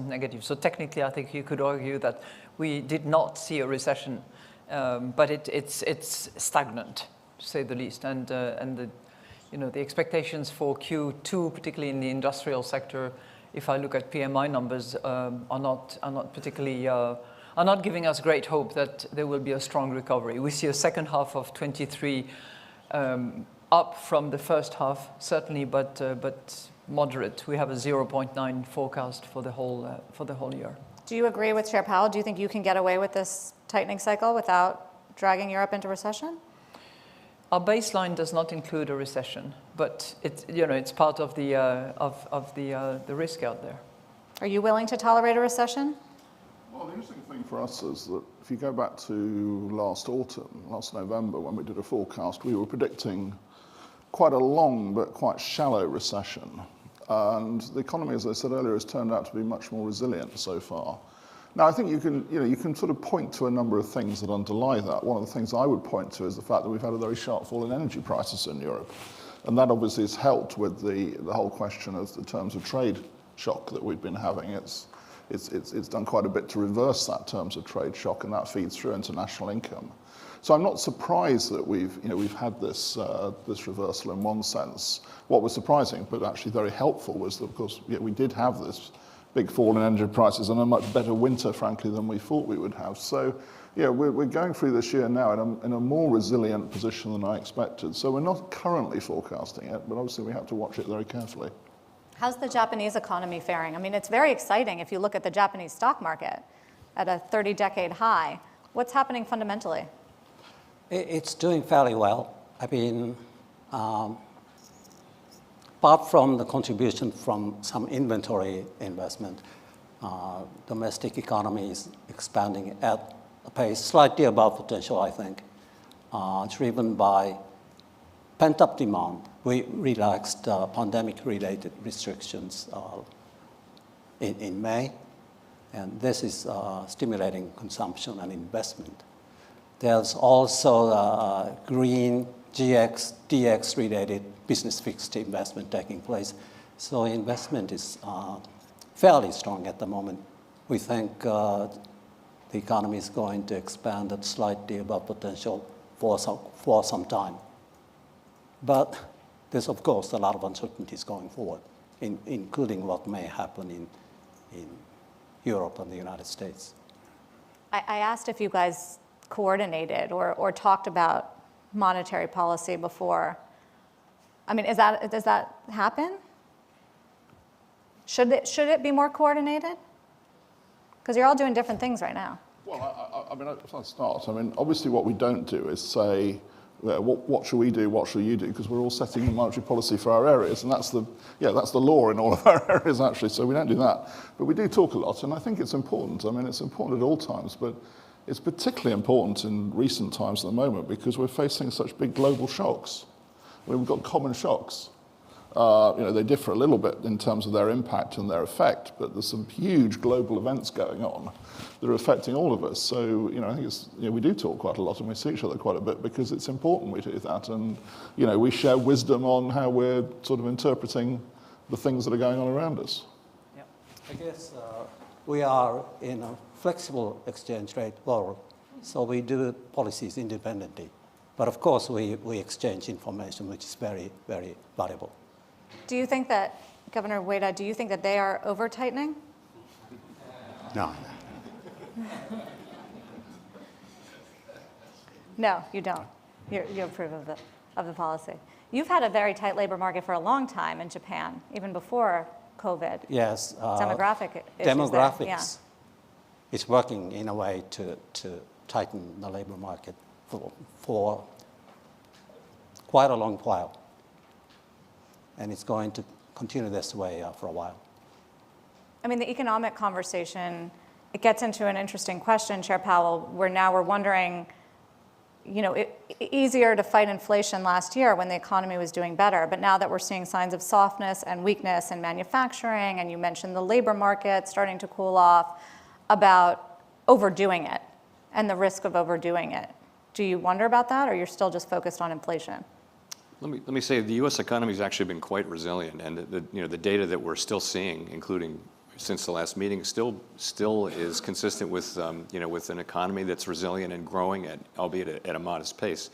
negative. So technically, I think you could argue that we did not see a recession, but it's stagnant, to say the least. And the expectations for Q2, particularly in the industrial sector, if I look at PMI numbers, are not particularly are not giving us great hope that there will be a strong recovery. We see a second half of 23 up from the first half, certainly, but moderate. We have a 0.9 forecast for the whole year. Do you agree with Chair Powell? Do you think you can get away with this tightening cycle without dragging Europe into recession? Our baseline does not include a recession, but it's part of the risk out there. Are you willing to tolerate a recession? Well, the interesting thing for us is that if you go back to last November, when we did a forecast, we were predicting quite a long but quite shallow recession. And the economy, as I said earlier, has turned out to be much more resilient so far. Now, I think you can sort of point to a number of things that underlie that. One of the things I would point to is the fact that we've had a very sharp fall in energy prices in Europe. And that obviously has helped with the whole question of the terms of trade shock that we've been having. It's done quite a bit to reverse that terms of trade shock, and that feeds through into national income. So I'm not surprised that we've had this reversal in one sense. What was surprising, but actually very helpful, was that, of course, we did have this big fall in energy prices and a much better winter, frankly, than we thought we would have. So, we're going through this year now in a more resilient position than I expected. So we're not currently forecasting it, but obviously we have to watch it very carefully. How's the Japanese economy faring? I mean, it's very exciting if you look at the Japanese stock market at a 30-decade high. What's happening fundamentally? It's doing fairly well. I mean, apart from the contribution from some inventory investment, domestic economy is expanding at a pace slightly above potential, I think, driven by pent-up demand. We relaxed pandemic-related restrictions in May, and this is stimulating consumption and investment. There's also green GX, DX-related business fixed investment taking place. So investment is fairly strong at the moment. We think the economy is going to expand at slightly above potential for some time. But there's, of course, a lot of uncertainties going forward, including what may happen in Europe and the United States. I asked if you guys coordinated or talked about monetary policy before. I mean, does that happen? Should it be more coordinated? Because you're all doing different things right now. Well, I mean, let's start. I mean, obviously what we don't do is say, what should we do, what should you do? Because we're all setting the monetary policy for our areas, and that's the law in all of our areas, actually, so we don't do that. But we do talk a lot, and I think it's important. I mean, it's important at all times, but it's particularly important in recent times at the moment because we're facing such big global shocks. I mean, we've got common shocks. They differ a little bit in terms of their impact and their effect, but there's some huge global events going on that are affecting all of us. So, I think we do talk quite a lot and we see each other quite a bit because it's important we do that. And, we share wisdom on how we're sort of interpreting the things that are going on around us. Yeah. I guess we are in a flexible exchange rate world, so we do policies independently. But of course, we exchange information, which is very, very valuable. Do you think that, Governor Ueda, do you think that they are over-tightening? No. No, you don't. You approve of the policy. You've had a very tight labor market for a long time in Japan, even before COVID. Yes. Demographic issues demographics there. Yeah. is working in a way to tighten the labor market for quite a long while. And it's going to continue this way for a while. I mean, the economic conversation, it gets into an interesting question, Chair Powell, where now we're wondering, easier to fight inflation last year when the economy was doing better, but now that we're seeing signs of softness and weakness in manufacturing, and you mentioned the labor market starting to cool off, about overdoing it and the risk of overdoing it. Do you wonder about that, or you're still just focused on inflation? Let me say the U.S. economy has actually been quite resilient, and the data that we're still seeing, including since the last meeting, still is consistent with with an economy that's resilient and growing, albeit at a modest pace.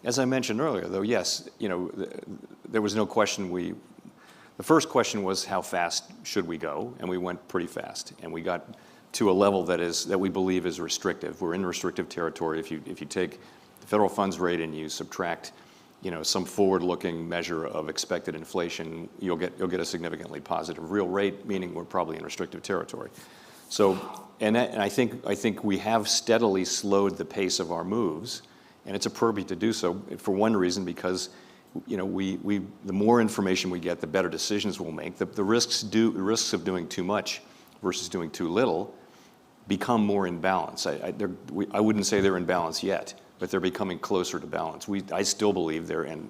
As I mentioned earlier, though, yes, there was no question. The first question was how fast should we go, and we went pretty fast, and we got to a level that we believe is restrictive. We're in restrictive territory. If you take the federal funds rate and you subtract some forward-looking measure of expected inflation, you'll get a significantly positive real rate, meaning we're probably in restrictive territory. So, and I think we have steadily slowed the pace of our moves, and it's appropriate to do so for one reason, because the more information we get, the better decisions we'll make. The risks of doing too much versus doing too little become more in balance. I wouldn't say they're in balance yet, but they're becoming closer to balance. I still believe and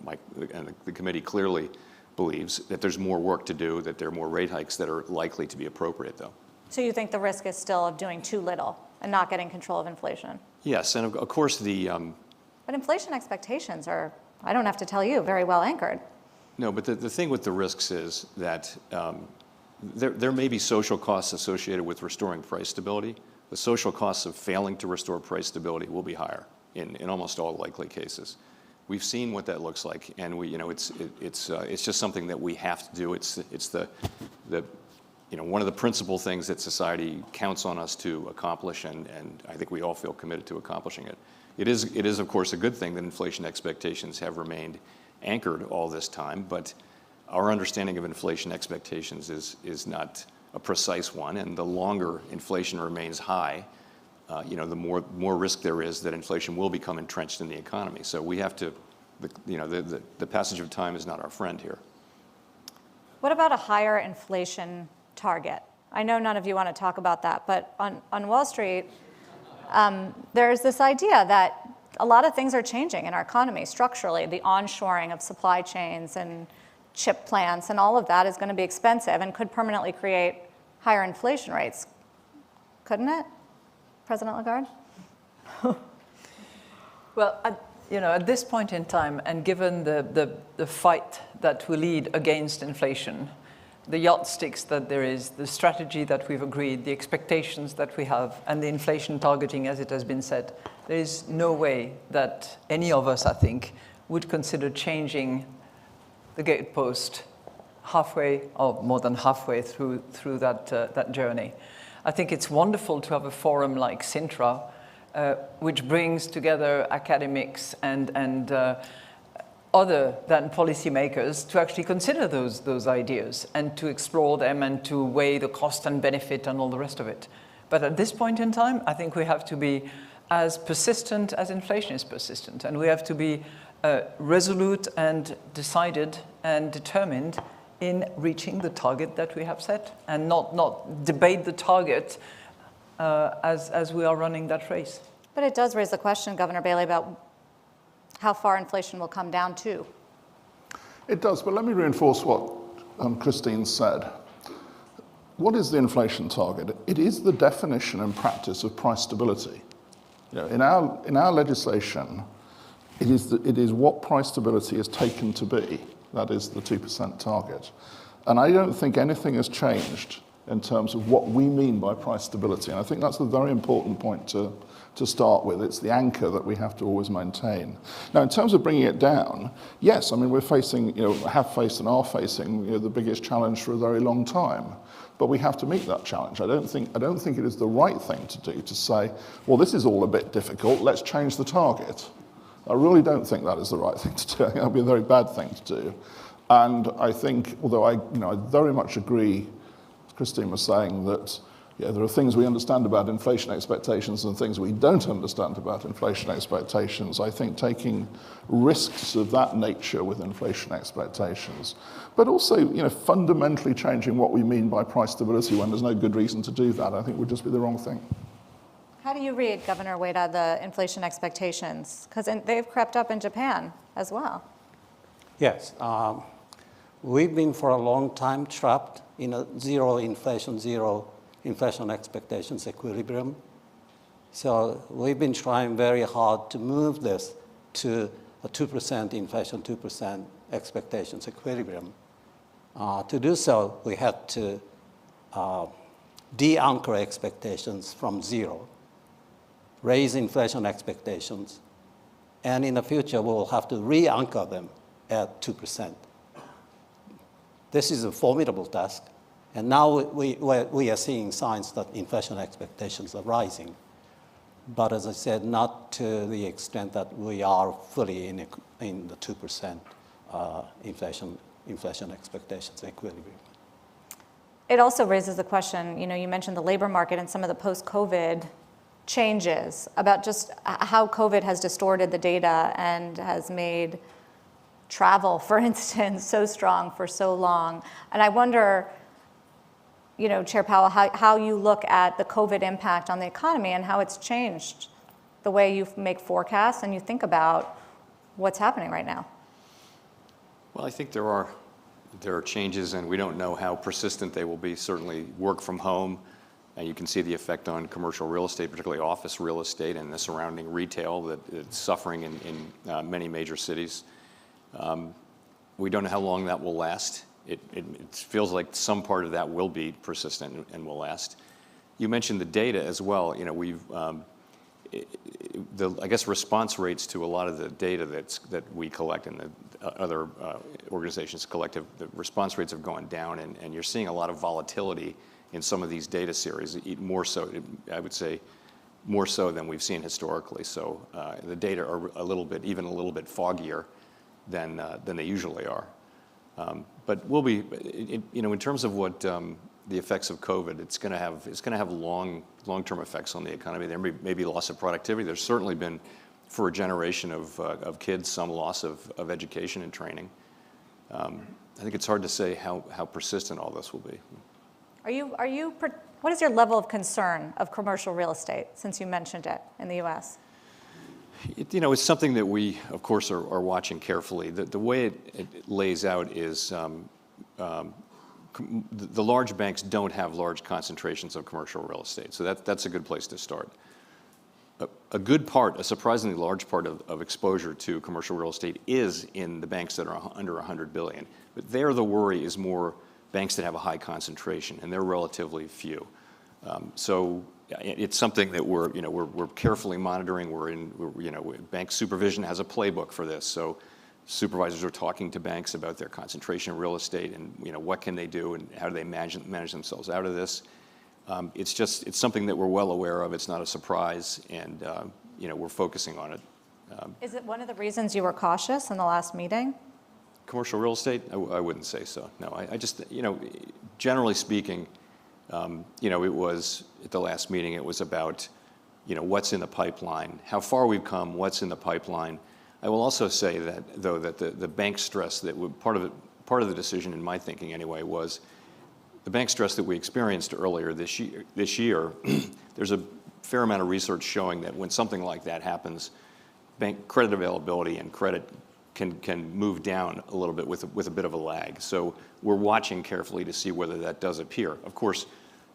the committee clearly believes that there's more work to do, that there are more rate hikes that are likely to be appropriate, though. So you think the risk is still of doing too little and not getting control of inflation? Yes, and of course But inflation expectations are, I don't have to tell you, very well anchored. No, but the thing with the risks is that there may be social costs associated with restoring price stability. The social costs of failing to restore price stability will be higher in almost all likely cases. We've seen what that looks like, and it's just something that we have to do. It's one of the principal things that society counts on us to accomplish, and I think we all feel committed to accomplishing it. It is of course a good thing that inflation expectations have remained anchored all this time, but our understanding of inflation expectations is not a precise one, and the longer inflation remains high, the more risk there is that inflation will become entrenched in the economy. So we have to, the passage of time is not our friend here. What about a higher inflation target? I know none of you want to talk about that, but on Wall Street, there's this idea that a lot of things are changing in our economy structurally. The onshoring of supply chains and chip plants and all of that is going to be expensive and could permanently create higher inflation rates. Couldn't it, President Lagarde? Well, at this point in time, and given the fight that we lead against inflation, the yardsticks that there is, the strategy that we've agreed, the expectations that we have, and the inflation targeting, as it has been said, there is no way that any of us, I think, would consider changing the gatepost halfway or more than halfway through that journey. I think it's wonderful to have a forum like Sintra, which brings together academics and other than policymakers to actually consider those ideas and to explore them and to weigh the cost and benefit and all the rest of it. But at this point in time, I think we have to be as persistent as inflation is persistent, and we have to be resolute and decided and determined in reaching the target that we have set, and not debate the target as we are running that race. But it does raise the question, Governor Bailey, about how far inflation will come down to. It does, but let me reinforce what Christine said. What is the inflation target? It is the definition and practice of price stability. You know, in our legislation, it is what price stability is taken to be. That is the 2% target. And I don't think anything has changed in terms of what we mean by price stability. And I think that's a very important point to start with. It's the anchor that we have to always maintain. Now, in terms of bringing it down, yes, I mean, we're facing, have faced and are facing, the biggest challenge for a very long time. But we have to meet that challenge. I don't think it is the right thing to do to say, well, this is all a bit difficult, let's change the target. I really don't think that is the right thing to do. I think that would be a very bad thing to do. And I think, although I very much agree, as Christine was saying, that there are things we understand about inflation expectations and things we don't understand about inflation expectations. I think taking risks of that nature with inflation expectations, but also fundamentally changing what we mean by price stability when there's no good reason to do that, I think would just be the wrong thing. How do you read, Governor Ueda, the inflation expectations? Because they've crept up in Japan as well. Yes. We've been for a long time trapped in a zero inflation expectations equilibrium. So we've been trying very hard to move this to a 2% inflation, 2% expectations equilibrium. To do so, we had to de-anchor expectations from zero, raise inflation expectations, and in the future, we will have to re-anchor them at 2%. This is a formidable task, and now we are seeing signs that inflation expectations are rising. But as I said, not to the extent that we are fully in the 2% inflation expectations equilibrium. It also raises the question, you mentioned the labor market and some of the post-COVID changes about just how COVID has distorted the data and has made travel, for instance, so strong for so long. And I wonder, Chair Powell, how you look at the COVID impact on the economy and how it's changed the way you make forecasts and you think about what's happening right now. Well, I think there are changes, and we don't know how persistent they will be. Certainly work from home, and you can see the effect on commercial real estate, particularly office real estate and the surrounding retail that it's suffering in many major cities. We don't know how long that will last. It feels like some part of that will be persistent and will last. You mentioned the data as well. I guess response rates to a lot of the data that we collect and the other organizations collect, the response rates have gone down, and you're seeing a lot of volatility in some of these data series, more so, I would say, more so than we've seen historically. So the data are even a little bit foggier than they usually are. But we'll be, in terms of what the effects of COVID, it's going to have long-term effects on the economy. There may be loss of productivity. There's certainly been, for a generation of kids, some loss of education and training. I think it's hard to say how persistent all this will be. What is your level of concern of commercial real estate, since you mentioned it in the U.S.? It's something that we, of course, are watching carefully. The way it lays out is the large banks don't have large concentrations of commercial real estate, so that's a good place to start. A surprisingly large part of exposure to commercial real estate is in the banks that are under 100 billion. But there, the worry is more banks that have a high concentration, and they're relatively few. So it's something that we're carefully monitoring. Bank supervision has a playbook for this. So supervisors are talking to banks about their concentration in real estate and what can they do and how do they manage themselves out of this. It's something that we're well aware of. It's not a surprise, and we're focusing on it. Is it one of the reasons you were cautious in the last meeting? Commercial real estate? I wouldn't say so. No, I just, generally speaking, it was, at the last meeting, it was about, what's in the pipeline, how far we've come, what's in the pipeline. I will also say that, though, that the bank stress part of the decision, in my thinking anyway, was the bank stress that we experienced earlier this year. There's a fair amount of research showing that when something like that happens, bank credit availability and credit can move down a little bit with a bit of a lag. So we're watching carefully to see whether that does appear. Of course,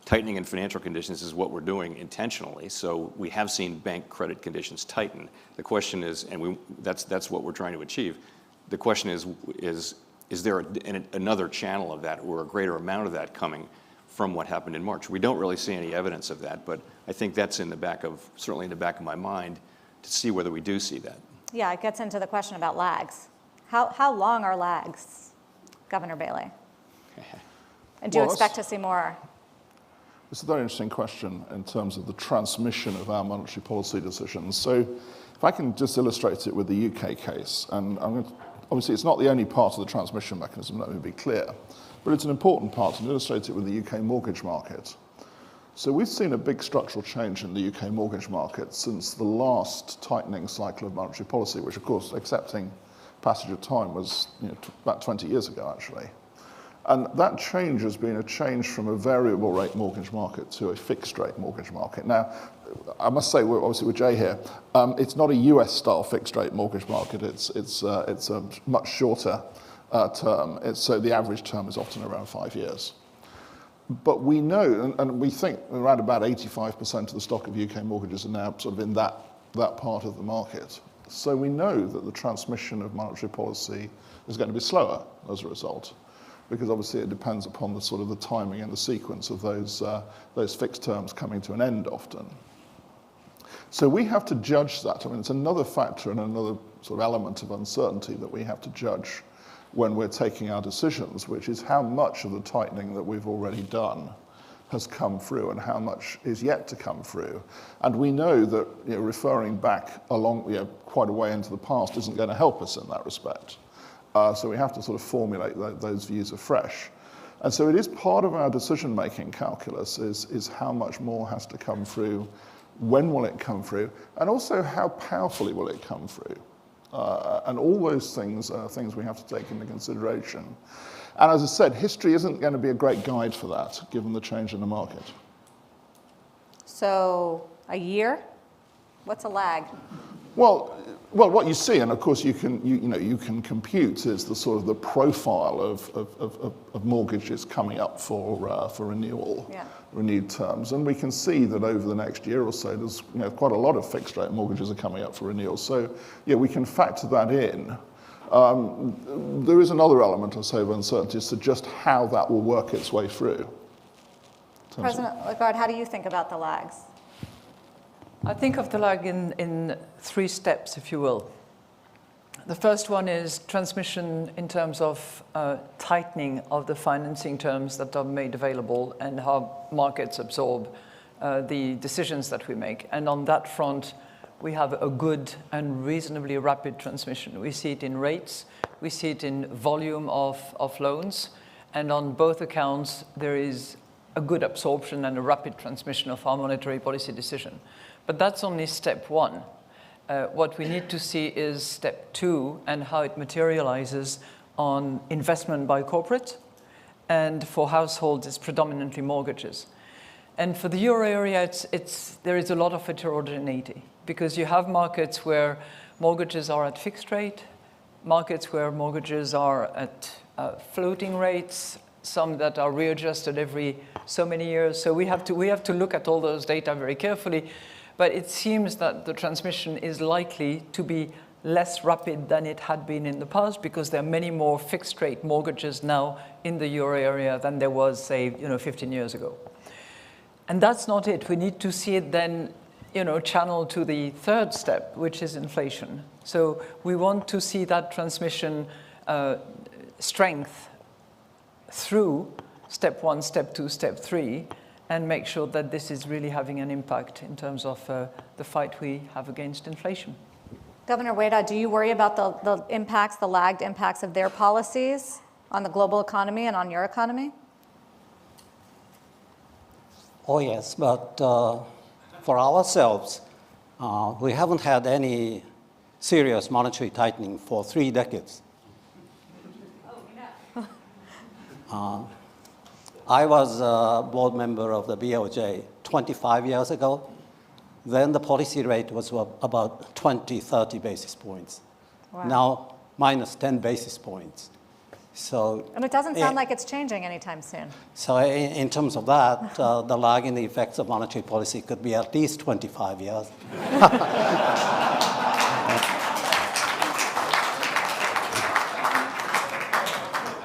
tightening in financial conditions is what we're doing intentionally. So we have seen bank credit conditions tighten. The question is, and that's what we're trying to achieve. The question is there another channel of that or a greater amount of that coming from what happened in March? We don't really see any evidence of that, but I think that's certainly in the back of my mind to see whether we do see that. Yeah, it gets into the question about lags. How long are lags, Governor Bailey? And do you expect to see more? It's a very interesting question in terms of the transmission of our monetary policy decisions. So if I can just illustrate it with the UK case, and obviously it's not the only part of the transmission mechanism, let me be clear, but it's an important part, and illustrate it with the UK mortgage market. So we've seen a big structural change in the UK mortgage market since the last tightening cycle of monetary policy, which of course, accepting passage of time, was about 20 years ago actually. And that change has been a change from a variable rate mortgage market to a fixed rate mortgage market. Now, I must say, obviously with Jay here, it's not a US style fixed rate mortgage market. It's a much shorter term. So the average term is often around 5 years. But we know, and we think around about 85% of the stock of UK mortgages are now sort of in that part of the market. So we know that the transmission of monetary policy is going to be slower as a result, because obviously it depends upon the sort of the timing and the sequence of those fixed terms coming to an end often. So we have to judge that. I mean, it's another factor and another sort of element of uncertainty that we have to judge when we're taking our decisions, which is how much of the tightening that we've already done has come through and how much is yet to come through. And we know that referring back along quite a way into the past isn't going to help us in that respect. So we have to sort of formulate those views afresh. And so it is part of our decision-making calculus is how much more has to come through, when will it come through, and also how powerfully will it come through. And all those things are things we have to take into consideration. And as I said, history isn't going to be a great guide for that, given the change in the market. So a year? What's a lag? Well, what you see, and of course you can compute, is the sort of the profile of mortgages coming up for renewal, renewed terms, and we can see that over the next year or so, there's quite a lot of fixed rate mortgages are coming up for renewal. So we can factor that in. There is another element, I say, of uncertainty as to just how that will work its way through. President Lagarde, how do you think about the lags? I think of the lag in 3 steps, if you will. The first one is transmission in terms of tightening of the financing terms that are made available and how markets absorb the decisions that we make. And on that front, we have a good and reasonably rapid transmission. We see it in rates, we see it in volume of loans, and on both accounts, there is a good absorption and a rapid transmission of our monetary policy decision. But that's only step 1. What we need to see is step 2 and how it materializes on investment by corporate, and for households, it's predominantly mortgages. And for the euro area, there is a lot of heterogeneity, because you have markets where mortgages are at fixed rate, markets where mortgages are at floating rates, some that are readjusted every so many years. So we have to look at all those data very carefully. But it seems that the transmission is likely to be less rapid than it had been in the past, because there are many more fixed-rate mortgages now in the euro area than there was, say, 15 years ago. And that's not it. We need to see it then, channeled to the third step, which is inflation. So we want to see that transmission strength through step 1, step 2, step 3, and make sure that this is really having an impact in terms of the fight we have against inflation. Governor Ueda, do you worry about the impacts, the lagged impacts of their policies on the global economy and on your economy? Oh, yes, but for ourselves, we haven't had any serious monetary tightening for 3 decades. I was a board member of the BOJ 25 years ago. Then the policy rate was about 20, 30 basis points. Wow. Now minus 10 basis points. So, and it doesn't sound like it's changing anytime soon. So in terms of that, the lag in the effects of monetary policy could be at least 25 years.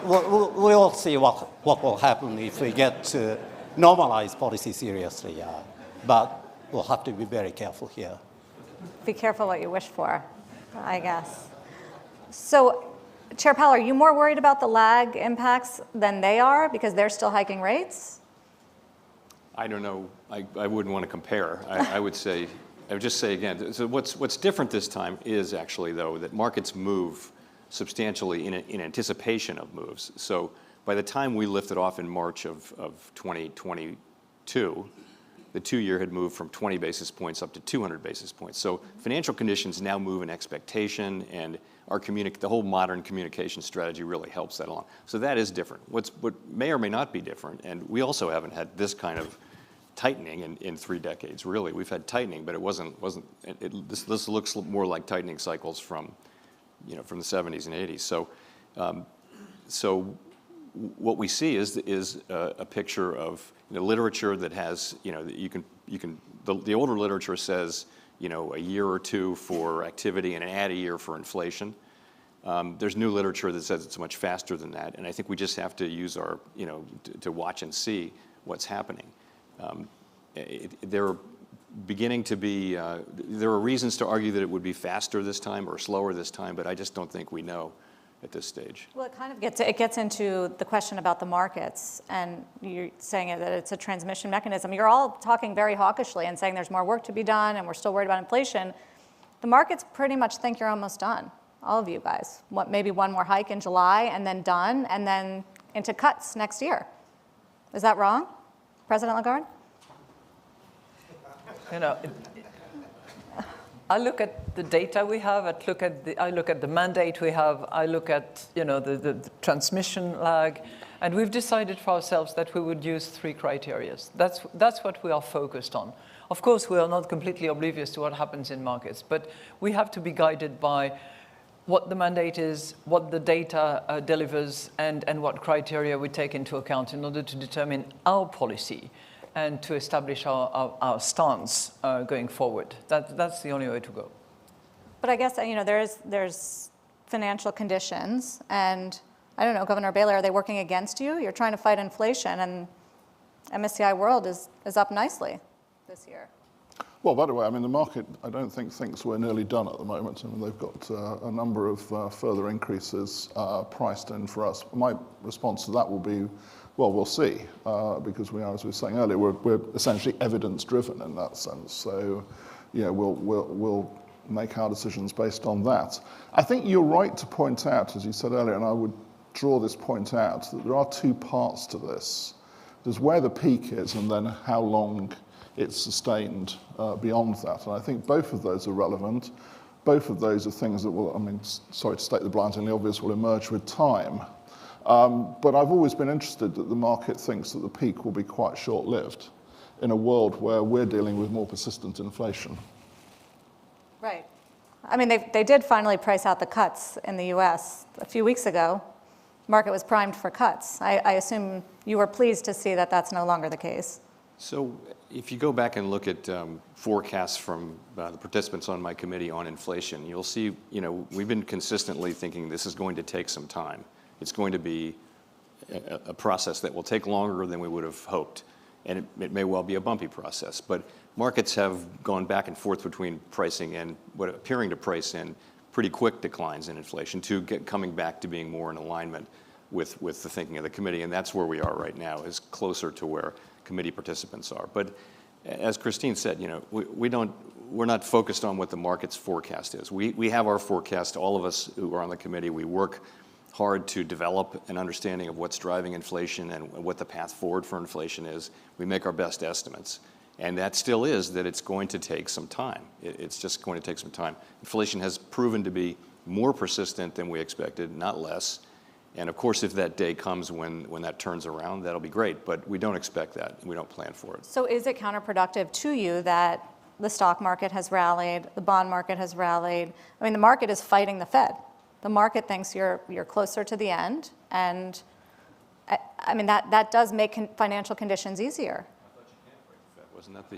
We'll see what will happen if we get to normalize policy seriously. But we'll have to be very careful here. Be careful what you wish for, I guess. So, Chair Powell, are you more worried about the lag impacts than they are because they're still hiking rates? I don't know. I wouldn't want to compare. I would just say again, so what's different this time is actually, though, that markets move substantially in anticipation of moves. So by the time we lifted off in March of 2022, the 2-year had moved from 20 basis points up to 200 basis points. So financial conditions now move in expectation, and the whole modern communication strategy really helps that along. So that is different. What may or may not be different, and we also haven't had this kind of tightening in 3 decades, really. We've had tightening, but it wasn't this looks more like tightening cycles from the 70s and 80s. So what we see is a picture of literature that has, the older literature says, a year or two for activity and add a year for inflation. There's new literature that says it's much faster than that, and I think we just have to use our, to watch and see what's happening. There are beginning to be, there are reasons to argue that it would be faster this time or slower this time, but I just don't think we know at this stage. Well, it kind of gets into the question about the markets, and you're saying that it's a transmission mechanism. You're all talking very hawkishly and saying there's more work to be done and we're still worried about inflation. The markets pretty much think you're almost done, all of you guys. Maybe one more hike in July and then done, and then into cuts next year. Is that wrong, President Lagarde? I look at the data we have, I look at the mandate we have, I look at the transmission lag, and we've decided for ourselves that we would use 3 criteria. That's what we are focused on. Of course, we are not completely oblivious to what happens in markets, but we have to be guided by what the mandate is, what the data delivers, and what criteria we take into account in order to determine our policy and to establish our stance going forward. That's the only way to go. But I guess there's financial conditions, and I don't know, Governor Baylor, are they working against you? You're trying to fight inflation, and MSCI World is up nicely this year. Well, by the way, the market, I don't think thinks we're nearly done at the moment. They've got a number of further increases priced in for us. My response to that will be, well, we'll see, because we are, as we were saying earlier, we're essentially evidence-driven in that sense. So, we'll make our decisions based on that. I think you're right to point out, as you said earlier, and I would draw this point out, that there are 2 parts to this. There's where the peak is, and then how long it's sustained beyond that. And I think both of those are relevant. Both of those are things that will, sorry to state the blunt and the obvious, will emerge with time. But I've always been interested that the market thinks that the peak will be quite short-lived in a world where we're dealing with more persistent inflation. Right. They did finally price out the cuts in the US a few weeks ago. The market was primed for cuts. I assume you were pleased to see that that's no longer the case. So if you go back and look at forecasts from the participants on my committee on inflation, you'll see, we've been consistently thinking this is going to take some time. It's going to be a process that will take longer than we would have hoped. And it may well be a bumpy process. But markets have gone back and forth between pricing and what appearing to price in pretty quick declines in inflation to coming back to being more in alignment with the thinking of the committee. And that's where we are right now, is closer to where committee participants are. But as Christine said, we're not focused on what the market's forecast is. We have our forecast, all of us who are on the committee. We work hard to develop an understanding of what's driving inflation and what the path forward for inflation is. We make our best estimates. And that still is that it's going to take some time. It's just going to take some time. Inflation has proven to be more persistent than we expected, not less. And of course, if that day comes when that turns around, that'll be great. But we don't expect that. We don't plan for it. So is it counterproductive to you that the stock market has rallied, the bond market has rallied? The market is fighting the Fed. The market thinks you're closer to the end, and I mean, that does make financial conditions easier. I thought you can't fight the Fed. Wasn't that the...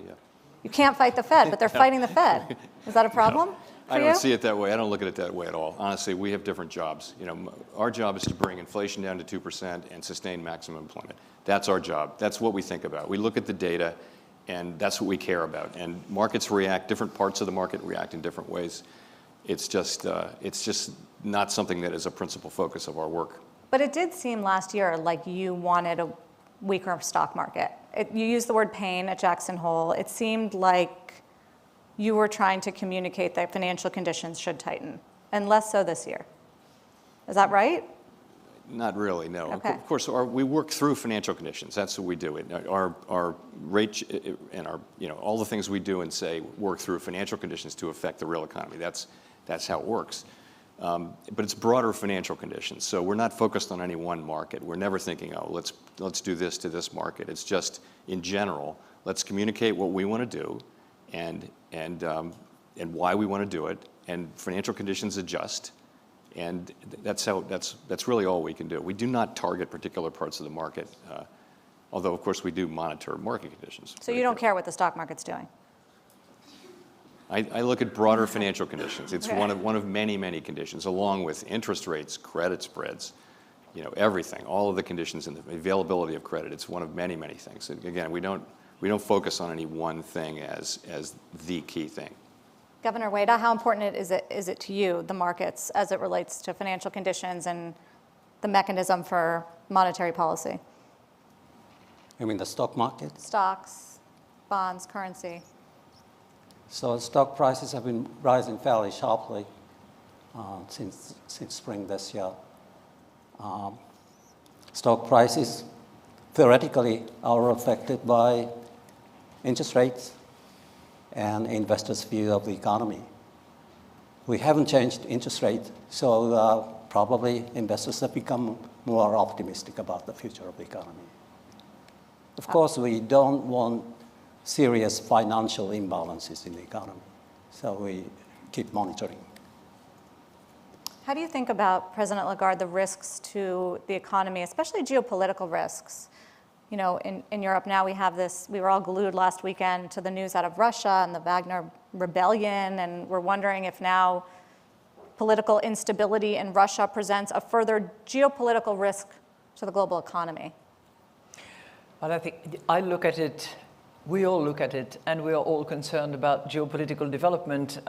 You can't fight the Fed, but they're fighting the Fed. Is that a problem for I you? don't see it that way. I don't look at it that way at all. Honestly, we have different jobs. You know, our job is to bring inflation down to 2% and sustain maximum employment. That's our job. That's what we think about. We look at the data, and that's what we care about. And markets react, different parts of the market react in different ways. It's just not something that is a principal focus of our work. But it did seem last year like you wanted a weaker stock market. You used the word pain at Jackson Hole. It seemed like you were trying to communicate that financial conditions should tighten, and less so this year. Is that right? Not really, no. Okay. Of course, we work through financial conditions. That's what we do. Our rate and our, all the things we do and say work through financial conditions to affect the real economy. That's how it works. But it's broader financial conditions. So we're not focused on any one market. We're never thinking, oh, let's do this to this market. It's just, in general, let's communicate what we want to do and why we want to do it. And financial conditions adjust. And that's really all we can do. We do not target particular parts of the market, although, of course, we do monitor market conditions. So you don't care what the stock market's doing? I look at broader financial conditions. It's one of many, many conditions, along with interest rates, credit spreads, everything, all of the conditions and the availability of credit. It's one of many, many things. And again, we don't focus on any one thing as the key thing. Governor Ueda, how important is it to you, the markets, as it relates to financial conditions and the mechanism for monetary policy? You mean the stock market? Stocks, bonds, currency. So stock prices have been rising fairly sharply since spring this year. Stock prices theoretically are affected by interest rates and investors' view of the economy. We haven't changed interest rate, so probably investors have become more optimistic about the future of the economy. Of course, we don't want serious financial imbalances in the economy, so we keep monitoring. How do you think about, President Lagarde, the risks to the economy, especially geopolitical risks? In Europe now we have this, we were all glued last weekend to the news out of Russia and the Wagner rebellion, and we're wondering if now political instability in Russia presents a further geopolitical risk to the global economy. Well, I think I look at it, we all look at it, and we are all concerned about geopolitical development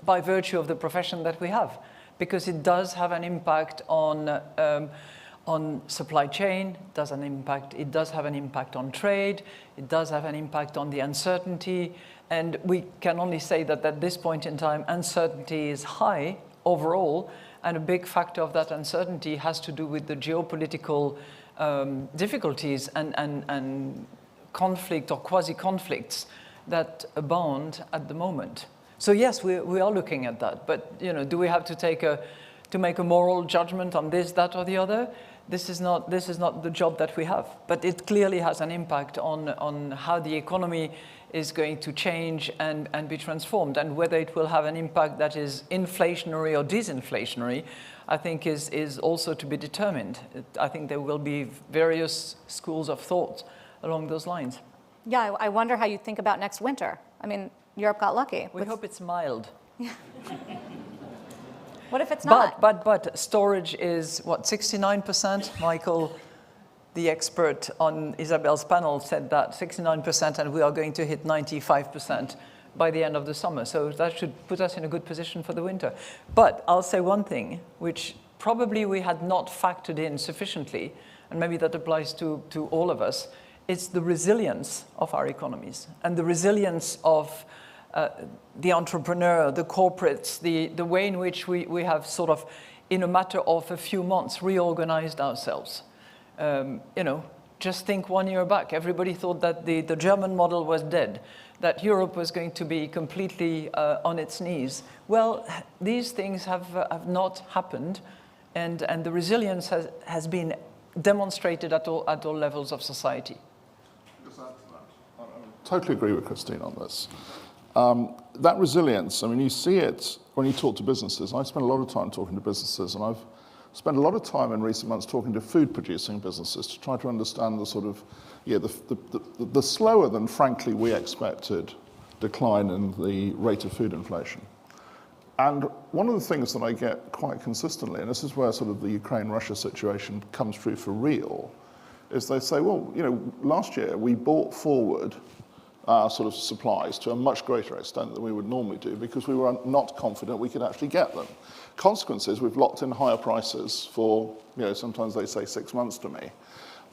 by virtue of the profession that we have, because it does have an impact on supply chain, it does have an impact on trade, it does have an impact on the uncertainty, and we can only say that at this point in time, uncertainty is high overall, and a big factor of that uncertainty has to do with the geopolitical difficulties and conflict or quasi-conflicts that abound at the moment. So yes, we are looking at that, but do we have to make a moral judgment on this, that, or the other? This is not the job that we have, but it clearly has an impact on how the economy is going to change and be transformed, and whether it will have an impact that is inflationary or disinflationary, I think is also to be determined. I think there will be various schools of thought along those lines. Yeah, I wonder how you think about next winter. I mean, Europe got lucky. We hope it's mild. Yeah. What if it's not? But storage is, what, 69%? Michael, the expert on Isabel's panel, said that 69%, and we are going to hit 95% by the end of the summer. So that should put us in a good position for the winter. But I'll say one thing, which probably we had not factored in sufficiently, and maybe that applies to all of us. It's the resilience of our economies and the resilience of the entrepreneur, the corporates, the way in which we have sort of, in a matter of a few months, reorganized ourselves. Just think 1 year back, everybody thought that the German model was dead, that Europe was going to be completely on its knees. Well, these things have not happened, and the resilience has been demonstrated at all levels of society. I totally agree with Christine on this. That resilience, I mean, you see it when you talk to businesses. I spend a lot of time talking to businesses, and I've spent a lot of time in recent months talking to food-producing businesses to try to understand the sort of, the slower than, frankly, we expected decline in the rate of food inflation. And one of the things that I get quite consistently, and this is where sort of the Ukraine-Russia situation comes through for real, is they say, well, last year we brought forward our sort of supplies to a much greater extent than we would normally do because we were not confident we could actually get them. Consequence is we've locked in higher prices for, sometimes they say 6 months to me.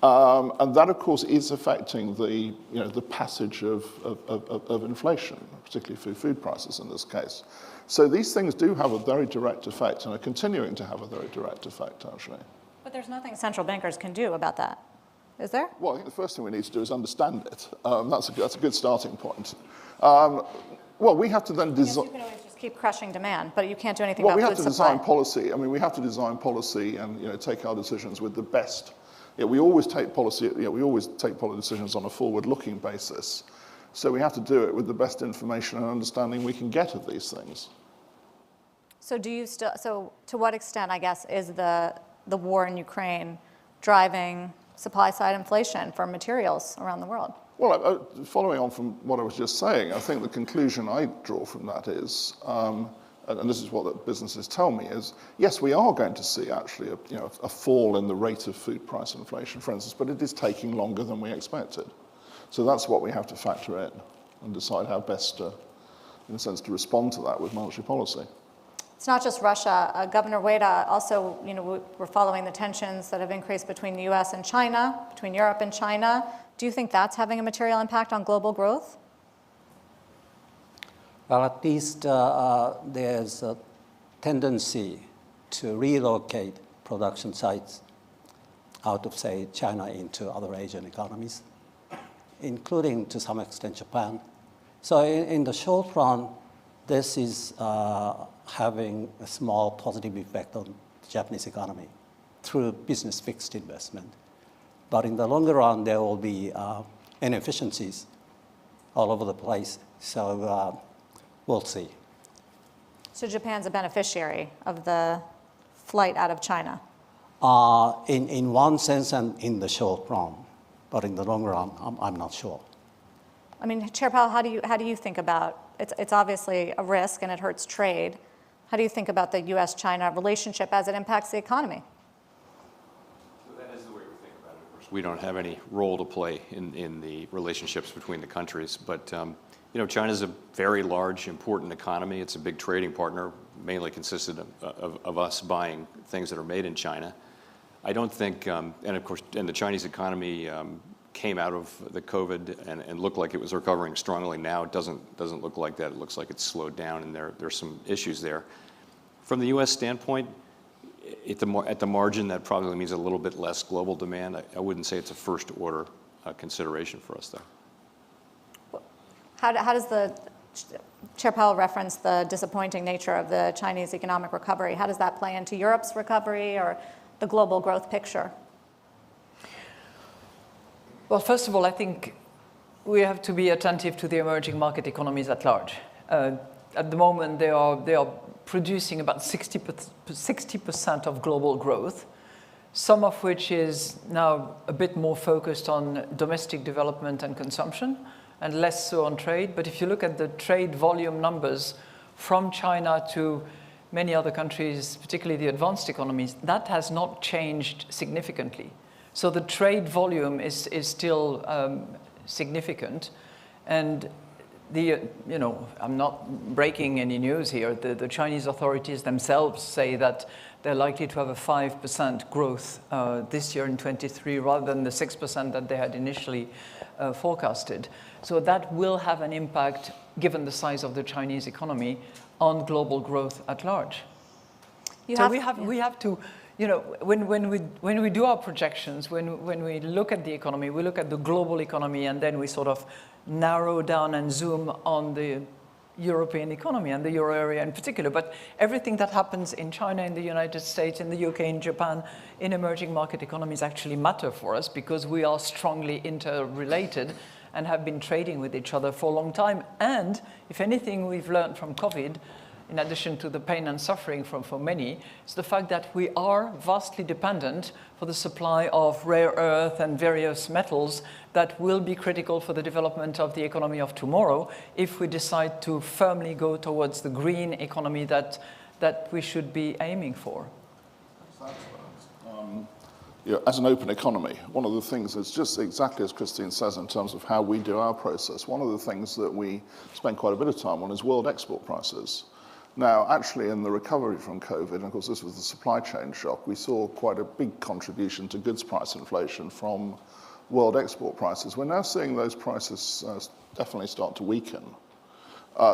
And that, of course, is affecting the passage of inflation, particularly for food prices in this case. So these things do have a very direct effect and are continuing to have a very direct effect, actually. But there's nothing central bankers can do about that, is there? Well, I think the first thing we need to do is understand it. That's a good starting point. Well, we have to then design. You can always just keep crushing demand, but you can't do anything well, about we have to design policy. I mean, we have to design policy and take our decisions with the best. We always take policy. We always take policy decisions on a forward-looking basis. So we have to do it with the best information and understanding we can get of these things. So so to what extent, I guess, is the war in Ukraine driving supply-side inflation for materials around the world? Well, following on from what I was just saying, I think the conclusion I draw from that is, and this is what the businesses tell me, is yes, we are going to see actually a fall in the rate of food price inflation, for instance, but it is taking longer than we expected. So that's what we have to factor in and decide how best, in a sense, to respond to that with monetary policy. It's not just Russia. Governor Ueda also, we're following the tensions that have increased between the US and China, between Europe and China. Do you think that's having a material impact on global growth? Well, at least there's a tendency to relocate production sites out of, say, China into other Asian economies, including, to some extent, Japan. So in the short run, this is having a small positive effect on the Japanese economy through business fixed investment. But in the longer run, there will be inefficiencies all over the place. So we'll see. So Japan's a beneficiary of the flight out of China? In one sense and in the short run. But in the long run, I'm not sure. I mean, Chair Powell, how do you think about, it's obviously a risk and it hurts trade. How do you think about the US-China relationship as it impacts the economy? So that is the way we think about it. Of course, we don't have any role to play in the relationships between the countries, but China's a very large, important economy. It's a big trading partner, mainly consisted of us buying things that are made in China. I don't think, and of course, the Chinese economy came out of the COVID and looked like it was recovering strongly. Now it doesn't look like that. It looks like it's slowed down, and there's some issues there. From the U.S. standpoint, at the margin, that probably means a little bit less global demand. I wouldn't say it's a first-order consideration for us, though. How does Chair Powell referenced the disappointing nature of the Chinese economic recovery. How does that play into Europe's recovery or the global growth picture? Well, first of all, I think we have to be attentive to the emerging market economies at large. At the moment, they are producing about 60% of global growth, some of which is now a bit more focused on domestic development and consumption, and less so on trade. But if you look at the trade volume numbers from China to many other countries, particularly the advanced economies, that has not changed significantly. So the trade volume is still significant. And I'm not breaking any news here. The Chinese authorities themselves say that they're likely to have a 5% growth this year in 23 rather than the 6% that they had initially forecasted. So that will have an impact, given the size of the Chinese economy, on global growth at large. We have to, when we do our projections, when we look at the economy, we look at the global economy, and then we sort of narrow down and zoom on the European economy and the euro area in particular. But everything that happens in China, in the United States, in the UK, in Japan, in emerging market economies actually matter for us because we are strongly interrelated and have been trading with each other for a long time. And if anything we've learned from COVID, in addition to the pain and suffering for many, is the fact that we are vastly dependent for the supply of rare earth and various metals that will be critical for the development of the economy of tomorrow if we decide to firmly go towards the green economy that we should be aiming for. As an open economy, one of the things is just exactly as Christine says in terms of how we do our process. One of the things that we spend quite a bit of time on is world export prices. Now, actually, in the recovery from COVID, and of course this was the supply chain shock, we saw quite a big contribution to goods price inflation from world export prices. We're now seeing those prices definitely start to weaken.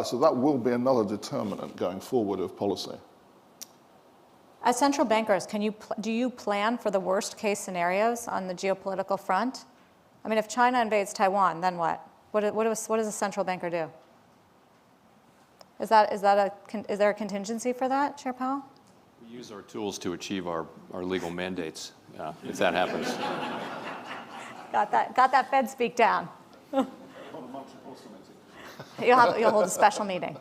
So that will be another determinant going forward of policy. As central bankers, do you plan for the worst case scenarios on the geopolitical front? I mean, if China invades Taiwan, then what? What does a central banker do? Is there a contingency for that, Chair Powell? We use our tools to achieve our legal mandates, if that happens. Got that Fed speak down. You'll hold a special meeting.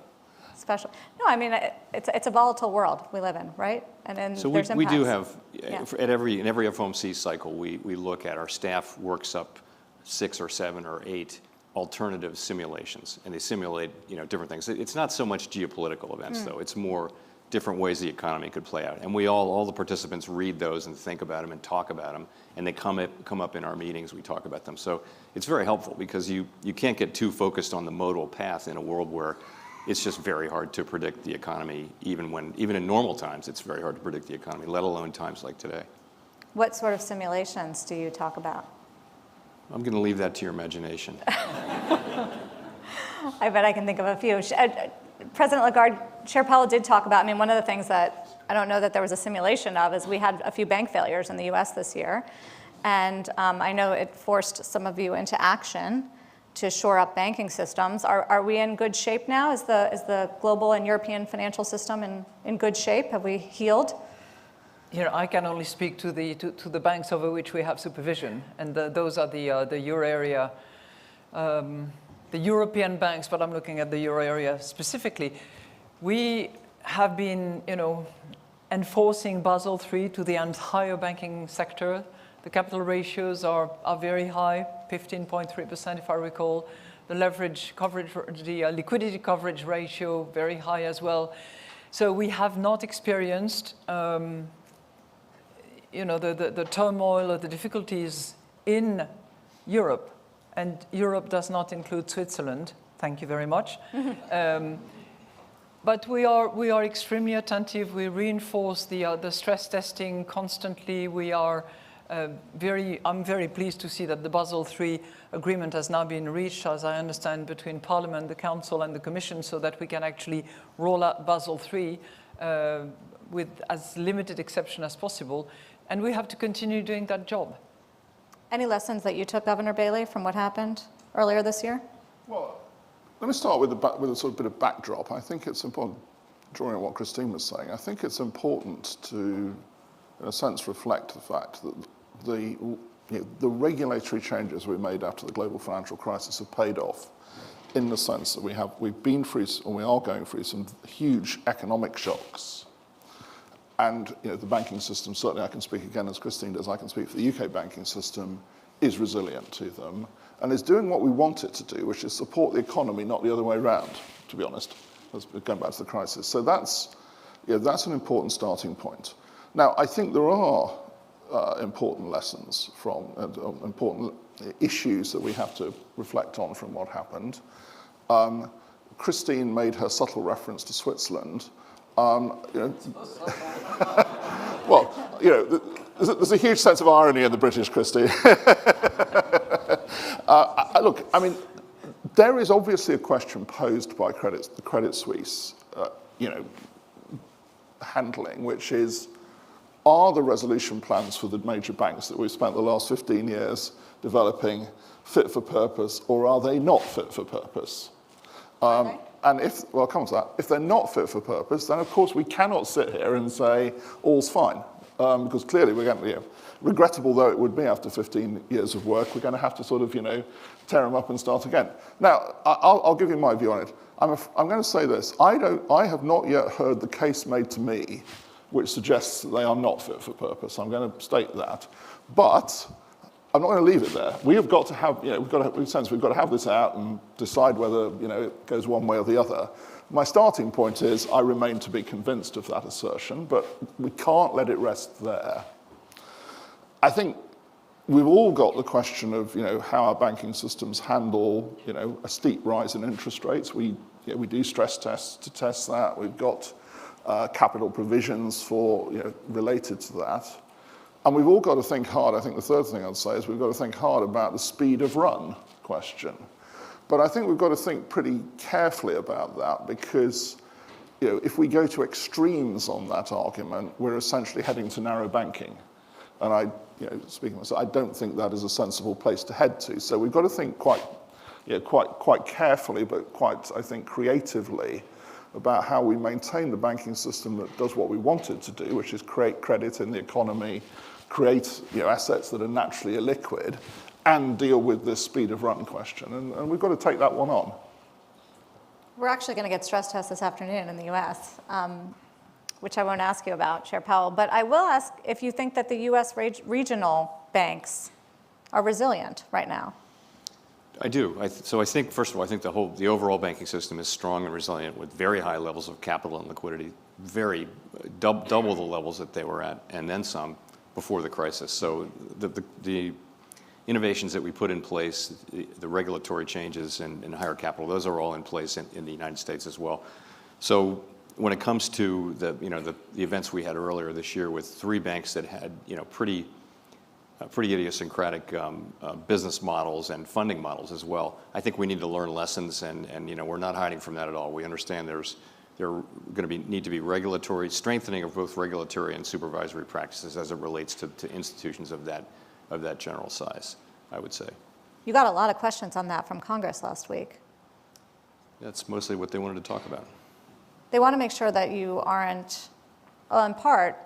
No, I mean, it's a volatile world we live in, right? And then so there's we do impacts. have, in every FOMC cycle, we look at, our staff works up 6 or 7 or 8 alternative simulations, and they simulate different things. It's not so much geopolitical events, though. It's more different ways the economy could play out. And we all the participants read those and think about them and talk about them, and they come up in our meetings, we talk about them. So it's very helpful because you can't get too focused on the modal path in a world where it's just very hard to predict the economy, even in normal times, it's very hard to predict the economy, let alone times like today. What sort of simulations do you talk about? I'm going to leave that to your imagination. I bet I can think of a few. President Lagarde, Chair Powell did talk about, I mean, one of the things that I don't know that there was a simulation of is we had a few bank failures in the US this year. And I know it forced some of you into action to shore up banking systems. Are we in good shape now? Is the global and European financial system in good shape? Have we healed? I can only speak to the banks over which we have supervision, and those are the euro area, the European banks. But I'm looking at the euro area specifically. We have been, enforcing Basel III to the entire banking sector. The capital ratios are very high, 15.3% if I recall. The leverage coverage, the liquidity coverage ratio, very high as well. So we have not experienced the turmoil or the difficulties in Europe. And Europe does not include Switzerland. Thank you very much. But we are extremely attentive. We reinforce the stress testing constantly. I'm very pleased to see that the Basel III agreement has now been reached, as I understand, between Parliament, the Council, and the Commission, so that we can actually roll out Basel III with as limited exception as possible. And we have to continue doing that job. Any lessons that you took, Governor Bailey, from what happened earlier this year? Well, let me start with a sort of bit of backdrop. I think it's important, drawing on what Christine was saying, I think it's important to, in a sense, reflect the fact that the regulatory changes we made after the global financial crisis have paid off, in the sense that we've been through, and we are going through, some huge economic shocks. And the banking system, certainly I can speak again as Christine does, I can speak for the UK banking system, is resilient to them and is doing what we want it to do, which is support the economy, not the other way around, to be honest, going back to the crisis. So that's an important starting point. Now, I think there are important lessons from, important issues that we have to reflect on from what happened. Christine made her subtle reference to Switzerland. Well, there's a huge sense of irony in the British, Christine. Look, I mean, there is obviously a question posed by the Credit Suisse, handling, which is, are the resolution plans for the major banks that we've spent the last 15 years developing fit for purpose, or are they not fit for purpose? And come on to that. If they're not fit for purpose, then of course we cannot sit here and say all's fine. because clearly we're going to, regrettable though it would be after 15 years of work, we're going to have to sort of, tear them up and start again. Now, I'll give you my view on it. I'm going to say this. I have not yet heard the case made to me which suggests that they are not fit for purpose. I'm going to state that. But I'm not going to leave it there. We have got to have, we've got to have this out and decide whether, it goes one way or the other. My starting point is I remain to be convinced of that assertion, but we can't let it rest there. I think we've all got the question of, how our banking systems handle, a steep rise in interest rates. We do stress tests to test that. We've got capital provisions for, related to that. And we've all got to think hard. I think the third thing I'd say is we've got to think hard about the speed of run question. But I think we've got to think pretty carefully about that because, if we go to extremes on that argument, we're essentially heading to narrow banking. And speaking myself, I don't think that is a sensible place to head to. So we've got to think quite carefully, but quite, I think, creatively about how we maintain the banking system that does what we want it to do, which is create credit in the economy, create assets that are naturally illiquid, and deal with this speed of run question. And we've got to take that one on. We're actually going to get stress tests this afternoon in the US, which I won't ask you about, Chair Powell. But I will ask if you think that the US regional banks are resilient right now. I do. So I think, first of all, I think the overall banking system is strong and resilient with very high levels of capital and liquidity, double the levels that they were at, and then some before the crisis. So the innovations that we put in place, the regulatory changes and higher capital, those are all in place in the United States as well. So when it comes to the events we had earlier this year with 3 banks that had pretty idiosyncratic business models and funding models as well, I think we need to learn lessons, and we're not hiding from that at all. We understand there going to need to be regulatory strengthening of both regulatory and supervisory practices as it relates to institutions of that general size, I would say. You got a lot of questions on that from Congress last week. That's mostly what they wanted to talk about. They want to make sure that you aren't, well, in part,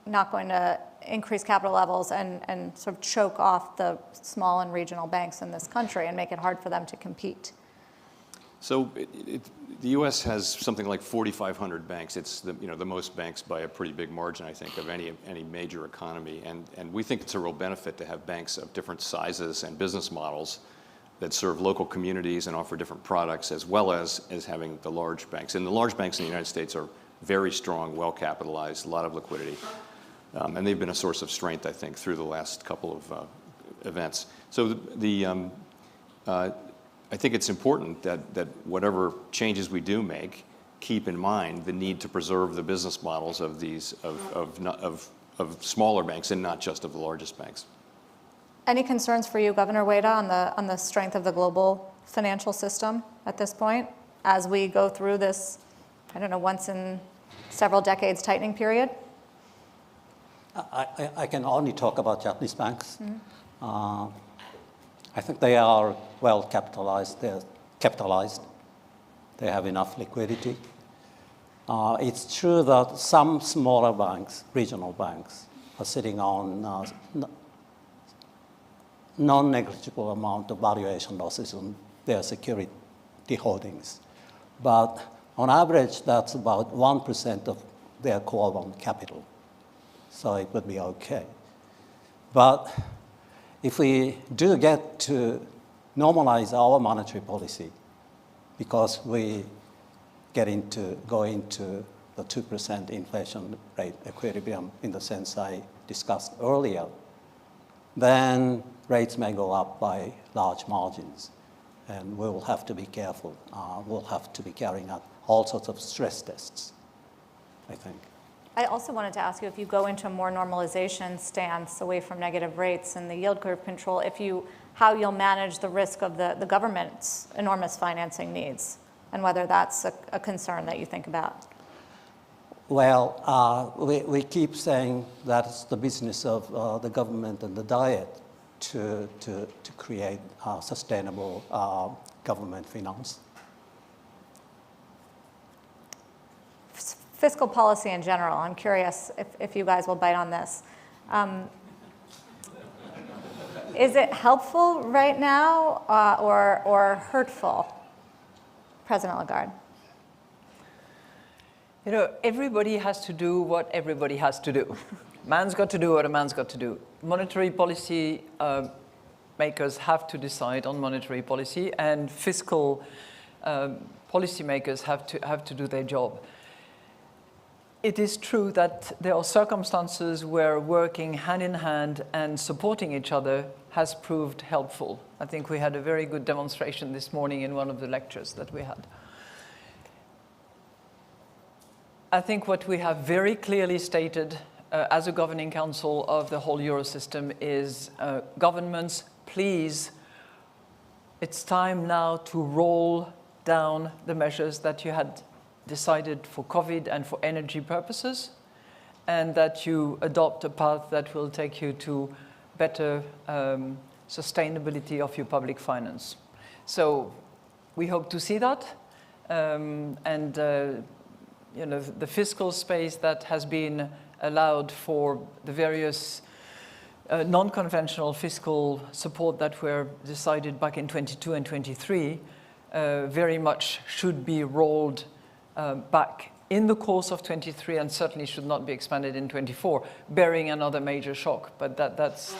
not going to increase capital levels and sort of choke off the small and regional banks in this country and make it hard for them to compete. So the U.S. has something like 4,500 banks. It's the most banks by a pretty big margin, I think, of any major economy. And we think it's a real benefit to have banks of different sizes and business models that serve local communities and offer different products, as well as having the large banks. And the large banks in the United States are very strong, well-capitalized, a lot of liquidity. And they've been a source of strength, I think, through the last couple of events. So I think it's important that whatever changes we do make, keep in mind the need to preserve the business models of these of smaller banks and not just of the largest banks. Any concerns for you, Governor Ueda, on the strength of the global financial system at this point, as we go through this, I don't know, once in several decades tightening period? I can only talk about Japanese banks. I think they are well capitalized. They're capitalized. They have enough liquidity. It's true that some smaller banks, regional banks, are sitting on non-negligible amount of valuation losses on their security holdings. But on average, that's about 1% of their core one capital. So it would be okay. But if we do get to normalize our monetary policy, because we go into the 2% inflation rate equilibrium in the sense I discussed earlier, then rates may go up by large margins. And we will have to be careful. We'll have to be carrying out all sorts of stress tests, I think. I also wanted to ask you, if you go into a more normalization stance away from negative rates and the yield curve control, how you'll manage the risk of the government's enormous financing needs, and whether that's a concern that you think about. Well, we keep saying that's the business of the government and the Diet to create sustainable government finance. fiscal policy in general. I'm curious if you guys will bite on this. Is it helpful right now or hurtful, President Lagarde? You know, everybody has to do what everybody has to do. Man's got to do what a man's got to do. Monetary policy makers have to decide on monetary policy, and fiscal policymakers have to do their job. It is true that there are circumstances where working hand in hand and supporting each other has proved helpful. I think we had a very good demonstration this morning in one of the lectures that we had. I think what we have very clearly stated as a governing council of the whole Eurosystem is governments, please, it's time now to roll down the measures that you had decided for COVID and for energy purposes, and that you adopt a path that will take you to better sustainability of your public finance. So we hope to see that, you know, the fiscal space that has been allowed for the various non-conventional fiscal support that were decided back in 22 and 23 very much should be rolled back in the course of 23 and certainly should not be expanded in 24, bearing another major shock. But that's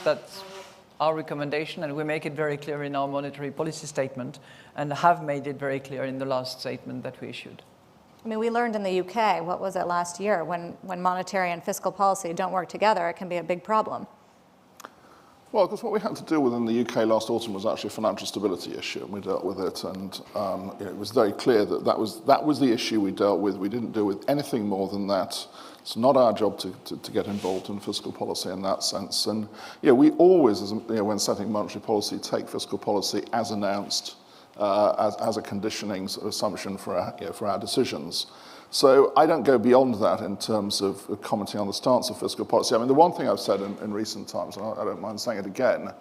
our recommendation, and we make it very clear in our monetary policy statement and have made it very clear in the last statement that we issued. I mean, we learned in the UK, what was it last year, when monetary and fiscal policy don't work together, it can be a big problem. Well, because what we had to deal with in the UK last autumn was actually a financial stability issue, and we dealt with it, and it was very clear that that was the issue we dealt with. We didn't deal with anything more than that. It's not our job to get involved in fiscal policy in that sense. And we always, when setting monetary policy, take fiscal policy as announced, as a conditioning sort of assumption for our decisions. So I don't go beyond that in terms of commenting on the stance of fiscal policy. I mean, the one thing I've said in recent times, and I don't mind saying it again,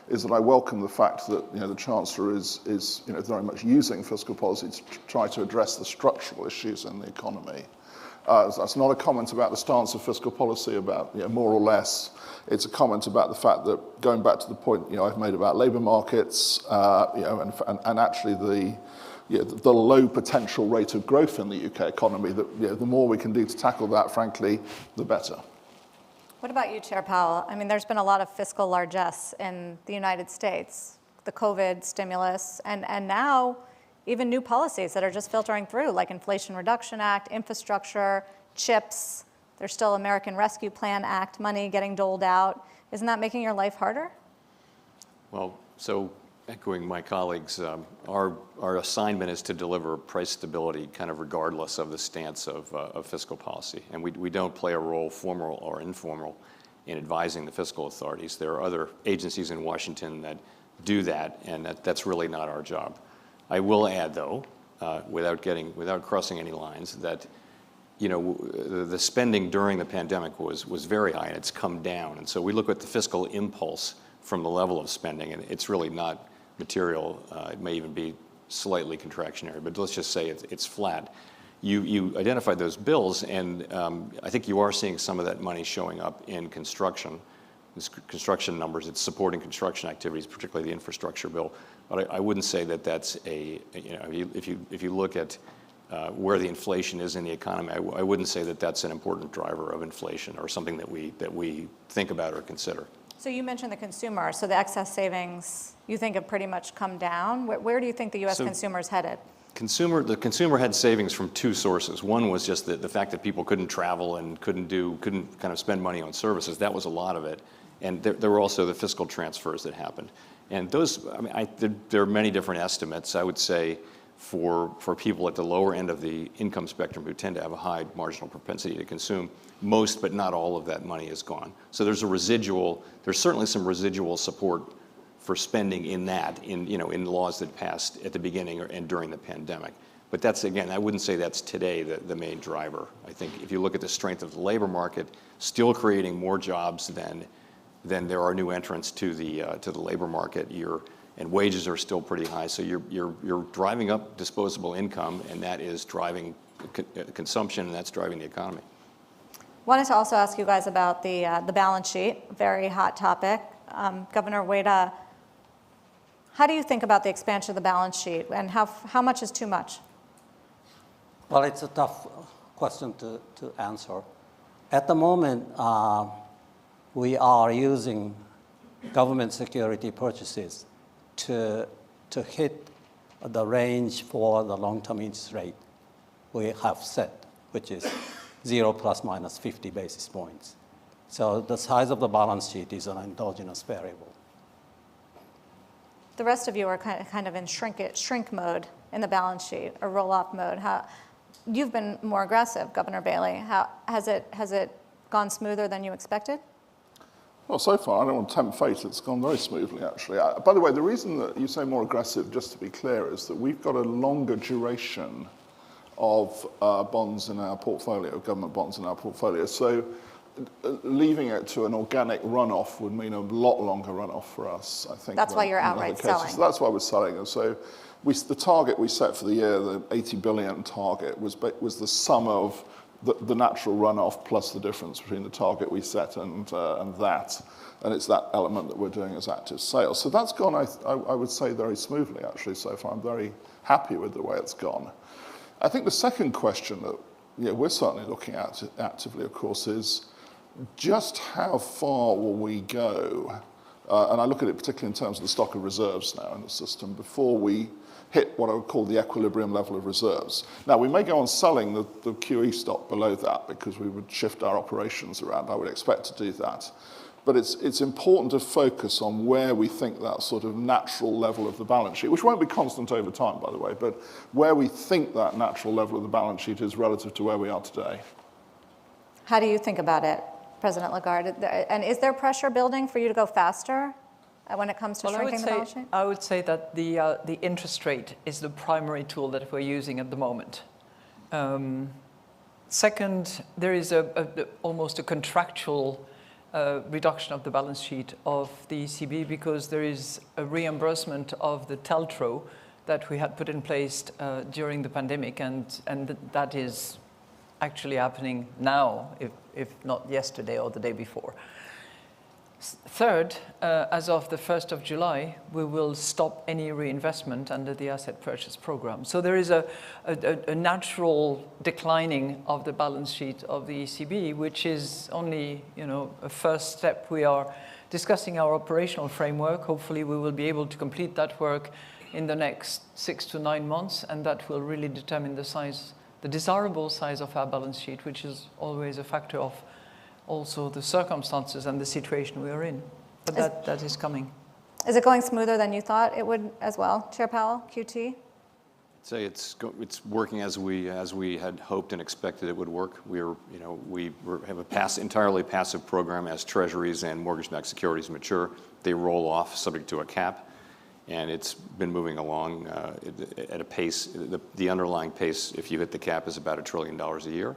is that I welcome the fact that the Chancellor is very much using fiscal policy to try to address the structural issues in the economy. That's not a comment about the stance of fiscal policy about more or less. It's a comment about the fact that, going back to the point I've made about labour markets, and actually the low potential rate of growth in the UK economy, that the more we can do to tackle that, frankly, the better. What about you, Chair Powell? I mean, there's been a lot of fiscal largesse in the United States, the COVID stimulus, and now even new policies that are just filtering through, like Inflation Reduction Act, infrastructure, chips. There's still American Rescue Plan Act money getting doled out. Isn't that making your life harder? Well, so echoing my colleagues, our assignment is to deliver price stability kind of regardless of the stance of fiscal policy. And we don't play a role, formal or informal, in advising the fiscal authorities. There are other agencies in Washington that do that, and that's really not our job. I will add, though, without crossing any lines, that the spending during the pandemic was very high, and it's come down. And so we look at the fiscal impulse from the level of spending, and it's really not material. It may even be slightly contractionary, but let's just say it's flat. You identified those bills, and I think you are seeing some of that money showing up in construction. This construction numbers, it's supporting construction activities, particularly the infrastructure bill. But I wouldn't say that that's if you look at where the inflation is in the economy, I wouldn't say that that's an important driver of inflation or something that we think about or consider. So you mentioned the consumer. So the excess savings, you think have pretty much come down. Where do you think the U.S. consumer is headed? The consumer had savings from two sources. One was just the fact that people couldn't travel and couldn't kind of spend money on services. That was a lot of it. And there were also the fiscal transfers that happened. And those, there are many different estimates. I would say for people at the lower end of the income spectrum who tend to have a high marginal propensity to consume, most but not all of that money is gone. So there's certainly some residual support for spending in laws that passed at the beginning and during the pandemic. But that's, again, I wouldn't say that's today the main driver. I think if you look at the strength of the labor market, still creating more jobs than there are new entrants to the labor market, and wages are still pretty high. So you're driving up disposable income, and that is driving consumption, and that's driving the economy. Wanted to also ask you guys about the balance sheet, very hot topic. Governor Wada, how do you think about the expansion of the balance sheet, and how much is too much? Well, it's a tough question to answer. At the moment, we are using government security purchases to hit the range for the long-term interest rate we have set, which is 0 ± 50 basis points. So the size of the balance sheet is an endogenous variable. The rest of you are kind of in shrink mode in the balance sheet, or roll-off mode. You've been more aggressive, Governor Bailey. Has it gone smoother than you expected? Well, so far, I don't want to tempt fate, it's gone very smoothly, actually. By the way, the reason that you say more aggressive, just to be clear, is that we've got a longer duration of bonds in our portfolio, government bonds in our portfolio. So leaving it to an organic runoff would mean a lot longer runoff for us, I think. That's why you're outright selling. So that's why we're selling. And so the target we set for the year, the 80 billion target, was the sum of the natural runoff plus the difference between the target we set and that. And it's that element that we're doing as active sales. So that's gone, I would say, very smoothly, actually, so far. I'm very happy with the way it's gone. I think the second question that we're certainly looking at actively, of course, is just how far will we go? And I look at it particularly in terms of the stock of reserves now in the system before we hit what I would call the equilibrium level of reserves. Now, we may go on selling the QE stock below that because we would shift our operations around. I would expect to do that. But it's important to focus on where we think that sort of natural level of the balance sheet, which won't be constant over time, by the way, but where we think that natural level of the balance sheet is relative to where we are today. How do you think about it, President Lagarde? And is there pressure building for you to go faster when it comes to shrinking the balance sheet? I would say that the interest rate is the primary tool that we're using at the moment. Second, there is almost a contractual reduction of the balance sheet of the ECB because there is a reimbursement of the TLTRO that we had put in place during the pandemic, and that is actually happening now, if not yesterday or the day before. Third, as of the 1st of July, we will stop any reinvestment under the asset purchase program. So there is a natural declining of the balance sheet of the ECB, which is only a first step. We are discussing our operational framework. Hopefully we will be able to complete that work in the next 6 to 9 months, and that will really determine the size, the desirable size of our balance sheet, which is always a factor of also the circumstances and the situation we are in. But that is coming. Is it going smoother than you thought it would as well, Chair Powell, QT? I'd say it's working as we had hoped and expected it would work. We have a entirely passive program as treasuries and mortgage-backed securities mature. They roll off subject to a cap, and it's been moving along at a pace. The underlying pace, if you hit the cap, is about $1 trillion a year.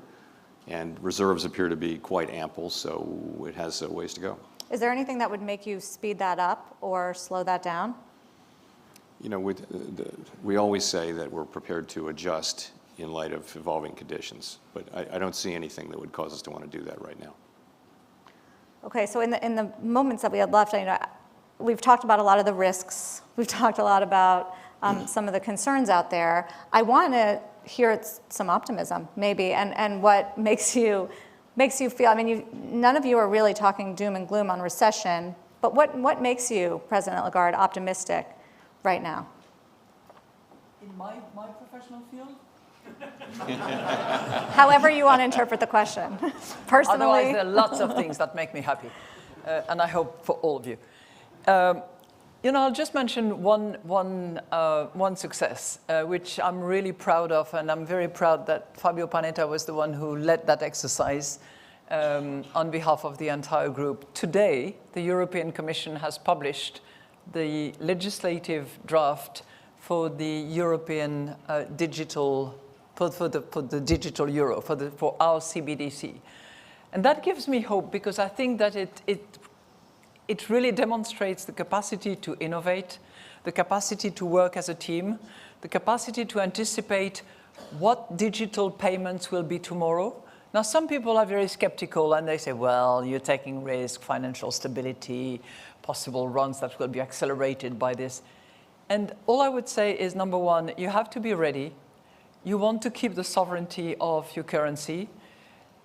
And reserves appear to be quite ample, so it has a ways to go. Is there anything that would make you speed that up or slow that down? We always say that we're prepared to adjust in light of evolving conditions, but I don't see anything that would cause us to want to do that right now. Okay, so in the moments that we had left, we've talked about a lot of the risks. We've talked a lot about some of the concerns out there. I want to hear some optimism, maybe, and what makes you feel, none of you are really talking doom and gloom on recession, but what makes you, President Lagarde, optimistic right now? In my professional field? However you want to interpret the question. Personally? Otherwise, there are lots of things that make me happy, and I hope for all of you. I'll just mention one success, which I'm really proud of, and I'm very proud that Fabio Panetta was the one who led that exercise on behalf of the entire group. Today, the European Commission has published the legislative draft for the European digital, for the digital euro, for our CBDC. And that gives me hope because I think that it really demonstrates the capacity to innovate, the capacity to work as a team, the capacity to anticipate what digital payments will be tomorrow. Now, some people are very skeptical and they say, well, you're taking risk, financial stability, possible runs that will be accelerated by this. And all I would say is, number one, you have to be ready. You want to keep the sovereignty of your currency.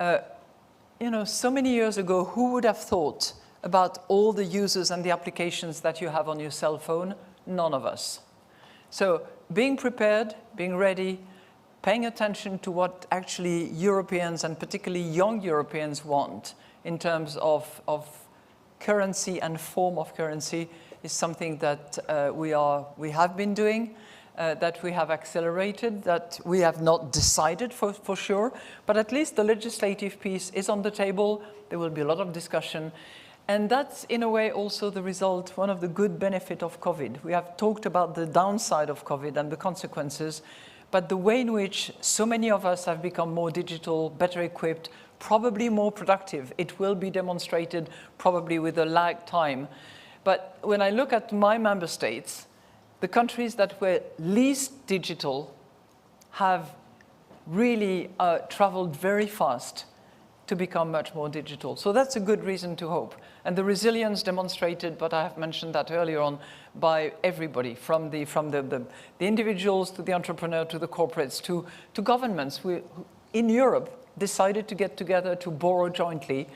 So many years ago, who would have thought about all the users and the applications that you have on your cell phone? None of us. So being prepared, being ready, paying attention to what actually Europeans and particularly young Europeans want in terms of currency and form of currency is something that we have been doing, that we have accelerated, that we have not decided for sure, but at least the legislative piece is on the table. There will be a lot of discussion. And that's, in a way, also the result, one of the good benefits of COVID. We have talked about the downside of COVID and the consequences, but the way in which so many of us have become more digital, better equipped, probably more productive. It will be demonstrated probably with a lag time. But when I look at my member states, the countries that were least digital have really traveled very fast to become much more digital. So that's a good reason to hope. And the resilience demonstrated, but I have mentioned that earlier on, by everybody, from the individuals to the entrepreneur to the corporates to governments. We, in Europe, decided to get together to borrow jointly,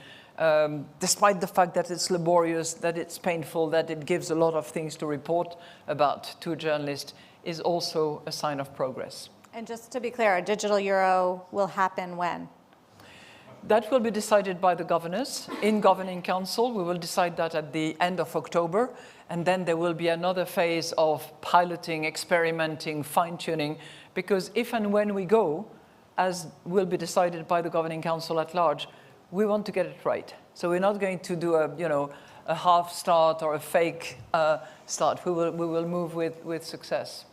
despite the fact that it's laborious, that it's painful, that it gives a lot of things to report about to a journalist, is also a sign of progress. And just to be clear, a digital euro will happen when? That will be decided by the governors in Governing Council. We will decide that at the end of October. And then there will be another phase of piloting, experimenting, fine-tuning. Because if and when we go, as will be decided by the Governing Council at large, we want to get it right. So we're not going to do a half start or a fake start. We will move with success.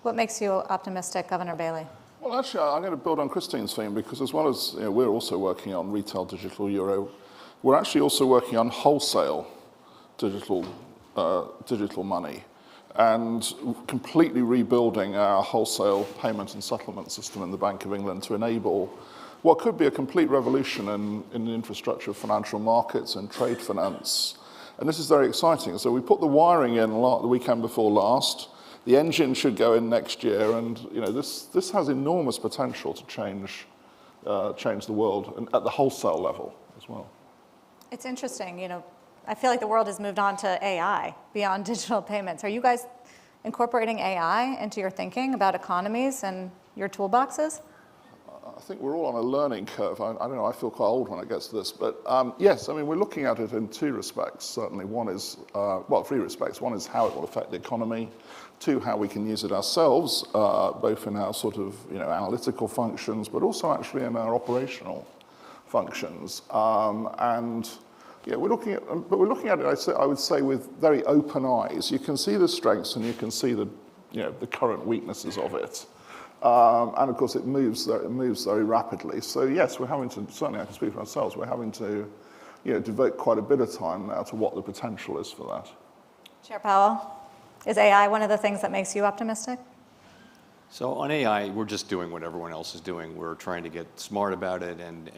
What makes you optimistic, Governor Bailey? Well, actually, I'm going to build on Christine's theme, because as well as we're also working on retail digital euro, we're actually also working on wholesale digital money and completely rebuilding our wholesale payment and settlement system in the Bank of England to enable what could be a complete revolution in the infrastructure of financial markets and trade finance. And this is very exciting. So we put the wiring in the weekend before last. The engine should go in next year, and this has enormous potential to change the world and at the wholesale level as well. It's interesting, I feel like the world has moved on to AI beyond digital payments. Are you guys incorporating AI into your thinking about economies and your toolboxes? I think we're all on a learning curve. I don't know, I feel quite old when it gets to this. But yes, I mean, we're looking at it in two respects, certainly. One is, three respects. One is how it will affect the economy. Two, how we can use it ourselves, both in our sort of analytical functions, but also actually in our operational functions. We're looking at it, I would say, with very open eyes. You can see the strengths and you can see the current weaknesses of it. And of course, it moves very rapidly. So yes, we're having to, certainly I can speak for ourselves, we're having to devote quite a bit of time now to what the potential is for that. Chair Powell, is AI one of the things that makes you optimistic? So on AI, we're just doing what everyone else is doing. We're trying to get smart about it, and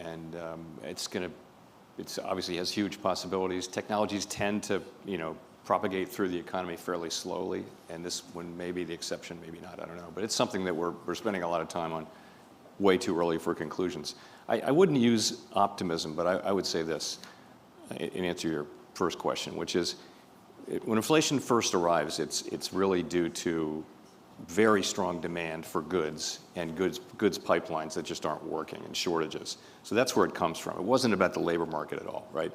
it's obviously has huge possibilities. Technologies tend to propagate through the economy fairly slowly, and this one may be the exception, maybe not, I don't know. But it's something that we're spending a lot of time on, way too early for conclusions. I wouldn't use optimism, but I would say this in answer to your first question, which is when inflation first arrives, it's really due to very strong demand for goods and goods pipelines that just aren't working, and shortages. So that's where it comes from. It wasn't about the labor market at all, right?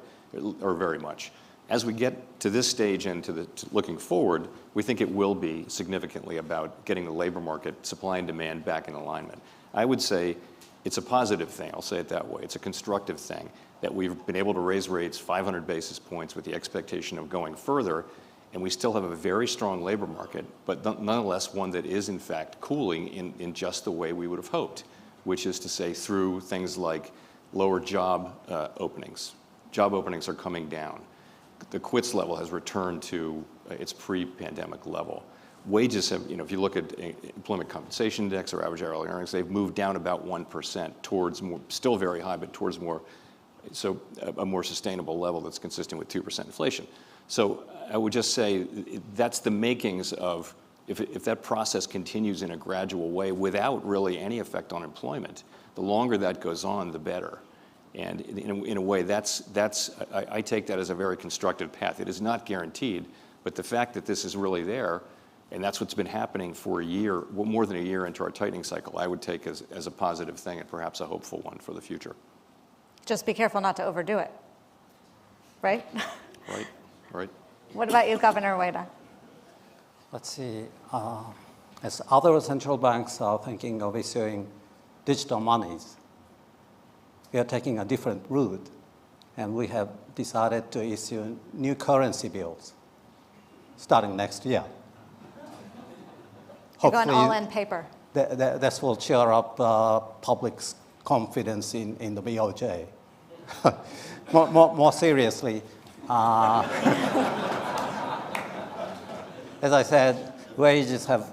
Or very much. As we get to this stage and to looking forward, we think it will be significantly about getting the labor market supply and demand back in alignment. I would say it's a positive thing, I'll say it that way. It's a constructive thing that we've been able to raise rates 500 basis points with the expectation of going further, and we still have a very strong labor market, but nonetheless one that is in fact cooling in just the way we would have hoped, which is to say through things like lower job openings. Job openings are coming down. The quits level has returned to its pre-pandemic level. wages have, if you look at employment compensation index or average hourly earnings, they've moved down about 1% towards more, still very high, but towards more, so a more sustainable level that's consistent with 2% inflation. So I would just say that's the makings of, if that process continues in a gradual way without really any effect on employment, the longer that goes on, the better. And in a way, I take that as a very constructive path. It is not guaranteed, but the fact that this is really there, and that's what's been happening for a year, well, more than a year into our tightening cycle, I would take as a positive thing and perhaps a hopeful one for the future. Just be careful not to overdo it, right? Right. What about you, Governor Ueda? Let's see. As other central banks are thinking of issuing digital monies, we are taking a different route, and we have decided to issue new currency bills starting next year. You're going all in paper. This will cheer up public's confidence in the BOJ. more seriously, as I said, wages have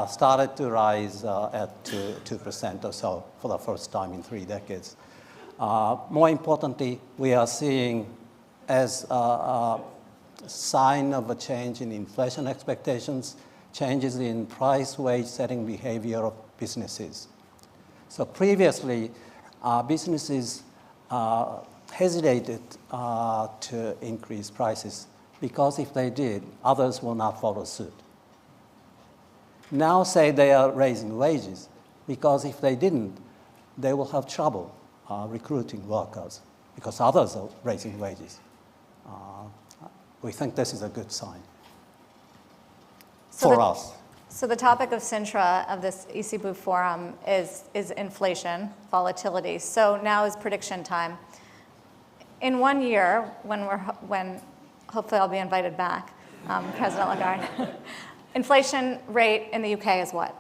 started to rise at 2% or so for the first time in 3 decades. More importantly, we are seeing as a sign of a change in inflation expectations, changes in price-wage setting behavior of businesses. So previously, businesses hesitated to increase prices because if they did, others will not follow suit. Now say they are raising wages because if they didn't, they will have trouble recruiting workers because others are raising wages. We think this is a good sign for us. So the topic of Sintra, of this ECB Forum, is inflation, volatility. So now is prediction time. In 1 year, when hopefully I'll be invited back, President Lagarde, inflation rate in the UK is what?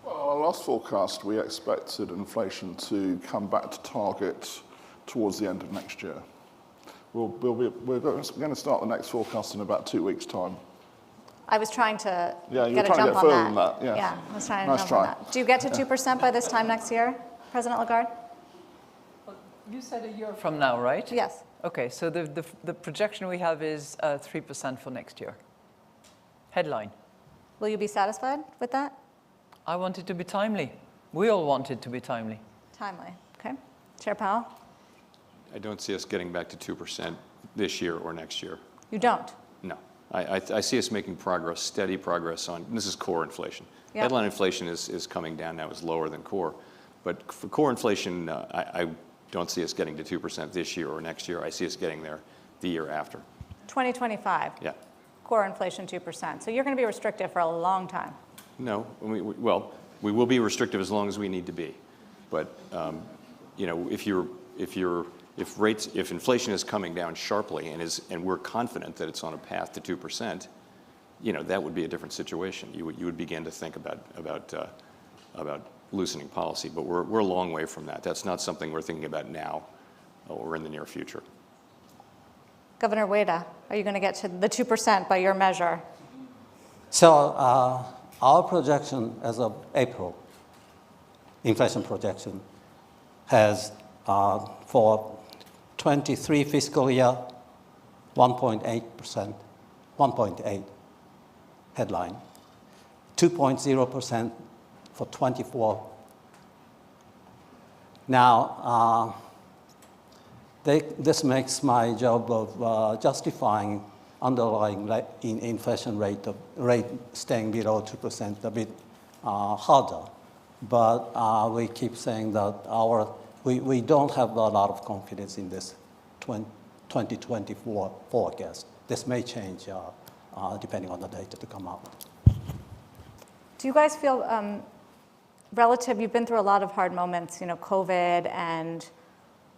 Well, our last forecast, we expected inflation to come back to target towards the end of next year. We're going to start the next forecast in about 2 weeks' time. I was trying to get a jump on that. Yes. Yeah, I was trying to jump on that. Do you get to 2% by this time next year, President Lagarde? Well, you said a year from now, right? Yes. Okay, so the projection we have is 3% for next year. Headline. Will you be satisfied with that? I want it to be timely. We all want it to be timely. Timely, okay. Chair Powell? I don't see us getting back to 2% this year or next year. You don't? No. I see us making progress, steady progress on, this is core inflation. Yep. Headline inflation is coming down now, is lower than core. But for core inflation, I don't see us getting to 2% this year or next year. I see us getting there the year after. 2025? Yeah. Core inflation 2%. So you're going to be restrictive for a long time. No, we will be restrictive as long as we need to be. But if inflation is coming down sharply and we're confident that it's on a path to 2%, that would be a different situation. You would begin to think about loosening policy. But we're a long way from that. That's not something we're thinking about now or in the near future. Governor Ueda, are you going to get to the 2% by your measure? So our projection as of April, inflation projection, has for 23 fiscal year, 1.8%, 1.8 headline, 2.0% for 24. Now, this makes my job of justifying underlying inflation rate staying below 2% a bit harder. But we keep saying that we don't have a lot of confidence in this 2024 forecast. This may change depending on the data to come out. Do you guys feel you've been through a lot of hard moments, COVID and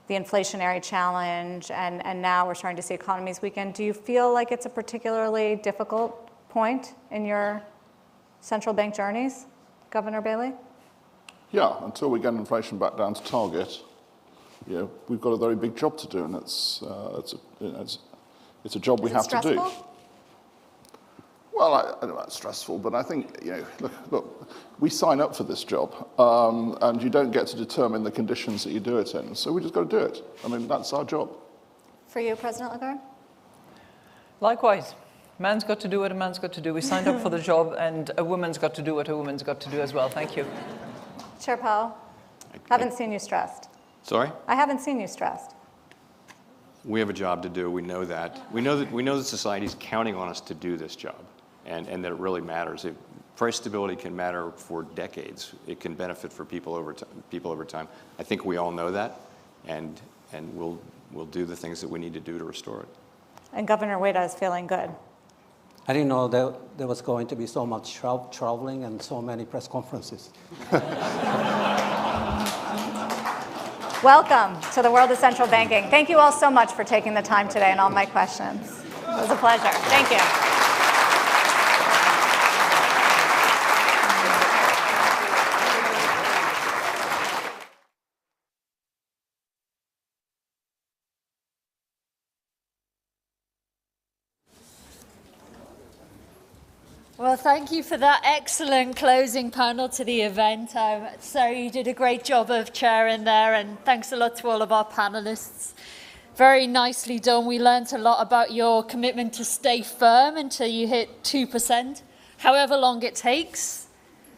the inflationary challenge, and now we're starting to see economies weaken. Do you feel like it's a particularly difficult point in your central bank journeys, Governor Bailey? Yeah, until we get inflation back down to target, we've got a very big job to do, and it's a job we have to do. Well, I know that's stressful, but I think, look, we sign up for this job, and you don't get to determine the conditions that you do it in, so we just got to do it. I mean, that's our job. For you, President Lagarde? Likewise. Man's got to do what a man's got to do. We signed up for the job, and a woman's got to do what a woman's got to do as well. Thank you. Chair Powell, haven't seen you stressed. Sorry? I haven't seen you stressed. We have a job to do. We know that. We know that society's counting on us to do this job, and that it really matters. Price stability can matter for decades. It can benefit for people over time. I think we all know that, and we'll do the things that we need to do to restore it. And Governor Ueda is feeling good. I didn't know there was going to be so much traveling and so many press conferences. Welcome to the world of central banking. Thank you all so much for taking the time today and all my questions. It was a pleasure. Thank you. Well, thank you for that excellent closing panel to the event. So you did a great job of chairing there, and thanks a lot to all of our panelists. Very nicely done. We learned a lot about your commitment to stay firm until you hit 2%, however long it takes.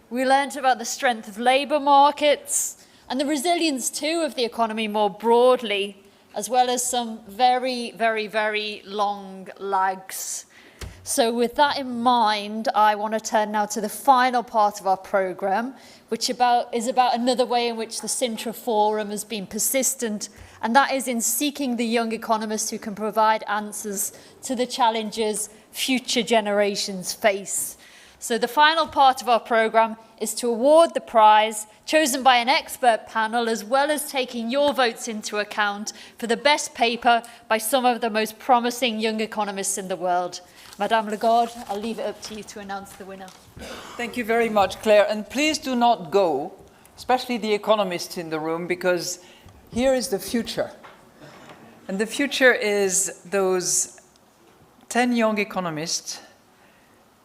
We learned about the strength of labour markets and the resilience, too, of the economy more broadly, as well as some very, very, very long lags. So with that in mind, I want to turn now to the final part of our programme, which is about another way in which the Sintra Forum has been persistent, and that is in seeking the young economists who can provide answers to the challenges future generations face. So the final part of our programme is to award the prize, chosen by an expert panel, as well as taking your votes into account for the best paper by some of the most promising young economists in the world. Madame Lagarde, I'll leave it up to you to announce the winner. Thank you very much, Claire. And please do not go, especially the economists in the room, because here is the future. And the future is those 10 young economists,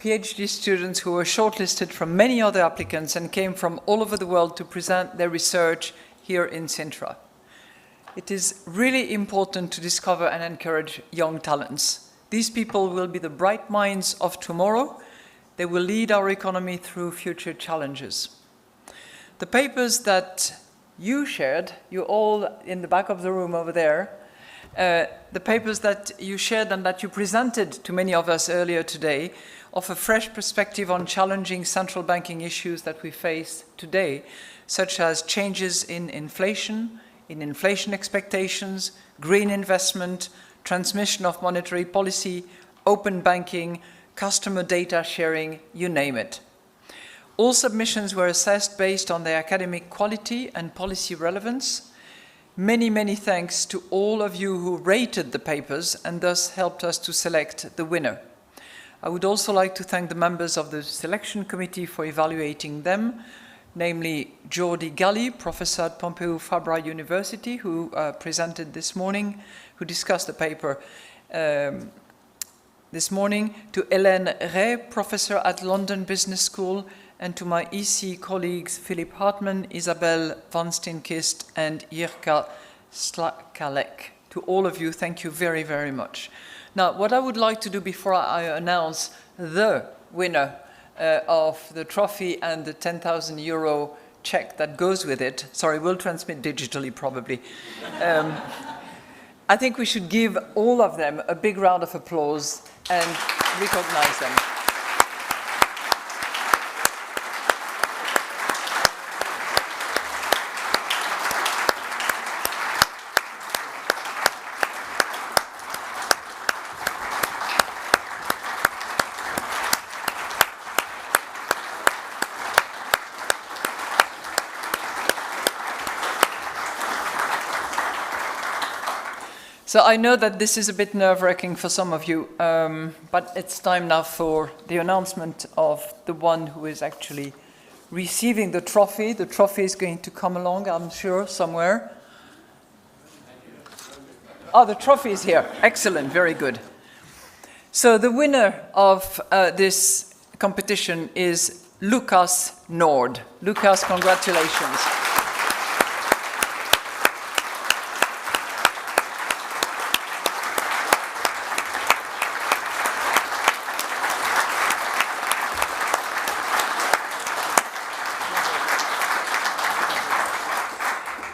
PhD students who were shortlisted from many other applicants and came from all over the world to present their research here in Sintra. It is really important to discover and encourage young talents. These people will be the bright minds of tomorrow. They will lead our economy through future challenges. The papers that you shared, you all in the back of the room over there, the papers that you shared and that you presented to many of us earlier today offer fresh perspective on challenging central banking issues that we face today, such as changes in inflation expectations, green investment, transmission of monetary policy, open banking, customer data sharing, you name it. All submissions were assessed based on their academic quality and policy relevance. Many, many thanks to all of you who rated the papers and thus helped us to select the winner. I would also like to thank the members of the selection committee for evaluating them, namely Jordi Galli, professor at Pompeu Fabra University, who presented this morning, who discussed the paper this morning, to Hélène Ray, professor at London Business School, and to my EC colleagues Philip Hartman, Isabel van Steenkist, and Jirka Slakalek. To all of you, thank you very, very much. Now, what I would like to do before I announce the winner of the trophy and the 10,000 euro check that goes with it, sorry, we'll transmit digitally probably, I think we should give all of them a big round of applause and recognize them. So I know that this is a bit nerve-wracking for some of you, but it's time now for the announcement of the one who is actually receiving the trophy. The trophy is going to come along, I'm sure, somewhere. Oh, the trophy is here. Excellent, very good. So the winner of this competition is Lucas Nord. Lucas, congratulations.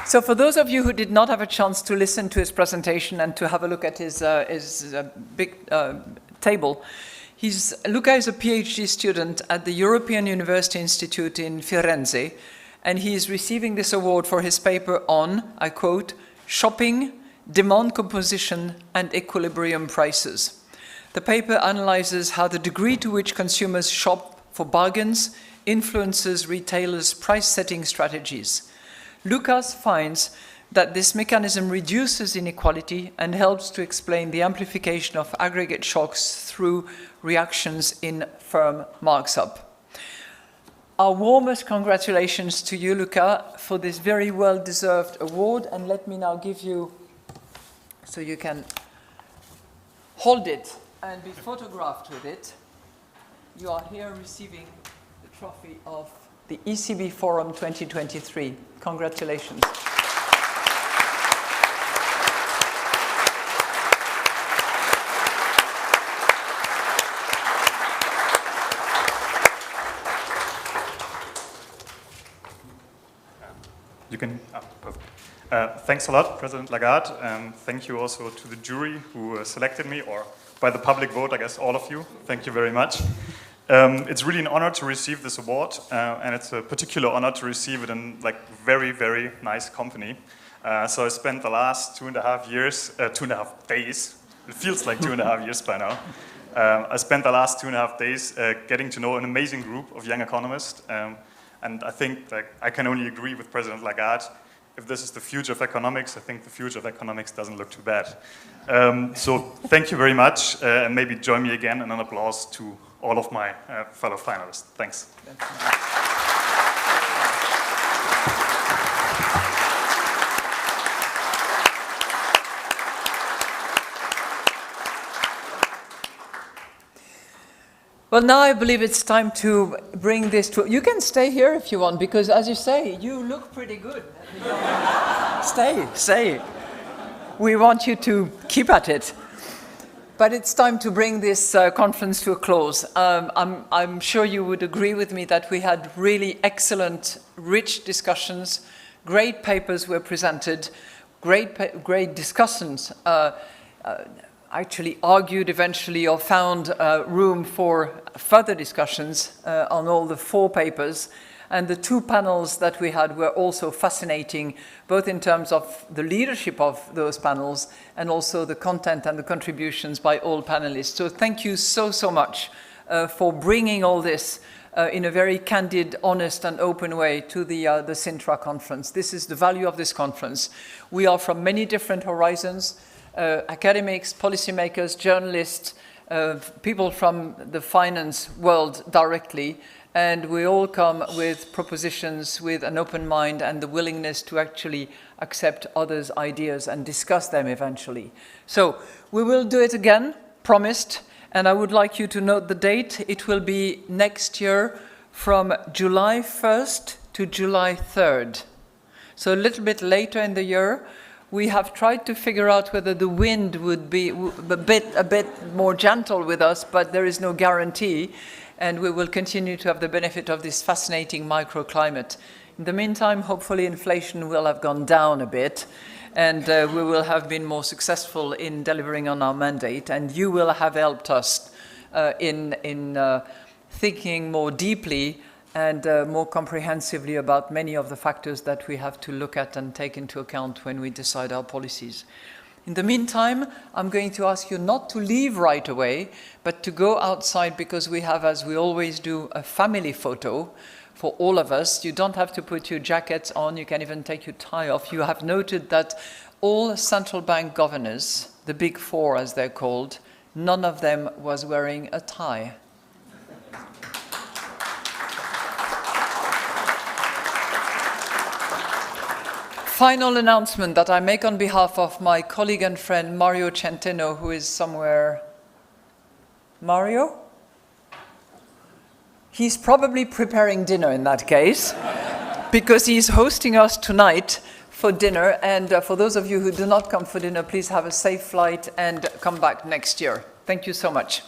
So for those of you who did not have a chance to listen to his presentation and to have a look at his big table, Luca is a PhD student at the European University Institute in Firenze, and he is receiving this award for his paper on, I quote, shopping, demand composition, and equilibrium prices. The paper analyzes how the degree to which consumers shop for bargains influences retailers' price-setting strategies. Lucas finds that this mechanism reduces inequality and helps to explain the amplification of aggregate shocks through reactions in firm marks-up. Our warmest congratulations to you, Luca, for this very well-deserved award, and let me now give you, so you can hold it and be photographed with it. You are here receiving the trophy of the ECB Forum 2023. Congratulations. You can, perfect. Thanks a lot, President Lagarde. Thank you also to the jury who selected me, or by the public vote, I guess all of you. Thank you very much. It's really an honor to receive this award, and it's a particular honor to receive it in very, very nice company. So I spent the last 2.5 years, 2.5 days, it feels like 2.5 years by now. I spent the last 2.5 days getting to know an amazing group of young economists, and I think I can only agree with President Lagarde. If this is the future of economics, I think the future of economics doesn't look too bad. So thank you very much, and maybe join me again in an applause to all of my fellow finalists. Thanks. Well, now I believe it's time to bring this to... You can stay here if you want, because as you say, you look pretty good. Stay. We want you to keep at it. But it's time to bring this conference to a close. I'm sure you would agree with me that we had really excellent, rich discussions. Great papers were presented. Great discussions actually argued eventually or found room for further discussions on all the 4 papers. And the 2 panels that we had were also fascinating, both in terms of the leadership of those panels and also the content and the contributions by all panelists. So thank you so much for bringing all this in a very candid, honest and open way to the Sintra conference. This is the value of this conference. We are from many different horizons, academics, policymakers, journalists, people from the finance world directly, and we all come with propositions, with an open mind and the willingness to actually accept others' ideas and discuss them eventually. So we will do it again, promised, and I would like you to note the date. It will be next year from July 1st to July 3rd. So a little bit later in the year. We have tried to figure out whether the wind would be a bit more gentle with us, but there is no guarantee. And we will continue to have the benefit of this fascinating microclimate. In the meantime, hopefully inflation will have gone down a bit, and we will have been more successful in delivering on our mandate, and you will have helped us in thinking more deeply and more comprehensively about many of the factors that we have to look at and take into account when we decide our policies. In the meantime, I'm going to ask you not to leave right away, but to go outside, because we have, as we always do, a family photo for all of us. You don't have to put your jackets on, you can even take your tie off. You have noted that all central bank governors, the big 4 as they're called, none of them was wearing a tie. Final announcement that I make on behalf of my colleague and friend Mario Centeno, who is somewhere Mario? He's probably preparing dinner in that case, because he's hosting us tonight for dinner. And for those of you who do not come for dinner, please have a safe flight and come back next year. Thank you so much.